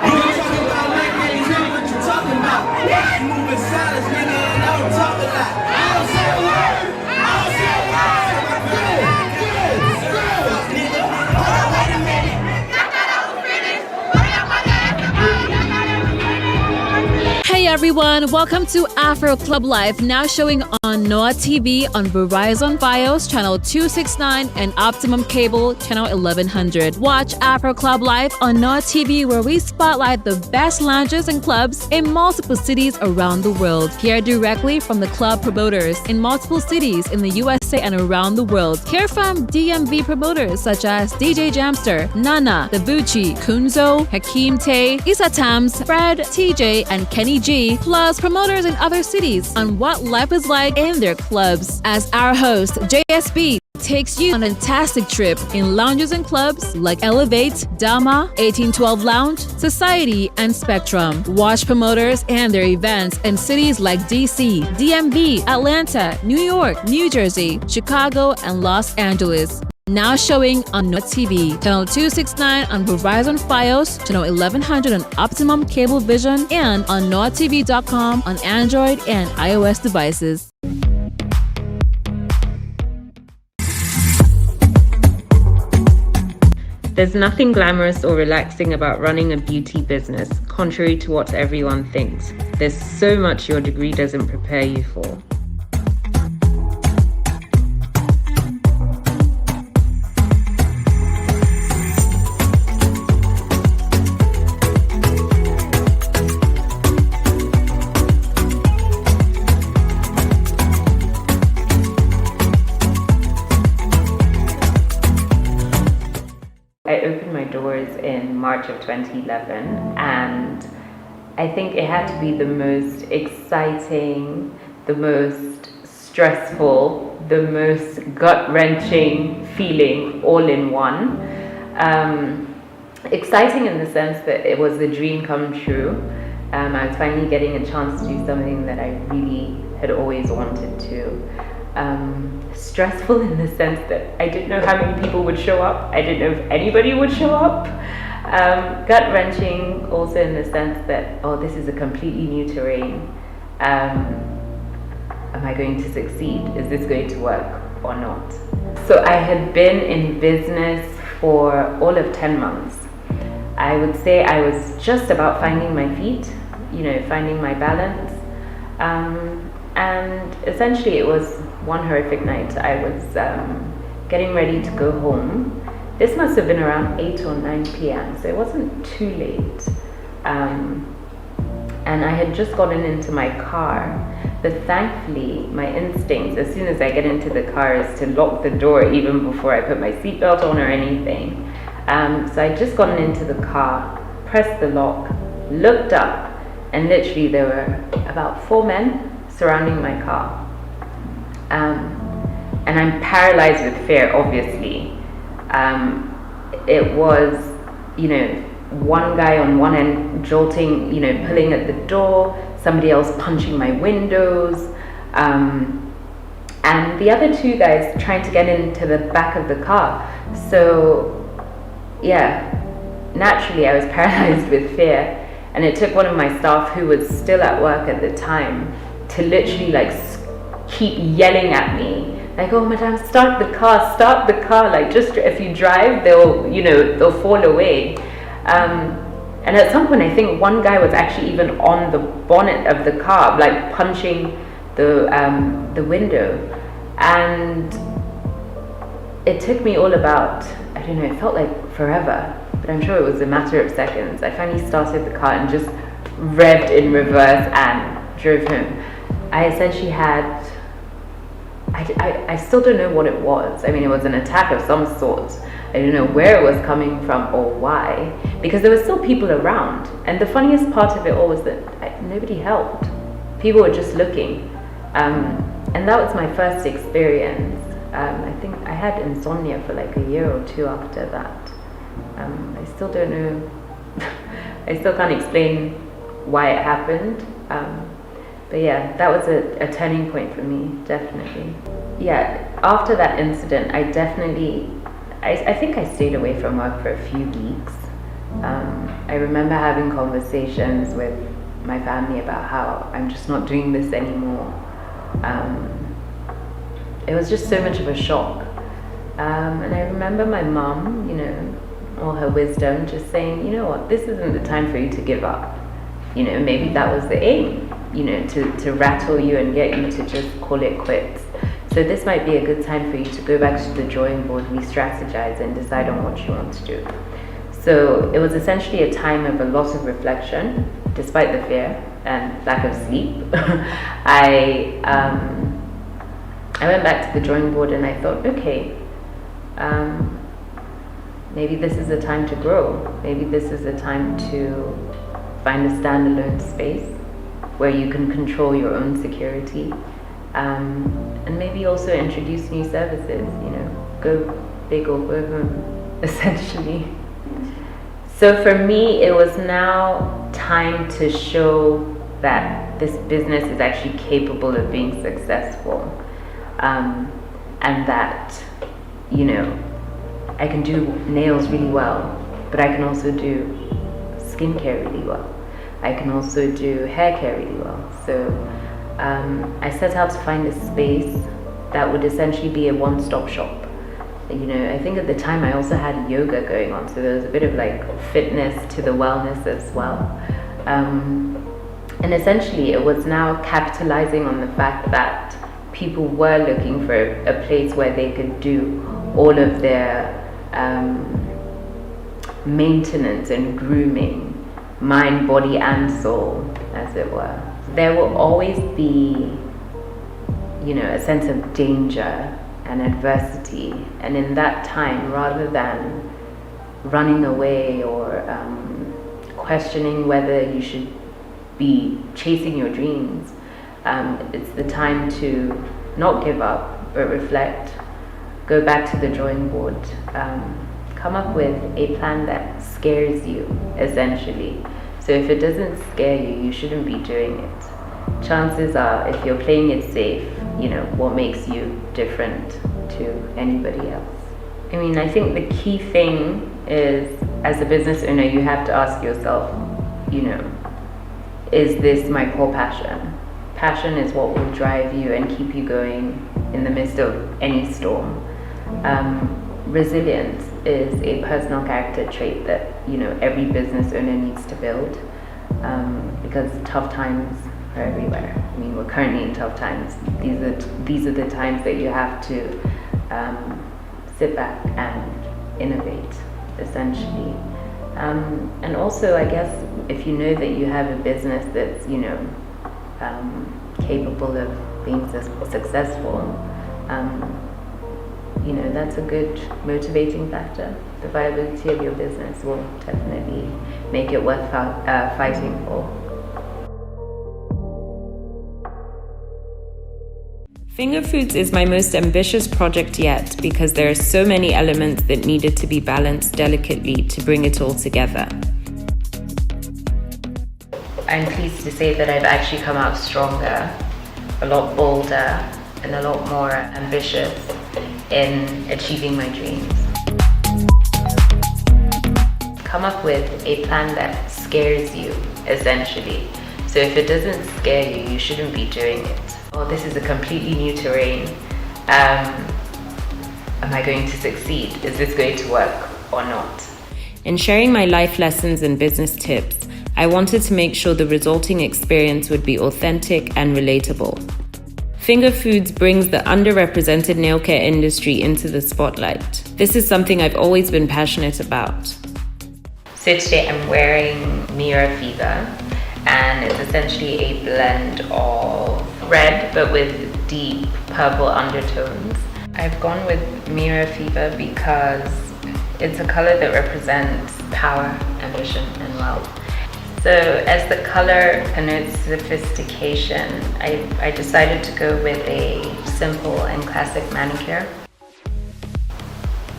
You ain't talking about like that, you know what you talking about. What? Moving silence, nigga, and I don't talk a lot. I don't say a word. I don't say a word. Nigga, hold on, wait a minute. Hey everyone, welcome to Afro Club Life, now showing on NoireTV on Verizon Fios channel 269 and Optimum Cable channel 1100. Watch Afro Club Life on NoireTV, where we spotlight the best lounges and clubs in multiple cities around the world. Hear directly from the club promoters in multiple cities in the USA and around the world. Hear from DMV promoters such as DJ Jamster, Nana, Dabuchi, Kunzo, Hakeem Tay, Issa Tams, Fred, TJ, and Kenny G, plus promoters in other cities on what life is like in their clubs. As our host, JSB, takes you on a fantastic trip in lounges and clubs like Elevate, Dama, 1812 Lounge, Society, and Spectrum. Watch promoters and their events in cities like DC, DMV, Atlanta, New York, New Jersey, Chicago, and Los Angeles. Now showing on NoireTV, channel 269 on Verizon Fios, channel 1100 on Optimum Cable Vision, and on NoireTV.com on Android and iOS devices. There's nothing glamorous or relaxing about running a beauty business, contrary to what everyone thinks. There's so much your degree doesn't prepare you for. I opened my doors in March of 2011, and I think it had to be the most exciting, the most stressful, the most gut-wrenching feeling all in one. Exciting in the sense that it was the dream come true. I was finally getting a chance to do something that I really had always wanted to. Stressful in the sense that I didn't know how many people would show up. I didn't know if anybody would show up. Gut-wrenching also in the sense that, oh, this is a completely new terrain. Am I going to succeed? Is this going to work or not? So I had been in business for all of 10 months. I would say I was just about finding my feet, finding my balance. And essentially it was one horrific night. I was getting ready to go home. This must have been around 8 or 9 p.m. so it wasn't too late. And I had just gotten into my car, but thankfully my instincts, as soon as I get into the car, is to lock the door even before I put my seatbelt on or anything. So I just gotten into the car, pressed the lock, looked up, and literally there were about 4 men surrounding my car. And I'm paralyzed with fear, obviously. It was, one guy on one end jolting, pulling at the door, somebody else punching my windows, and the other 2 guys trying to get into the back of the car. So, yeah, naturally I was paralyzed with fear, and it took one of my staff who was still at work at the time to literally like keep yelling at me like, oh madam, start the car, like just if you drive they'll fall away. And at some point I think one guy was actually even on the bonnet of the car like punching the window, and it took me all about, I don't know, it felt like forever, but I'm sure it was a matter of seconds. I finally started the car and just revved in reverse and drove home. I essentially had, I still don't know what it was. I mean, it was an attack of some sort. I don't know where it was coming from or why, because there were still people around. And the funniest part of it all was that nobody helped. People were just looking. And that was my first experience. I think I had insomnia for like a year or two after that. I still don't know, I still can't explain why it happened. But yeah, that was a turning point for me, definitely. Yeah, after that incident, I think I stayed away from work for a few weeks. I remember having conversations with my family about how I'm just not doing this anymore. It was just so much of a shock. And I remember my mom, all her wisdom, just saying, you know what, this isn't the time for you to give up. Maybe that was the aim, to rattle you and get you to just call it quits. So this might be a good time for you to go back to the drawing board, re-strategize and decide on what you want to do. So it was essentially a time of a lot of reflection, despite the fear and lack of sleep. I went back to the drawing board and I thought, okay, maybe this is a time to grow. Maybe this is a time to find a standalone space where you can control your own security, and maybe also introduce new services, go big or go home, essentially. So for me, it was now time to show that this business is actually capable of being successful, and that, I can do nails really well, but I can also do skincare really well. I can also do hair care really well. So I set out to find a space that would essentially be a one-stop shop. I think at the time I also had yoga going on, so there was a bit of like fitness to the wellness as well. And essentially it was now capitalizing on the fact that people were looking for a place where they could do all of their maintenance and grooming, mind, body and soul, as it were. There will always be, a sense of danger and adversity, and in that time, rather than running away or questioning whether you should be chasing your dreams, it's the time to not give up but reflect, go back to the drawing board, come up with a plan that scares you, essentially. So if it doesn't scare you, you shouldn't be doing it. Chances are, if you're playing it safe, what makes you different to anybody else. I mean, I think the key thing is, as a business owner, you have to ask yourself, is this my core passion? Passion is what will drive you and keep you going in the midst of any storm. Resilience is a personal character trait that every business owner needs to build, because tough times are everywhere. I mean, we're currently in tough times. These are the times that you have to sit back and innovate, essentially. And also, I guess, if you know that you have a business that's capable of being successful, that's a good motivating factor. The viability of your business will definitely make it worth fighting for. Finger Foods is my most ambitious project yet because there are so many elements that needed to be balanced delicately to bring it all together. I'm pleased to say that I've actually come out stronger, a lot bolder, and a lot more ambitious in achieving my dreams. come up with a plan that scares you, essentially. So if it doesn't scare you, you shouldn't be doing it. Oh, this is a completely new terrain. Am I going to succeed? Is this going to work or not? In sharing my life lessons and business tips, I wanted to make sure the resulting experience would be authentic and relatable. Finger Foods brings the underrepresented nail care industry into the spotlight. This is something I've always been passionate about. So today I'm wearing NoireTV, and it's essentially a blend of red but with deep purple undertones. I've gone with NoireTV because it's a color that represents power, ambition, and wealth. So as the color connotes sophistication, I decided to go with a simple and classic manicure.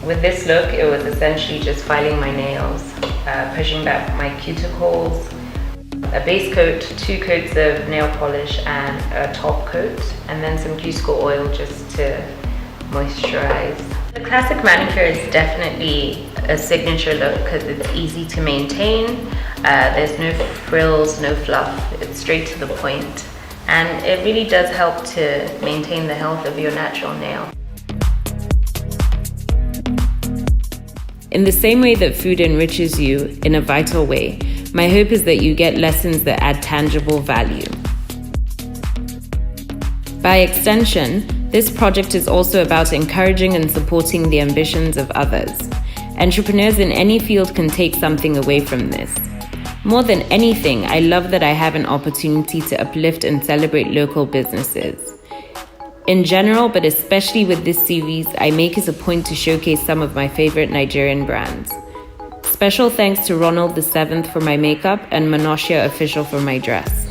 With this look, it was essentially just filing my nails, pushing back my cuticles, a base coat, 2 coats of nail polish and a top coat, and then some cuticle oil just to moisturize. The classic manicure is definitely a signature look because it's easy to maintain. There's no frills, no fluff. It's straight to the point, and it really does help to maintain the health of your natural nail. In the same way that food enriches you in a vital way, my hope is that you get lessons that add tangible value. By extension, this project is also about encouraging and supporting the ambitions of others. Entrepreneurs in any field can take something away from this. More than anything, I love that I have an opportunity to uplift and celebrate local businesses. In general, but especially with this series, I make it a point to showcase some of my favorite Nigerian brands. Special thanks to Ronald VII for my makeup and Manoshia Official for my dress.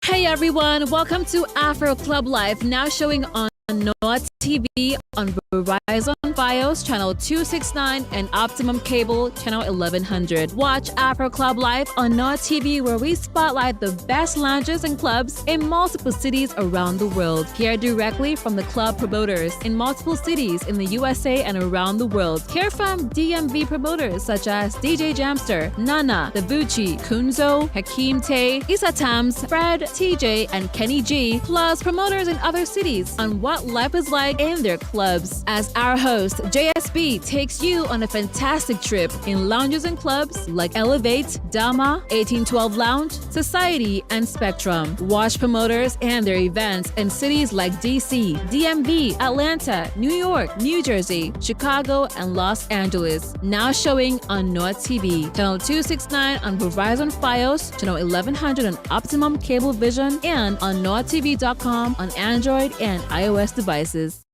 Hey everyone, welcome to Afro Club Life, now showing on NoireTV on Verizon Fios channel 269 and Optimum Cable channel 1100. Watch Afro Club Live on NoireTV, where we spotlight the best lounges and clubs in multiple cities around the world. Hear directly from the club promoters in multiple cities in the USA and around the world. Hear from DMV promoters such as DJ Jamster, Nana, Davuchi, Kunzo, Hakeem Tay, Issa Tams, Fred, TJ, and Kenny G, plus promoters in other cities on what life is like in their clubs. As our host, JSB, takes you on a fantastic trip in lounges and clubs like Elevate, Dama, 1812 Lounge, Society, and Spectrum. Watch promoters and their events in cities like DC, DMV, Atlanta, New York, New Jersey, Chicago, and Los Angeles. Now showing on NoireTV, channel 269 on Verizon Fios, channel 1100 on Optimum Cable Vision, and on NoireTV.com on Android and iOS devices.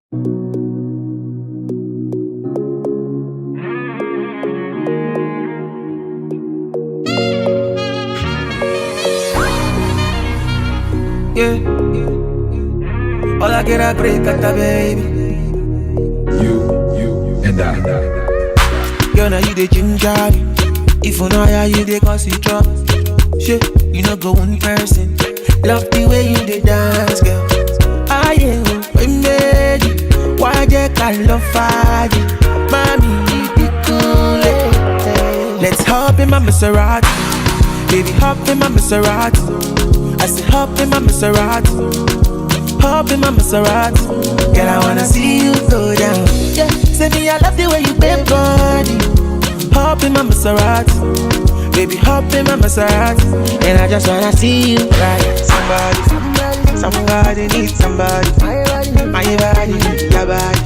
Yeah. All I get a break at the baby. You, and I. Girl, now you the ginger. If you know how you the cause you drop. Shit, you know go one person. Love the way you the dance, girl. I am made you. Why they call love fire? Mommy, you be cool. Let's hop in my Maserati. Baby, hop in my Maserati. I said hop in my Maserati. Hop in my Maserati. Girl, I wanna see you go down. Yeah, say me I love the way you bend body. Hop in my Maserati. Baby, hop in my Maserati. And I just wanna see you ride. Somebody needs somebody. My body needs your body.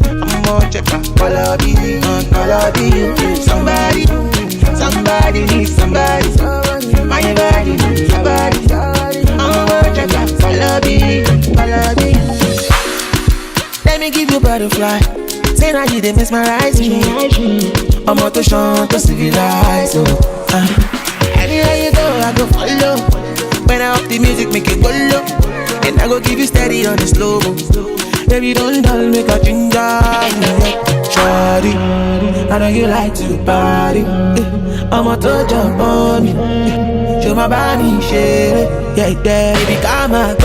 I'm gonna check out all of you. Somebody needs somebody. My body needs your body. I'm gonna check out all of you. Let me give you butterfly. Say now you they mesmerize me. I'm out to shine to civilize. Anywhere you go, I go follow. When I up the music, make it go low. And I go give you steady on the slow. Baby, don't dull, make a ginger. Shawty, I know you like to party. I'm out to jump on me. show my body shit. Yeah, baby, come on,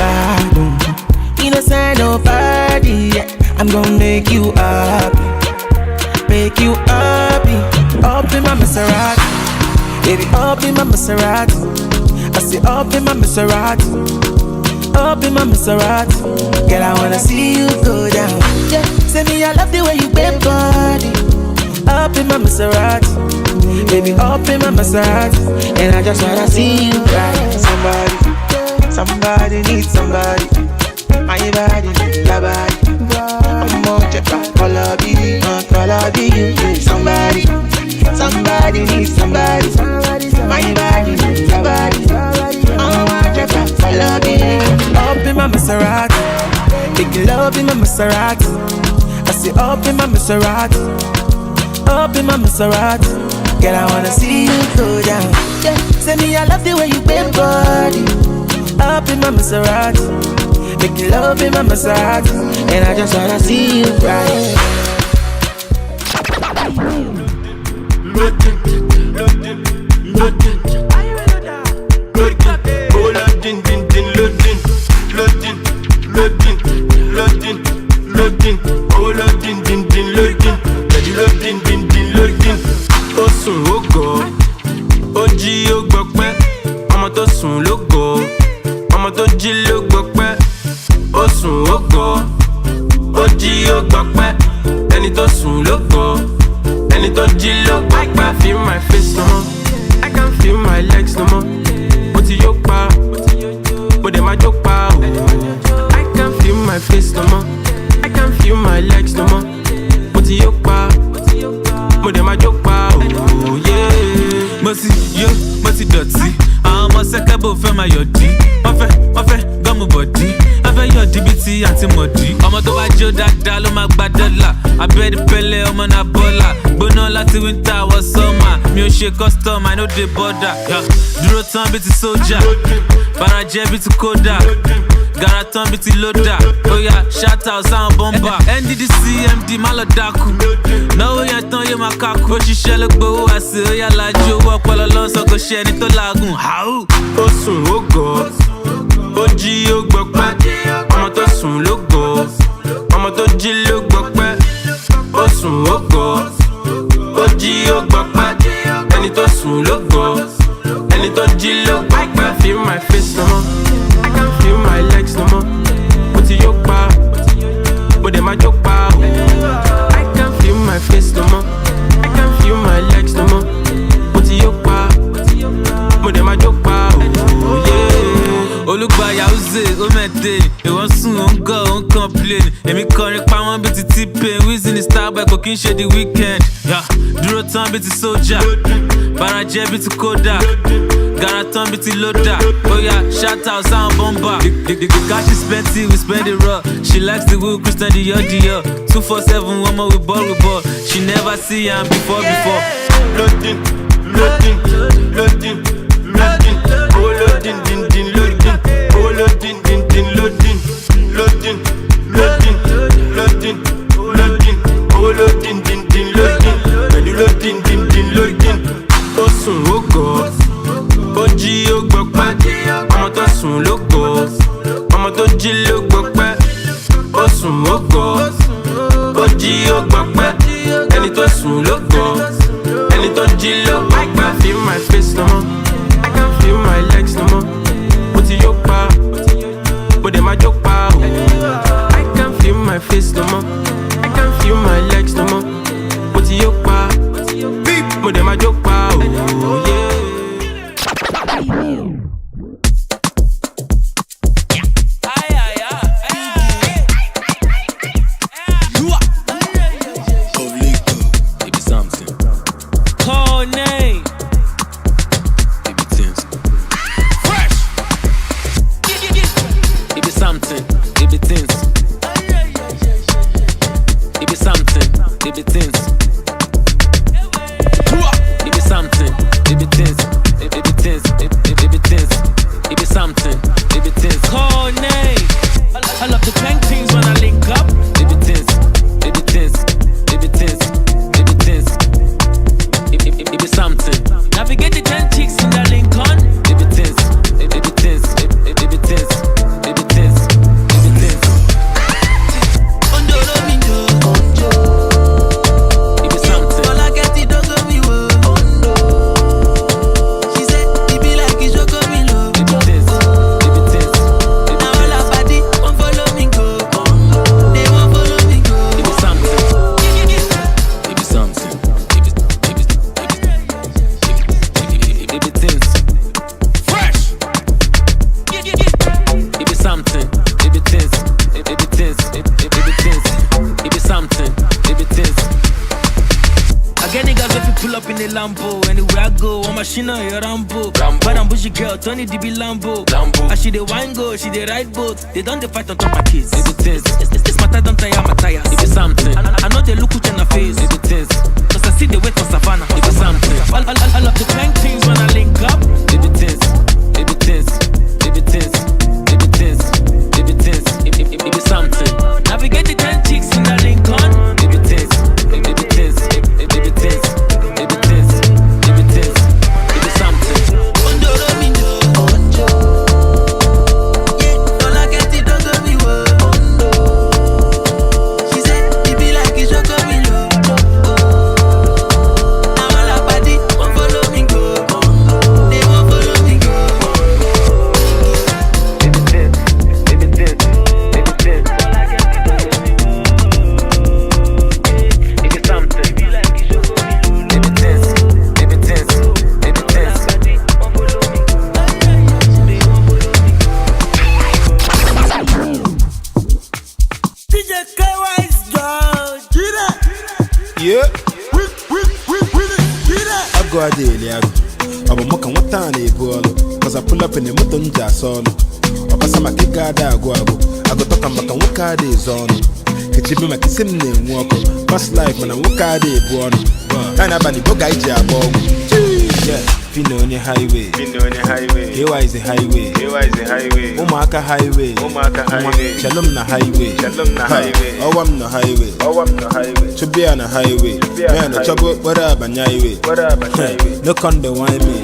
innocent nobody. I'm gonna make you happy, make you happy. Up in my Maserati, baby, up in my Maserati. I say up in my Maserati, up in my Maserati. Girl, I wanna see you go down. Yeah, say me I love the way you bend body. Up in my Maserati, baby, up in my Maserati. And I just wanna see you ride. Somebody needs somebody. My body needs your body. I'm on check out, color be you. Somebody needs somebody. My body needs your body. I'm on check out, color be you. Up in my Maserati, big love in my Maserati. I say up in my Maserati, up in my Maserati. Girl, I wanna see you go down. Yeah, say me I love the way you bend body. Up in my Maserati, make love in my Maserati. And I just wanna see you ride. Osun ogo, oji ogbọpẹ, ọmọ tó sùn lógo, ọmọ tó jí ló gbọpẹ. Osun ogo, oji ogbọpẹ, ẹni tó sùn lógo, ẹni tó jí ló gbọpẹ. I can feel my face no more, I can feel my legs no more. Mo ti yó pa, mo dẹ̀ ma jó pa o. I can feel my face no more, I can feel my legs no more. Mo ti yó pa, mo dẹ̀ ma jó pa o. Mo ti dọ̀tí, àwọn ọmọ sẹ́kẹ́bù fẹ́ máa yọ̀dí. Wọ́n fẹ́ gọ́mù bọ̀dí, wọ́n fẹ́ yọ̀dí bíi ti àǹtí mọ̀dí. Ọmọ tó bá jó dáadáa ló máa gba dọ́là. Abẹ́rẹ́ pẹ́lẹ́ ọmọ náà bọ́là. Gbóná láti wíńtà wọ sọ́mà. Mi ò ṣe custom, I no dey border. Dúró tán bíi ti sójà, farajẹ́ bíi ti kódà. Gara tán bíi ti lódà. Oya shout out sáwọn bọ́mbà. NDDC MD má lọ dákú. Náwó yẹn tán yóò máa kákú. Ó ṣiṣẹ́ ló gbowó àṣẹ. Oya lajú owó ọpọlọ lọ́sàn kò ṣe ẹni tó làágùn. Ó sùn ó gọ̀, ó jí ó gbọpẹ́. Ọmọ tó sùn ló gọ̀, ọmọ tó jí ló gbọpẹ́. Ó sùn ó gọ̀, ó jí ó gbọpẹ́. Ẹni tó sùn ló gọ̀, ẹni tó jí ló gbọpẹ́. I can feel my face no more, I can feel my legs no more. Mo ti yó pa, mo dẹ̀ ma jó pa o. I can feel my face no more, I can feel my legs no more. Mo ti yó pa, mo dẹ̀ ma jó pa o. Olùgbàyà Uze, ó mẹ́tẹ̀, ìwọ́n sùn, ó ń gọ̀, ó ń complain. Èmi kọrin pa wọ́n bíi ti T-Pain, Wizzy ní Starboy kò kí n ṣe the weekend. Dúró tán bíi ti sójà, farajẹ́ bíi ti kódà. Gara tán bíi ti lódà. Oya shout out sáwọn bọ́mbà. The cash is plenty, we spend it raw. She likes the wheel, Christian Dior. 247, one more we ball. She never see am before. Loading, loading, loading, loading. Oh loading, din din loading. Oh loading, din din loading. Loading, loading, loading, loading. Oh loading, din din loading. Loading, din din loading. Osun ó gọ̀, ó jí ó gbọpẹ́. Ọmọ tó sùn ló gọ̀, ọmọ tó jí ló gbọpẹ́. Osun ó gọ̀, ó jí ó gbọpẹ́. Ẹni tó sùn ló gọ̀, ẹni tó jí ló gbọpẹ́. I can feel my face no more, I can feel my legs no more. Mo ti yó pa, mo dẹ̀ ma jó pa o. I can feel my face no more, I can feel my legs no more. Mo ti yó pa, mo dẹ̀ ma jó pa o. Navigate the 10 chicks in the Lincoln. Lambo. Anywhere I go, I'm a Shina, a Rambo. Bad and bushy girl, Tony DB Lambo. And she the wine go, she the ride boat. They don't fight on top of kids. Baby things, it's my time, don't tire my tire. It be something. I know they look in the face. Baby things, cause I see the weight on Savannah. It be something. I love the clank things when I link up. Baby things, baby things, baby things, baby things, baby things. It be something. Navigate the 10 chicks in the Lincoln. Baby things, baby things, baby things, baby things, baby things. It be something. Yeah. I go a daily. I'm a mock and what time they pull. Cause I pull up in the mutton jas on. Or pass my kick I go. I go talk and back and walk out days on. It's a my kissing name walk. Past life when I walk out day born. And I'm a boga job. Yeah. Fino on the highway. Here is the highway. Omaka highway. Shalom na highway. Oh, I'm the highway. To be on a highway. Man, a trouble, whatever, highway. Look on the wine me.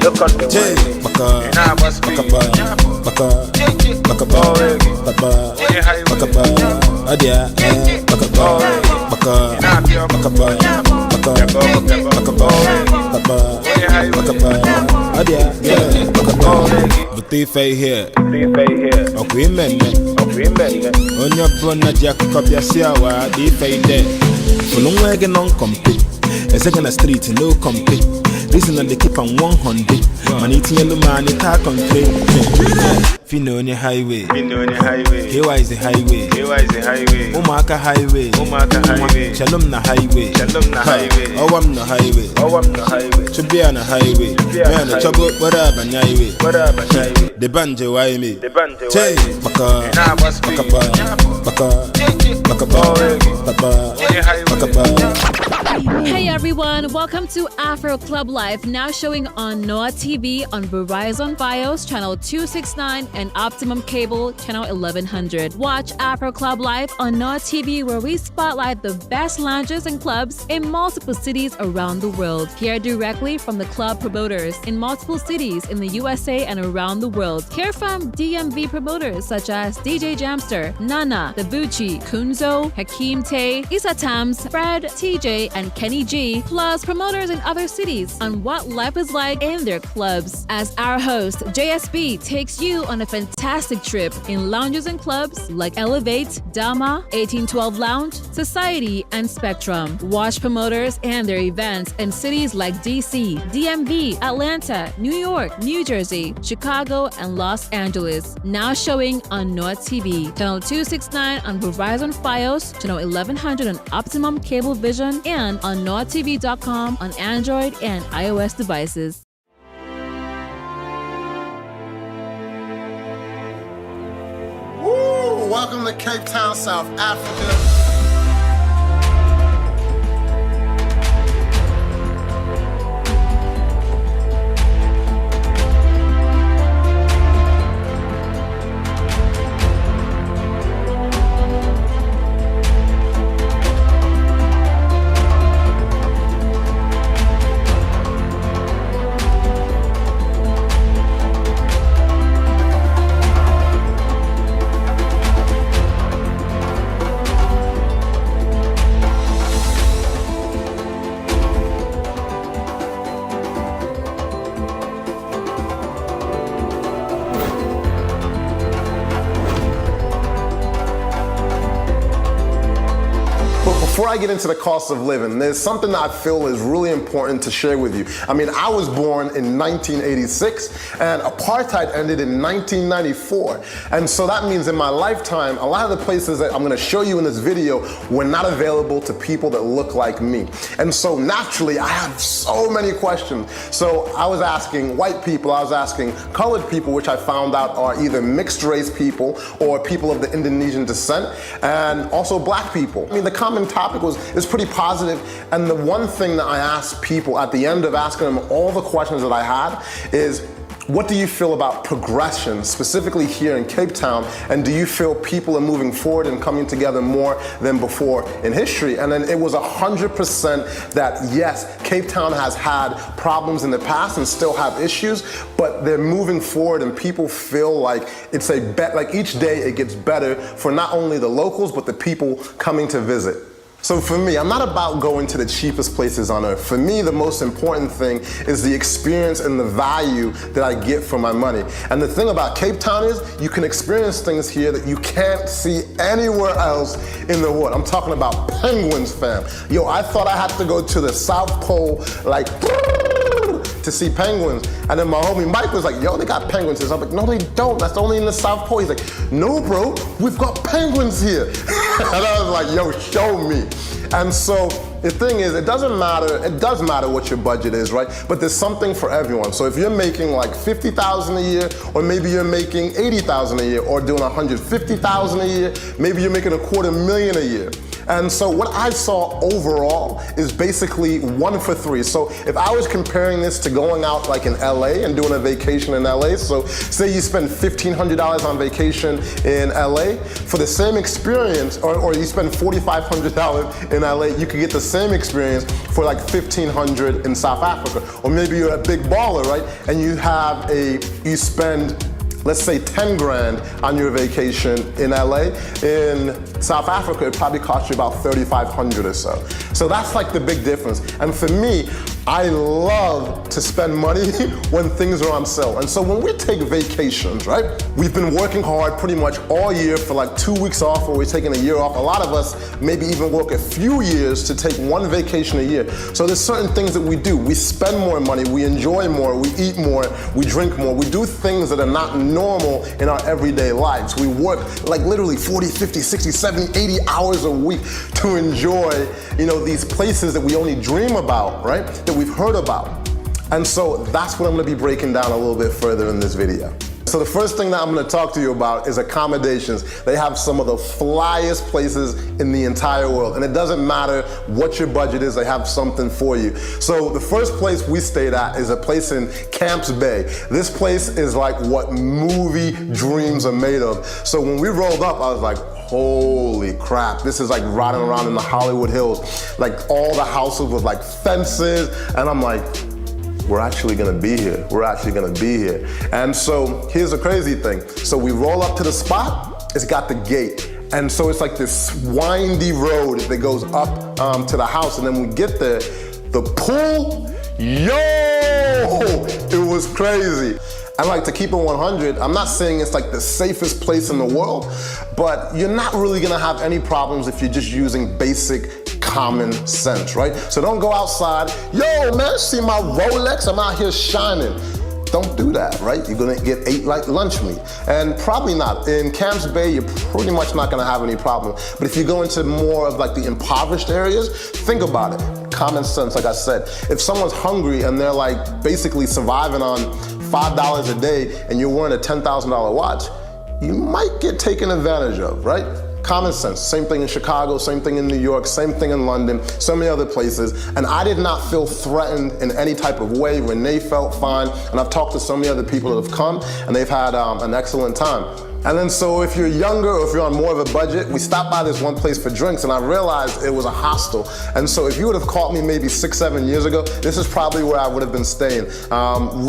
Butife here. Okay, men. On your brother, Jack, copy a siawa, the fade there. For long wagon on compete. A second a street, no compete. Listen and they keep on 100. Man, eating yellow man, it talk on play. Fino on your highway. Here is the highway. Omaka highway. Shalom na highway. Oh, I'm the highway. To be on a highway. Man, a trouble, whatever, highway. The banjo, why me? Say, Hey everyone, welcome to Afro Club Life, now showing on NoireTV on Verizon Fios channel 269 and Optimum Cable channel 1100. Watch Afro Club Life on NoireTV, where we spotlight the best lounges and clubs in multiple cities around the world. Hear directly from the club promoters in multiple cities in the USA and around the world. Hear from DMV promoters such as DJ Jamster, Nana, Davuchi, Kunzo, Hakeem Tay, Issa Tams, Fred, TJ, and Kenny G, plus promoters in other cities on what life is like in their clubs. As our host, JSB, takes you on a fantastic trip in lounges and clubs like Elevate, Dama, 1812 Lounge, Society, and Spectrum. Watch promoters and their events in cities like DC, DMV, Atlanta, New York, New Jersey, Chicago, and Los Angeles. Now showing on NoireTV, channel 269 on Verizon Fios, channel 1100 on Optimum Cable Vision, and on NoireTV.com on Android and iOS devices. Woo! Welcome to Cape Town, South Africa. before I get into the cost of living, there's something that I feel is really important to share with you. I mean, I was born in 1986 and apartheid ended in 1994. And so that means in my lifetime, a lot of the places that I'm gonna show you in this video were not available to people that look like me. And so naturally, I have so many questions. So I was asking white people, I was asking colored people, which I found out are either mixed race people or people of the Indonesian descent, and also black people. I mean, the common topic is pretty positive, and the one thing that I asked people at the end of asking them all the questions that I had is, what do you feel about progression, specifically here in Cape Town, and do you feel people are moving forward and coming together more than before in history? And then it was 100% that yes, Cape Town has had problems in the past and still have issues, but they're moving forward and people feel like it's like each day it gets better for not only the locals, but the people coming to visit. So for me, I'm not about going to the cheapest places on earth. For me, the most important thing is the experience and the value that I get for my money. And the thing about Cape Town is you can experience things here that you can't see anywhere else in the world. I'm talking about penguins, fam. Yo, I thought I had to go to the South Pole, like, to see penguins. And then my homie Mike was like, yo, they got penguins here. So I'm like, no, they don't. That's only in the South Pole. He's like, no, bro, we've got penguins here. And I was like, yo, show me. And so the thing is, it does matter what your budget is, right? But there's something for everyone. So if you're making like $50,000 a year, or maybe you're making $80,000 a year, or doing $150,000 a year, maybe you're making $250,000 a year. And so what I saw overall is basically 1 for 3. So if I was comparing this to going out like in LA and doing a vacation in LA, so say you spend $1,500 on vacation in LA, for the same experience, or you spend $4,500 in LA, you could get the same experience for like $1,500 in South Africa. Or maybe you're a big baller, right? And you spend, let's say 10 grand on your vacation in LA. In South Africa, it probably cost you about 3,500 or so. So that's like the big difference. And for me, I love to spend money when things are on sale. And so when we take vacations, right? We've been working hard pretty much all year for like 2 weeks off, or we're taking a year off. A lot of us maybe even work a few years to take one vacation a year. So there's certain things that we do. We spend more money, we enjoy more, we eat more, we drink more. We do things that are not normal in our everyday lives. We work like literally 40, 50, 60, 70, 80 hours a week to enjoy, these places that we only dream about, right? That we've heard about. And so that's what I'm gonna be breaking down a little bit further in this video. So the first thing that I'm gonna talk to you about is accommodations. They have some of the flyest places in the entire world. And it doesn't matter what your budget is, they have something for you. So the first place we stayed at is a place in Camps Bay. This place is like what movie dreams are made of. So when we rolled up, I was like, holy crap, this is like riding around in the Hollywood Hills. Like all the houses with like fences, and I'm like, we're actually gonna be here. We're actually gonna be here. And so here's the crazy thing. So we roll up to the spot, it's got the gate. And so it's like this windy road that goes up to the house. And then we get there, the pool, it was crazy. And like, to keep it 100, I'm not saying it's like the safest place in the world, but you're not really gonna have any problems if you're just using basic common sense, right? So don't go outside, yo man, see my Rolex, I'm out here shining. Don't do that, right? You're gonna get ate like lunch meat. And probably not. In Camps Bay, you're pretty much not gonna have any problem. But if you go into more of like the impoverished areas, think about it. Common sense, like I said. If someone's hungry and they're like basically surviving on $5 a day and you're wearing a $10,000 watch, you might get taken advantage of, right? Common sense. Same thing in Chicago, same thing in New York, same thing in London, so many other places. And I did not feel threatened in any type of way. Renee felt fine. And I've talked to so many other people that have come and they've had an excellent time. And then so if you're younger or if you're on more of a budget, we stopped by this one place for drinks and I realized it was a hostel. And so if you would have caught me maybe 6, 7 years ago, this is probably where I would have been staying.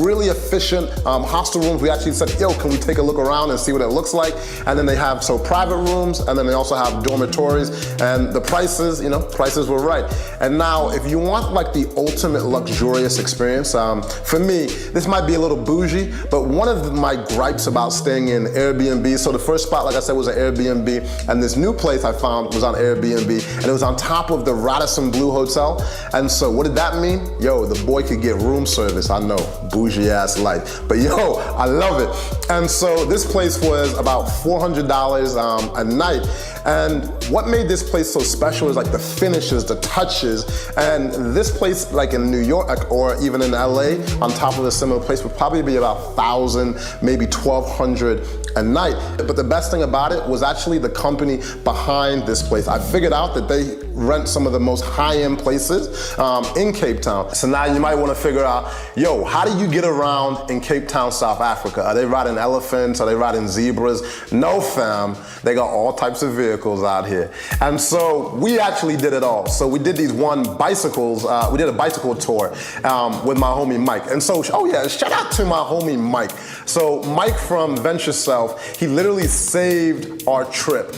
Really efficient hostel rooms. We actually said, yo, can we take a look around and see what it looks like? And then they have private rooms, and then they also have dormitories, and the prices, prices were right. And now if you want like the ultimate luxurious experience, for me, this might be a little bougie, but one of my gripes about staying in Airbnb Airbnb. So the first spot, like I said, was an Airbnb, and this new place I found was on Airbnb, and it was on top of the Radisson Blu Hotel. And so what did that mean? Yo, the boy could get room service. I know, bougie ass life, but yo, I love it. And so this place was about $400 a night. And what made this place so special is like the finishes, the touches. And this place, like in New York or even in LA, on top of a similar place would probably be about $1,000, maybe $1,200 a night. But the best thing about it was actually the company behind this place. I figured out that they rent some of the most high-end places in Cape Town. So now you might want to figure out, yo, how do you get around in Cape Town, South Africa? Are they riding elephants? Are they riding zebras? No, fam. They got all types of vehicles out here. And so we actually did it all. So we did these bicycles. We did a bicycle tour with my homie Mike. And so, oh yeah, shout out to my homie Mike. So Mike from Venture Self, he literally saved our trip.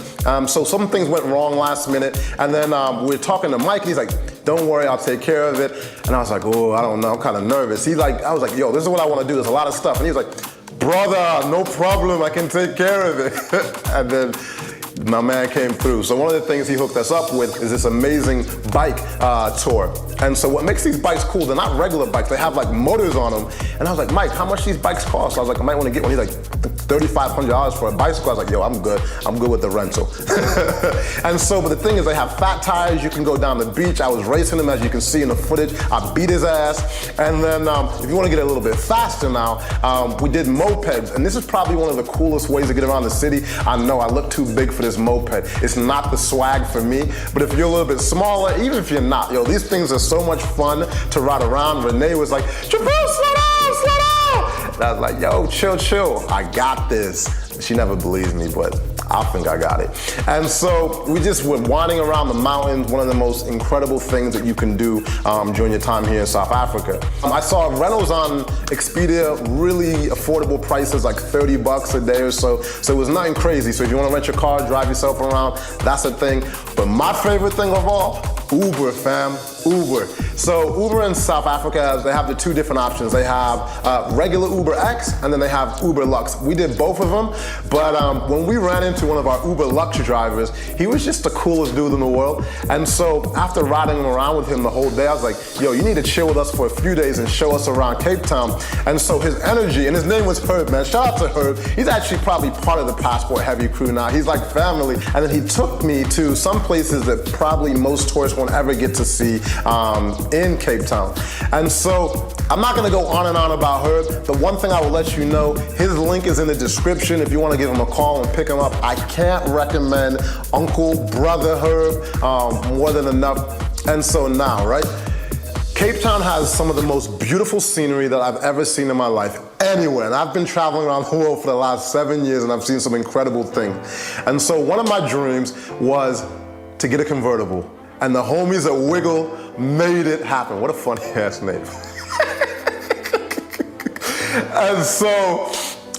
So some things went wrong last minute, and then we're talking to Mike, and he's like, don't worry, I'll take care of it. And I was like, oh, I don't know, I'm kind of nervous. I was like, yo, this is what I want to do, there's a lot of stuff. And he was like, brother, no problem, I can take care of it. And then my man came through. So one of the things he hooked us up with is this amazing bike tour. And so what makes these bikes cool, they're not regular bikes, they have like motors on them. And I was like, Mike, how much these bikes cost? So I was like, I might want to get one. He's like, $3,500 for a bicycle. I was like, yo, I'm good with the rental. And so, but the thing is, they have fat tires, you can go down the beach. I was racing him, as you can see in the footage. I beat his ass. And then if you want to get a little bit faster now, we did mopeds. And this is probably one of the coolest ways to get around the city. I know I look too big for this moped. It's not the swag for me, but if you're a little bit smaller, even if you're not, yo, these things are so much fun to ride around. Renee was like, Jabril, slow down, slow down. And I was like, yo, chill, I got this. She never believes me, but I think I got it. And so we just were wandering around the mountains, one of the most incredible things that you can do during your time here in South Africa. I saw rentals on Expedia, really affordable prices, like $30 a day or so. So it was nothing crazy. So if you want to rent your car, drive yourself around, that's a thing. But my favorite thing of all, Uber, fam, Uber. So Uber in South Africa, they have the two different options. They have regular Uber X, and then they have Uber Lux. We did both of them, but when we ran into one of our Uber Lux drivers, he was just the coolest dude in the world. And so after riding around with him the whole day, I was like, yo, you need to chill with us for a few days and show us around Cape Town. And so his energy, and his name was Herb, man. Shout out to Herb. He's actually probably part of the Passport Heavy crew now. He's like family. And then he took me to some places that probably most tourists won't ever get to see in Cape Town. And so I'm not gonna go on and on about Herb. The one thing I will let you know, his link is in the description if you wanna give him a call and pick him up. I can't recommend Uncle, Brother Herb more than enough. And so now, right? Cape Town has some of the most beautiful scenery that I've ever seen in my life, anywhere. And I've been traveling around the world for the last 7 years, and I've seen some incredible things. And so one of my dreams was to get a convertible. And the homies at Wiggle made it happen. What a funny ass name. And so,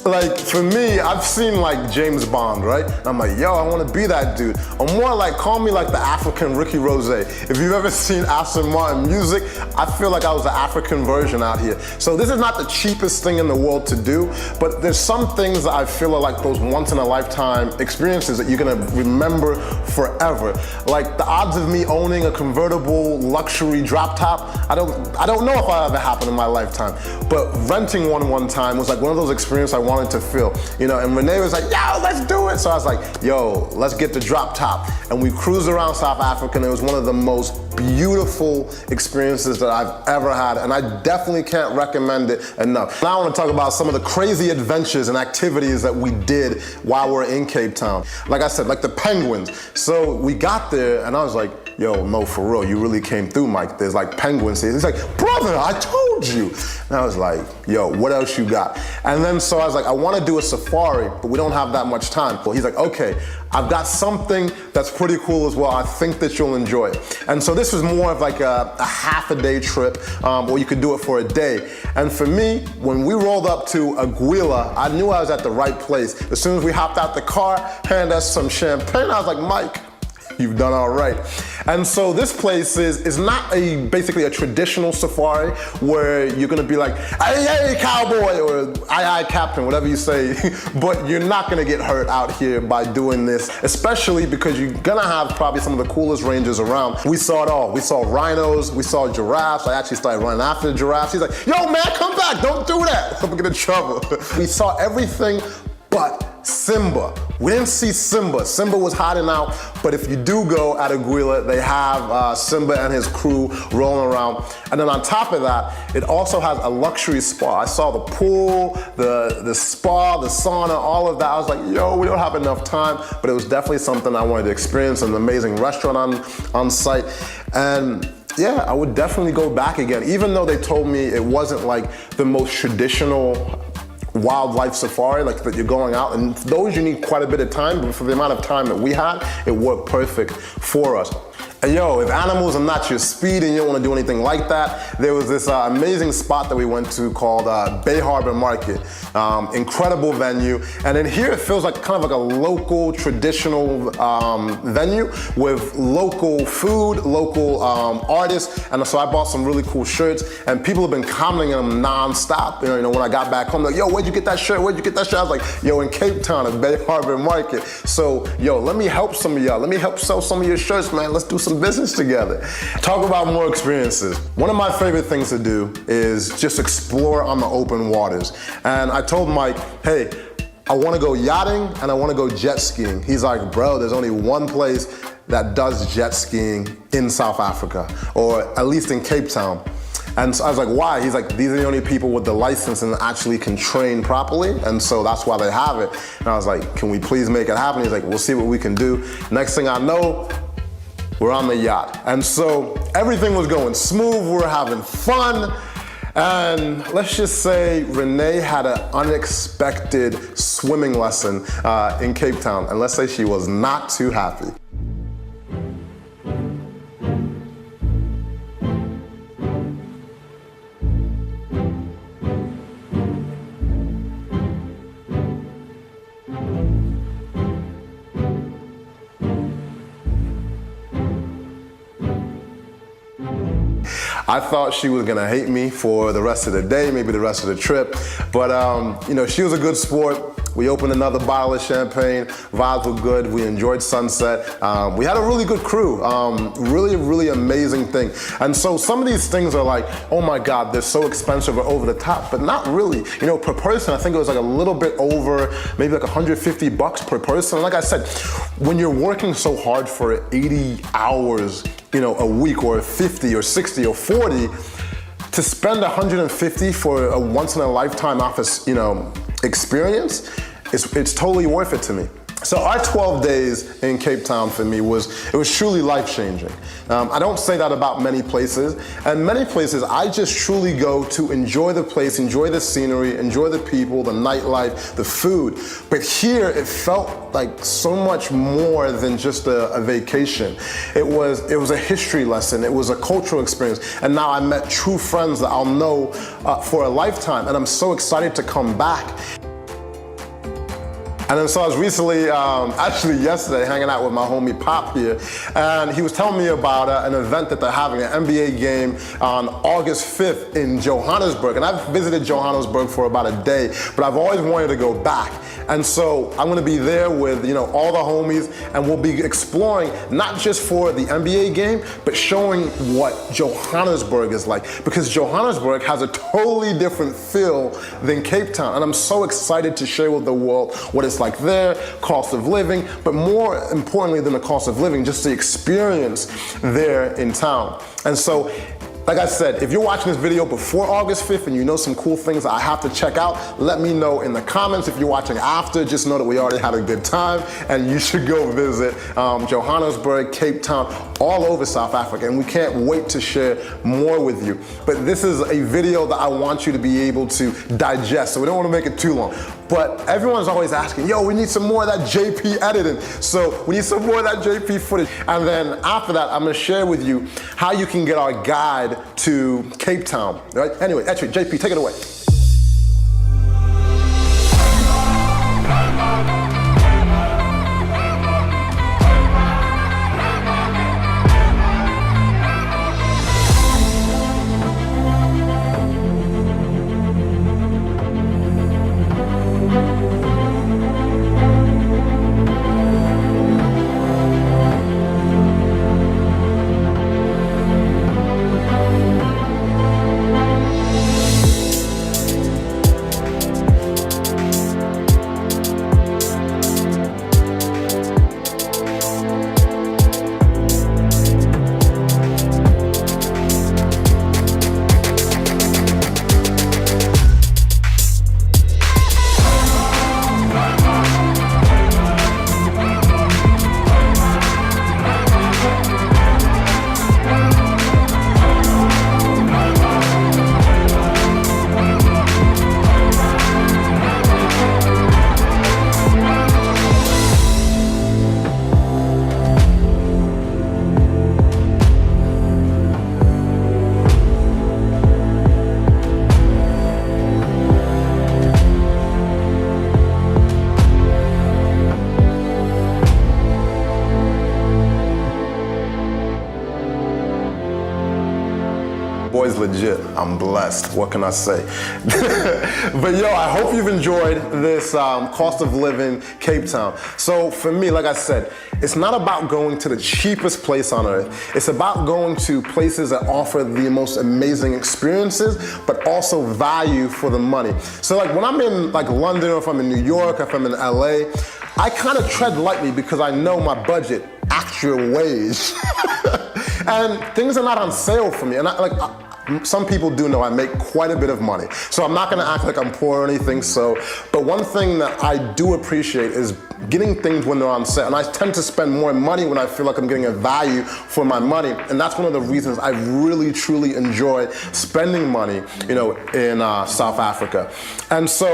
like, for me, I've seen like James Bond, right? And I'm like, yo, I want to be that dude. Or more like, call me like the African Ricky Rose. If you've ever seen Aston Martin music, I feel like I was the African version out here. So this is not the cheapest thing in the world to do, but there's some things that I feel are like those once in a lifetime experiences that you're gonna remember forever. Like the odds of me owning a convertible luxury drop top, I don't know if I ever happened in my lifetime, but renting one time was like one of those experiences I wanted to feel, you know, and Renee was like, yo, let's do it. So I was like, yo, let's get the drop top. And we cruised around South Africa, and it was one of the most beautiful experiences that I've ever had, and I definitely can't recommend it enough. Now I want to talk about some of the crazy adventures and activities that we did while we're in Cape Town. Like I said, like the penguins. So we got there, and I was like, yo, no, for real, you really came through, Mike. There's like penguins here. He's like, brother, I told you. And I was like, yo, what else you got? And then so I was like, I want to do a safari, but we don't have that much time. Well, he's like, okay, I've got something that's pretty cool as well. I think that you'll enjoy it. And so this was more of like a half a day trip, or you could do it for a day. And for me, when we rolled up to Aguila, I knew I was at the right place. As soon as we hopped out the car, handed us some champagne, I was like, Mike, you've done all right. And so this place is not basically a traditional safari where you're gonna be like, hey, cowboy, or aye, captain, whatever you say, but you're not gonna get hurt out here by doing this, especially because you're gonna have probably some of the coolest rangers around. We saw it all. We saw rhinos, we saw giraffes. I actually started running after the giraffes. He's like, yo man, come back, don't do that. I'm gonna get in trouble. We saw everything but Simba. We didn't see Simba. Simba was hiding out, but if you do go at Aguila, they have Simba and his crew rolling around. And then on top of that, it also has a luxury spa. I saw the pool, the spa, the sauna, all of that. I was like, yo, we don't have enough time, but it was definitely something I wanted to experience, an amazing restaurant on site. And yeah, I would definitely go back again, even though they told me it wasn't like the most traditional wildlife safari, like that you're going out, and those you need quite a bit of time, but for the amount of time that we had, it worked perfect for us. And yo, if animals are not your speed and you don't want to do anything like that, there was this amazing spot that we went to called Bay Harbor Market. Incredible venue. And in here it feels like kind of like a local traditional venue with local food, local artists. And so I bought some really cool shirts, and people have been commenting on them non-stop. You know, when I got back home, like, yo, where'd you get that shirt? Where'd you get that shirt? I was like, yo, in Cape Town at Bay Harbor Market. So, yo, let me help some of y'all. Let me help sell some of your shirts, man. Let's do some business together. Talk about more experiences. One of my favorite things to do is just explore on the open waters. And I told Mike, hey, I want to go yachting and I want to go jet skiing. He's like, bro, there's only one place that does jet skiing in South Africa, or at least in Cape Town. And so I was like, why? He's like, these are the only people with the license and actually can train properly, and so that's why they have it. And I was like, can we please make it happen? He's like, we'll see what we can do. Next thing I know, we're on the yacht. And so everything was going smooth, we were having fun, and let's just say Renee had an unexpected swimming lesson in Cape Town, and let's say she was not too happy. I thought she was gonna hate me for the rest of the day, maybe the rest of the trip, but you know, she was a good sport. We opened another bottle of champagne, vibes were good, we enjoyed sunset. We had a really good crew, really amazing thing. And so some of these things are like, oh my God, they're so expensive or over the top, but not really. You know, per person, I think it was like a little bit over, maybe like $150 per person. And like I said, when you're working so hard for 80 hours, you know, a week, or 50 or 60 or 40, to spend 150 for a once in a lifetime office, you know, experience, it's totally worth it to me. So our 12 days in Cape Town for me was truly life-changing. I don't say that about many places, and many places I just truly go to enjoy the place, enjoy the scenery, enjoy the people, the nightlife, the food. But here it felt like so much more than just a vacation. It was a history lesson, it was a cultural experience, and now I met true friends that I'll know for a lifetime, and I'm so excited to come back. And then so I was recently, actually yesterday, hanging out with my homie Pop here, and he was telling me about an event that they're having, an NBA game on August 5th in Johannesburg. And I've visited Johannesburg for about a day, but I've always wanted to go back. And so I'm gonna be there with, you know, all the homies, and we'll be exploring not just for the NBA game, but showing what Johannesburg is like, because Johannesburg has a totally different feel than Cape Town. And I'm so excited to share with the world what it's like there, cost of living, but more importantly than the cost of living, just the experience there in town. And so, like I said, if you're watching this video before August 5th and you know some cool things I have to check out, let me know in the comments. If you're watching after, just know that we already had a good time and you should go visit Johannesburg, Cape Town, all over South Africa, and we can't wait to share more with you. But this is a video that I want you to be able to digest, so we don't want to make it too long. But everyone's always asking, yo, we need some more of that JP editing. So we need some more of that JP footage. And then after that, I'm gonna share with you how you can get our guide to Cape Town, right? Anyway, actually, JP, take it away. boy's legit. I'm blessed. What can I say? But yo, I hope you've enjoyed this cost of living Cape Town. So for me, like I said, it's not about going to the cheapest place on earth. It's about going to places that offer the most amazing experiences, but also value for the money. So like when I'm in like London, or if I'm in New York, or if I'm in LA, I kind of tread lightly because I know my budget, actual wage. And things are not on sale for me. And some people do know I make quite a bit of money. So I'm not gonna act like I'm poor or anything. But one thing that I do appreciate is getting things when they're on sale. And I tend to spend more money when I feel like I'm getting a value for my money. And that's one of the reasons I really, truly enjoy spending money, you know, in South Africa. And so,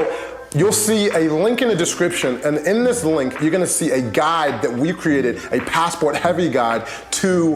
you'll see a link in the description, and in this link, you're gonna see a guide that we created, a passport-heavy guide to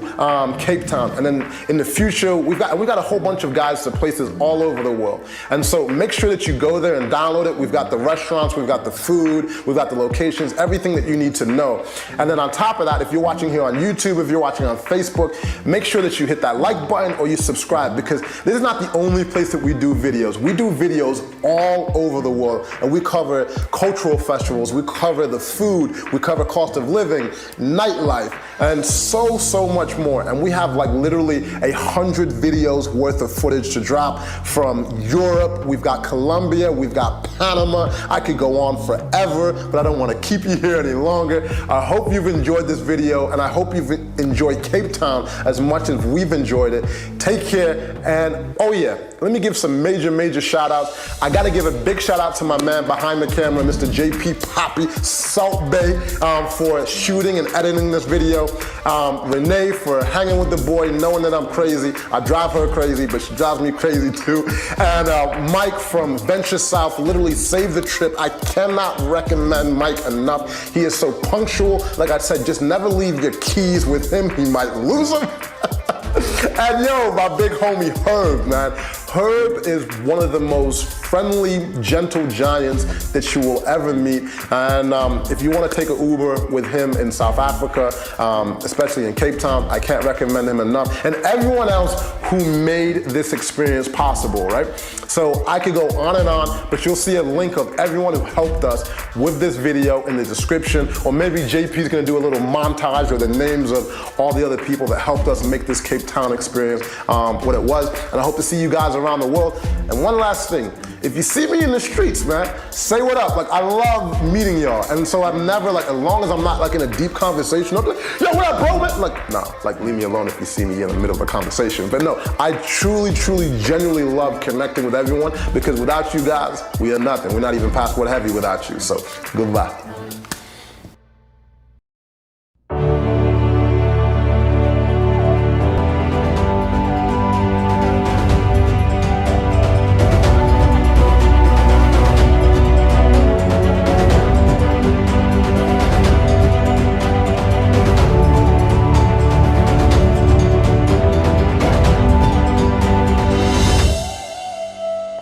Cape Town. And then in the future, we've got a whole bunch of guides to places all over the world. And so make sure that you go there and download it. We've got the restaurants, we've got the food, we've got the locations, everything that you need to know. And then on top of that, if you're watching here on YouTube, if you're watching on Facebook, make sure that you hit that like button or you subscribe, because this is not the only place that we do videos. We do videos all over the world. And we cover cultural festivals, we cover the food, we cover cost of living, nightlife, and so much more. And we have like literally 100 videos worth of footage to drop from Europe. We've got Colombia, we've got Panama. I could go on forever, but I don't want to keep you here any longer. I hope you've enjoyed this video, and I hope you've enjoyed Cape Town as much as we've enjoyed it. Take care, and oh yeah, let me give some major shout outs. I gotta give a big shout out to my man behind the camera, Mr. JP Poppy, Salt Bay, for shooting and editing this video. Renee for hanging with the boy, knowing that I'm crazy. I drive her crazy, but she drives me crazy too. And Mike from Venture South literally saved the trip. I cannot recommend Mike enough. He is so punctual. Like I said, just never leave your keys with him. He might lose them. And yo, my big homie Herb, man. Herb is one of the most friendly, gentle giants that you will ever meet. And if you want to take an Uber with him in South Africa, especially in Cape Town, I can't recommend him enough. And everyone else who made this experience possible, right? So I could go on and on, but you'll see a link of everyone who helped us with this video in the description, or maybe JP's gonna do a little montage of the names of all the other people that helped us make this Cape Town experience what it was. And I hope to see you guys around the world. And one last thing, if you see me in the streets, man, say what up. Like, I love meeting y'all. And so I'm never, like, as long as I'm not like in a deep conversation, I'm like, yo, what up, bro, man? Like, nah, like leave me alone if you see me in the middle of a conversation. But no, I truly, genuinely love connecting with everyone, because without you guys, we are nothing. We're not even Passport Heavy without you. So, goodbye.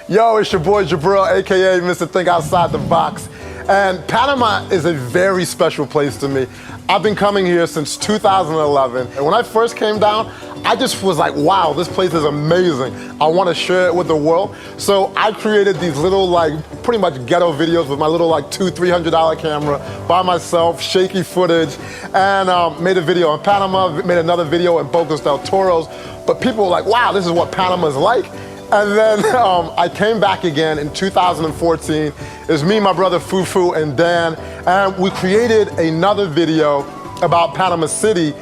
Yo, it's your boy Jabril, AKA Mr. Think Outside the Box. And Panama is a very special place to me. I've been coming here since 2011. And when I first came down, I just was like, wow, this place is amazing. I want to share it with the world. So I created these little, like, pretty much ghetto videos with my little, like, $200-300 camera by myself, shaky footage, and made a video in Panama, made another video in Bocas del Toros. But people were like, wow, this is what Panama's like. And then I came back again in 2014. It was me, my brother Fufu, and Dan, and we created another video about Panama City.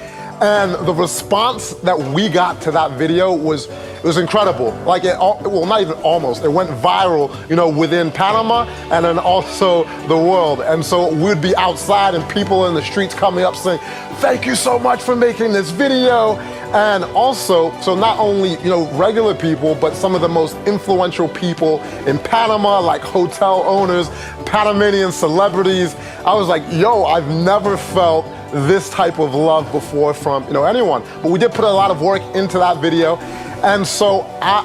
And the response that we got to that video was incredible. Like, well, not even almost. It went viral, you know, within Panama and then also the world. And so we'd be outside and people in the streets coming up saying, thank you so much for making this video. And also, so not only, you know, regular people, but some of the most influential people in Panama, like hotel owners, Panamanian celebrities. I was like, yo, I've never felt this type of love before from, you know, anyone. But we did put a lot of work into that video. And so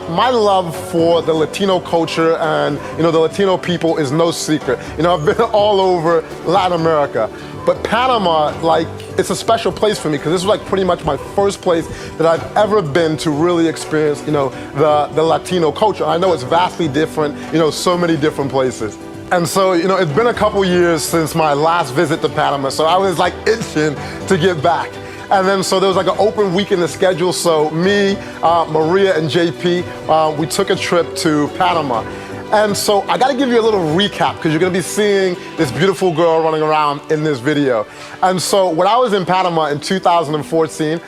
my love for the Latino culture and, you know, the Latino people is no secret. You know, I've been all over Latin America. But Panama, like, it's a special place for me because this was like pretty much my first place that I've ever been to really experience, you know, the Latino culture. I know it's vastly different, you know, so many different places. And so, you know, it's been a couple years since my last visit to Panama, so I was like itching to get back. And then so there was like an open week in the schedule, so me, Maria, and JP, we took a trip to Panama. And so I gotta give you a little recap because you're gonna be seeing this beautiful girl running around in this video. And so when I was in Panama in 2014,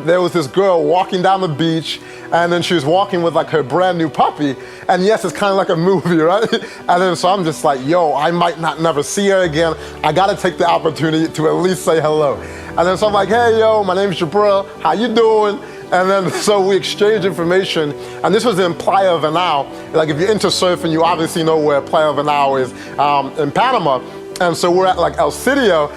there was this girl walking down the beach, and then she was walking with like her brand new puppy. And yes, it's kind of like a movie, right? And then so I'm just like, yo, I might not never see her again. I gotta take the opportunity to at least say hello. And then so I'm like, hey, yo, my name's Jabril, how you doing? And then so we exchanged information, and this was in Playa Venal. Like if you're into surfing, you obviously know where Playa Venal is in Panama. And so we're at like El Sitio,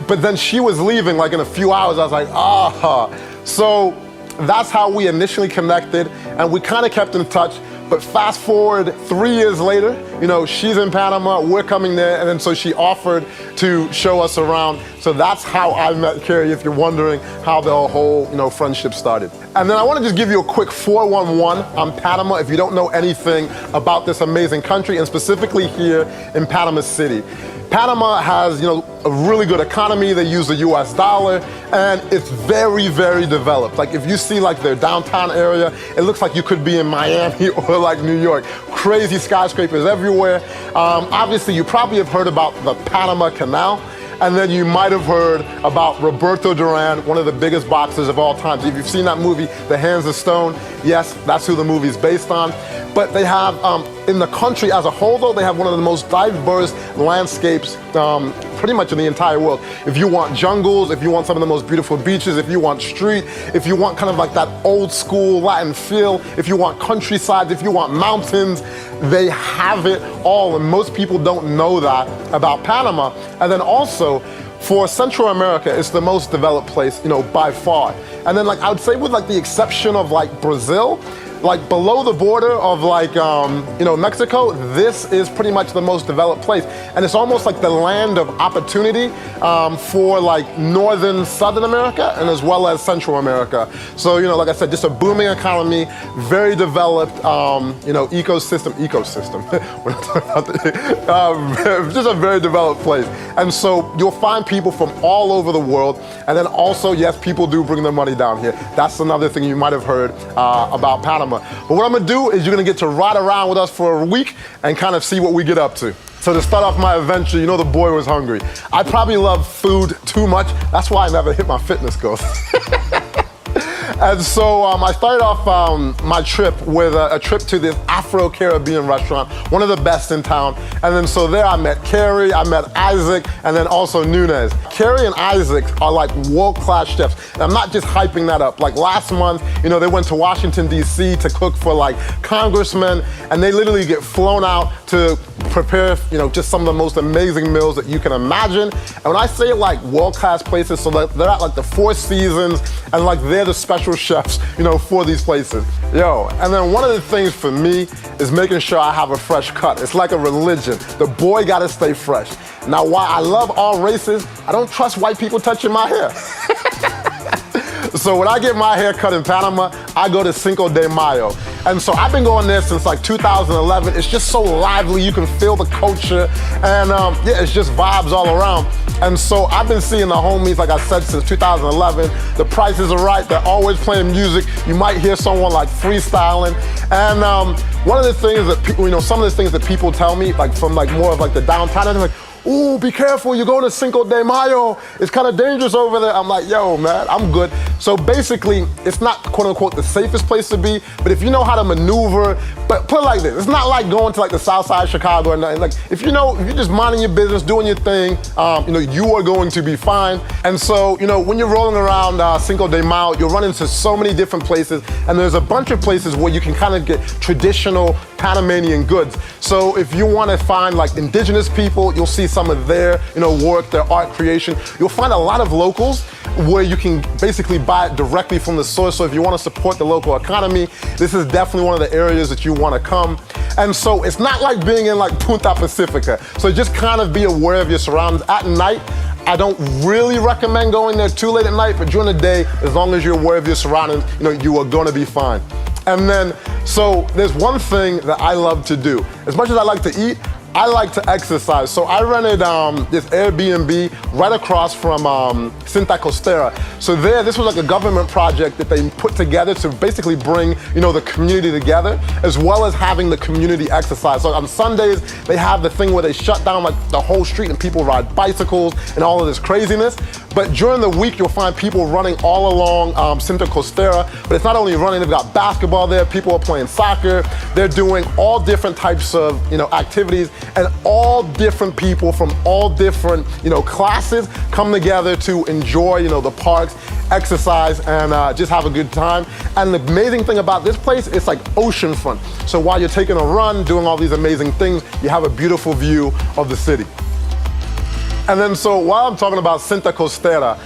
but then she was leaving like in a few hours. I was like, ah. So that's how we initially connected, and we kind of kept in touch. But fast forward 3 years later, you know, she's in Panama, we're coming there, and then so she offered to show us around. So that's how I met Carrie, if you're wondering how the whole, you know, friendship started. And then I want to just give you a quick 411 on Panama if you don't know anything about this amazing country, and specifically here in Panama City. Panama has, you know, a really good economy. They use the US dollar, and it's very, very developed. Like if you see like their downtown area, it looks like you could be in Miami or like New York. Crazy skyscrapers everywhere. Obviously, you probably have heard about the Panama Canal. And then you might have heard about Roberto Duran, one of the biggest boxers of all time. So if you've seen that movie, The Hands of Stone, yes, that's who the movie's based on. But they have, in the country as a whole though, they have one of the most diverse landscapes pretty much in the entire world. If you want jungles, if you want some of the most beautiful beaches, if you want street, if you want kind of like that old school Latin feel, if you want countrysides, if you want mountains, they have it all. And most people don't know that about Panama. And then also, for Central America, it's the most developed place, you know, by far. And then like, I would say with like the exception of like Brazil, like below the border of like, you know, Mexico, this is pretty much the most developed place. And it's almost like the land of opportunity for like northern, southern America and as well as Central America. So, you know, like I said, just a booming economy, very developed, you know, ecosystem. We're not talking about the, just a very developed place. And so you'll find people from all over the world. And then also, yes, people do bring their money down here. That's another thing you might have heard about Panama. But what I'm gonna do is you're gonna get to ride around with us for a week and kind of see what we get up to. So to start off my adventure, you know the boy was hungry. I probably love food too much. That's why I never hit my fitness goals. And so I started off my trip with a trip to this Afro-Caribbean restaurant, one of the best in town. And then so there I met Carrie, I met Isaac, and then also Nunez. Carrie and Isaac are like world-class chefs. And I'm not just hyping that up. Like last month, you know, they went to Washington, D.C. to cook for like congressmen, and they literally get flown out to prepare, you know, just some of the most amazing meals that you can imagine. And when I say like world-class places, so they're at like the Four Seasons, and like they're the special chefs, you know, for these places. Yo, and then one of the things for me is making sure I have a fresh cut. It's like a religion. The boy gotta stay fresh. Now, while I love all races, I don't trust white people touching my hair. So when I get my hair cut in Panama, I go to Cinco de Mayo. And so I've been going there since like 2011. It's just so lively, you can feel the culture, and yeah, it's just vibes all around. And so I've been seeing the homies, like I said, since 2011. The prices are right, they're always playing music. You might hear someone like freestyling. And one of the things that people, you know, some of the things that people tell me, like from like more of like the downtown, and they're like, ooh, be careful, you're going to Cinco de Mayo. It's kind of dangerous over there. I'm like, yo, man, I'm good. So basically, it's not quote unquote the safest place to be, but if you know how to maneuver, but put it like this, it's not like going to like the south side of Chicago or nothing. Like if you're just minding your business, doing your thing, you know, you are going to be fine. And so, you know, when you're rolling around Cinco de Mayo, you'll run into so many different places, and there's a bunch of places where you can kind of get traditional Panamanian goods. So if you want to find like indigenous people, you'll see some of their, you know, work, their art creation. You'll find a lot of locals where you can basically buy it directly from the source. So if you want to support the local economy, this is definitely one of the areas that you want to come. And so it's not like being in like Punta Pacifica. So just kind of be aware of your surroundings. At night, I don't really recommend going there too late at night, but during the day, as long as you're aware of your surroundings, you are gonna be fine. And then, so there's one thing that I love to do. As much as I like to eat, I like to exercise. So I rented this Airbnb right across from Cinta Costera. So this was like a government project that they put together to basically bring, the community together, as well as having the community exercise. So on Sundays, they have the thing where they shut down like the whole street and people ride bicycles and all of this craziness. But during the week, you'll find people running all along Cinta Costera. But it's not only running, they've got basketball there, people are playing soccer. They're doing all different types of, activities, and all different people from all different, classes come together to enjoy, the parks, exercise, and just have a good time. And the amazing thing about this place, it's like oceanfront. So while you're taking a run, doing all these amazing things, you have a beautiful view of the city. And then so while I'm talking about Cinta Costera,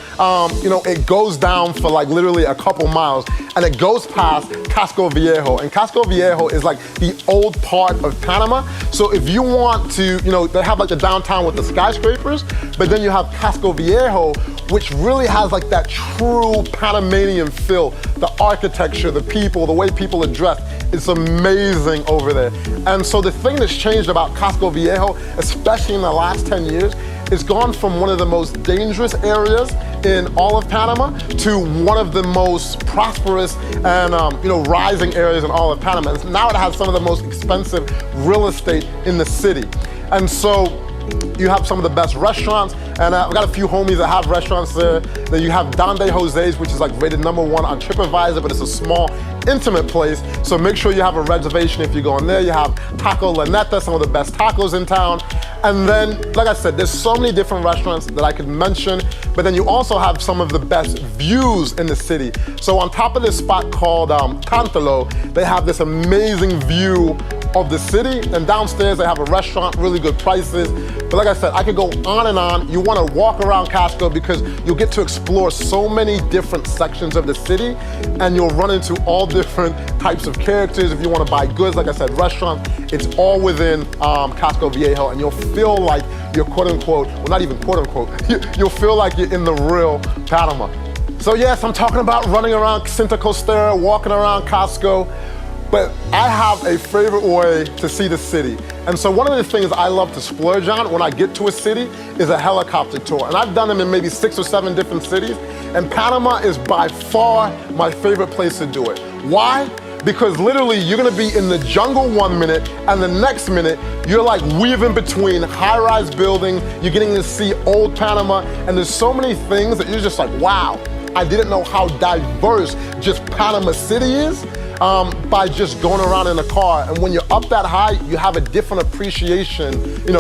it goes down for like literally a couple miles, and it goes past Casco Viejo. And Casco Viejo is like the old part of Panama. So if you want to, they have like the downtown with the skyscrapers, but then you have Casco Viejo, which really has like that true Panamanian feel. The architecture, the people, the way people are dressed, it's amazing over there. And so the thing that's changed about Casco Viejo, especially in the last 10 years, it's gone from one of the most dangerous areas in all of Panama to one of the most prosperous and rising areas in all of Panama. And now it has some of the most expensive real estate in the city. And so you have some of the best restaurants, and I've got a few homies that have restaurants there. Then you have Donde Jose's, which is like rated #1 on TripAdvisor, but it's a small, intimate place. So make sure you have a reservation if you're going there. You have Taco La Neta, some of the best tacos in town. And then, like I said, there's so many different restaurants that I could mention, but then you also have some of the best views in the city. So on top of this spot called Cantalo, they have this amazing view of the city, and downstairs they have a restaurant, really good prices. But like I said, I could go on and on. You want to walk around Casco because you'll get to explore so many different sections of the city, and you'll run into all different types of characters. If you want to buy goods, like I said, restaurants, it's all within Casco Viejo, and you'll feel like you're quote unquote, well not even quote unquote, you'll feel like you're in the real Panama. So yes, I'm talking about running around Cinta Costera, walking around Casco, but I have a favorite way to see the city. And so one of the things I love to splurge on when I get to a city is a helicopter tour. And I've done them in maybe 6 or 7 different cities. And Panama is by far my favorite place to do it. Why? Because literally you're gonna be in the jungle 1 minute, and the next minute you're like weaving between high-rise buildings, you're getting to see old Panama, and there's so many things that you're just like, wow, I didn't know how diverse just Panama City is. By just going around in a car. And when you're up that high, you have a different appreciation,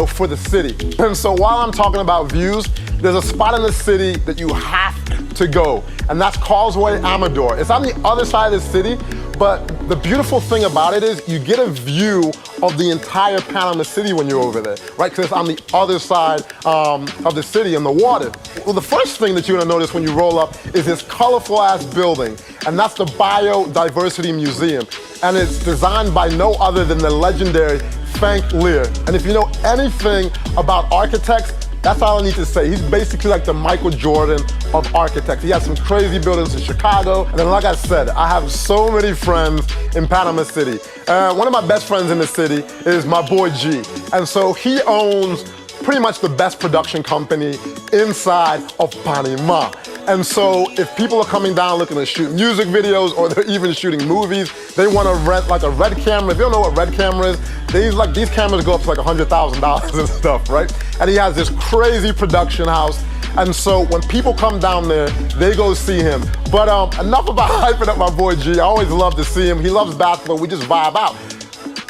for the city. And so while I'm talking about views, there's a spot in the city that you have to go, and that's Causeway Amador. It's on the other side of the city, but the beautiful thing about it is you get a view of the entire Panama City when you're over there, right? Because it's on the other side of the city in the water. Well, the first thing that you're gonna notice when you roll up is this colorful ass building, and that's the Biodiversity Museum. And it's designed by no other than the legendary Frank Lear. And if you know anything about architects, that's all I need to say. He's basically like the Michael Jordan of architects. He has some crazy buildings in Chicago. And then like I said, I have so many friends in Panama City. One of my best friends in the city is my boy G. And so he owns pretty much the best production company inside of Panama. And so if people are coming down looking to shoot music videos, or they're even shooting movies, they want to rent like a red camera. If you don't know what red camera is, these cameras go up to like $100,000 and stuff, right? And he has this crazy production house. And so when people come down there, they go see him. But enough about hyping up my boy G. I always love to see him. He loves basketball. We just vibe out.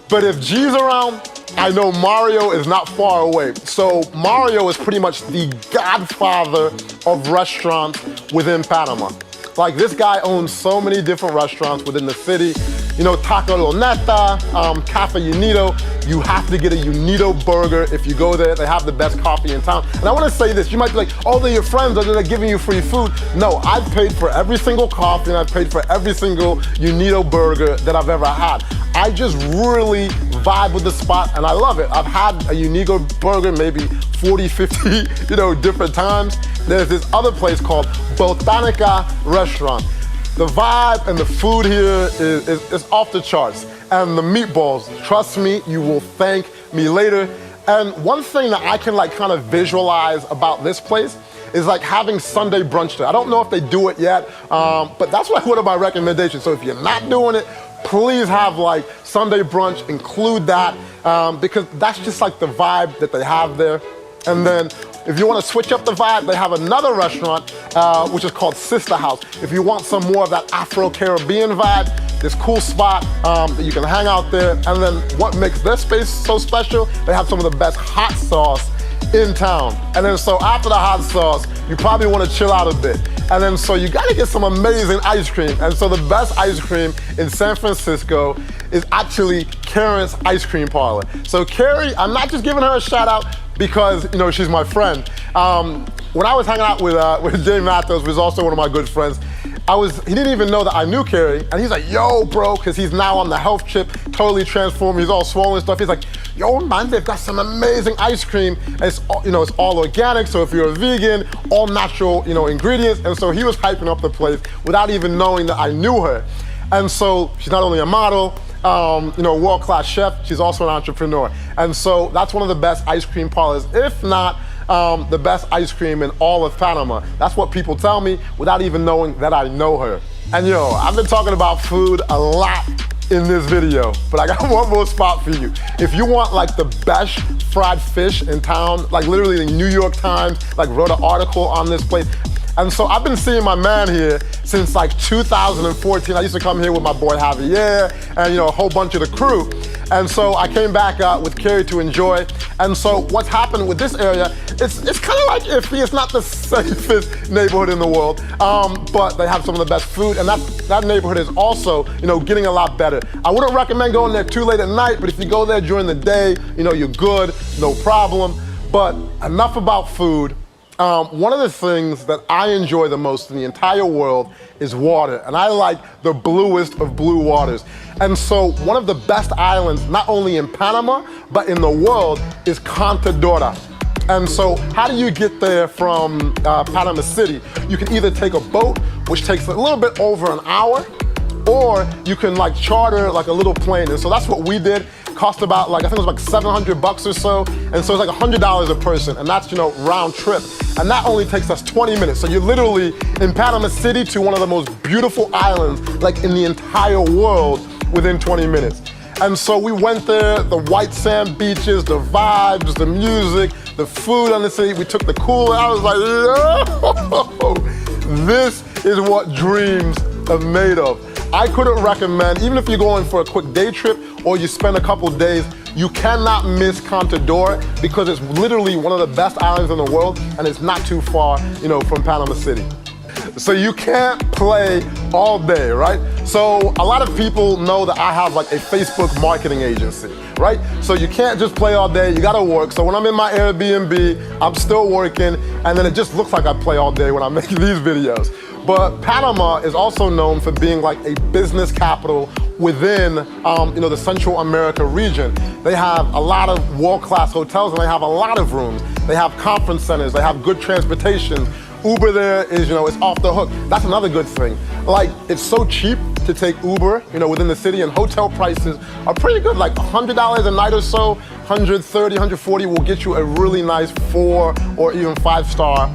But if G's around, I know Mario is not far away. So Mario is pretty much the godfather of restaurants within Panama. Like, this guy owns so many different restaurants within the city. Taco La Neta, Cafe Unido. You have to get a Unido burger if you go there. They have the best coffee in town. And I want to say this, you might be like, oh, they're your friends, or they're giving you free food. No, I've paid for every single coffee, and I've paid for every single Unido burger that I've ever had. I just really vibe with the spot, and I love it. I've had a Unigo burger maybe 40, 50, different times. There's this other place called Botanica Restaurant. The vibe and the food here is off the charts. And the meatballs, trust me, you will thank me later. And one thing that I can kind of visualize about this place is having Sunday brunch there. I don't know if they do it yet, but that's one of my recommendations. So if you're not doing it, please have Sunday brunch, include that, because that's just the vibe that they have there. And then if you want to switch up the vibe, they have another restaurant, which is called Sister House. If you want some more of that Afro-Caribbean vibe, this cool spot that you can hang out there. And then what makes this space so special, they have some of the best hot sauce in town. And then so after the hot sauce, you probably want to chill out a bit. And then so you got to get some amazing ice cream. And so the best ice cream in San Francisco is actually Karen's Ice Cream Parlor. So Carrie, I'm not just giving her a shout out because she's my friend. When I was hanging out with Jay Mathos, who's also one of my good friends, he didn't even know that I knew Carrie, and he's like, yo, bro, because he's now on the health chip, totally transformed, he's all swollen and stuff. He's like, yo, man, they've got some amazing ice cream. And it's all organic, so if you're a vegan, all natural, ingredients. And so he was hyping up the place without even knowing that I knew her. And so she's not only a model, world-class chef, she's also an entrepreneur. And so that's one of the best ice cream parlors, if not the best ice cream in all of Panama. That's what people tell me without even knowing that I know her. And I've been talking about food a lot in this video, but I got one more spot for you. If you want the best fried fish in town, literally the New York Times wrote an article on this place. And so I've been seeing my man here since 2014. I used to come here with my boy Javier and a whole bunch of the crew. And so I came back with Carrie to enjoy. And so what's happened with this area, it's kind of iffy. It's not the safest neighborhood in the world, but they have some of the best food. And that neighborhood is also, getting a lot better. I wouldn't recommend going there too late at night, but if you go there during the day, you're good, no problem. But enough about food. One of the things that I enjoy the most in the entire world is water, and I like the bluest of blue waters. And so one of the best islands, not only in Panama, but in the world, is Contadora. And so how do you get there from Panama City? You can either take a boat, which takes a little bit over an hour, or you can charter a little plane. And so that's what we did. Cost about I think it was $700 or so. And so it's $100 a person, and that's, round trip. And that only takes us 20 minutes. So you're literally in Panama City to one of the most beautiful islands, in the entire world within 20 minutes. And so we went there, the white sand beaches, the vibes, the music, the food on the city. We took the cooler. I was like, yo, this is what dreams are made of. I couldn't recommend, even if you're going for a quick day trip or you spend a couple days, you cannot miss Contadora because it's literally one of the best islands in the world and it's not too far, from Panama City. So you can't play all day, right? So a lot of people know that I have a Facebook marketing agency, right? So you can't just play all day, you gotta work. So when I'm in my Airbnb, I'm still working, and then it just looks like I play all day when I'm making these videos. But Panama is also known for being a business capital within the Central America region. They have a lot of world-class hotels and they have a lot of rooms. They have conference centers, they have good transportation. Uber there is, it's off the hook. That's another good thing. It's so cheap to take Uber, within the city, and hotel prices are pretty good. $100 a night or so, $130, $140 will get you a really nice 4 or even 5-star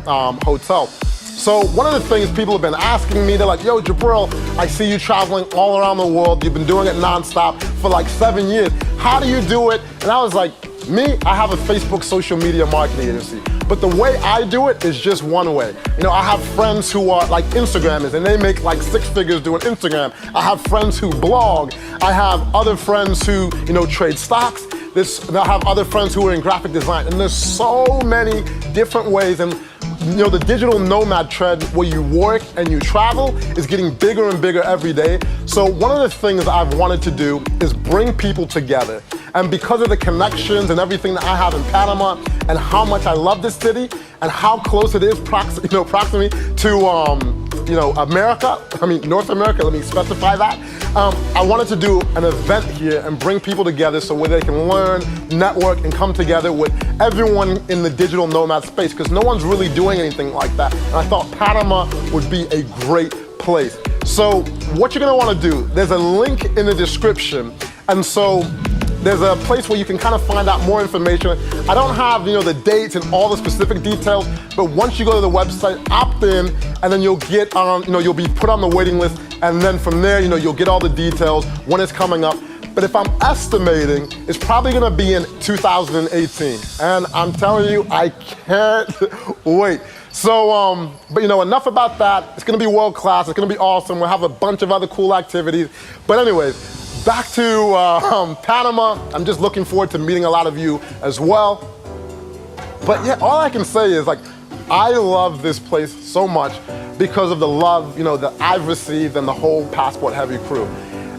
hotel. So one of the things people have been asking me, they're like, yo, Jabril, I see you traveling all around the world. You've been doing it nonstop for 7 years. How do you do it? And I was like, me, I have a Facebook social media marketing agency. But the way I do it is just one way. I have friends who are Instagrammers and they make 6 figures doing Instagram. I have friends who blog. I have other friends who, trade stocks. I have other friends who are in graphic design. And there's so many different ways. And the digital nomad trend where you work and you travel is getting bigger and bigger every day. So one of the things I've wanted to do is bring people together. And because of the connections and everything that I have in Panama and how much I love this city and how close it is proximity to America, North America, let me specify that. I wanted to do an event here and bring people together so where they can learn, network, and come together with everyone in the digital nomad space, because no one's really doing anything like that. And I thought Panama would be a great place. So what you're gonna wanna do, there's a link in the description, and so there's a place where you can kind of find out more information. I don't have, the dates and all the specific details, but once you go to the website, opt in, and then you'll get on, you'll be put on the waiting list, and then from there, you'll get all the details when it's coming up. But if I'm estimating, it's probably gonna be in 2018. And I'm telling you, I can't wait. So, but enough about that. It's gonna be world class, it's gonna be awesome. We'll have a bunch of other cool activities. But anyways, back to Panama. I'm just looking forward to meeting a lot of you as well. But yeah, all I can say is I love this place so much because of the love, that I've received and the whole Passport Heavy crew.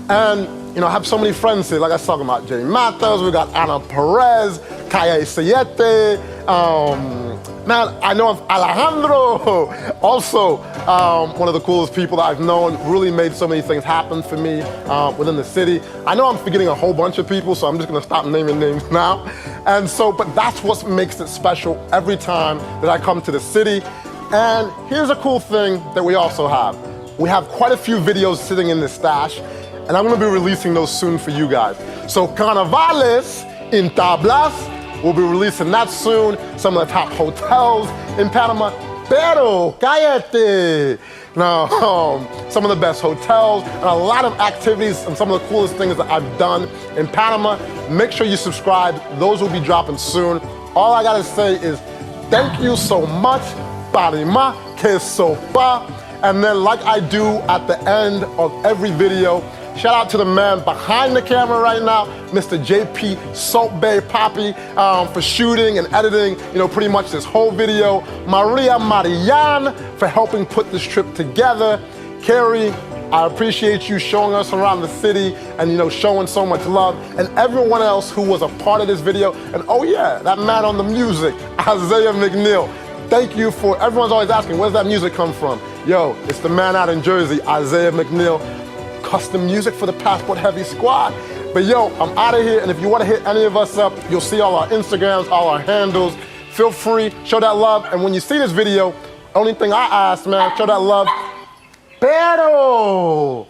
And, I have so many friends here, like I was talking about Jay Matos, we got Ana Perez, Kaya Isayete, man, I know of Alejandro, also one of the coolest people that I've known, really made so many things happen for me within the city. I know I'm forgetting a whole bunch of people, so I'm just gonna stop naming names now. And so, but that's what makes it special every time that I come to the city. And here's a cool thing that we also have. We have quite a few videos sitting in this stash, and I'm gonna be releasing those soon for you guys. So Carnavales in Tablas, we'll be releasing that soon. Some of the top hotels in Panama. Pero, cállate. Now, some of the best hotels and a lot of activities and some of the coolest things that I've done in Panama. Make sure you subscribe. Those will be dropping soon. All I gotta say is thank you so much. Panama, que sopa. And then like I do at the end of every video, shout out to the man behind the camera right now, Mr. JP Salt Bay Poppy, for shooting and editing, pretty much this whole video. Maria Marianne for helping put this trip together. Carrie, I appreciate you showing us around the city and showing so much love. And everyone else who was a part of this video. And oh yeah, that man on the music, Isaiah McNeil. Thank you for, everyone's always asking, where's that music come from? Yo, it's the man out in Jersey, Isaiah McNeil. Custom music for the Passport Heavy squad. But yo, I'm out of here, and if you want to hit any of us up, you'll see all our Instagrams, all our handles. Feel free, show that love, and when you see this video, only thing I ask, man, show that love. Pero,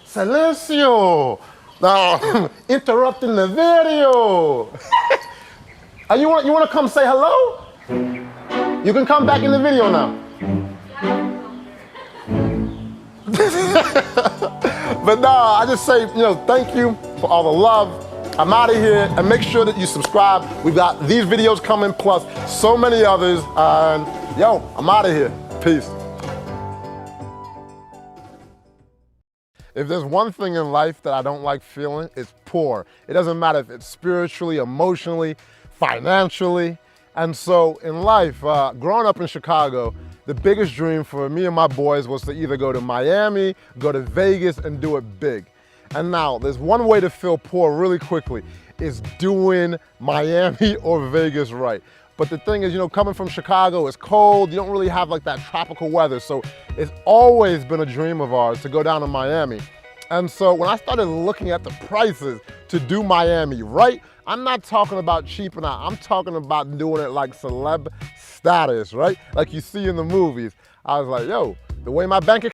silencio. No, interrupting the video. And you want to come say hello? You can come back in the video now. But no, I just say, thank you for all the love. I'm out of here, and make sure that you subscribe. We've got these videos coming, plus so many others. And yo, I'm out of here. Peace. If there's one thing in life that I don't like feeling, it's poor. It doesn't matter if it's spiritually, emotionally, financially. And so in life, growing up in Chicago, the biggest dream for me and my boys was to either go to Miami, go to Vegas, and do it big. And now, there's one way to feel poor really quickly, is doing Miami or Vegas right. But the thing is, coming from Chicago, it's cold, you don't really have that tropical weather, so it's always been a dream of ours to go down to Miami. And so when I started looking at the prices to do Miami right, I'm not talking about cheaping out, I'm talking about doing it like celeb status, right? Like you see in the movies. I was like, yo, the way my bank